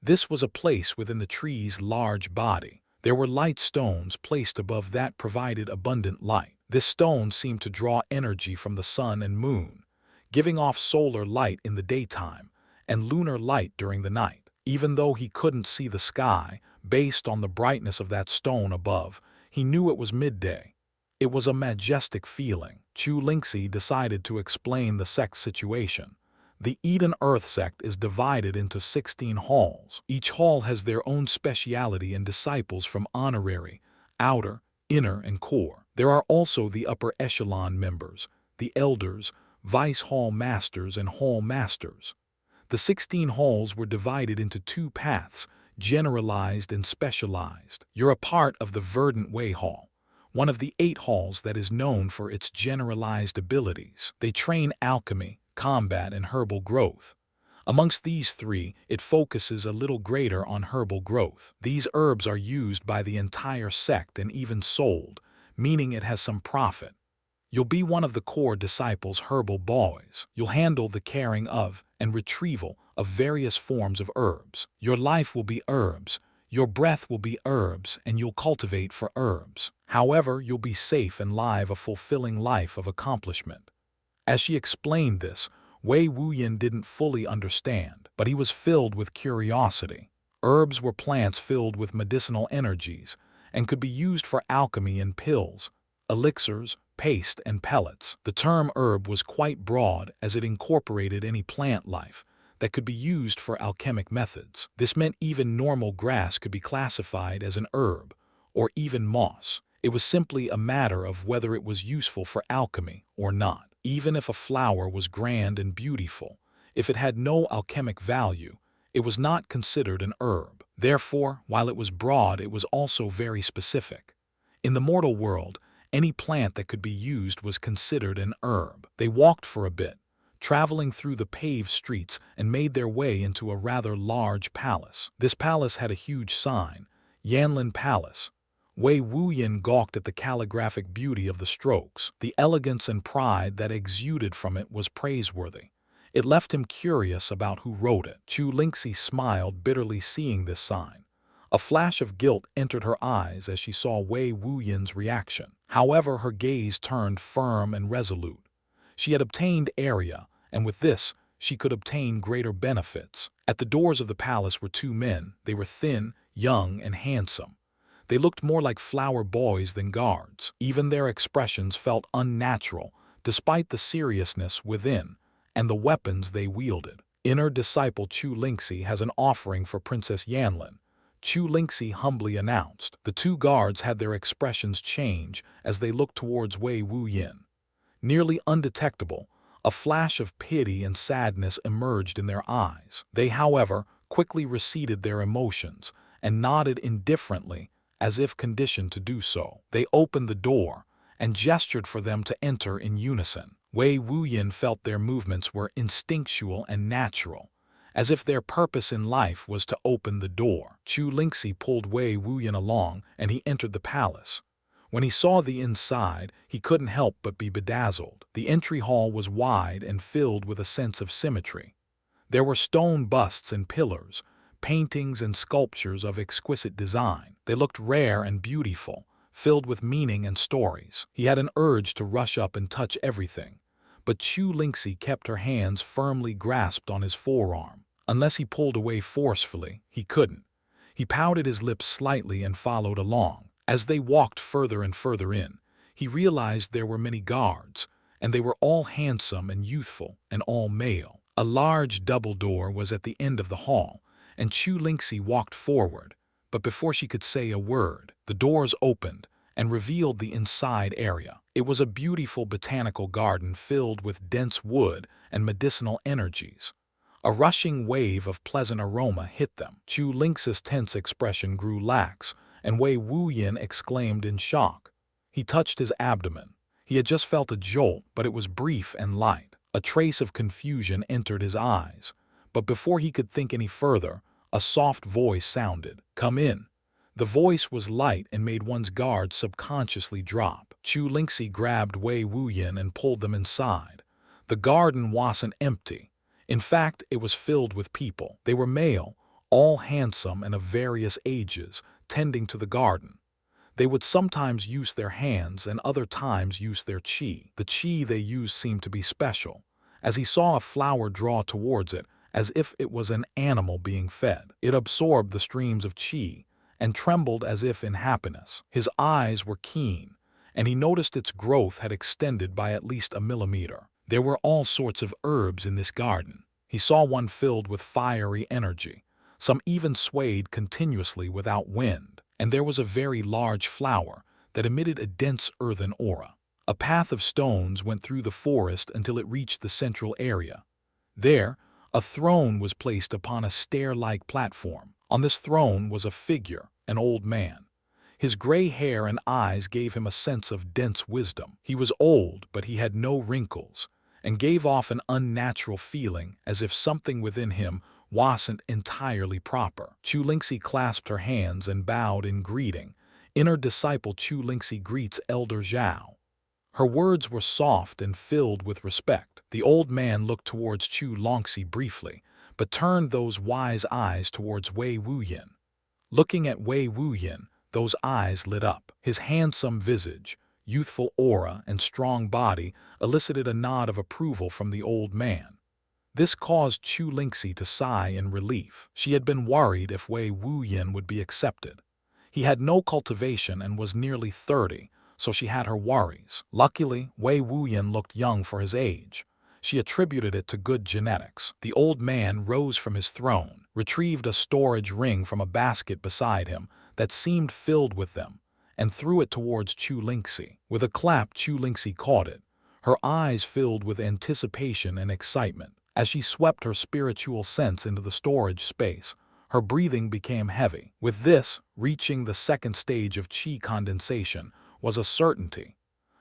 This was a place within the tree's large body. There were light stones placed above that provided abundant light. This stone seemed to draw energy from the sun and moon, giving off solar light in the daytime and lunar light during the night. Even though he couldn't see the sky, based on the brightness of that stone above, he knew it was midday. It was a majestic feeling. Xianxia decided to explain the Sect's situation. The Eden Earth Sect is divided into 16 halls. Each hall has their own speciality and disciples from honorary, outer, inner, and core. There are also the upper echelon members, the elders, vice hall masters, and hall masters. The 16 halls were divided into 2 paths, generalized and specialized. You're a part of the Verdant Way Hall, one of the 8 halls that is known for its generalized abilities. They train alchemy, combat, and herbal growth. Amongst these 3, it focuses a little greater on herbal growth. These herbs are used by the entire sect and even sold, meaning it has some profit. You'll be one of the core disciples' herbal boys. You'll handle the caring of and retrieval of various forms of herbs. Your life will be herbs, your breath will be herbs, and you'll cultivate for herbs. However, you'll be safe and live a fulfilling life of accomplishment. As she explained this, Wei Wuyin didn't fully understand, but he was filled with curiosity. Herbs were plants filled with medicinal energies and could be used for alchemy in pills, elixirs, paste, and pellets. The term herb was quite broad as it incorporated any plant life that could be used for alchemic methods. This meant even normal grass could be classified as an herb, or even moss. It was simply a matter of whether it was useful for alchemy or not. Even if a flower was grand and beautiful, if it had no alchemic value, it was not considered an herb. Therefore, while it was broad, it was also very specific. In the mortal world, any plant that could be used was considered an herb. They walked for a bit, traveling through the paved streets, and made their way into a rather large palace. This palace had a huge sign, Yanlin Palace. Wei Wuyin gawked at the calligraphic beauty of the strokes. The elegance and pride that exuded from it was praiseworthy. It left him curious about who wrote it. Xianxia smiled bitterly seeing this sign. A flash of guilt entered her eyes as she saw Wei Wuyin's reaction. However, her gaze turned firm and resolute. She had obtained area, and with this, she could obtain greater benefits. At the doors of the palace were 2 men. They were thin, young, and handsome. They looked more like flower boys than guards. Even their expressions felt unnatural, despite the seriousness within and the weapons they wielded. Inner disciple Xianxia has an offering for Princess Yanlin, Xianxia humbly announced. The 2 guards had their expressions change as they looked towards Wei Wuyin. Nearly undetectable, a flash of pity and sadness emerged in their eyes. They, however, quickly receded their emotions and nodded indifferently, as if conditioned to do so. They opened the door and gestured for them to enter in unison. Wei Wuyin felt their movements were instinctual and natural, as if their purpose in life was to open the door. Xianxia pulled Wei Wuyin along, and he entered the palace. When he saw the inside, he couldn't help but be bedazzled. The entry hall was wide and filled with a sense of symmetry. There were stone busts and pillars, paintings and sculptures of exquisite design. They looked rare and beautiful, filled with meaning and stories. He had an urge to rush up and touch everything, but Xianxia kept her hands firmly grasped on his forearm. Unless he pulled away forcefully, he couldn't. He pouted his lips slightly and followed along. As they walked further and further in, he realized there were many guards, and they were all handsome and youthful, and all male. A large double door was at the end of the hall, and Xianxia walked forward, but before she could say a word, the doors opened and revealed the inside area. It was a beautiful botanical garden filled with dense wood and medicinal energies. A rushing wave of pleasant aroma hit them. Xianxia's tense expression grew lax, and Wei Wuyin exclaimed in shock. He touched his abdomen. He had just felt a jolt, but it was brief and light. A trace of confusion entered his eyes, but before he could think any further, a soft voice sounded, "Come in." The voice was light and made one's guard subconsciously drop. Xianxia grabbed Wei Wuyin and pulled them inside. The garden wasn't empty. In fact, it was filled with people. They were male, all handsome and of various ages, tending to the garden. They would sometimes use their hands and other times use their qi. The qi they used seemed to be special, as he saw a flower draw towards it as if it was an animal being fed. It absorbed the streams of qi and trembled as if in happiness. His eyes were keen, and he noticed its growth had extended by at least a millimeter. There were all sorts of herbs in this garden. He saw one filled with fiery energy. Some even swayed continuously without wind, and there was a very large flower that emitted a dense earthen aura. A path of stones went through the forest until it reached the central area. There, a throne was placed upon a stair-like platform. On this throne was a figure, an old man. His gray hair and eyes gave him a sense of dense wisdom. He was old, but he had no wrinkles, and gave off an unnatural feeling as if something within him wasn't entirely proper. Xianxia clasped her hands and bowed in greeting. Inner disciple Xianxia greets Elder Zhao. Her words were soft and filled with respect. The old man looked towards Xianxia briefly, but turned those wise eyes towards Wei Wuyin. Looking at Wei Wuyin, those eyes lit up. His handsome visage, youthful aura, and strong body elicited a nod of approval from the old man. This caused Xianxia to sigh in relief. She had been worried if Wei Wuyin would be accepted. He had no cultivation and was nearly 30, so she had her worries. Luckily, Wei Wuyin looked young for his age. She attributed it to good genetics. The old man rose from his throne, retrieved a storage ring from a basket beside him that seemed filled with them, and threw it towards Xianxia. With a clap, Xianxia caught it, her eyes filled with anticipation and excitement. As she swept her spiritual sense into the storage space, her breathing became heavy. With this, reaching the second stage of qi condensation was a certainty.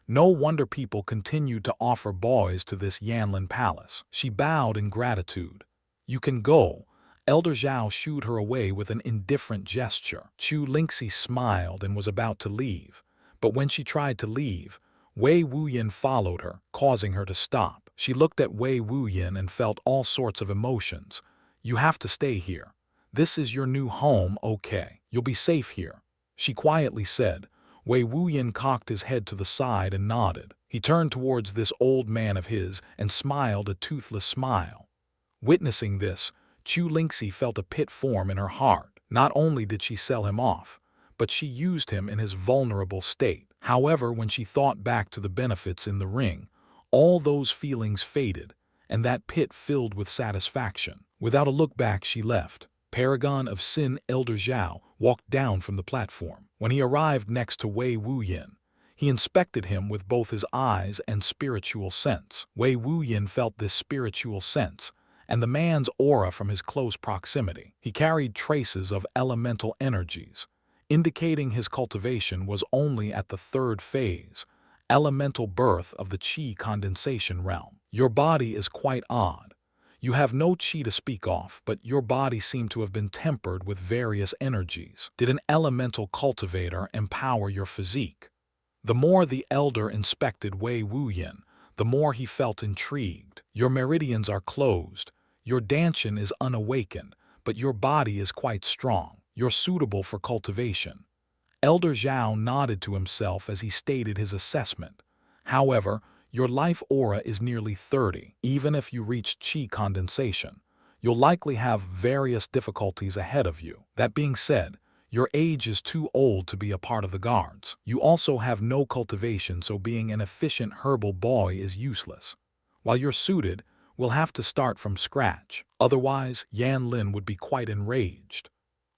No wonder people continued to offer boys to this Yanlin palace. She bowed in gratitude. "You can go." Elder Zhao shooed her away with an indifferent gesture. Xianxia smiled and was about to leave, but when she tried to leave, Wei Wuyin followed her, causing her to stop. She looked at Wei Wuyin and felt all sorts of emotions. "You have to stay here. This is your new home, okay? You'll be safe here," she quietly said. Wei Wuyin cocked his head to the side and nodded. He turned towards this old man of his and smiled a toothless smile. Witnessing this, Xianxia felt a pit form in her heart. Not only did she sell him off, but she used him in his vulnerable state. However, when she thought back to the benefits in the ring, all those feelings faded, and that pit filled with satisfaction. Without a look back, she left. Paragon of Sin Elder Zhao walked down from the platform. When he arrived next to Wei Wuyin, he inspected him with both his eyes and spiritual sense. Wei Wuyin felt this spiritual sense and the man's aura from his close proximity. He carried traces of elemental energies, indicating his cultivation was only at the third phase, elemental birth of the qi condensation realm. "Your body is quite odd. You have no qi to speak of, but your body seemed to have been tempered with various energies. Did an elemental cultivator empower your physique?" The more the elder inspected Wei Wuyin, the more he felt intrigued. Your meridians are closed, your dantian is unawakened, but your body is quite strong. You're suitable for cultivation. Elder Zhao nodded to himself as he stated his assessment. However, your life aura is nearly 30. Even if you reach qi condensation, you'll likely have various difficulties ahead of you. That being said, your age is too old to be a part of the guards. You also have no cultivation, so being an efficient herbal boy is useless. While you're suited, we'll have to start from scratch. Otherwise, Yan Lin would be quite enraged.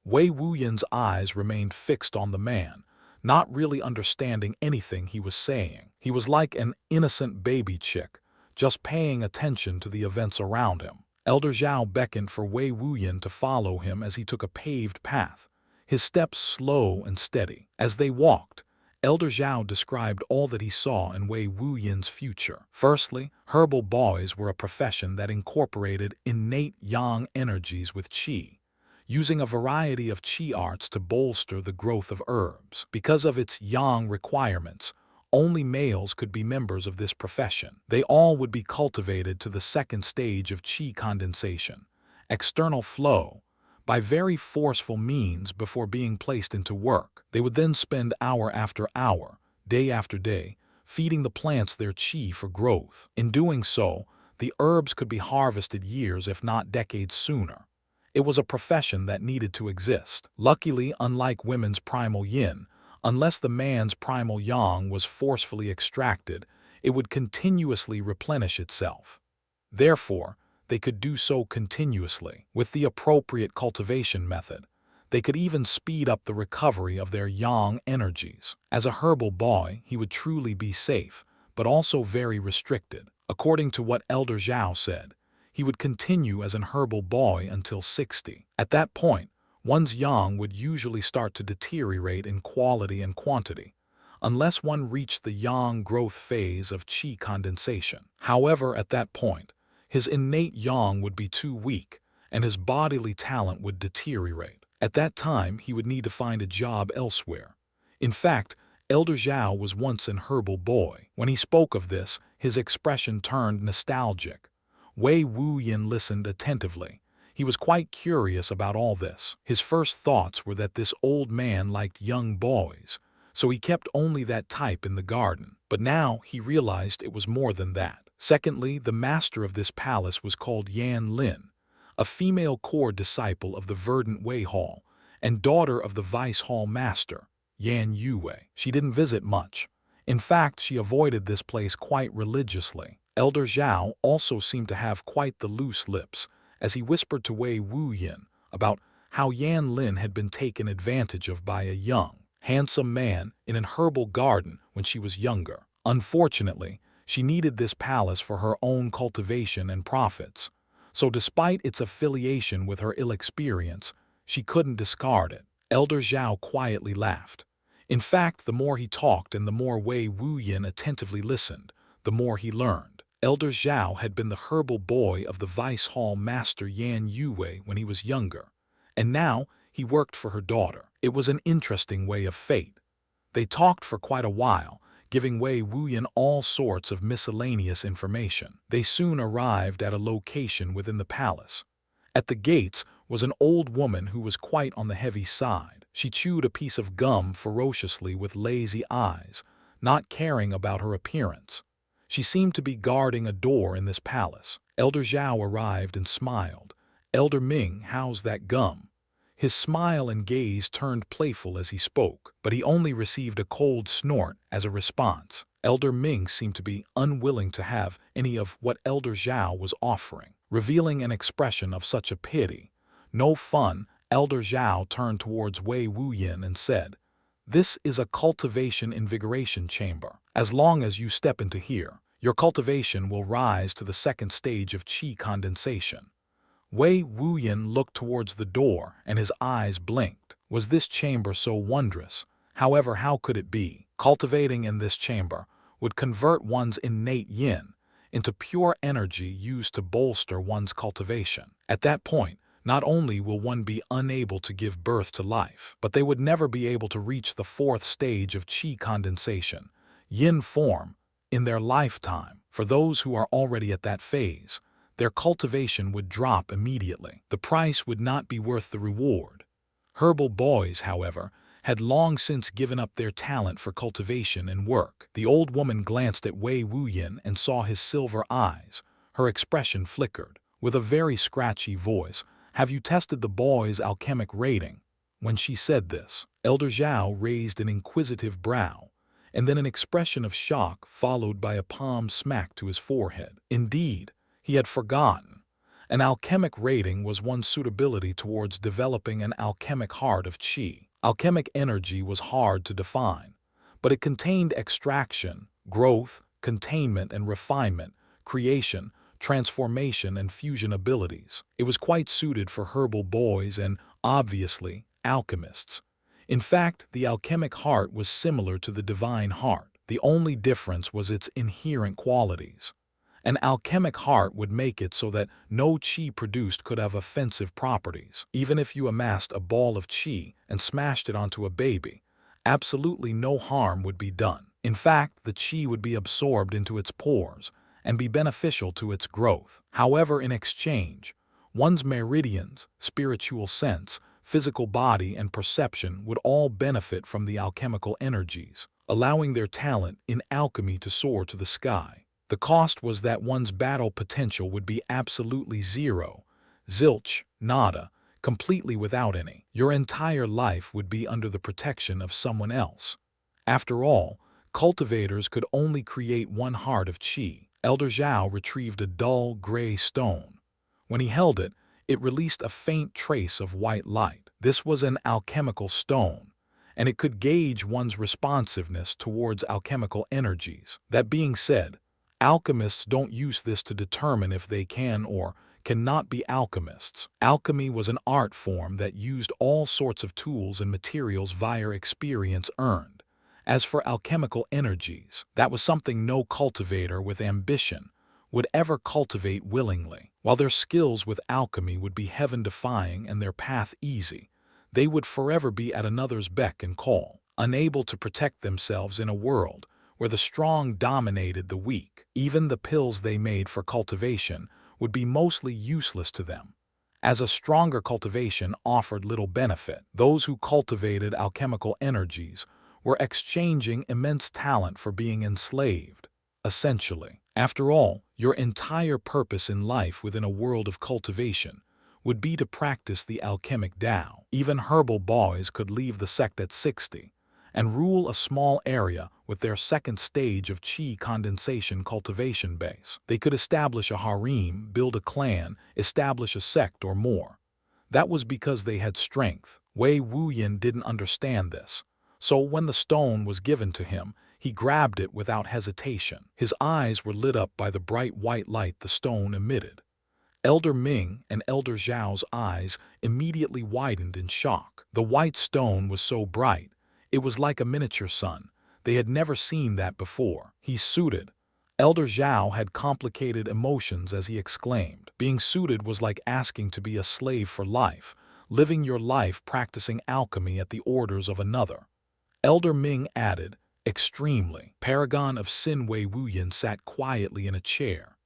Wei Wuyin's eyes remained fixed on the man, not really understanding anything he was saying. He was like an innocent baby chick, just paying attention to the events around him. Elder Zhao beckoned for Wei Wuyin to follow him as he took a paved path, his steps slow and steady. As they walked, Elder Zhao described all that he saw in Wei Wuyin's future. Firstly, herbal boys were a profession that incorporated innate yang energies with qi, using a variety of qi arts to bolster the growth of herbs. Because of its yang requirements, only males could be members of this profession. They all would be cultivated to the second stage of qi condensation, external flow, by very forceful means before being placed into work. They would then spend hour after hour, day after day, feeding the plants their qi for growth. In doing so, the herbs could be harvested years if not decades sooner. It was a profession that needed to exist. Luckily, unlike women's primal yin, unless the man's primal yang was forcefully extracted, it would continuously replenish itself. Therefore, they could do so continuously. With the appropriate cultivation method, they could even speed up the recovery of their yang energies. As a herbal boy, he would truly be safe, but also very restricted. According to what Elder Zhao said, he would continue as an herbal boy until 60. At that point, one's yang would usually start to deteriorate in quality and quantity, unless one reached the yang growth phase of qi condensation. However, at that point, his innate yang would be too weak, and his bodily talent would deteriorate. At that time, he would need to find a job elsewhere. In fact, Elder Zhao was once an herbal boy. When he spoke of this, his expression turned nostalgic. Wei Wuyin listened attentively. He was quite curious about all this. His first thoughts were that this old man liked young boys, so he kept only that type in the garden. But now he realized it was more than that. Secondly, the master of this palace was called Yan Lin, a female core disciple of the verdant Wei Hall and daughter of the vice hall master, Yan Yue. She didn't visit much. In fact, she avoided this place quite religiously. Elder Zhao also seemed to have quite the loose lips as he whispered to Wei Wuyin about how Yan Lin had been taken advantage of by a young, handsome man in an herbal garden when she was younger. Unfortunately, she needed this palace for her own cultivation and profits, so despite its affiliation with her ill experience, she couldn't discard it. Elder Zhao quietly laughed. In fact, the more he talked and the more Wei Wuyin attentively listened, the more he learned. Elder Zhao had been the herbal boy of the vice hall master Yan Yue when he was younger, and now he worked for her daughter. It was an interesting way of fate. They talked for quite a while, giving Wei Wuyin all sorts of miscellaneous information. They soon arrived at a location within the palace. At the gates was an old woman who was quite on the heavy side. She chewed a piece of gum ferociously with lazy eyes, not caring about her appearance. She seemed to be guarding a door in this palace. Elder Zhao arrived and smiled. "Elder Ming, how's that gum?" His smile and gaze turned playful as he spoke, but he only received a cold snort as a response. Elder Ming seemed to be unwilling to have any of what Elder Zhao was offering, revealing an expression of such a pity. "No fun." Elder Zhao turned towards Wei Wuyin and said, "This is a cultivation invigoration chamber. As long as you step into here, your cultivation will rise to the second stage of qi condensation." Wei Wuyin looked towards the door and his eyes blinked. Was this chamber so wondrous? However, how could it be? Cultivating in this chamber would convert one's innate yin into pure energy used to bolster one's cultivation. At that point, not only will one be unable to give birth to life, but they would never be able to reach the fourth stage of qi condensation yin form, in their lifetime. For those who are already at that phase, their cultivation would drop immediately. The price would not be worth the reward. Herbal boys, however, had long since given up their talent for cultivation and work. The old woman glanced at Wei Wuyin and saw his silver eyes. Her expression flickered. With a very scratchy voice, "Have you tested the boy's alchemic rating?" When she said this, Elder Zhao raised an inquisitive brow, and then an expression of shock followed by a palm smack to his forehead. Indeed, he had forgotten. An alchemic rating was one's suitability towards developing an alchemic heart of qi. Alchemic energy was hard to define, but it contained extraction, growth, containment and refinement, creation, transformation and fusion abilities. It was quite suited for herbal boys and, obviously, alchemists. In fact, the alchemic heart was similar to the divine heart. The only difference was its inherent qualities. An alchemic heart would make it so that no qi produced could have offensive properties. Even if you amassed a ball of qi and smashed it onto a baby, absolutely no harm would be done. In fact, the qi would be absorbed into its pores and be beneficial to its growth. However, in exchange, one's meridians, spiritual sense, physical body, and perception would all benefit from the alchemical energies, allowing their talent in alchemy to soar to the sky. The cost was that one's battle potential would be absolutely zero, zilch, nada, completely without any. Your entire life would be under the protection of someone else. After all, cultivators could only create one heart of qi. Elder Zhao retrieved a dull, gray stone. When he held it, it released a faint trace of white light. This was an alchemical stone, and it could gauge one's responsiveness towards alchemical energies. That being said, alchemists don't use this to determine if they can or cannot be alchemists. Alchemy was an art form that used all sorts of tools and materials via experience earned. As for alchemical energies, that was something no cultivator with ambition would ever cultivate willingly. While their skills with alchemy would be heaven-defying and their path easy, they would forever be at another's beck and call, unable to protect themselves in a world where the strong dominated the weak. Even the pills they made for cultivation would be mostly useless to them, as a stronger cultivation offered little benefit. Those who cultivated alchemical energies were exchanging immense talent for being enslaved, essentially. After all, your entire purpose in life within a world of cultivation would be to practice the alchemic Tao. Even herbal boys could leave the sect at 60 and rule a small area with their second stage of qi condensation cultivation base. They could establish a harem, build a clan, establish a sect or more. That was because they had strength. Wei Wuyin didn't understand this, so when the stone was given to him, he grabbed it without hesitation. His eyes were lit up by the bright white light the stone emitted. Elder Ming and Elder Zhao's eyes immediately widened in shock. The white stone was so bright, it was like a miniature sun. They had never seen that before. He's suited. Elder Zhao had complicated emotions as he exclaimed. Being suited was like asking to be a slave for life, living your life practicing alchemy at the orders of another. Elder Ming added, extremely. Paragon of Sin Wei Wuyin sat quietly in a chair.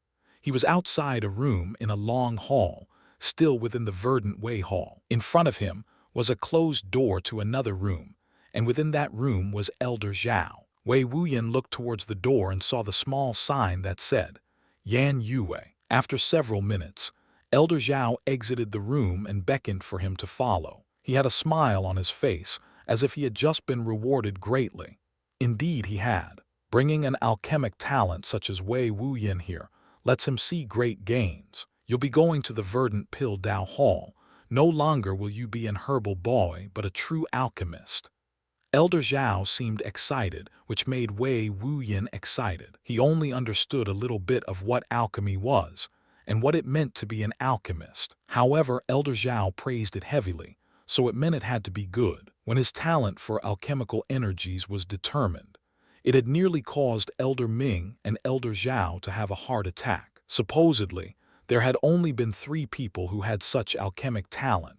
He was outside a room in a long hall, still within the verdant Wei Hall. In front of him was a closed door to another room, and within that room was Elder Zhao. Wei Wuyin looked towards the door and saw the small sign that said, Yan Yue. After several minutes, Elder Zhao exited the room and beckoned for him to follow. He had a smile on his face, as if he had just been rewarded greatly. Indeed he had. Bringing an alchemic talent such as Wei Wuyin here lets him see great gains. You'll be going to the verdant Pill Dao Hall. No longer will you be an herbal boy, but a true alchemist. Elder Zhao seemed excited, which made Wei Wuyin excited. He only understood a little bit of what alchemy was, and what it meant to be an alchemist. However, Elder Zhao praised it heavily, so it meant it had to be good. When his talent for alchemical energies was determined, it had nearly caused Elder Ming and Elder Zhao to have a heart attack. Supposedly, there had only been 3 people who had such alchemic talent,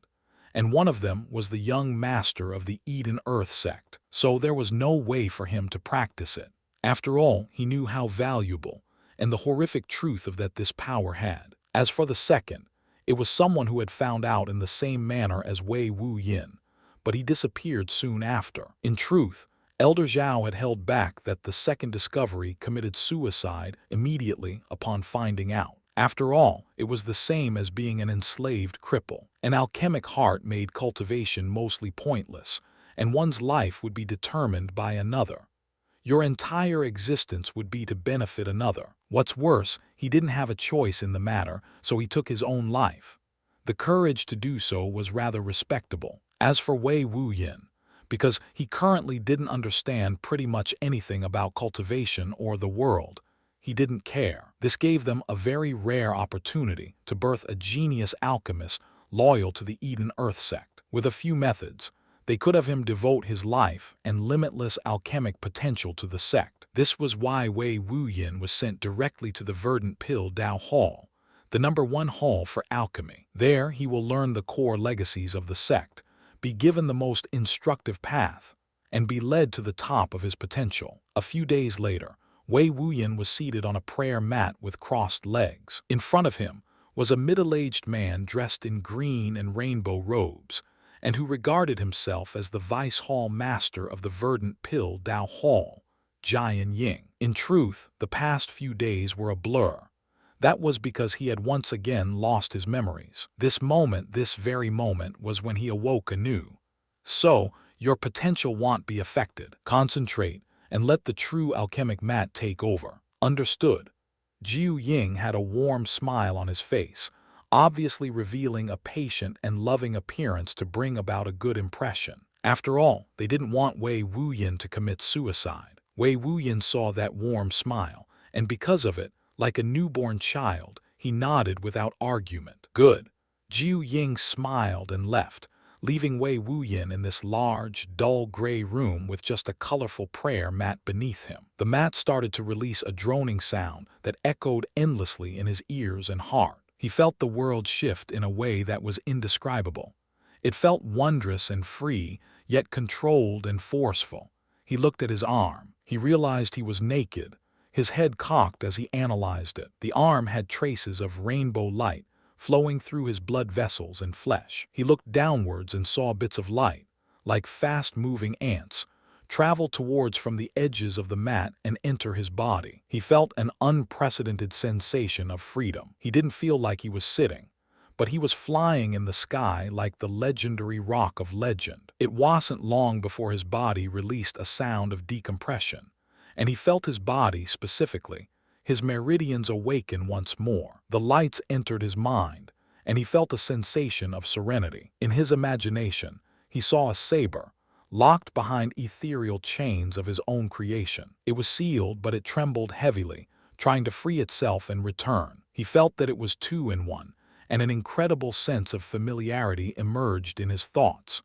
and one of them was the young master of the Eden Earth sect, so there was no way for him to practice it. After all, he knew how valuable and the horrific truth of that this power had. As for the second, it was someone who had found out in the same manner as Wei Wuyin, but he disappeared soon after. In truth, Elder Zhao had held back that the second discovery committed suicide immediately upon finding out. After all, it was the same as being an enslaved cripple. An alchemic heart made cultivation mostly pointless, and one's life would be determined by another. Your entire existence would be to benefit another. What's worse, he didn't have a choice in the matter, so he took his own life. The courage to do so was rather respectable. As for Wei Wuyin, because he currently didn't understand pretty much anything about cultivation or the world, he didn't care. This gave them a very rare opportunity to birth a genius alchemist loyal to the Eden Earth sect. With a few methods, they could have him devote his life and limitless alchemic potential to the sect. This was why Wei Wuyin was sent directly to the Verdant Pill Dao Hall, the #1 hall for alchemy. There he will learn the core legacies of the sect, be given the most instructive path, and be led to the top of his potential. A few days later, Wei Wuyin was seated on a prayer mat with crossed legs. In front of him was a middle-aged man dressed in green and rainbow robes, and who regarded himself as the vice hall master of the Verdant Pill Dao Hall, Jian Ying. In truth, the past few days were a blur. That was because he had once again lost his memories. This very moment, was when he awoke anew. So, your potential won't be affected. Concentrate, and let the true alchemic mat take over. Understood? Jiu Ying had a warm smile on his face, obviously revealing a patient and loving appearance to bring about a good impression. After all, they didn't want Wei Wuyin to commit suicide. Wei Wuyin saw that warm smile, and because of it, like a newborn child, he nodded without argument. Good. Jiu Ying smiled and left, leaving Wei Wuyin in this large, dull gray room with just a colorful prayer mat beneath him. The mat started to release a droning sound that echoed endlessly in his ears and heart. He felt the world shift in a way that was indescribable. It felt wondrous and free, yet controlled and forceful. He looked at his arm. He realized he was naked, his head cocked as he analyzed it. The arm had traces of rainbow light flowing through his blood vessels and flesh. He looked downwards and saw bits of light, like fast-moving ants, travel towards from the edges of the mat and enter his body. He felt an unprecedented sensation of freedom. He didn't feel like he was sitting, but he was flying in the sky like the legendary rock of legend. It wasn't long before his body released a sound of decompression, and he felt his body specifically, his meridians awaken once more. The lights entered his mind, and he felt a sensation of serenity. In his imagination, he saw a saber, locked behind ethereal chains of his own creation. It was sealed, but it trembled heavily, trying to free itself and return. He felt that it was two in one, and an incredible sense of familiarity emerged in his thoughts.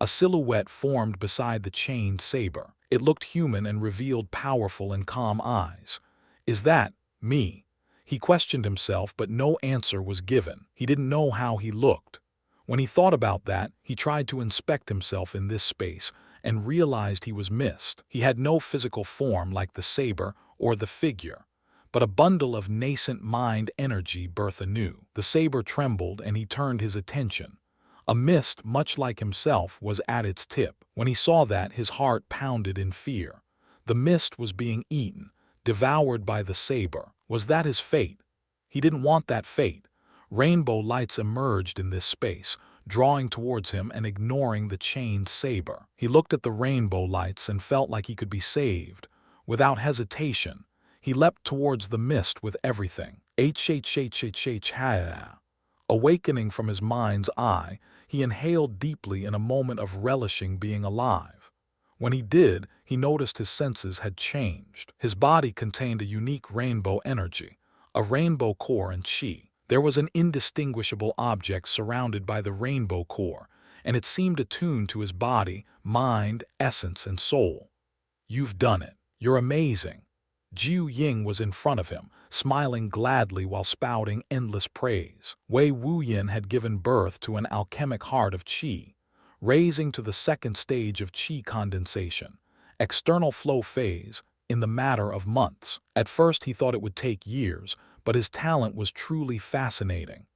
A silhouette formed beside the chained saber. It looked human and revealed powerful and calm eyes. Is that me? He questioned himself, but no answer was given. He didn't know how he looked. When he thought about that, he tried to inspect himself in this space and realized he was missed. He had no physical form like the saber or the figure, but a bundle of nascent mind energy birthed anew. The saber trembled and he turned his attention. A mist, much like himself, was at its tip. When he saw that, his heart pounded in fear. The mist was being eaten, devoured by the saber. Was that his fate? He didn't want that fate. Rainbow lights emerged in this space, drawing towards him and ignoring the chained saber. He looked at the rainbow lights and felt like he could be saved. Without hesitation, he leapt towards the mist with everything. Awakening from his mind's eye, he inhaled deeply in a moment of relishing being alive. When he did, he noticed his senses had changed. His body contained a unique rainbow energy, a rainbow core and chi. There was an indistinguishable object surrounded by the rainbow core, and it seemed attuned to his body, mind, essence, and soul. You've done it. You're amazing. Jiu Ying was in front of him, smiling gladly while spouting endless praise. Wei Wuyin had given birth to an alchemic heart of qi, raising to the second stage of qi condensation, external flow phase, in the matter of months. At first he thought it would take years, but his talent was truly fascinating.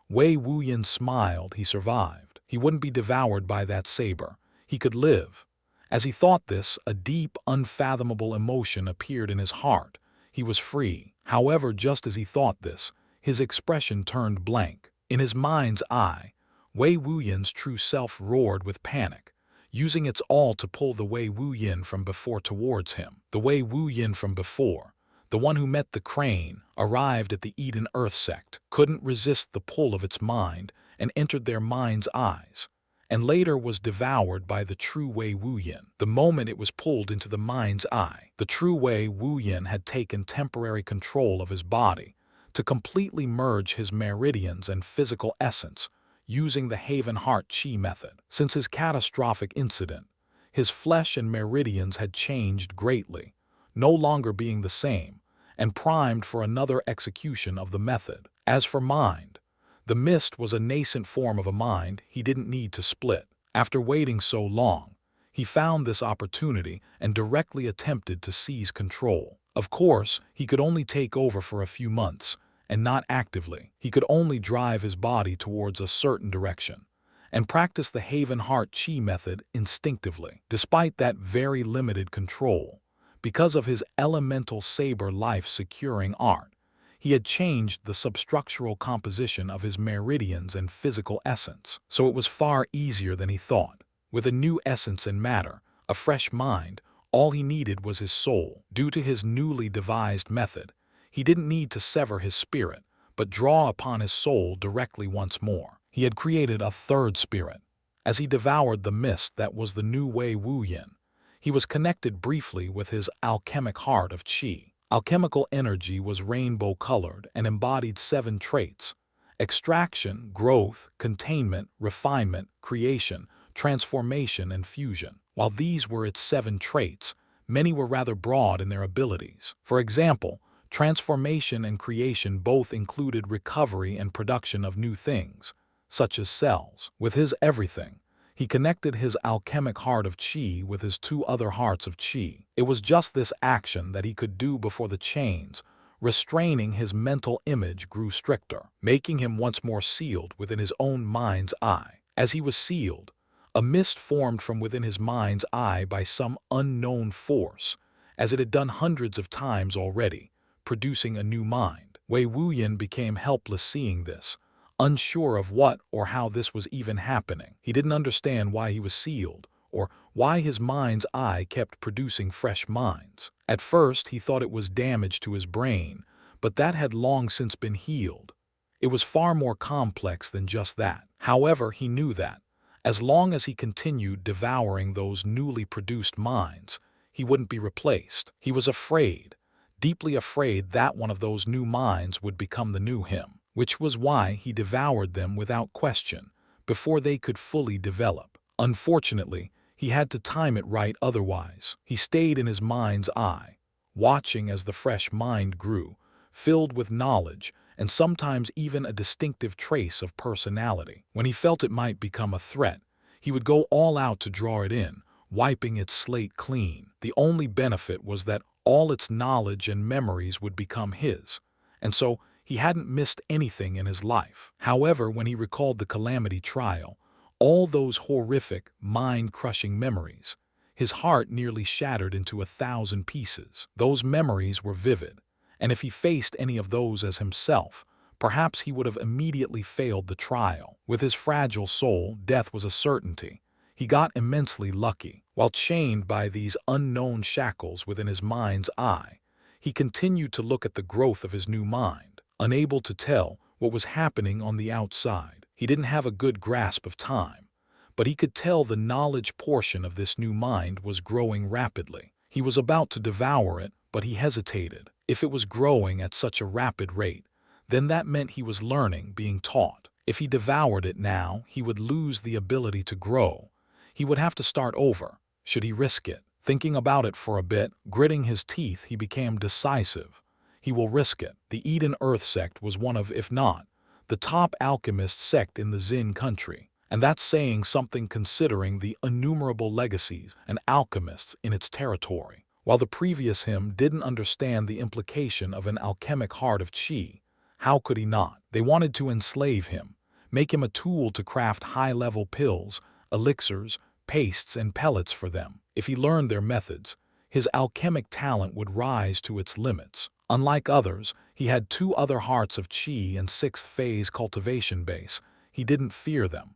Wei Wuyin smiled. He survived. He wouldn't be devoured by that saber. He could live. As he thought this, a deep, unfathomable emotion appeared in his heart. He was free. However, just as he thought this, his expression turned blank. In his mind's eye, Wei Wuyin's true self roared with panic, using its all to pull the Wei Wuyin from before towards him. The Wei Wuyin from before, the one who met the crane, arrived at the Eden Earth Sect, couldn't resist the pull of its mind, and entered their mind's eyes, and later was devoured by the true Wei Wuyin. The moment it was pulled into the mind's eye, the true Wei Wuyin had taken temporary control of his body to completely merge his meridians and physical essence, using the Haven Heart Chi method. Since his catastrophic incident, his flesh and meridians had changed greatly, no longer being the same, and primed for another execution of the method. As for mind, the mist was a nascent form of a mind he didn't need to split. After waiting so long, he found this opportunity and directly attempted to seize control. Of course, he could only take over for a few months, and not actively. He could only drive his body towards a certain direction, and practice the Haven Heart Chi method instinctively. Despite that very limited control, because of his elemental saber life-securing art, he had changed the substructural composition of his meridians and physical essence, so it was far easier than he thought. With a new essence and matter, a fresh mind, all he needed was his soul. Due to his newly devised method, he didn't need to sever his spirit, but draw upon his soul directly once more. He had created a third spirit. As he devoured the mist that was the new Wei Wuyin, he was connected briefly with his alchemic heart of Qi. Alchemical energy was rainbow-colored and embodied 7 traits: extraction, growth, containment, refinement, creation, transformation, and fusion. While these were its 7 traits, many were rather broad in their abilities. For example, transformation and creation both included recovery and production of new things, such as cells. With his everything, he connected his alchemic heart of Qi with his 2 other hearts of Qi. It was just this action that he could do before the chains, restraining his mental image, grew stricter, making him once more sealed within his own mind's eye. As he was sealed, a mist formed from within his mind's eye by some unknown force, as it had done hundreds of times already, producing a new mind. Wei Wuyin became helpless seeing this, unsure of what or how this was even happening. He didn't understand why he was sealed, or why his mind's eye kept producing fresh minds. At first, he thought it was damage to his brain, but that had long since been healed. It was far more complex than just that. However, he knew that, as long as he continued devouring those newly produced minds, he wouldn't be replaced. He was afraid, deeply afraid that one of those new minds would become the new him, which was why he devoured them without question, before they could fully develop. Unfortunately, he had to time it right otherwise. He stayed in his mind's eye, watching as the fresh mind grew, filled with knowledge and sometimes even a distinctive trace of personality. When he felt it might become a threat, he would go all out to draw it in, wiping its slate clean. The only benefit was that all its knowledge and memories would become his, and so he hadn't missed anything in his life. However, when he recalled the Calamity trial, all those horrific, mind-crushing memories, his heart nearly shattered into 1,000 pieces. Those memories were vivid, and if he faced any of those as himself, perhaps he would have immediately failed the trial. With his fragile soul, death was a certainty. He got immensely lucky. While chained by these unknown shackles within his mind's eye, he continued to look at the growth of his new mind, unable to tell what was happening on the outside. He didn't have a good grasp of time, but he could tell the knowledge portion of this new mind was growing rapidly. He was about to devour it, but he hesitated. If it was growing at such a rapid rate, then that meant he was learning, being taught. If he devoured it now, he would lose the ability to grow. He would have to start over. Should he risk it? Thinking about it for a bit, gritting his teeth, he became decisive. He will risk it. The Eden Earth Sect was one of, if not, the top alchemist sect in the Xin country. And that's saying something considering the innumerable legacies and alchemists in its territory. While the previous him didn't understand the implication of an alchemic heart of qi, how could he not? They wanted to enslave him, make him a tool to craft high-level pills, elixirs, pastes, and pellets for them. If he learned their methods, his alchemic talent would rise to its limits. Unlike others, he had 2 other hearts of qi and 6th phase cultivation base. He didn't fear them.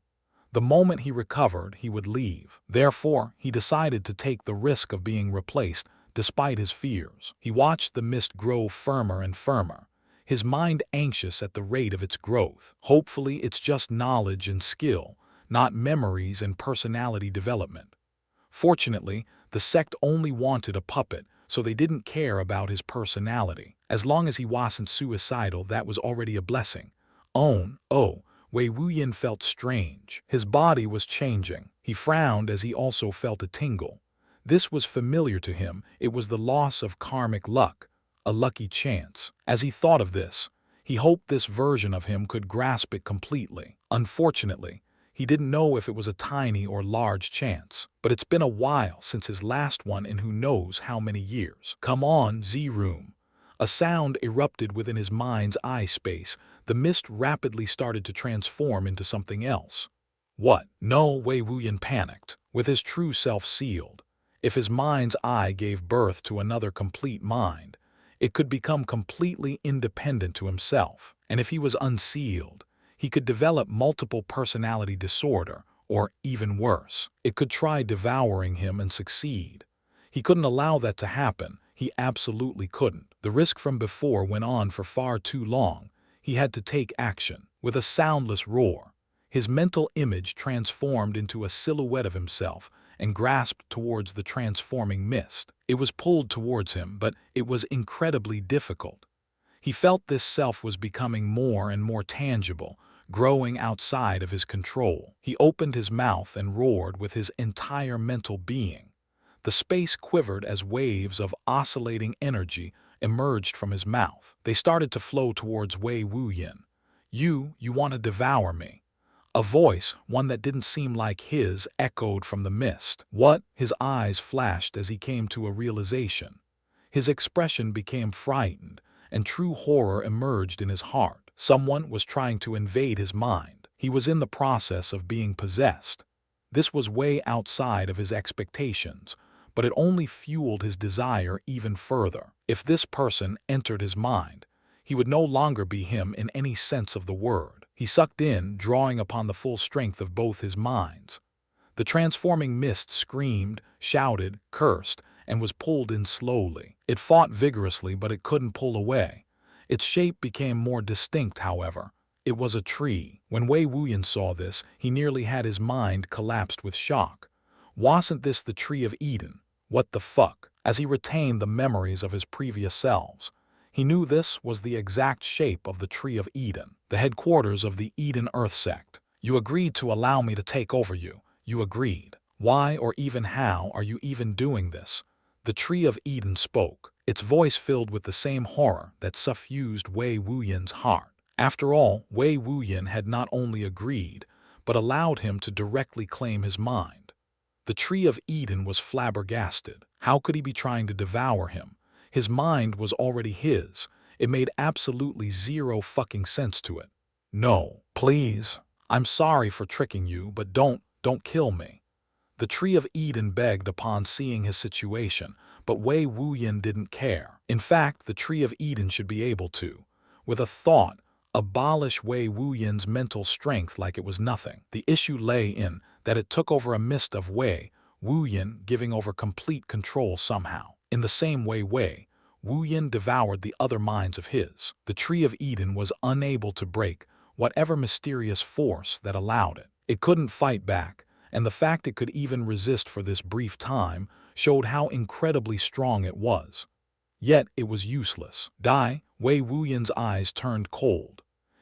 The moment he recovered, he would leave. Therefore, he decided to take the risk of being replaced, despite his fears. He watched the mist grow firmer and firmer, his mind anxious at the rate of its growth. Hopefully, it's just knowledge and skill, not memories and personality development. Fortunately, the sect only wanted a puppet, so they didn't care about his personality. As long as he wasn't suicidal, that was already a blessing. Wei Wuyin felt strange. His body was changing. He frowned as he also felt a tingle. This was familiar to him. It was the loss of karmic luck, a lucky chance. As he thought of this, he hoped this version of him could grasp it completely. Unfortunately, he didn't know if it was a tiny or large chance. But it's been a while since his last one in who knows how many years. Come on, Z-Room. A sound erupted within his mind's eye space. The mist rapidly started to transform into something else. What? No, Wei Wuyin panicked, with his true self sealed. If his mind's eye gave birth to another complete mind, it could become completely independent to himself. And if he was unsealed, he could develop multiple personality disorder, or even worse, it could try devouring him and succeed. He couldn't allow that to happen. He absolutely couldn't. The risk from before went on for far too long. He had to take action. With a soundless roar, his mental image transformed into a silhouette of himself and grasped towards the transforming mist. It was pulled towards him, but it was incredibly difficult. He felt this self was becoming more and more tangible, growing outside of his control. He opened his mouth and roared with his entire mental being. The space quivered as waves of oscillating energy emerged from his mouth. They started to flow towards Wei Wuyin. You want to devour me." A voice, one that didn't seem like his, echoed from the mist. What? His eyes flashed as he came to a realization. His expression became frightened, and true horror emerged in his heart. Someone was trying to invade his mind. He was in the process of being possessed. This was way outside of his expectations, but it only fueled his desire even further. If this person entered his mind, he would no longer be him in any sense of the word. He sucked in, drawing upon the full strength of both his minds. The transforming mist screamed, shouted, cursed, and was pulled in slowly. It fought vigorously, but it couldn't pull away. Its shape became more distinct, however. It was a tree. When Wei Wuyin saw this, he nearly had his mind collapsed with shock. Wasn't this the Tree of Eden? What the fuck? As he retained the memories of his previous selves, he knew this was the exact shape of the Tree of Eden, the headquarters of the Eden Earth Sect. You agreed to allow me to take over you. You agreed. Why or even how are you even doing this? The Tree of Eden spoke, its voice filled with the same horror that suffused Wei Wuyin's heart. After all, Wei Wuyin had not only agreed, but allowed him to directly claim his mind. The Tree of Eden was flabbergasted. How could he be trying to devour him? His mind was already his. It made absolutely zero fucking sense to it. No, please. I'm sorry for tricking you, but don't kill me. The Tree of Eden begged upon seeing his situation, but Wei Wuyin didn't care. In fact, the Tree of Eden should be able to, with a thought, abolish Wei Wuyin's mental strength like it was nothing. The issue lay in that it took over a mist of Wei Wuyin giving over complete control somehow. In the same way Wei Wuyin devoured the other minds of his. The Tree of Eden was unable to break whatever mysterious force that allowed it. It couldn't fight back, and the fact it could even resist for this brief time showed how incredibly strong it was. Yet it was useless. Wei Wuyin's eyes turned cold.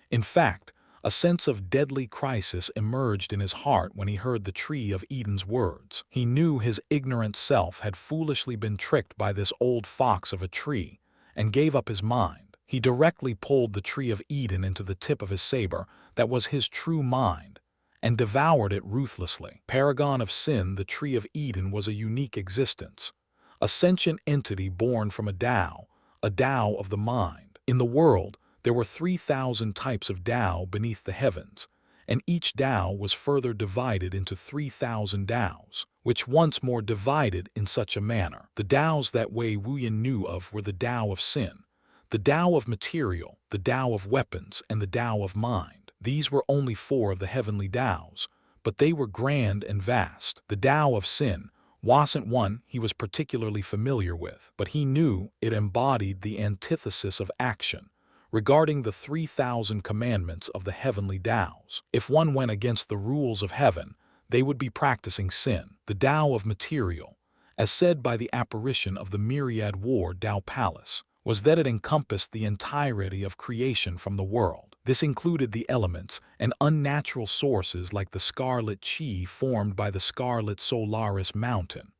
In fact, a sense of deadly crisis emerged in his heart when he heard the Tree of Eden's words. He knew his ignorant self had foolishly been tricked by this old fox of a tree, and gave up his mind. He directly pulled the Tree of Eden into the tip of his saber that was his true mind, and devoured it ruthlessly. Paragon of Sin, the Tree of Eden was a unique existence. a sentient entity born from a Tao of the mind. In the world, there were 3,000 types of Tao beneath the heavens, and each Tao was further divided into 3,000 Taos, which once more divided in such a manner. The Taos that Wei Wuyin knew of were the Tao of Sin, the Tao of material, the Tao of weapons, and the Tao of mind. These were only 4 of the heavenly Taos, but they were grand and vast. The Tao of Sin wasn't one he was particularly familiar with, but he knew it embodied the antithesis of action, regarding the 3,000 commandments of the heavenly Taos. If one went against the rules of heaven, they would be practicing sin. The Tao of material, as said by the apparition of the myriad war Tao Palace, was that it encompassed the entirety of creation from the world. This included the elements and unnatural sources like the scarlet chi formed by the scarlet Solaris mountain.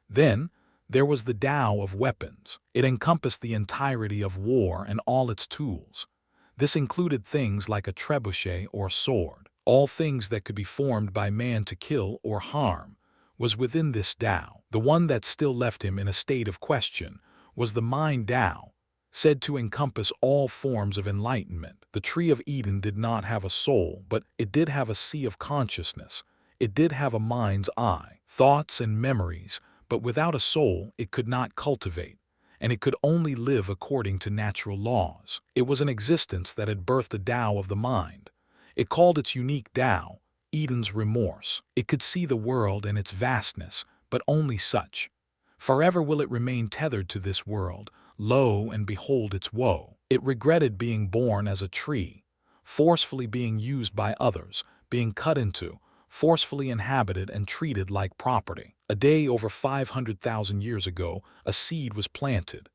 Then, there was the Tao of weapons. It encompassed the entirety of war and all its tools. This included things like a trebuchet or sword. All things that could be formed by man to kill or harm was within this Tao. The one that still left him in a state of question was the mind Tao, said to encompass all forms of enlightenment. The tree of Eden did not have a soul, but it did have a sea of consciousness. It did have a mind's eye, thoughts and memories, but without a soul it could not cultivate, and it could only live according to natural laws. It was an existence that had birthed a Tao of the mind. It called its unique Tao Eden's remorse. It could see the world and its vastness, but only such. Forever will it remain tethered to this world. Lo and behold its woe. It regretted being born as a tree, forcefully being used by others, being cut into, forcefully inhabited and treated like property. A day over 500,000 years ago, a seed was planted.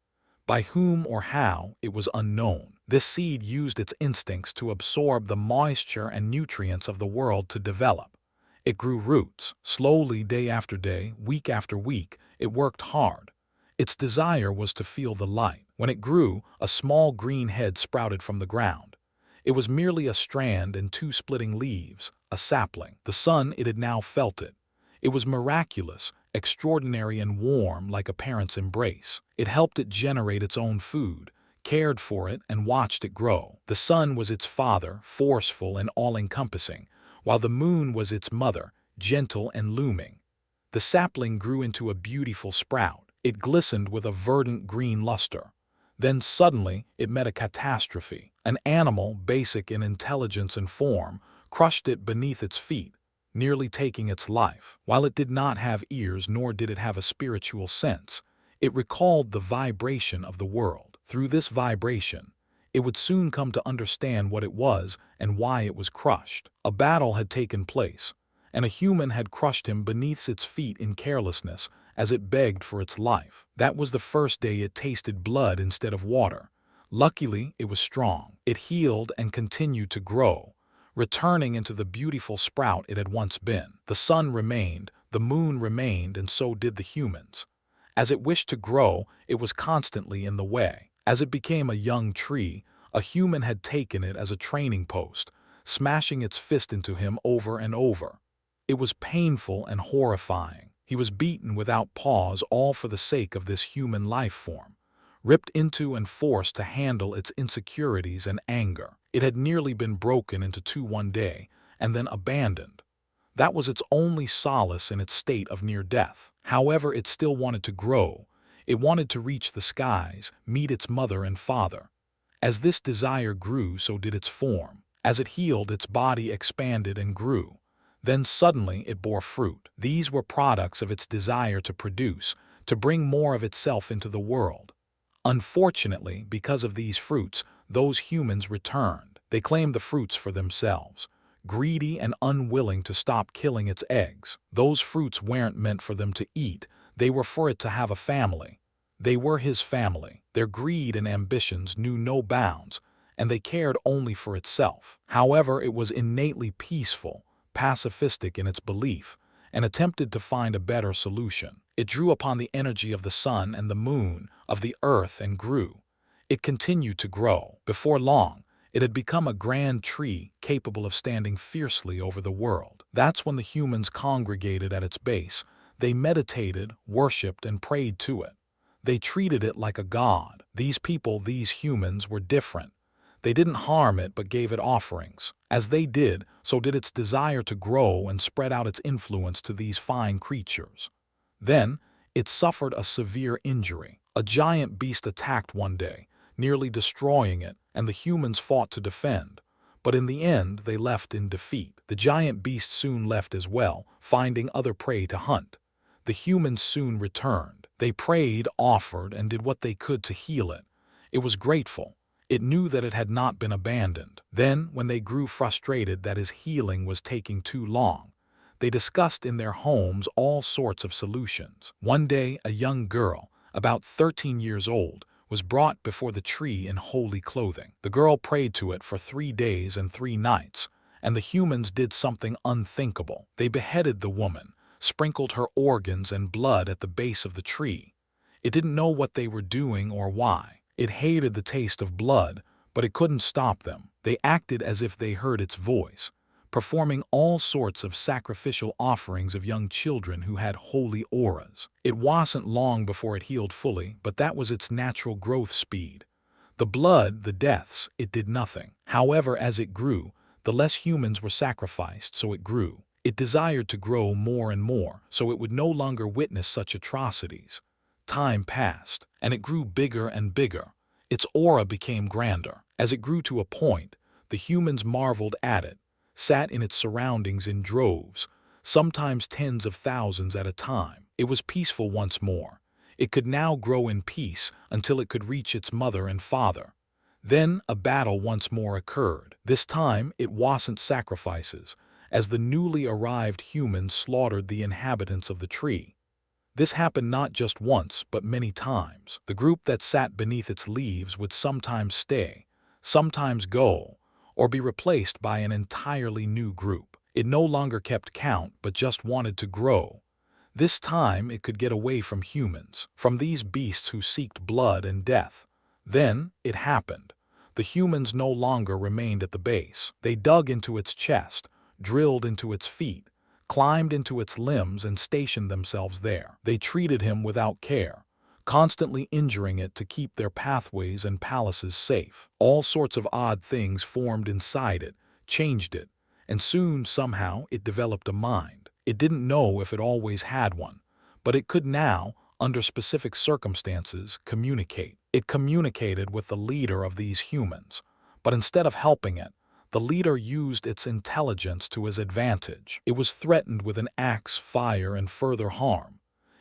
By whom or how, it was unknown. This seed used its instincts to absorb the moisture and nutrients of the world to develop. It grew roots. Slowly, day after day, week after week, it worked hard. Its desire was to feel the light. When it grew, a small green head sprouted from the ground. It was merely a strand and 2 splitting leaves, a sapling. The sun, it had now felt it. It was miraculous, extraordinary and warm like a parent's embrace. It helped it generate its own food, cared for it and watched it grow. The sun was its father, forceful and all-encompassing, while the moon was its mother, gentle and looming. The sapling grew into a beautiful sprout. It glistened with a verdant green luster. Then suddenly it met a catastrophe. An animal, basic in intelligence and form, crushed it beneath its feet, nearly taking its life. While it did not have ears nor did it have a spiritual sense, it recalled the vibration of the world. Through this vibration, it would soon come to understand what it was and why it was crushed. A battle had taken place, and a human had crushed him beneath its feet in carelessness as it begged for its life. That was the first day it tasted blood instead of water. Luckily, it was strong. It healed and continued to grow, returning into the beautiful sprout it had once been. The sun remained, the moon remained, and so did the humans. As it wished to grow, it was constantly in the way. As it became a young tree, a human had taken it as a training post, smashing its fist into him over and over. It was painful and horrifying. He was beaten without pause, all for the sake of this human life form, ripped into and forced to handle its insecurities and anger. It had nearly been broken into 2 one day, and then abandoned. That was its only solace in its state of near death. However, it still wanted to grow. It wanted to reach the skies, meet its mother and father. As this desire grew, so did its form. As it healed, its body expanded and grew. Then suddenly it bore fruit. These were products of its desire to produce, to bring more of itself into the world. Unfortunately, because of these fruits, those humans returned. They claimed the fruits for themselves, greedy and unwilling to stop killing its eggs. Those fruits weren't meant for them to eat, they were for it to have a family. They were his family. Their greed and ambitions knew no bounds, and they cared only for itself. However, it was innately peaceful, pacifistic in its belief, and attempted to find a better solution. It drew upon the energy of the sun and the moon, of the earth, and grew. It continued to grow. Before long, it had become a grand tree capable of standing fiercely over the world. That's when the humans congregated at its base. They meditated, worshipped, and prayed to it. They treated it like a god. These people, these humans, were different. They didn't harm it but gave it offerings. As they did, so did its desire to grow and spread out its influence to these fine creatures. Then, it suffered a severe injury. A giant beast attacked one day, nearly destroying it, and the humans fought to defend. But in the end, they left in defeat. The giant beast soon left as well, finding other prey to hunt. The humans soon returned. They prayed, offered, and did what they could to heal it. It was grateful. It knew that it had not been abandoned. Then, when they grew frustrated that his healing was taking too long, they discussed in their homes all sorts of solutions. One day, a young girl, about 13 years old, was brought before the tree in holy clothing. The girl prayed to it for 3 days and 3 nights, and the humans did something unthinkable. They beheaded the woman, sprinkled her organs and blood at the base of the tree. It didn't know what they were doing or why. It hated the taste of blood, but it couldn't stop them. They acted as if they heard its voice, performing all sorts of sacrificial offerings of young children who had holy auras. It wasn't long before it healed fully, but that was its natural growth speed. The blood, the deaths, it did nothing. However, as it grew, the less humans were sacrificed, so it grew. It desired to grow more and more, so it would no longer witness such atrocities. Time passed, and it grew bigger and bigger. Its aura became grander. As it grew to a point, the humans marveled at it, sat in its surroundings in droves, sometimes tens of thousands at a time. It was peaceful once more. It could now grow in peace until it could reach its mother and father. Then a battle once more occurred. This time it wasn't sacrifices, as the newly arrived humans slaughtered the inhabitants of the tree. This happened not just once, but many times. The group that sat beneath its leaves would sometimes stay, sometimes go, or be replaced by an entirely new group. It no longer kept count, but just wanted to grow. This time it could get away from humans, from these beasts who seeked blood and death. Then it happened. The humans no longer remained at the base. They dug into its chest, drilled into its feet, climbed into its limbs and stationed themselves there. They treated him without care, constantly injuring it to keep their pathways and palaces safe. All sorts of odd things formed inside it, changed it, and soon, somehow, it developed a mind. It didn't know if it always had one, but it could now, under specific circumstances, communicate. It communicated with the leader of these humans, but instead of helping it, the leader used its intelligence to his advantage. It was threatened with an axe, fire, and further harm.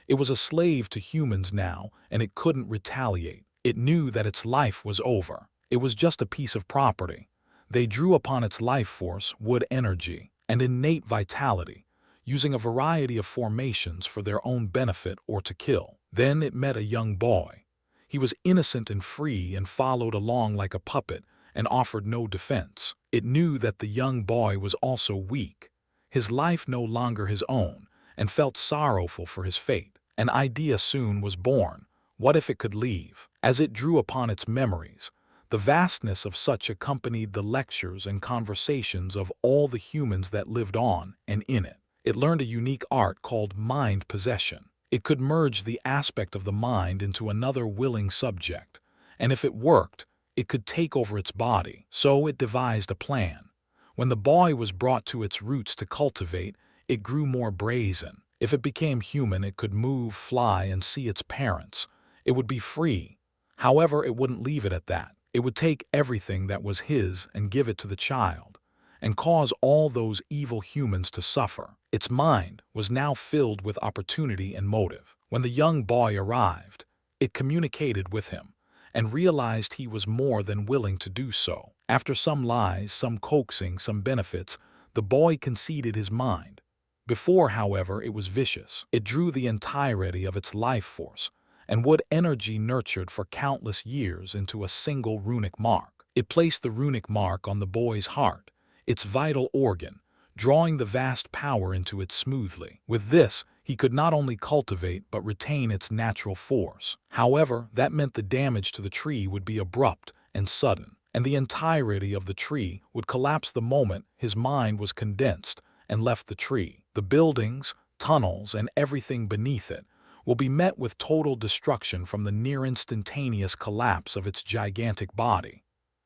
It was a slave to humans now, and it couldn't retaliate. It knew that its life was over. It was just a piece of property. They drew upon its life force, wood energy, and innate vitality, using a variety of formations for their own benefit or to kill. Then it met a young boy. He was innocent and free and followed along like a puppet and offered no defense. It knew that the young boy was also weak, his life no longer his own, and felt sorrowful for his fate. An idea soon was born. What if it could leave? As it drew upon its memories, the vastness of such accompanied the lectures and conversations of all the humans that lived on and in it. It learned a unique art called mind possession. It could merge the aspect of the mind into another willing subject, and if it worked, it could take over its body. So it devised a plan. When the boy was brought to its roots to cultivate, it grew more brazen. If it became human, it could move, fly, and see its parents. It would be free. However, it wouldn't leave it at that. It would take everything that was his and give it to the child, and cause all those evil humans to suffer. Its mind was now filled with opportunity and motive. When the young boy arrived, it communicated with him, and realized he was more than willing to do so. After some lies, some coaxing, some benefits, the boy conceded his mind. Before, however, it was vicious. It drew the entirety of its life force, and wood energy nurtured for countless years into a single runic mark. It placed the runic mark on the boy's heart, its vital organ, drawing the vast power into it smoothly. With this, he could not only cultivate but retain its natural force. However, that meant the damage to the tree would be abrupt and sudden, and the entirety of the tree would collapse the moment his mind was condensed and left the tree. The buildings, tunnels, and everything beneath it will be met with total destruction from the near-instantaneous collapse of its gigantic body.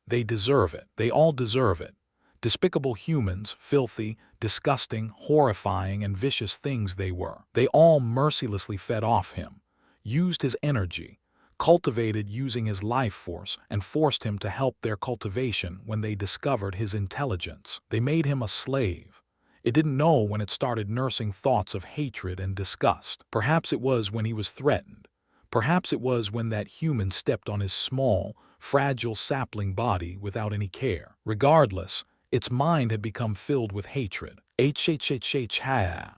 They deserve it. They all deserve it. Despicable humans, filthy, disgusting, horrifying, and vicious things they were. They all mercilessly fed off him, used his energy, cultivated using his life force, and forced him to help their cultivation when they discovered his intelligence. They made him a slave. It didn't know when it started nursing thoughts of hatred and disgust. Perhaps it was when he was threatened. Perhaps it was when that human stepped on his small, fragile sapling body without any care. Regardless, its mind had become filled with hatred. Xianxia.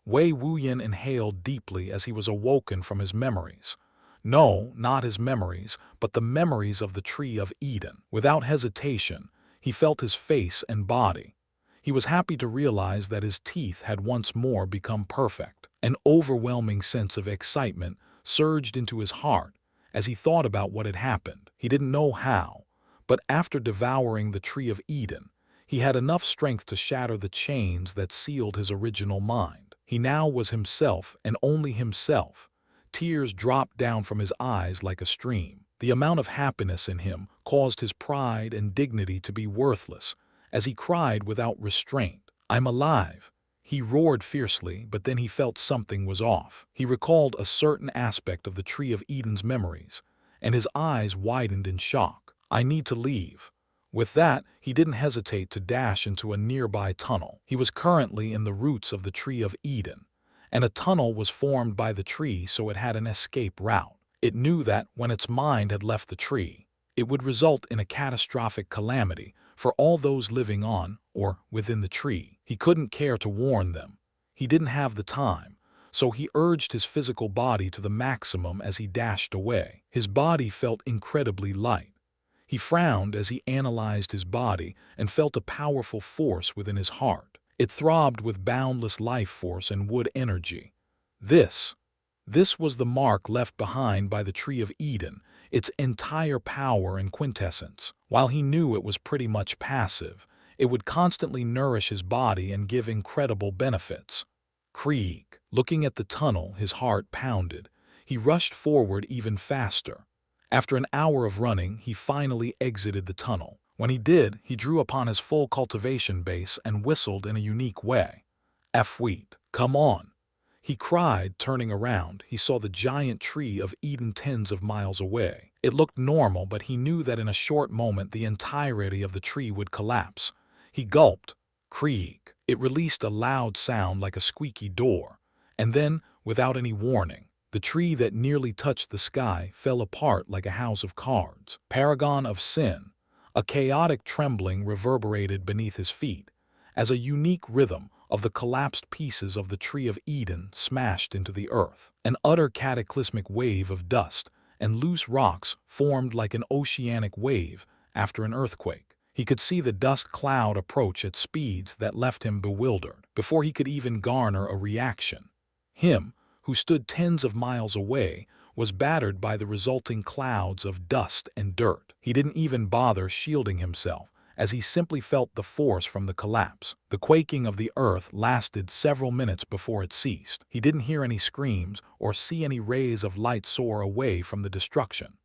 Wei Wuyin inhaled deeply as he was awoken from his memories. No, not his memories, but the memories of the Tree of Eden. Without hesitation, he felt his face and body. He was happy to realize that his teeth had once more become perfect. An overwhelming sense of excitement surged into his heart as he thought about what had happened. He didn't know how, but after devouring the Tree of Eden, he had enough strength to shatter the chains that sealed his original mind. He now was himself and only himself. Tears dropped down from his eyes like a stream. The amount of happiness in him caused his pride and dignity to be worthless, as he cried without restraint. "I'm alive!" He roared fiercely, but then he felt something was off. He recalled a certain aspect of the Tree of Eden's memories, and his eyes widened in shock. "I need to leave." With that, he didn't hesitate to dash into a nearby tunnel. He was currently in the roots of the Tree of Eden, and a tunnel was formed by the tree so it had an escape route. It knew that when its mind had left the tree, it would result in a catastrophic calamity for all those living on or within the tree. He couldn't care to warn them. He didn't have the time, so he urged his physical body to the maximum as he dashed away. His body felt incredibly light. He frowned as he analyzed his body and felt a powerful force within his heart. It throbbed with boundless life force and wood energy. This was the mark left behind by the Tree of Eden, its entire power and quintessence. While he knew it was pretty much passive, it would constantly nourish his body and give incredible benefits. Krieg. Looking at the tunnel, his heart pounded. He rushed forward even faster. After an hour of running, he finally exited the tunnel. When he did, he drew upon his full cultivation base and whistled in a unique way. "Wheat, come on!" he cried, turning around. He saw the giant Tree of Eden tens of miles away. It looked normal, but he knew that in a short moment the entirety of the tree would collapse. He gulped. Krieg. It released a loud sound like a squeaky door, and then, without any warning, the tree that nearly touched the sky fell apart like a house of cards. Paragon of Sin. A chaotic trembling reverberated beneath his feet, as a unique rhythm of the collapsed pieces of the Tree of Eden smashed into the earth. An utter cataclysmic wave of dust and loose rocks formed like an oceanic wave after an earthquake. He could see the dust cloud approach at speeds that left him bewildered. Before he could even garner a reaction, him, who stood tens of miles away, was battered by the resulting clouds of dust and dirt. He didn't even bother shielding himself, as he simply felt the force from the collapse. The quaking of the earth lasted several minutes before it ceased. He didn't hear any screams or see any rays of light soar away from the destruction.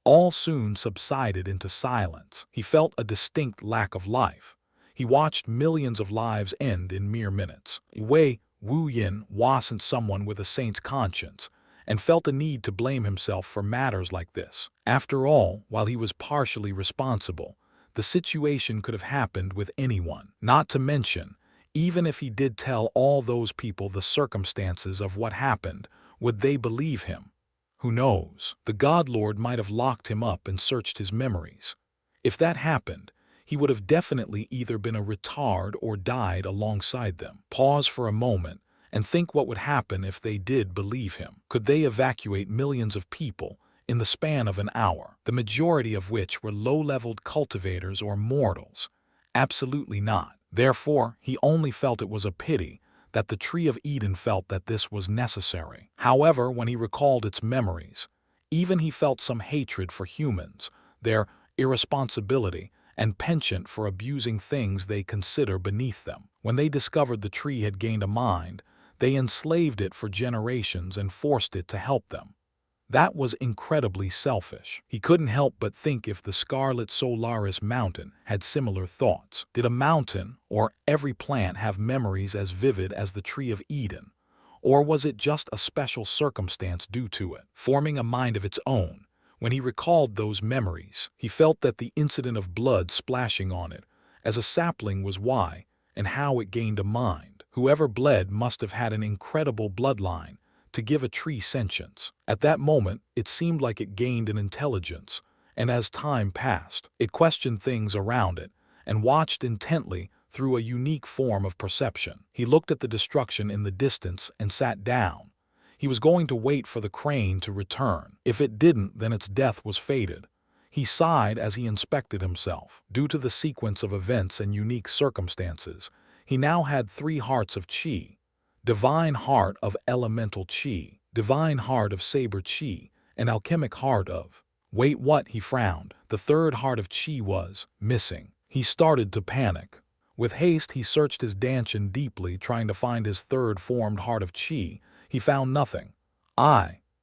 All soon subsided into silence. He felt a distinct lack of life. He watched millions of lives end in mere minutes. Wei Wuyin wasn't someone with a saint's conscience, and felt a need to blame himself for matters like this. After all, while he was partially responsible, the situation could have happened with anyone. Not to mention, even if he did tell all those people the circumstances of what happened, would they believe him? Who knows? The Godlord might have locked him up and searched his memories. If that happened, he would have definitely either been a retard or died alongside them. Pause for a moment and think what would happen if they did believe him. Could they evacuate millions of people in the span of an hour, the majority of which were low-leveled cultivators or mortals? Absolutely not. Therefore, he only felt it was a pity that the Tree of Eden felt that this was necessary. However, when he recalled its memories, even he felt some hatred for humans, their irresponsibility, and penchant for abusing things they consider beneath them. When they discovered the tree had gained a mind, They enslaved it for generations and forced it to help them. That was incredibly selfish. He couldn't help but think if the Scarlet Solaris mountain had similar thoughts. Did a mountain or every plant have memories as vivid as the Tree of Eden? Or was it just a special circumstance due to it, forming a mind of its own? When he recalled those memories, he felt that the incident of blood splashing on it, as a sapling was why and how it gained a mind. Whoever bled must have had an incredible bloodline to give a tree sentience. At that moment, it seemed like it gained an intelligence, and as time passed, it questioned things around it and watched intently through a unique form of perception. He looked at the destruction in the distance and sat down. He was going to wait for the crane to return. If it didn't, then its death was fated. He sighed as he inspected himself. Due to the sequence of events and unique circumstances, he now had 3 hearts of Qi: divine heart of elemental Qi, divine heart of saber Qi, and alchemic heart of... Wait, what? He frowned. The 3rd heart of Qi was missing. He started to panic. With haste, he searched his dantian deeply, trying to find his 3rd formed heart of Qi. He found nothing.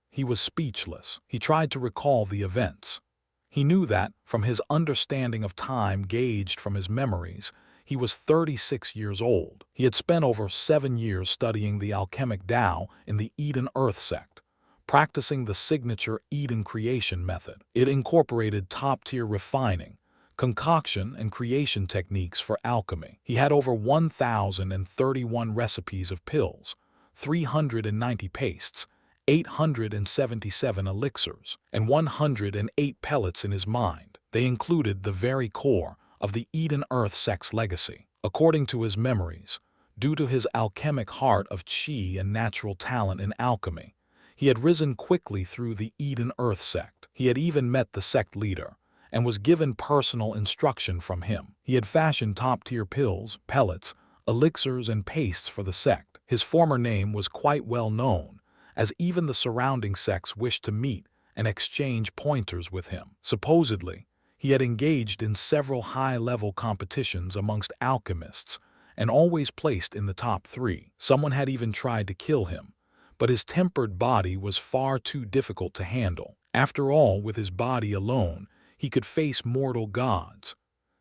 He was speechless. He tried to recall the events. He knew that, from his understanding of time gauged from his memories, he was 36 years old. He had spent over 7 years studying the alchemic Tao in the Eden Earth Sect, practicing the signature Eden creation method. It incorporated top-tier refining, concoction, and creation techniques for alchemy. He had over 1,031 recipes of pills, 390 pastes, 877 elixirs, and 108 pellets in his mind. They included the very core of the Eden Earth Sect's legacy. According to his memories, due to his alchemic heart of Qi and natural talent in alchemy, he had risen quickly through the Eden Earth Sect. He had even met the sect leader and was given personal instruction from him. He had fashioned top-tier pills, pellets, elixirs, and pastes for the sect. His former name was quite well known, as even the surrounding sects wished to meet and exchange pointers with him. Supposedly, he had engaged in several high-level competitions amongst alchemists and always placed in the top 3. Someone had even tried to kill him, but his tempered body was far too difficult to handle. After all, with his body alone, he could face mortal gods.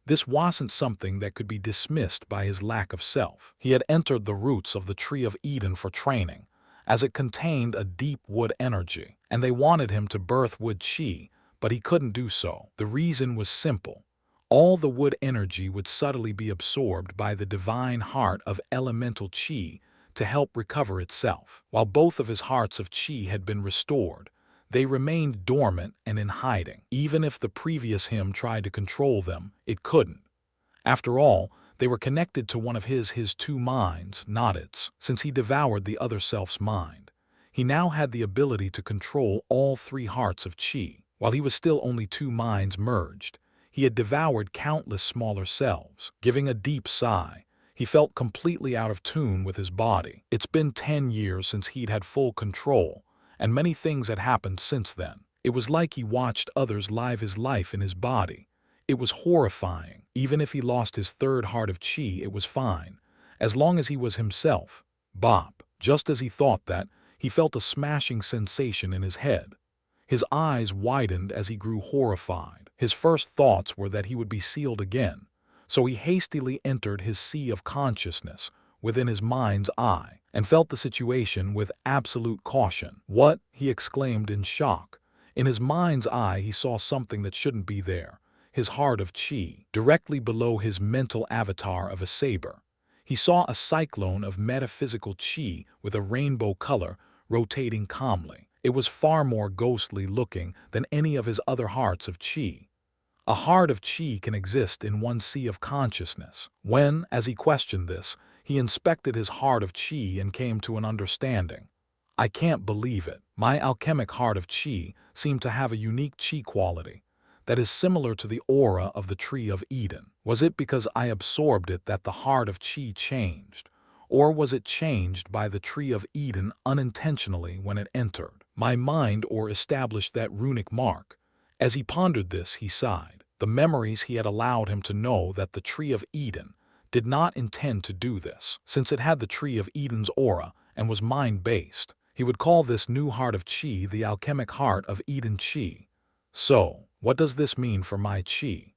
This wasn't something that could be dismissed by his lack of self. He had entered the roots of the Tree of Eden for training, as it contained a deep wood energy, and they wanted him to birth wood Qi, but he couldn't do so. The reason was simple. All the wood energy would subtly be absorbed by the divine heart of elemental Qi to help recover itself. While both of his hearts of Qi had been restored, they remained dormant and in hiding. Even if the previous him tried to control them, it couldn't. After all, they were connected to one of his 2 minds, not its. Since he devoured the other self's mind, he now had the ability to control all 3 hearts of Qi. While he was still only 2 minds merged, he had devoured countless smaller selves. Giving a deep sigh, he felt completely out of tune with his body. It's been 10 years since he'd had full control, and many things had happened since then. It was like he watched others live his life in his body. It was horrifying. Even if he lost his 3rd heart of Qi, it was fine, as long as he was himself. Bop. Just as he thought that, he felt a smashing sensation in his head. His eyes widened as he grew horrified. His first thoughts were that he would be sealed again, so he hastily entered his sea of consciousness within his mind's eye and felt the situation with absolute caution. What? He exclaimed in shock. In his mind's eye, he saw something that shouldn't be there. His heart of Qi, directly below his mental avatar of a saber. He saw a cyclone of metaphysical Qi with a rainbow color rotating calmly. It was far more ghostly looking than any of his other hearts of Qi. A heart of Qi can exist in one sea of consciousness. When, as he questioned this, he inspected his heart of Qi and came to an understanding. I can't believe it. My alchemic heart of Qi seemed to have a unique Qi quality that is similar to the aura of the Tree of Eden. Was it because I absorbed it that the heart of Qi changed? Or was it changed by the Tree of Eden unintentionally when it entered my mind or established that runic mark? As he pondered this, he sighed. The memories he had allowed him to know that the Tree of Eden did not intend to do this, since it had the Tree of Eden's aura and was mind-based. He would call this new heart of qi the alchemic heart of Eden qi. So, what does this mean for my qi?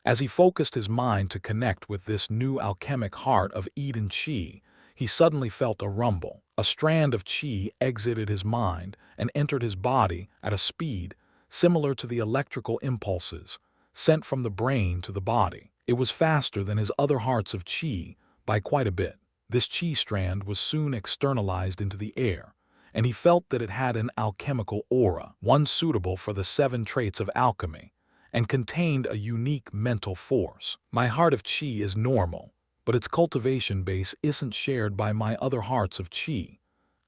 As he focused his mind to connect with this new alchemic heart of Eden qi, he suddenly felt a rumble. A strand of qi exited his mind and entered his body at a speed similar to the electrical impulses sent from the brain to the body. It was faster than his other hearts of qi by quite a bit. This qi strand was soon externalized into the air, and he felt that it had an alchemical aura, one suitable for the 7 traits of alchemy, and contained a unique mental force. My heart of qi is normal, but its cultivation base isn't shared by my other hearts of qi.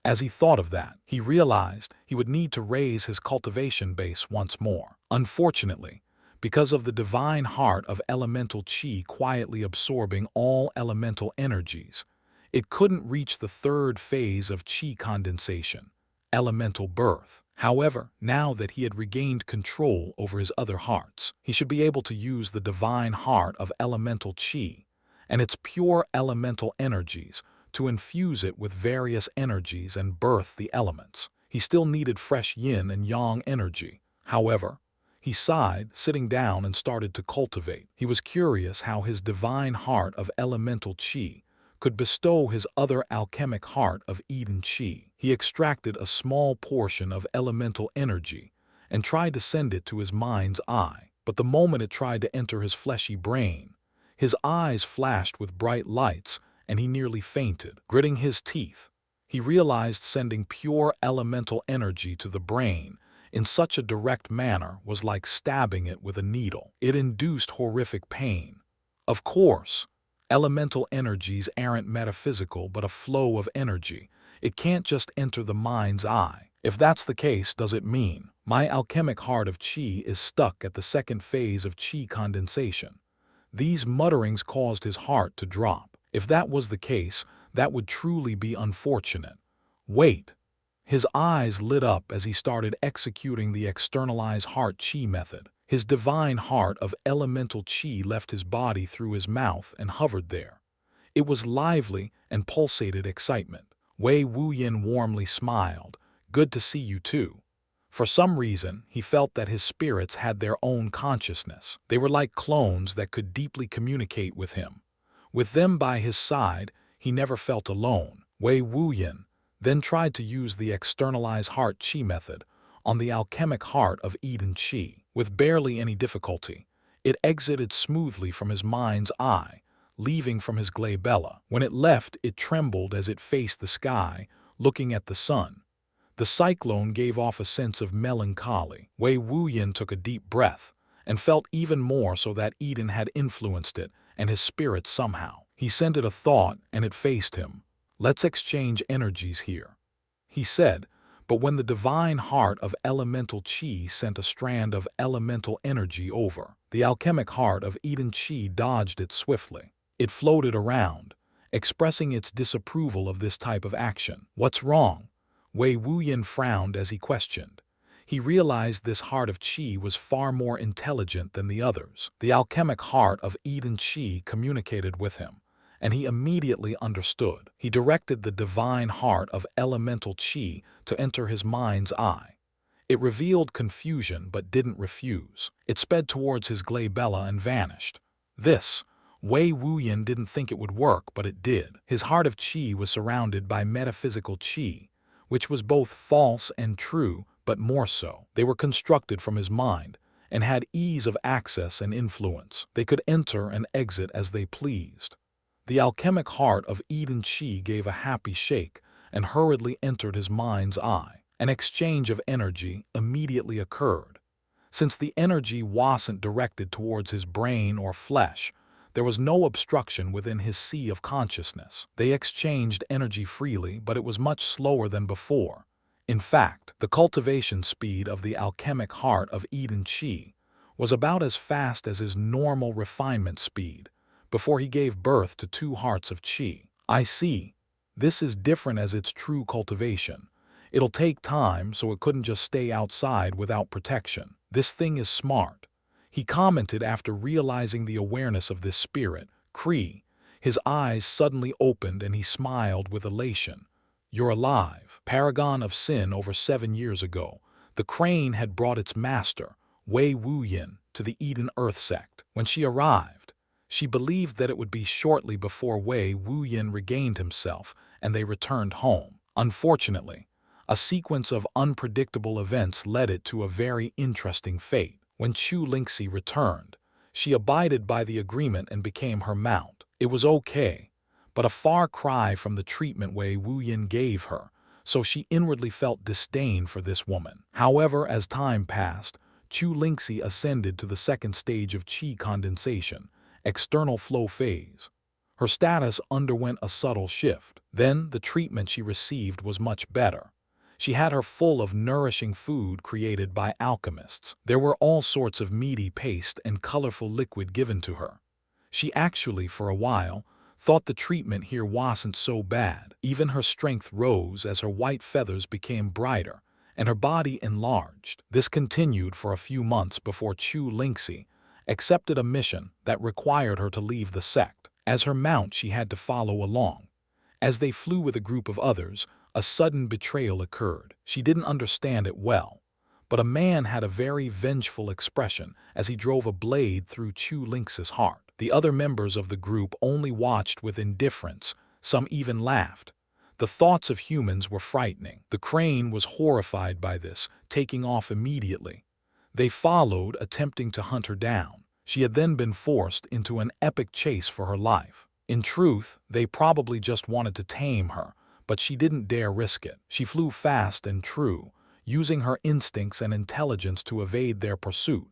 As he thought of that, he realized he would need to raise his cultivation base once more. Unfortunately, because of the divine heart of elemental qi quietly absorbing all elemental energies, it couldn't reach the 3rd phase of qi condensation, elemental birth. However, now that he had regained control over his other hearts, he should be able to use the divine heart of elemental qi and its pure elemental energies to infuse it with various energies and birth the elements. He still needed fresh yin and yang energy. However, he sighed, sitting down, and started to cultivate. He was curious how his divine heart of elemental qi could bestow his other alchemic heart of Eden qi. He extracted a small portion of elemental energy and tried to send it to his mind's eye. But the moment it tried to enter his fleshy brain, his eyes flashed with bright lights and he nearly fainted. Gritting his teeth, he realized sending pure elemental energy to the brain in such a direct manner was like stabbing it with a needle. It induced horrific pain. Of course, elemental energies aren't metaphysical but a flow of energy. It can't just enter the mind's eye. If that's the case, does it mean my alchemic heart of qi is stuck at the 2nd phase of qi condensation? These mutterings caused his heart to drop. If that was the case, that would truly be unfortunate. Wait. His eyes lit up as he started executing the externalized heart qi method. His divine heart of elemental qi left his body through his mouth and hovered there. It was lively and pulsated excitement. Wei Wuyin warmly smiled. Good to see you too. For some reason, he felt that his spirits had their own consciousness. They were like clones that could deeply communicate with him. With them by his side, he never felt alone. Wei Wuyin then tried to use the externalized heart qi method on the alchemic heart of Eden qi. With barely any difficulty, it exited smoothly from his mind's eye, leaving from his glabella. When it left, it trembled as it faced the sky, looking at the sun. The cyclone gave off a sense of melancholy. Wei Wuyin took a deep breath and felt even more so that Eden had influenced it and his spirit somehow. He sent it a thought and it faced him. Let's exchange energies here, he said, but when the divine heart of elemental qi sent a strand of elemental energy over, the alchemic heart of Eden qi dodged it swiftly. It floated around, expressing its disapproval of this type of action. What's wrong? Wei Wuyin frowned as he questioned. He realized this heart of qi was far more intelligent than the others. The alchemic heart of Eden qi communicated with him, and he immediately understood. He directed the divine heart of elemental qi to enter his mind's eye. It revealed confusion but didn't refuse. It sped towards his glabella and vanished. This, Wei Wuyin didn't think it would work, but it did. His heart of qi was surrounded by metaphysical qi, which was both false and true, but more so. They were constructed from his mind and had ease of access and influence. They could enter and exit as they pleased. The alchemic heart of Eden qi gave a happy shake and hurriedly entered his mind's eye. An exchange of energy immediately occurred. Since the energy wasn't directed towards his brain or flesh, there was no obstruction within his sea of consciousness. They exchanged energy freely, but it was much slower than before. In fact, the cultivation speed of the alchemic heart of Eden qi was about as fast as his normal refinement speed before he gave birth to 2 hearts of qi. I see. This is different as its true cultivation. It'll take time, so it couldn't just stay outside without protection. This thing is smart, he commented after realizing the awareness of this spirit. His eyes suddenly opened and he smiled with elation. "You're alive." Paragon of Sin over 7 years ago, the crane had brought its master, Wei Wuyin, to the Eden Earth Sect. When she arrived, she believed that it would be shortly before Wei Wuyin regained himself and they returned home. Unfortunately, a sequence of unpredictable events led it to a very interesting fate. When xianxia returned, she abided by the agreement and became her mount. It was okay, but a far cry from the treatment Wei Wuyin gave her, so she inwardly felt disdain for this woman. However, as time passed, xianxia ascended to the second stage of qi condensation, external flow phase. Her status underwent a subtle shift. Then the treatment she received was much better. She had her full of nourishing food created by alchemists. There were all sorts of meaty paste and colorful liquid given to her. She actually, for a while, thought the treatment here wasn't so bad. Even her strength rose as her white feathers became brighter and her body enlarged. This continued for a few months before xianxia accepted a mission that required her to leave the sect. As her mount, she had to follow along. As they flew with a group of others, a sudden betrayal occurred. She didn't understand it well, but a man had a very vengeful expression as he drove a blade through xianxia's heart. The other members of the group only watched with indifference, some even laughed. The thoughts of humans were frightening. The crane was horrified by this, taking off immediately. They followed, attempting to hunt her down. She had then been forced into an epic chase for her life. In truth, they probably just wanted to tame her, but she didn't dare risk it. She flew fast and true, using her instincts and intelligence to evade their pursuit.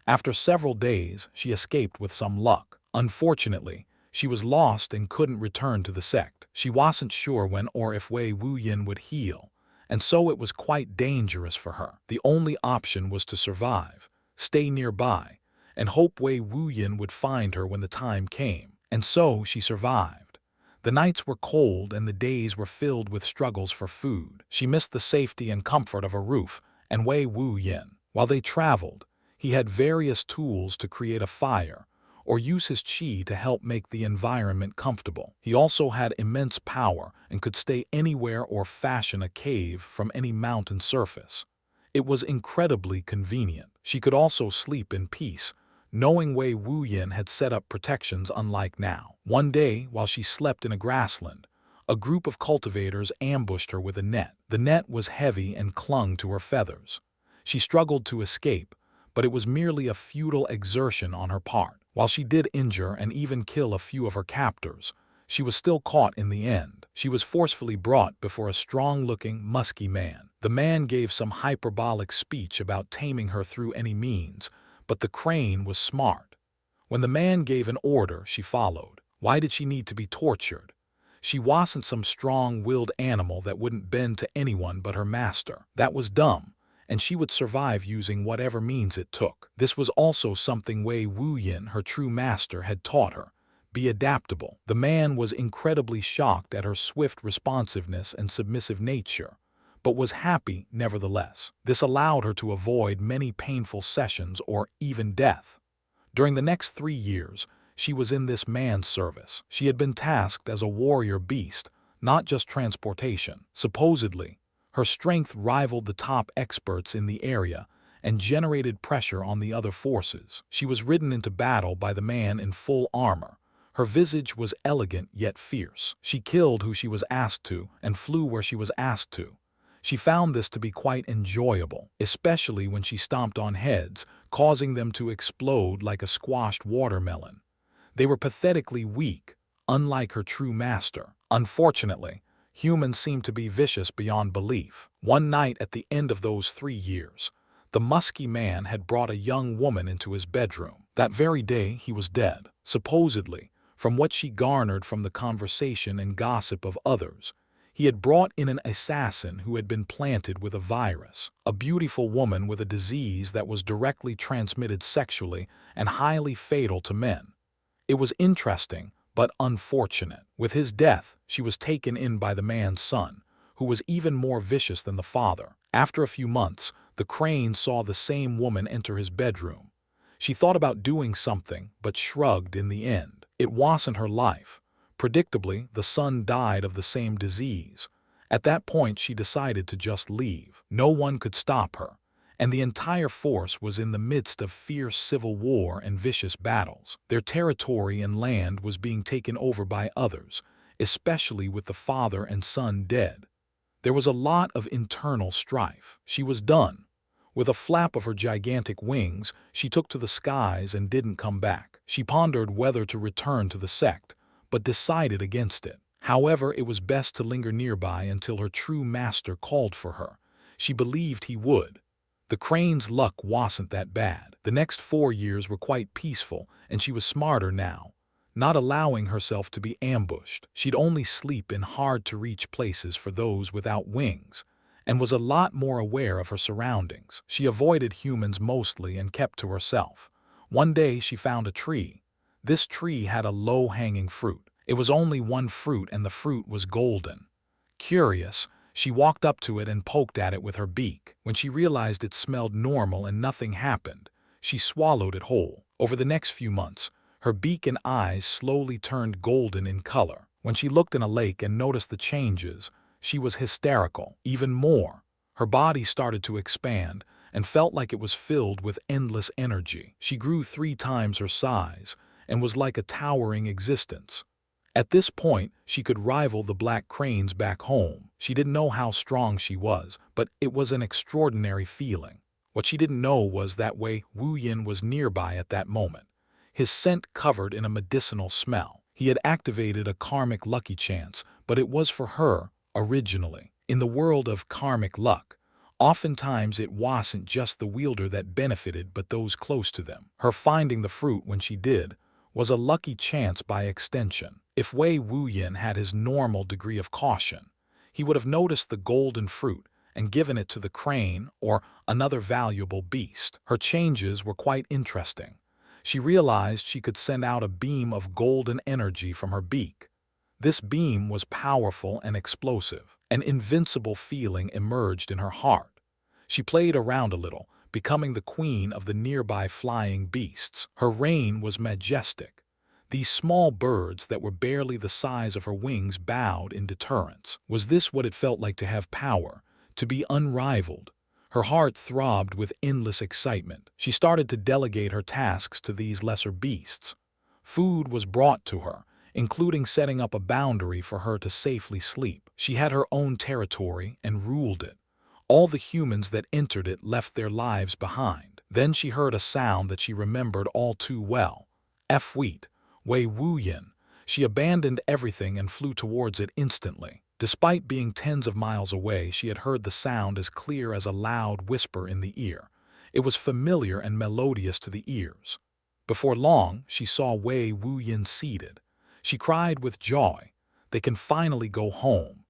After several days, she escaped with some luck. Unfortunately, she was lost and couldn't return to the sect. She wasn't sure when or if Wei Wuyin would heal, and so it was quite dangerous for her. The only option was to survive, stay nearby, and hope Wei Wuyin would find her when the time came. And so she survived. The nights were cold and the days were filled with struggles for food. She missed the safety and comfort of a roof and Wei Wuyin. While they traveled, he had various tools to create a fire or use his qi to help make the environment comfortable. He also had immense power and could stay anywhere or fashion a cave from any mountain surface. It was incredibly convenient. She could also sleep in peace, knowing Wei Wuyin had set up protections unlike now. One day, while she slept in a grassland, a group of cultivators ambushed her with a net. The net was heavy and clung to her feathers. She struggled to escape, but it was merely a futile exertion on her part. While she did injure and even kill a few of her captors, she was still caught in the end. She was forcefully brought before a strong-looking, musky man. The man gave some hyperbolic speech about taming her through any means, but the crane was smart. When the man gave an order, she followed. Why did she need to be tortured? She wasn't some strong-willed animal that wouldn't bend to anyone but her master. That was dumb, and she would survive using whatever means it took. This was also something Wei Wuyin, her true master, had taught her. Be adaptable. The man was incredibly shocked at her swift responsiveness and submissive nature, but was happy nevertheless. This allowed her to avoid many painful sessions or even death. During the next 3 years, she was in this man's service. She had been tasked as a warrior beast, not just transportation. Supposedly, her strength rivaled the top experts in the area and generated pressure on the other forces. She was ridden into battle by the man in full armor. Her visage was elegant yet fierce. She killed who she was asked to and flew where she was asked to. She found this to be quite enjoyable, especially when she stomped on heads, causing them to explode like a squashed watermelon. They were pathetically weak, unlike her true master. Unfortunately, humans seemed to be vicious beyond belief. One night at the end of those 3 years, the musky man had brought a young woman into his bedroom. That very day, he was dead. Supposedly, from what she garnered from the conversation and gossip of others, he had brought in an assassin who had been planted with a virus, a beautiful woman with a disease that was directly transmitted sexually and highly fatal to men. It was interesting, but unfortunate. With his death, she was taken in by the man's son, who was even more vicious than the father. After a few months, the crane saw the same woman enter his bedroom. She thought about doing something, but shrugged in the end. It wasn't her life. Predictably, the son died of the same disease, At that point, she decided to just leave. No one could stop her, and the entire force was in the midst of fierce civil war and vicious battles. Their territory and land was being taken over by others, especially with the father and son dead. There was a lot of internal strife. She was done. With a flap of her gigantic wings, she took to the skies and didn't come back. She pondered whether to return to the sect, but decided against it. However, it was best to linger nearby until her true master called for her. She believed he would. The crane's luck wasn't that bad. The next 4 years were quite peaceful, and she was smarter now, not allowing herself to be ambushed. She'd only sleep in hard-to-reach places for those without wings, and was a lot more aware of her surroundings. She avoided humans mostly and kept to herself. One day she found a tree. This tree had a low-hanging fruit. It was only one fruit, and the fruit was golden. Curious, she walked up to it and poked at it with her beak. When she realized it smelled normal and nothing happened, she swallowed it whole. Over the next few months, her beak and eyes slowly turned golden in color. When she looked in a lake and noticed the changes, she was hysterical. Even more, her body started to expand and felt like it was filled with endless energy. She grew 3 times her size and was like a towering existence. At this point, she could rival the black cranes back home. She didn't know how strong she was, but it was an extraordinary feeling. What she didn't know was that Wei Wuyin was nearby at that moment, his scent covered in a medicinal smell. He had activated a karmic lucky chance, but it was for her, originally. In the world of karmic luck, oftentimes it wasn't just the wielder that benefited but those close to them. Her finding the fruit when she did was a lucky chance by extension. If Wei Wuyin had his normal degree of caution, he would have noticed the golden fruit and given it to the crane or another valuable beast. Her changes were quite interesting. She realized she could send out a beam of golden energy from her beak. This beam was powerful and explosive. An invincible feeling emerged in her heart. She played around a little, becoming the queen of the nearby flying beasts. Her reign was majestic. These small birds that were barely the size of her wings bowed in deterrence. Was this what it felt like to have power, to be unrivaled? Her heart throbbed with endless excitement. She started to delegate her tasks to these lesser beasts. Food was brought to her, including setting up a boundary for her to safely sleep. She had her own territory and ruled it. All the humans that entered it left their lives behind. Then she heard a sound that she remembered all too well. Wheat, Wei Wuyin. She abandoned everything and flew towards it instantly. Despite being tens of miles away, she had heard the sound as clear as a loud whisper in the ear. It was familiar and melodious to the ears. Before long, she saw Wei Wuyin seated. She cried with joy. They can finally go home.